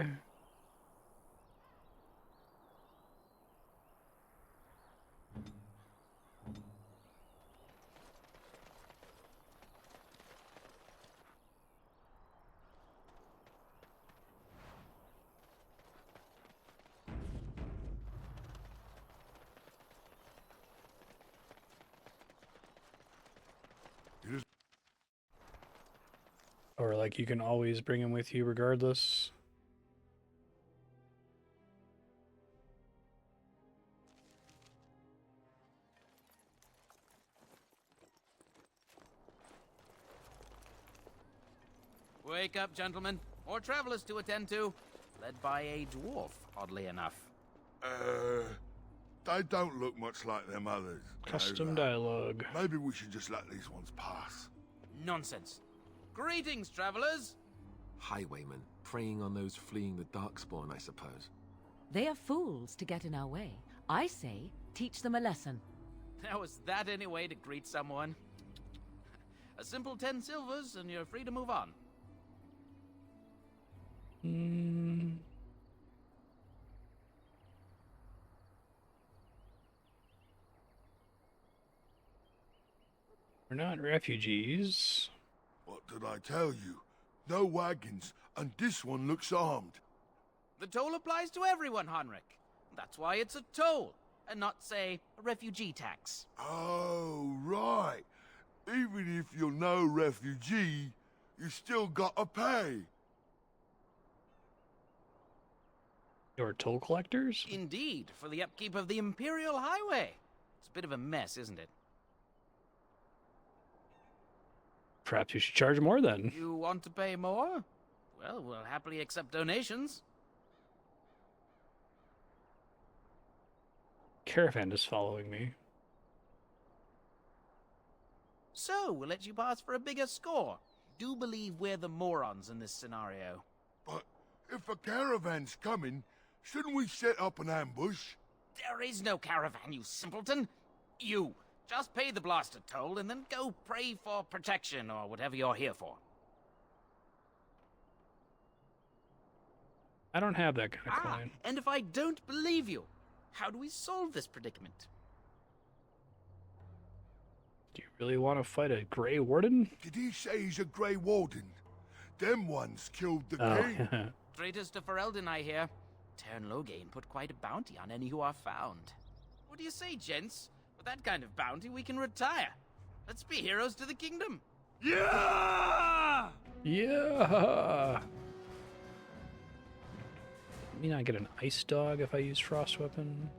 Or like you can always bring him with you regardless. Wake up, gentlemen. More travelers to attend to. Led by a dwarf, oddly enough. They don't look much like them others. Custom dialogue. Maybe we should just let these ones pass. Nonsense. Greetings, travelers. Highwaymen, preying on those fleeing the Darkspawn, I suppose. They are fools to get in our way. I say, teach them a lesson. Now, is that any way to greet someone? A simple 10 silvers, and you're free to move on. We're not refugees. What did I tell you? No wagons, and this one looks armed. The toll applies to everyone, Heinrich. That's why it's a toll, and not, say, a refugee tax. Oh, right. Even if you're no refugee, you still gotta pay. You're toll collectors? Indeed, for the upkeep of the Imperial Highway. It's a bit of a mess, isn't it? Perhaps you should charge more then. You want to pay more? Well, we'll happily accept donations. Caravan is following me. So, we'll let you pass for a bigger score. Do believe we're the morons in this scenario. But if a caravan's coming, shouldn't we set up an ambush? There is no caravan, you simpleton. You. Just pay the blasted toll and then go pray for protection or whatever you're here for. I don't have that kind of coin. And if I don't believe you, how do we solve this predicament? Do you really want to fight a Grey Warden? Did he say he's a Grey Warden? Them ones killed the king. Traitors to Ferelden, I hear. Tern Loghain put quite a bounty on any who are found. What do you say, gents? With that kind of bounty, we can retire. Let's be heroes to the kingdom. Yeah! Yeah! I mean, I get an ice dog if I use frost weapon.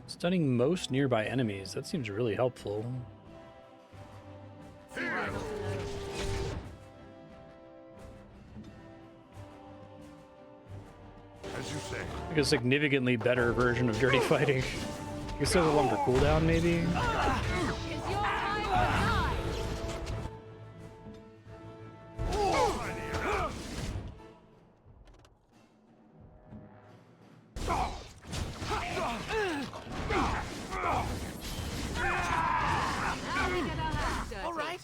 Stunning most nearby enemies. That seems really helpful. As you say. Like a significantly better version of dirty fighting. You still have a longer cooldown, maybe? All right.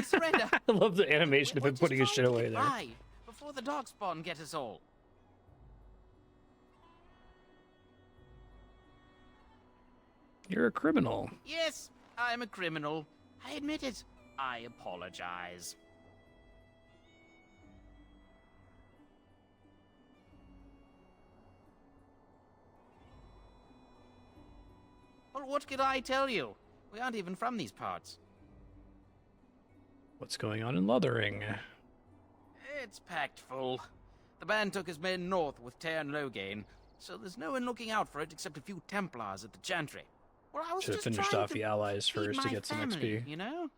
Surrender. I love the animation of him putting his shit away there. Bye, before the Darkspawn get us all. You're a criminal. Yes, I'm a criminal. I admit it. I apologize. Well, what could I tell you? We aren't even from these parts. What's going on in Lothering? It's packed full. The band took his men north with Tern Loghain, so there's no one looking out for it except a few Templars at the Chantry. Well, I was Should have just finished trying off to the allies feed first to my get some family, XP. You know?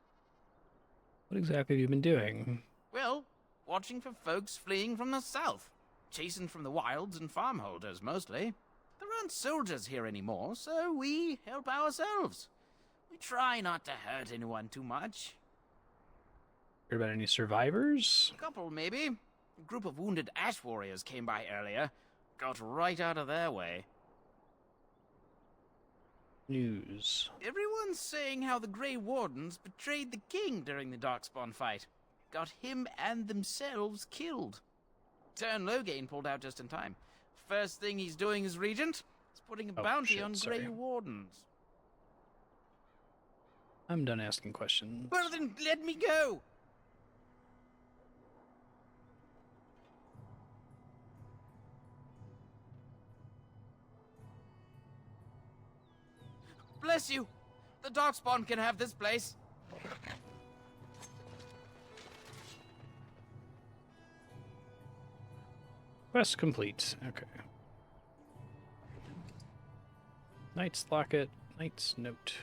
What exactly have you been doing? Well, watching for folks fleeing from the south. Chasing from the wilds and farmholders, mostly. There aren't soldiers here anymore, so we help ourselves. We try not to hurt anyone too much. Heard about any survivors? A couple, maybe. A group of wounded ash warriors came by earlier. Got right out of their way. News. Everyone's saying how the Grey Wardens betrayed the king during the Darkspawn fight. Got him and themselves killed. Tern Loghain pulled out just in time. First thing he's doing as regent is putting a bounty on Grey Wardens. I'm done asking questions. Well then, let me go! Bless you! The Darkspawn can have this place. Quest complete. Okay. Knight's Locket, Knight's Note.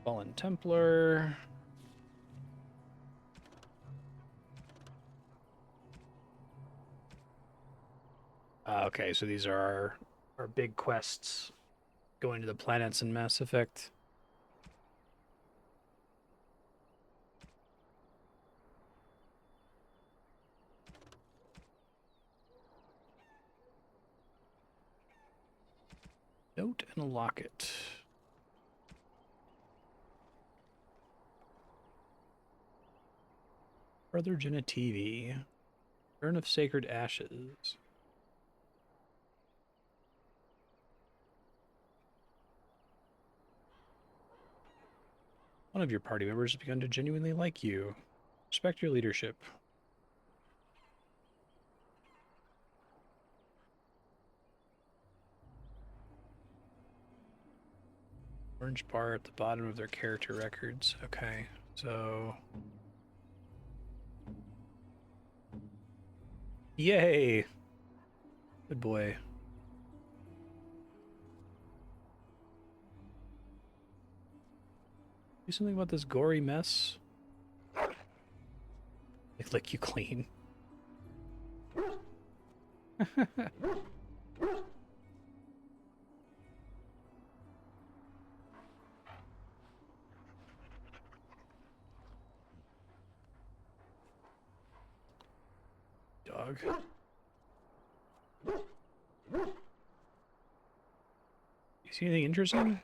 Fallen Templar. Okay, so these are our big quests going to the planets in Mass Effect. Note and a locket. Brother Genitivi. Urn of Sacred Ashes. One of your party members has begun to genuinely like you. Respect your leadership. Orange bar at the bottom of their character records. Okay, so... Yay! Good boy. Do something about this gory mess. They lick you clean. Dog. You see anything interesting?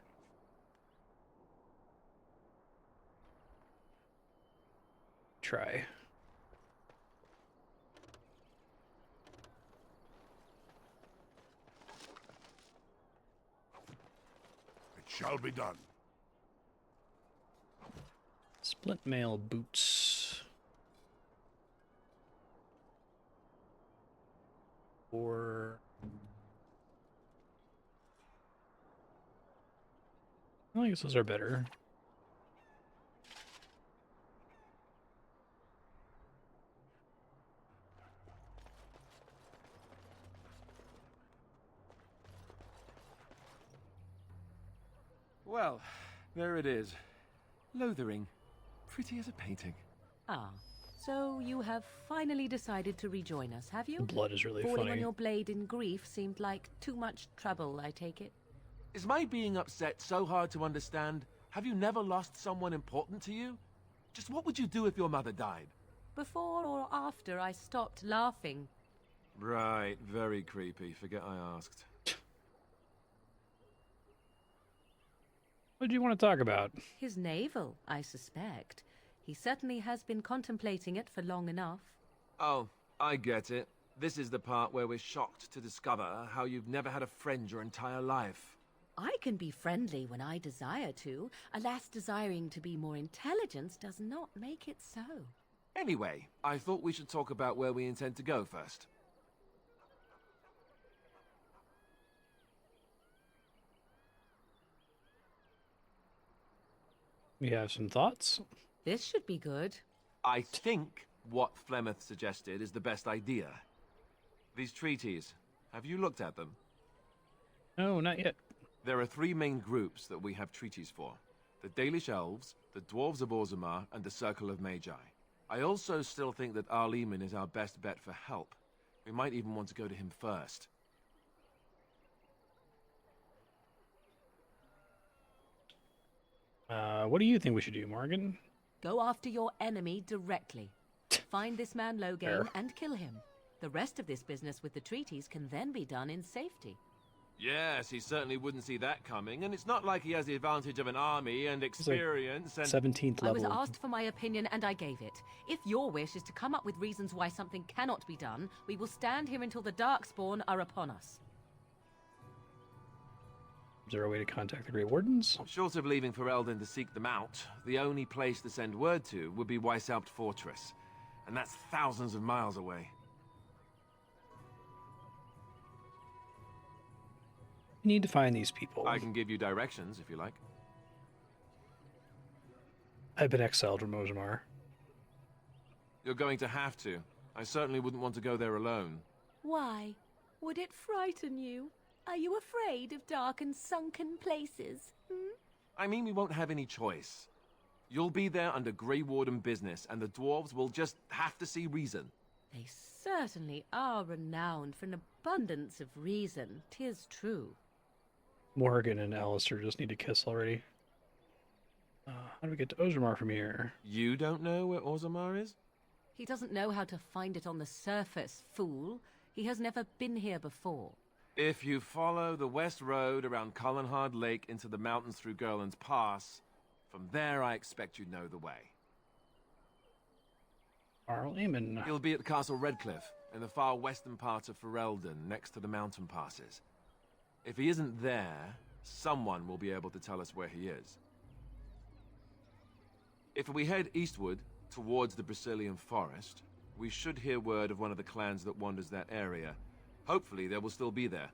Try. It shall be done. Split mail boots. Or... Well, I guess those are better. Well, there it is. Lothering. Pretty as a painting. Ah, so you have finally decided to rejoin us, have you? The blood is really Falling funny. on your blade in grief seemed like too much trouble, I take it. Is my being upset so hard to understand? Have you never lost someone important to you? Just what would you do if your mother died? Before or after I stopped laughing? Right, very creepy. Forget I asked. What do you want to talk about? His navel, I suspect. He certainly has been contemplating it for long enough. Oh, I get it. This is the part where we're shocked to discover how you've never had a friend your entire life. I can be friendly when I desire to. Alas, desiring to be more intelligent does not make it so. Anyway, I thought we should talk about where we intend to go first. We have some thoughts. This should be good. I think what Flemeth suggested is the best idea. These treaties, have you looked at them? No, not yet. There are three main groups that we have treaties for. The Dalish Elves, the Dwarves of Orzammar, and the Circle of Magi. I also still think that Arleman is our best bet for help. We might even want to go to him first. What do you think we should do, Morgan? Go after your enemy directly. Find this man Loghain Fair. and kill him. The rest of this business with the treaties can then be done in safety. Yes, he certainly wouldn't see that coming, and it's not like he has the advantage of an army and He's like experience and... 17th I was level. asked for my opinion and I gave it. If your wish is to come up with reasons why something cannot be done, we will stand here until the Darkspawn are upon us. Is there a way to contact the Grey Wardens? Short of leaving for Eldon to seek them out, the only place to send word to would be Weishaupt Fortress. and that's thousands of miles away. We need to find these people. I can give you directions if you like. I've been exiled from Orzammar. You're going to have to. I certainly wouldn't want to go there alone. Why? Would it frighten you? Are you afraid of dark and sunken places? Hmm? I mean, we won't have any choice. You'll be there under Grey Warden business, and the dwarves will just have to see reason. They certainly are renowned for an abundance of reason, 'tis true. Morgan and Alistair just need to kiss already. How do we get to Orzammar from here? You don't know where Orzammar is? He doesn't know how to find it on the surface, fool. He has never been here before. If you follow the west road around Cullenhard Lake into the mountains through Gerland's Pass, from there I expect you know the way. Arl Eamon. He'll be at Castle Redcliffe, in the far western part of Ferelden, next to the mountain passes. If he isn't there, someone will be able to tell us where he is. If we head eastward, towards the Brazilian forest, we should hear word of one of the clans that wanders that area. Hopefully they will still be there.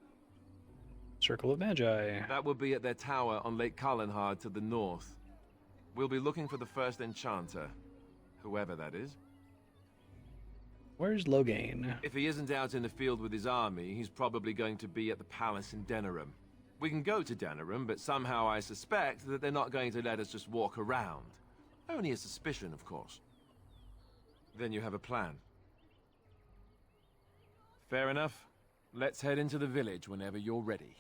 Circle of Magi. That will be at their tower on Lake Cullenhard to the north. We'll be looking for the first enchanter, whoever that is. Where's Loghain? If he isn't out in the field with his army, he's probably going to be at the palace in Denerim. We can go to Denerim, but somehow I suspect that they're not going to let us just walk around. Only a suspicion, of course. Then you have a plan. Fair enough. Let's head into the village whenever you're ready.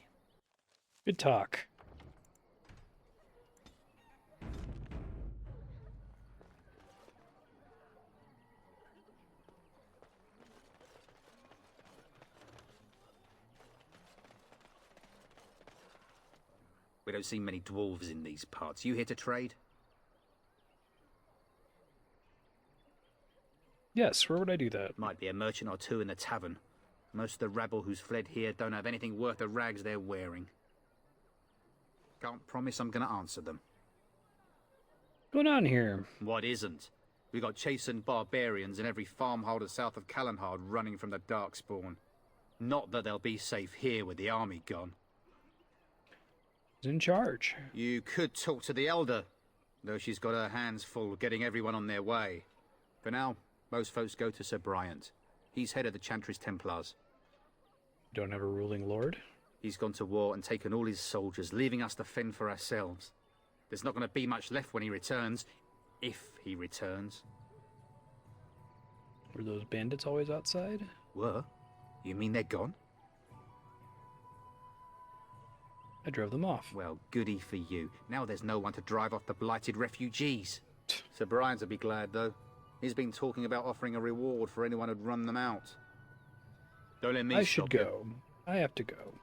Good talk. We don't see many dwarves in these parts. You here to trade? Yes, where would I do that? Might be a merchant or two in the tavern. Most of the rabble who's fled here don't have anything worth the rags they're wearing. Can't promise I'm gonna answer them. What's going on here? What isn't? We got chastened barbarians in every farmholder south of Callanhard running from the Darkspawn. Not that they'll be safe here with the army gone. Who's in charge? You could talk to the Elder, though she's got her hands full getting everyone on their way. For now, most folks go to Sir Bryant. He's head of the Chantry's Templars. Don't have a ruling lord? He's gone to war and taken all his soldiers, leaving us to fend for ourselves. There's not going to be much left when he returns. If he returns. Were those bandits always outside? Were? You mean they're gone? I drove them off. Well, goody for you. Now there's no one to drive off the blighted refugees. Sir Brian's will be glad, though. He's been talking about offering a reward for anyone who'd run them out. Don't let me I should stop you. go. I have to go.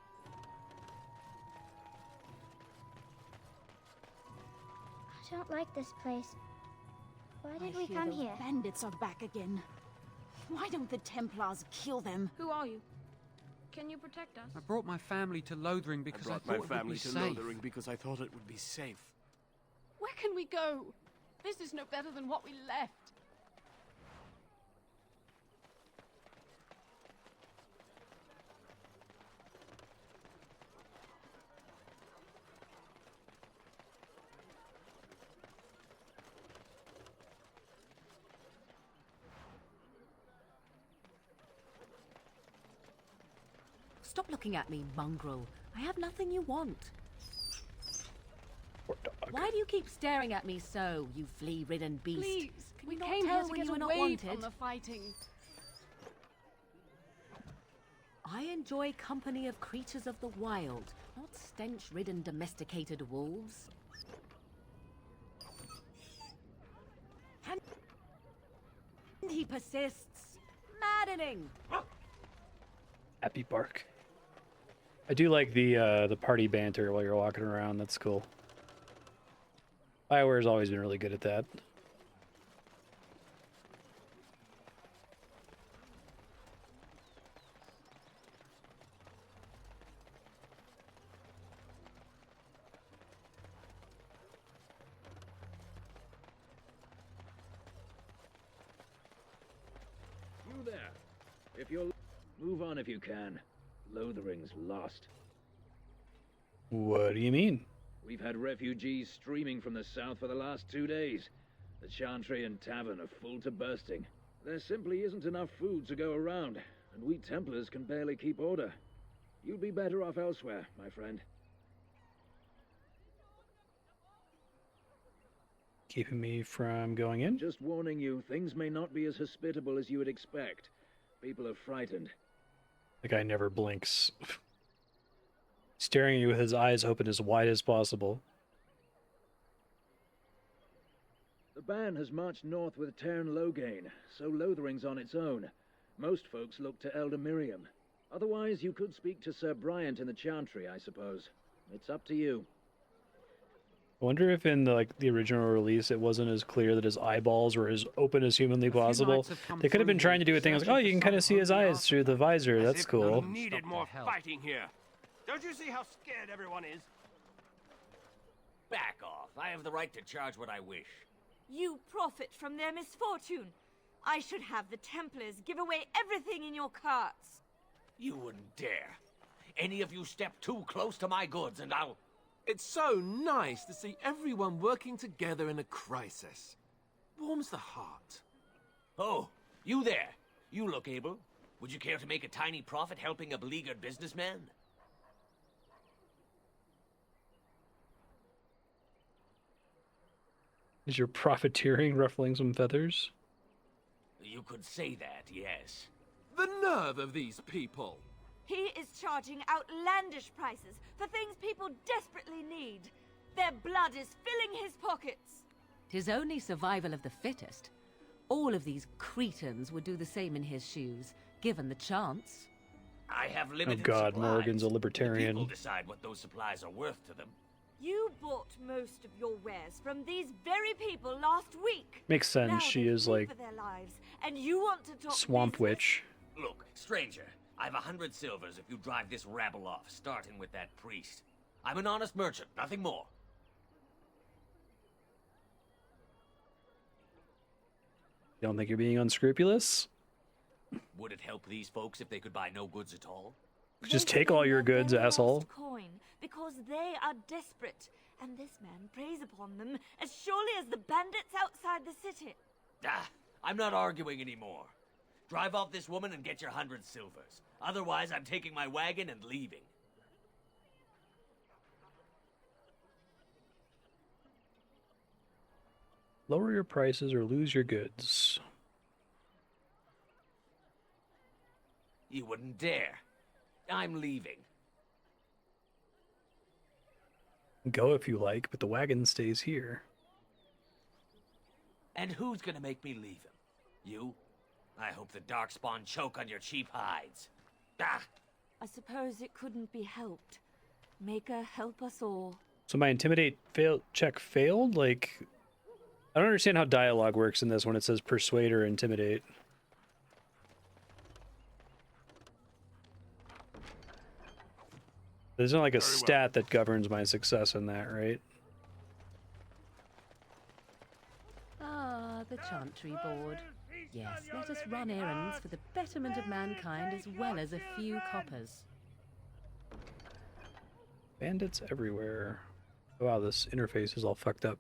I don't like this place. Why did we hear come those here? Bandits are back again. Why don't the Templars kill them? Who are you? Can you protect us? I brought my family to Lothering because I, thought it would be safe. because I thought it would be safe. Where can we go? This is no better than what we left. Stop looking at me, mongrel. I have nothing you want. Poor dog. Why do you keep staring at me so, you flea-ridden beast? Please, Can we you not came tell here to when get you were not away wanted? from the fighting. I enjoy company of creatures of the wild, not stench-ridden domesticated wolves. And he persists. Maddening! Happy bark. I do like the party banter while you're walking around. That's cool. BioWare's always been really good at that. If you'll move on if you can. Lothering's lost. What do you mean? We've had refugees streaming from the south for the last 2 days. The Chantry and Tavern are full to bursting. There simply isn't enough food to go around, and we Templars can barely keep order. You'd be better off elsewhere, my friend. Keeping me from going in? Just warning you, things may not be as hospitable as you would expect. People are frightened. The guy never blinks. Staring at you with his eyes open as wide as possible. The band has marched north with Tern Loghain, so Lothering's on its own. Most folks look to Elder Miriam. Otherwise, you could speak to Sir Bryant in the Chantry, I suppose. It's up to you. I wonder if in the original release it wasn't as clear that his eyeballs were as open as humanly possible. They could have been trying to do a thing like, oh, you can kind of see his eyes through the visor. That's cool. Needed more fighting here. Don't you see how scared everyone is? Back off. I have the right to charge what I wish. You profit from their misfortune. I should have the Templars give away everything in your carts. You wouldn't dare. Any of you step too close to my goods and I'll... It's so nice to see everyone working together in a crisis. Warms the heart. Oh, you there. You look able. Would you care to make a tiny profit helping a beleaguered businessman? Is your profiteering ruffling some feathers? You could say that, yes. The nerve of these people! He is charging outlandish prices for things people desperately need. Their blood is filling his pockets. 'Tis only survival of the fittest. All of these cretins would do the same in his shoes, given the chance. I have limited Oh god, supplies. Morgan's a The libertarian. people decide what those supplies are worth to them. You bought most of your wares from these very people last week. Makes sense, Now she they is flee like for their lives, and you want to talk Swamp business? Witch. Look, stranger, I've 100 silvers if you drive this rabble off, starting with that priest. I'm an honest merchant, nothing more. You don't think you're being unscrupulous? Would it help these folks if they could buy no goods at all? Just take all your goods, asshole. Coin, because they are desperate, and this man preys upon them as surely as the bandits outside the city. Ah, I'm not arguing anymore. Drive off this woman and get your 100 silvers. Otherwise, I'm taking my wagon and leaving. Lower your prices or lose your goods. You wouldn't dare. I'm leaving. Go if you like, but the wagon stays here. And who's gonna make me leave him? You? I hope the Darkspawn choke on your cheap hides. Ah! I suppose it couldn't be helped. Maker, help us all. So my intimidate check failed? Like, I don't understand how dialogue works in this when it says persuade or intimidate. There's not like a stat that governs my success in that, right? Ah, the Chantry Board. Yes, let us run errands for the betterment of mankind as well as a few coppers. Bandits everywhere. Oh, wow, this interface is all fucked up.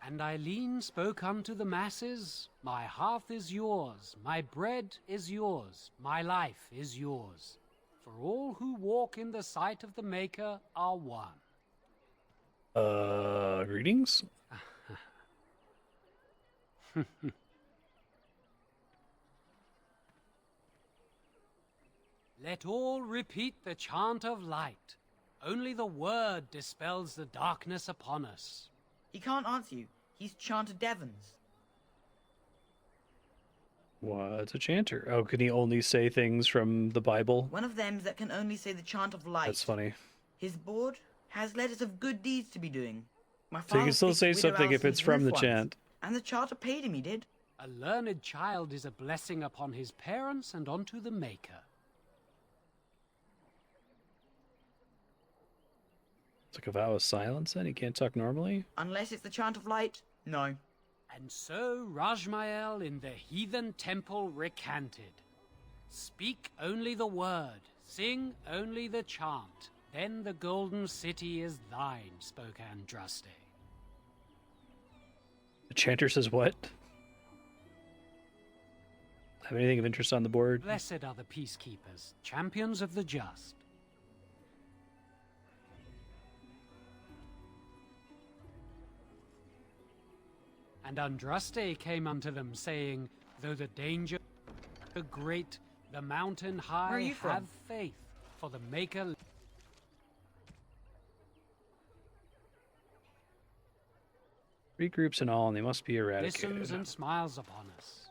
And Eileen spoke unto the masses, my hearth is yours, my bread is yours, my life is yours. For all who walk in the sight of the Maker are one. Greetings? Let all repeat the chant of light. Only the word dispels the darkness upon us. He can't answer you. He's chanted Devons. What's a chanter? Oh, can he only say things from the Bible? One of them that can only say the chant of light. That's funny. His board has letters of good deeds to be doing. My So you father can still picked say Widow something if it's Allison's from the roof once, chant. And the charter paid him, he did. A learned child is a blessing upon his parents and unto the Maker. Took a vow of silence then? He can't talk normally? Unless it's the chant of light, no. And so Rajmael in the heathen temple recanted. Speak only the word, sing only the chant, then the golden city is thine, spoke Andraste. The chanter says what? Have anything of interest on the board? Blessed are the peacekeepers, champions of the just. And Andraste came unto them, saying, though the danger great, the mountain high, Where are you from? have faith, for the Maker. 3 groups in all, and they must be eradicated. Listens and smiles upon us.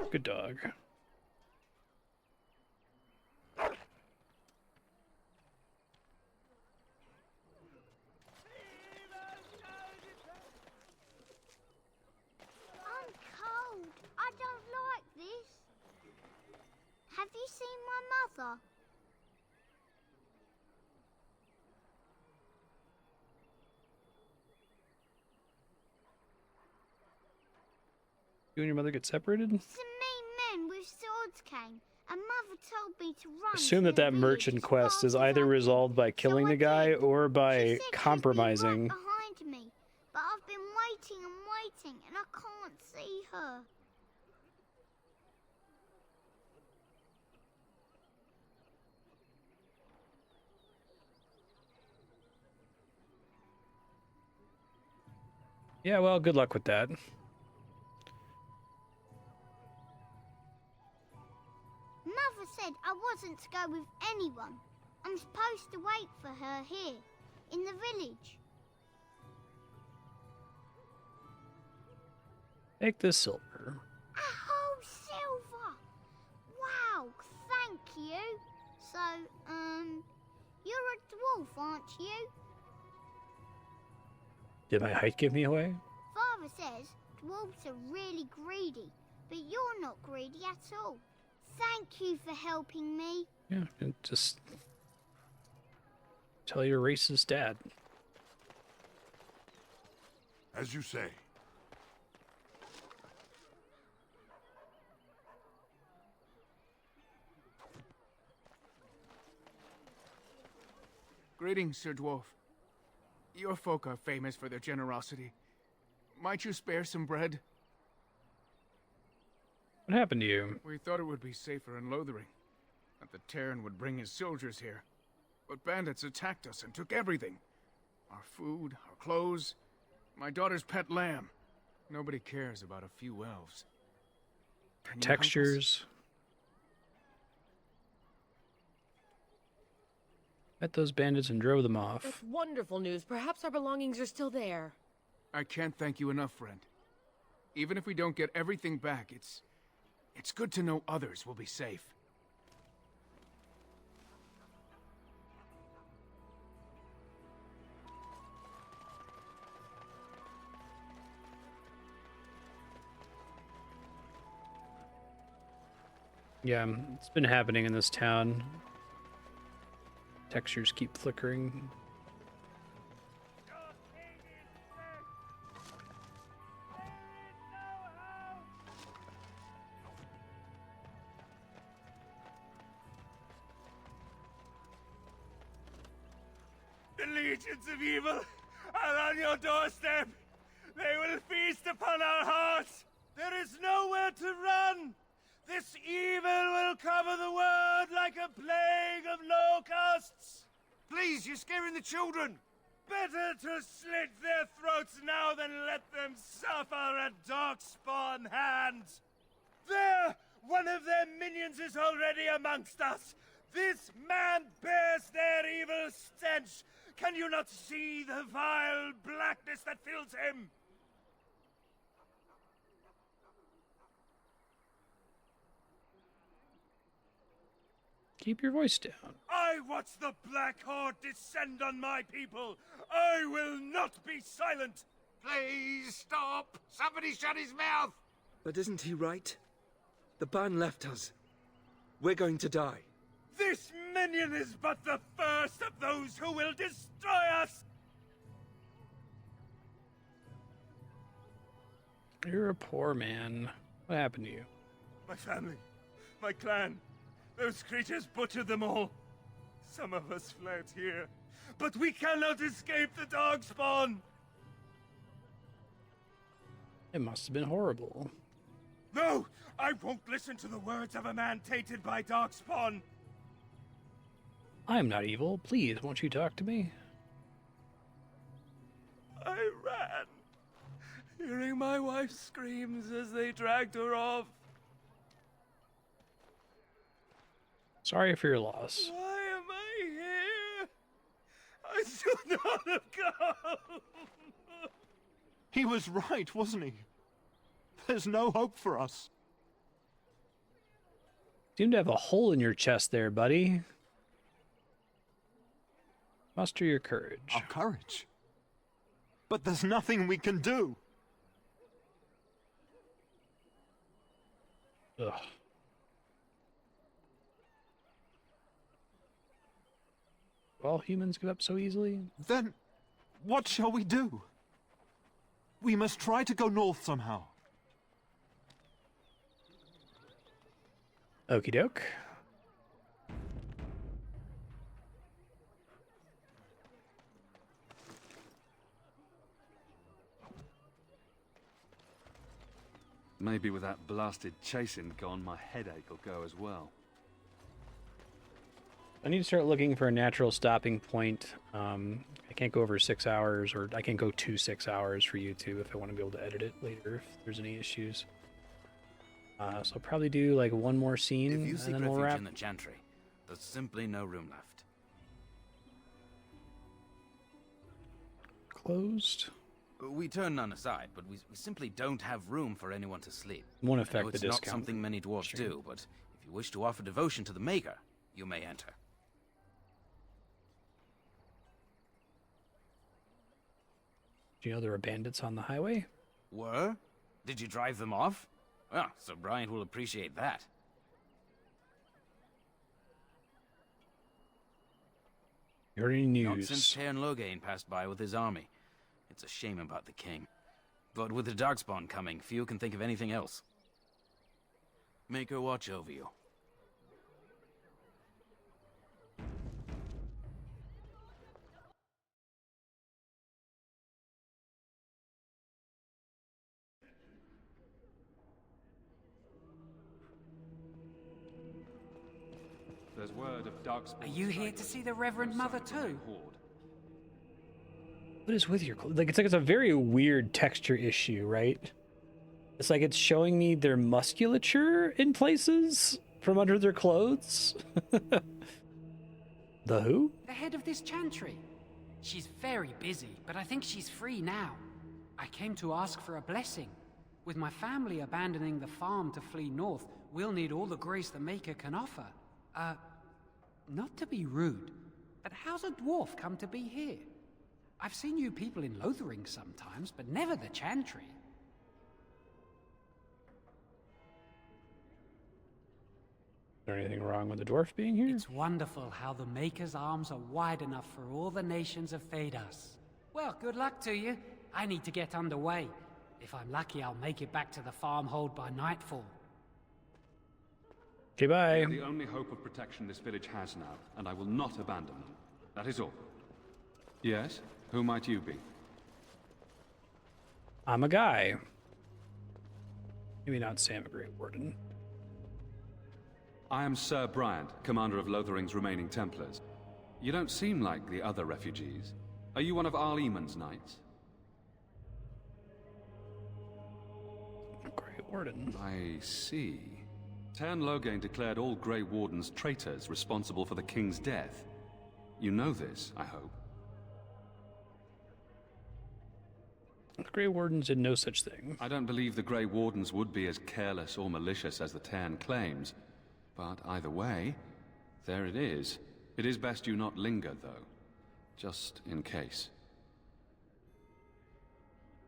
Good dog. I'm cold. I don't like this. Have you seen my mother? You and your mother get separated? Some mean men with swords came, and Mother told me to run. Assume that that merchant quest is either resolved by killing the guy or by compromising. Behind me, but I've been waiting and waiting, and I can't see her. Yeah, well, good luck with that. Mother said I wasn't to go with anyone. I'm supposed to wait for her here, in the village. Take this silver. A whole silver! Wow, thank you. So, you're a dwarf, aren't you? Did my height give me away? Father says dwarves are really greedy, but you're not greedy at all. Thank you for helping me. Yeah, and just tell your racist dad. As you say. Greetings, Sir Dwarf. Your folk are famous for their generosity. Might you spare some bread? What happened to you? We thought it would be safer in Lothering, that the Terran would bring his soldiers here. But bandits attacked us and took everything. Our food, our clothes, my daughter's pet lamb. Nobody cares about a few elves. Can you help us? Textures. Met those bandits and drove them off. That's wonderful news. Perhaps our belongings are still there. I can't thank you enough, friend. Even if we don't get everything back, it's good to know others will be safe. Yeah, it's been happening in this town. Textures keep flickering. The legions of evil are on your doorstep. They will feast upon our hearts. There is nowhere to run. This evil will cover the world like a plague of locusts. Please, you're scaring the children. Better to slit their throats now than let them suffer at Darkspawn hands. There! One of their minions is already amongst us. This man bears their evil stench. Can you not see the vile blackness that fills him? Keep your voice down. I watch the Black Horde descend on my people. I will not be silent. Please stop. Somebody shut his mouth. But isn't he right? The ban left us. We're going to die. This minion is but the first of those who will destroy us! You're a poor man. What happened to you? My family, my clan, those creatures butchered them all. Some of us fled here, but we cannot escape the Darkspawn! It must have been horrible. No! I won't listen to the words of a man tainted by Darkspawn! I am not evil. Please, won't you talk to me? I ran, hearing my wife's screams as they dragged her off. Sorry for your loss. Why am I here? I should not have come! He was right, wasn't he? There's no hope for us. Seem to have a hole in your chest there, buddy. Muster your courage. Our courage? But there's nothing we can do. Ugh. All humans give up so easily? Then, what shall we do? We must try to go north somehow. Okie doke. Maybe with that blasted chasing gone, my headache will go as well. I need to start looking for a natural stopping point. I can't go over 6 hours, or I can't go to 6 hours for YouTube if I want to be able to edit it later if there's any issues. So I'll probably do like one more scene, If you and seek then we'll refuge wrap. in the Chantry, there's simply no room left. Closed. We turn none aside, but we simply don't have room for anyone to sleep. Won't I affect know the it's not discount. something many dwarves do, but if you wish to offer devotion to the Maker, you may enter. Do you know there are bandits on the highway? Were? Did you drive them off? Well, Sir Bryant will appreciate that. You heard any Not news? since Cairn Logain passed by with his army. It's a shame about the king. But with the Darkspawn coming, few can think of anything else. Maker watch over you. There's word of Darkspawn. Are you here to see the Reverend Mother too? What is with your like? It's like it's a very weird texture issue, right? It's like it's showing me their musculature in places from under their clothes. The who? The head of this chantry. She's very busy, but I think she's free now. I came to ask for a blessing. With my family abandoning the farm to flee north, we'll need all the grace the Maker can offer. Not to be rude, but how's a dwarf come to be here? I've seen you people in Lothering sometimes, but never the Chantry. Is there anything wrong with the dwarf being here? It's wonderful how the Maker's arms are wide enough for all the nations of Phaedas. Well, good luck to you. I need to get underway. If I'm lucky, I'll make it back to the farmhold by nightfall. Okay, bye. They are the only hope of protection this village has now, and I will not abandon them. That is all. Yes? Who might you be? I'm a guy. Maybe not Sam, a Great Warden. I am Sir Bryant, commander of Lothering's remaining Templars. You don't seem like the other refugees. Are you one of Arl Eamon's knights? Great Warden. I see. Cairn Logain declared all Grey Wardens traitors responsible for the king's death. You know this, I hope. The Grey Wardens did no such thing. I don't believe the Grey Wardens would be as careless or malicious as the Cairn claims. But either way, there it is. It is best you not linger, though. Just in case.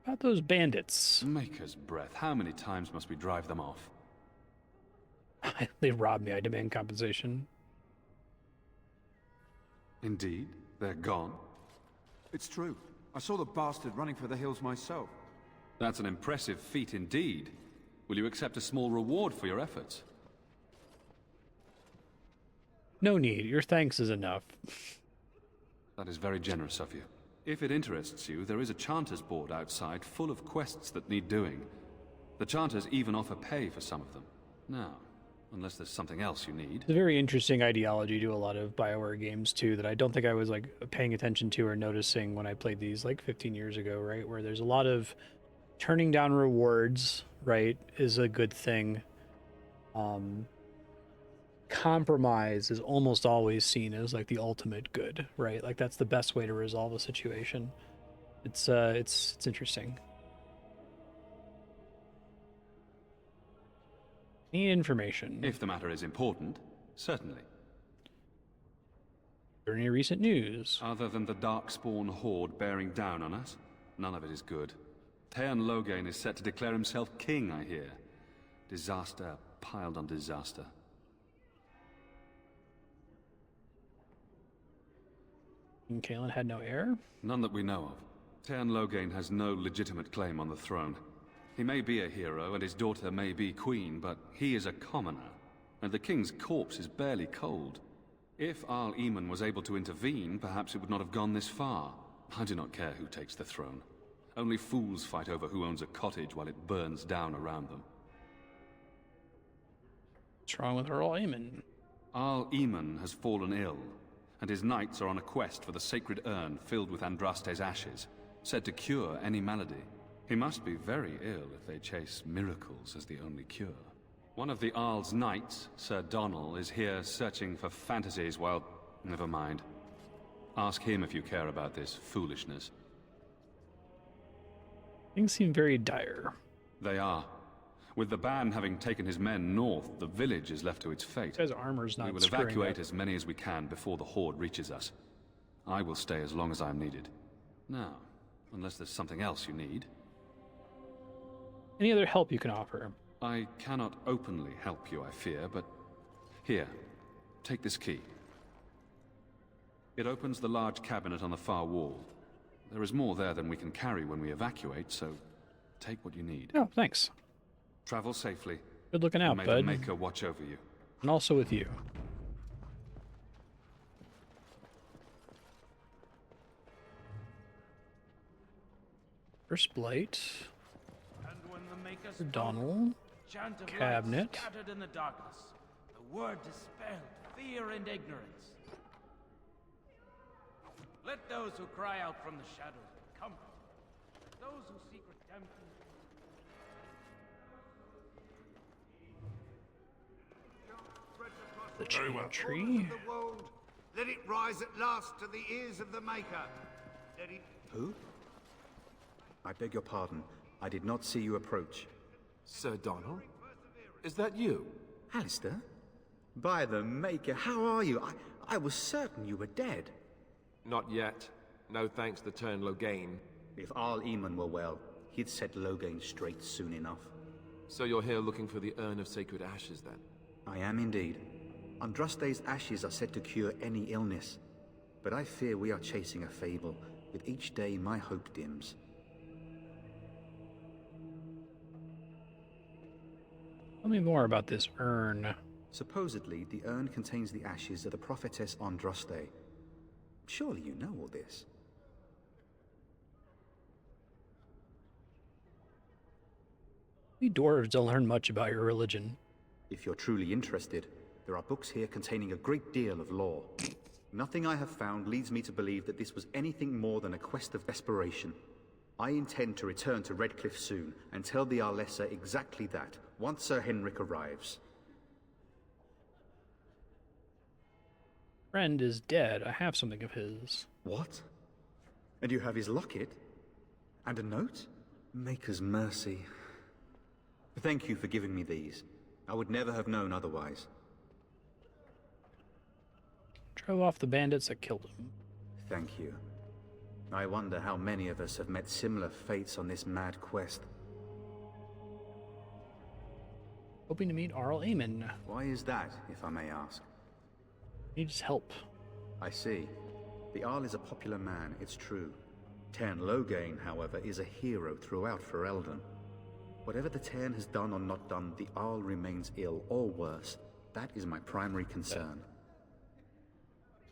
About those bandits. Maker's breath. How many times must we drive them off? They robbed me. I demand compensation. Indeed? They're gone? It's true. I saw the bastard running for the hills myself. That's an impressive feat indeed. Will you accept a small reward for your efforts? No need. Your thanks is enough. That is very generous of you. If it interests you, there is a Chanters board outside full of quests that need doing. The Chanters even offer pay for some of them. Now, unless there's something else you need. It's a very interesting ideology to a lot of BioWare games too that I don't think I was like paying attention to or noticing when I played these like 15 years ago, right? Where there's a lot of turning down rewards, right, is a good thing. Compromise is almost always seen as like the ultimate good, right? Like that's the best way to resolve a situation. It's interesting. Need information. If the matter is important, certainly. Is there any recent news? Other than the Darkspawn horde bearing down on us, none of it is good. Teyrn Loghain is set to declare himself king, I hear. Disaster piled on disaster. King Cailan had no heir? None that we know of. Teyrn Loghain has no legitimate claim on the throne. He may be a hero, and his daughter may be queen, but he is a commoner, and the king's corpse is barely cold. If Arl Eamon was able to intervene, perhaps it would not have gone this far. I do not care who takes the throne. Only fools fight over who owns a cottage while it burns down around them. What's wrong with Arl Eamon? Arl Eamon has fallen ill, and his knights are on a quest for the sacred urn filled with Andraste's ashes, said to cure any malady. He must be very ill if they chase miracles as the only cure. One of the Arl's knights, Sir Donnell, is here searching for fantasies while... Never mind. Ask him if you care about this foolishness. Things seem very dire. They are. With the ban having taken his men north, the village is left to its fate. His armor's not We will screwing evacuate up. as many as we can before the horde reaches us. I will stay as long as I am needed. Now, unless there's something else you need. Any other help you can offer? I cannot openly help you, I fear, but... Here, take this key. It opens the large cabinet on the far wall. There is more there than we can carry when we evacuate, so take what you need. Oh, thanks. Travel safely. Good looking out, May bud. the Maker watch over you. And also with you. First Blight. Donald. Cabinet. Scattered in the darkness. The word dispelled fear and ignorance. Let those who cry out from the shadows be comforted. Those who seek redemption. The chain tree. The world. Let it rise at last to the ears of the Maker. Let it... Who? I beg your pardon. I did not see you approach. Sir Donald? Is that you? Alistair? By the Maker, how are you? I was certain you were dead. Not yet. No thanks to Teyrn Loghain. If Arl Eamon were well, he'd set Loghain straight soon enough. So you're here looking for the Urn of Sacred Ashes, then? I am indeed. Andraste's ashes are said to cure any illness. But I fear we are chasing a fable. With each day, my hope dims. Tell me more about this urn. Supposedly, the urn contains the ashes of the prophetess Andraste. Surely you know all this. We dwarves don't learn much about your religion. If you're truly interested, there are books here containing a great deal of lore. Nothing I have found leads me to believe that this was anything more than a quest of desperation. I intend to return to Redcliffe soon and tell the Arlessa exactly that, once Sir Henrik arrives. Friend is dead. I have something of his. What? And you have his locket? And a note? Maker's mercy. Thank you for giving me these. I would never have known otherwise. Drove off the bandits that killed him. Thank you. I wonder how many of us have met similar fates on this mad quest. Hoping to meet Arl Eamon. Why is that, if I may ask? Needs help. I see. The Arl is a popular man, it's true. Tairn Loghain, however, is a hero throughout Ferelden. Whatever the Tairn has done or not done, the Arl remains ill, or worse. That is my primary concern.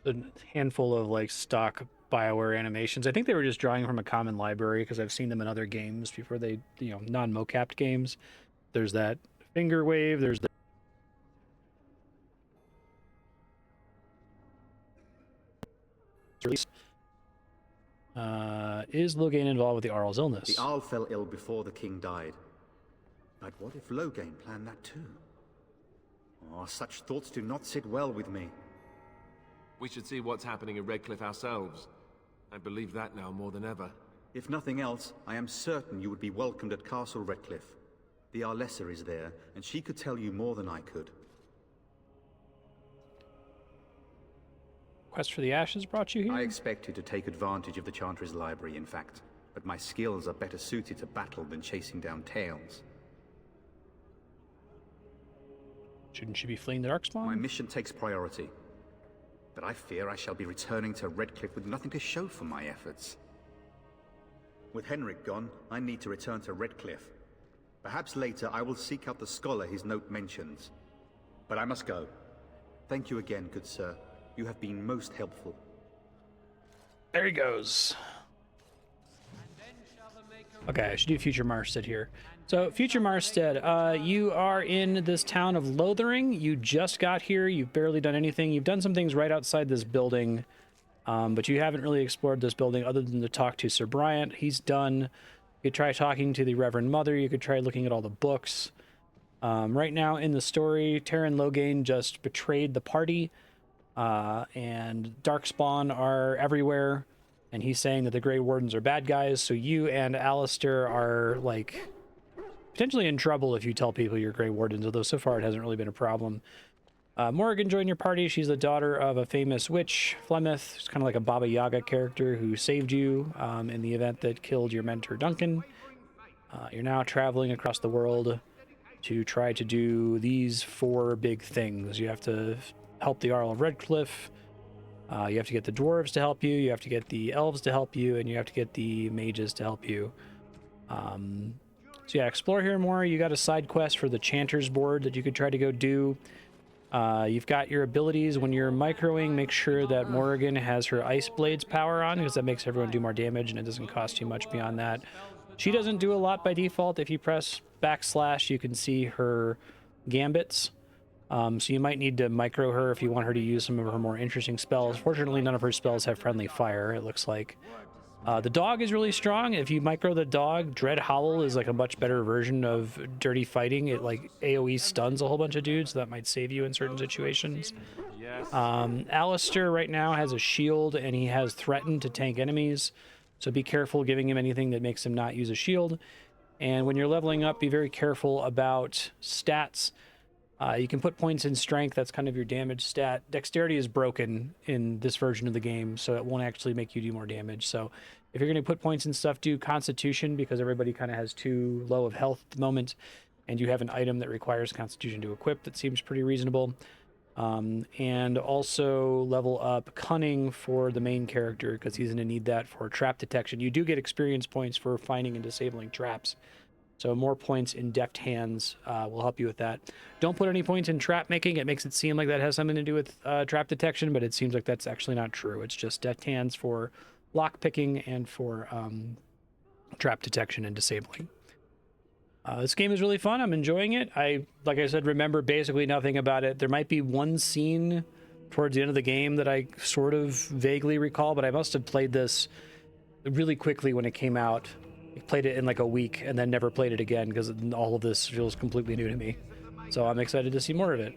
A handful of like stock BioWare animations. I think they were just drawing from a common library because I've seen them in other games before they, non-mocapped games. There's that finger wave, there's the is Loghain involved with the Arl's illness? The Arl fell ill before the king died. But what if Loghain planned that too? Oh, such thoughts do not sit well with me. We should see what's happening at Redcliffe ourselves. I believe that now more than ever. If nothing else, I am certain you would be welcomed at Castle Redcliffe. The Arlessa is there, and she could tell you more than I could. Quest for the Ashes brought you here? I expected to take advantage of the Chantry's library, in fact, but my skills are better suited to battle than chasing down tales. Shouldn't you be fleeing the Darkspawn? My mission takes priority, but I fear I shall be returning to Redcliffe with nothing to show for my efforts. With Henrik gone, I need to return to Redcliffe. Perhaps later I will seek out the scholar his note mentions. But I must go. Thank you again, good sir. You have been most helpful. There he goes. Okay, I should do Future Marstead here. So, Future Marstead, you are in this town of Lothering. You just got here. You've barely done anything. You've done some things right outside this building, but you haven't really explored this building other than to talk to Sir Bryant. He's done. You could try talking to the Reverend Mother. You could try looking at all the books. Right now in the story, Tairn Loghain just betrayed the party, and Darkspawn are everywhere. And he's saying that the Grey Wardens are bad guys, so you and Alistair are, like, potentially in trouble if you tell people you're Grey Wardens, although so far it hasn't really been a problem. Morrigan joined your party. She's the daughter of a famous witch, Flemeth. She's kind of like a Baba Yaga character who saved you in the event that killed your mentor, Duncan. You're now traveling across the world to try to do these 4 big things. You have to help the Arl of Redcliffe. You have to get the dwarves to help you, you have to get the elves to help you, and you have to get the mages to help you. So yeah, explore here more. You got a side quest for the Chanters board that you could try to go do. You've got your abilities. When you're microing, make sure that Morrigan has her Ice Blades power on, because that makes everyone do more damage, and it doesn't cost you much beyond that. She doesn't do a lot by default. If you press /, you can see her gambits. So you might need to micro her if you want her to use some of her more interesting spells. Fortunately, none of her spells have friendly fire, it looks like. The dog is really strong. If you micro the dog, Dread Howl is like a much better version of Dirty Fighting. It like AoE stuns a whole bunch of dudes, so that might save you in certain situations. Yes. Alistair right now has a shield, and he has Threaten to tank enemies. So be careful giving him anything that makes him not use a shield. And when you're leveling up, be very careful about stats. You can put points in strength, that's kind of your damage stat. Dexterity is broken in this version of the game, so it won't actually make you do more damage. So if you're going to put points in stuff, do Constitution, because everybody kind of has too low of health at the moment, and you have an item that requires Constitution to equip that seems pretty reasonable. And also level up Cunning for the main character, because he's going to need that for trap detection. You do get experience points for finding and disabling traps. So more points in Deft Hands will help you with that. Don't put any points in trap making. It makes it seem like that has something to do with trap detection, but it seems like that's actually not true. It's just Deft Hands for lock picking and for trap detection and disabling. This game is really fun. I'm enjoying it. Like I said, remember basically nothing about it. There might be one scene towards the end of the game that I sort of vaguely recall, but I must have played this really quickly when it came out. I played it in like a week and then never played it again because all of this feels completely new to me. So I'm excited to see more of it.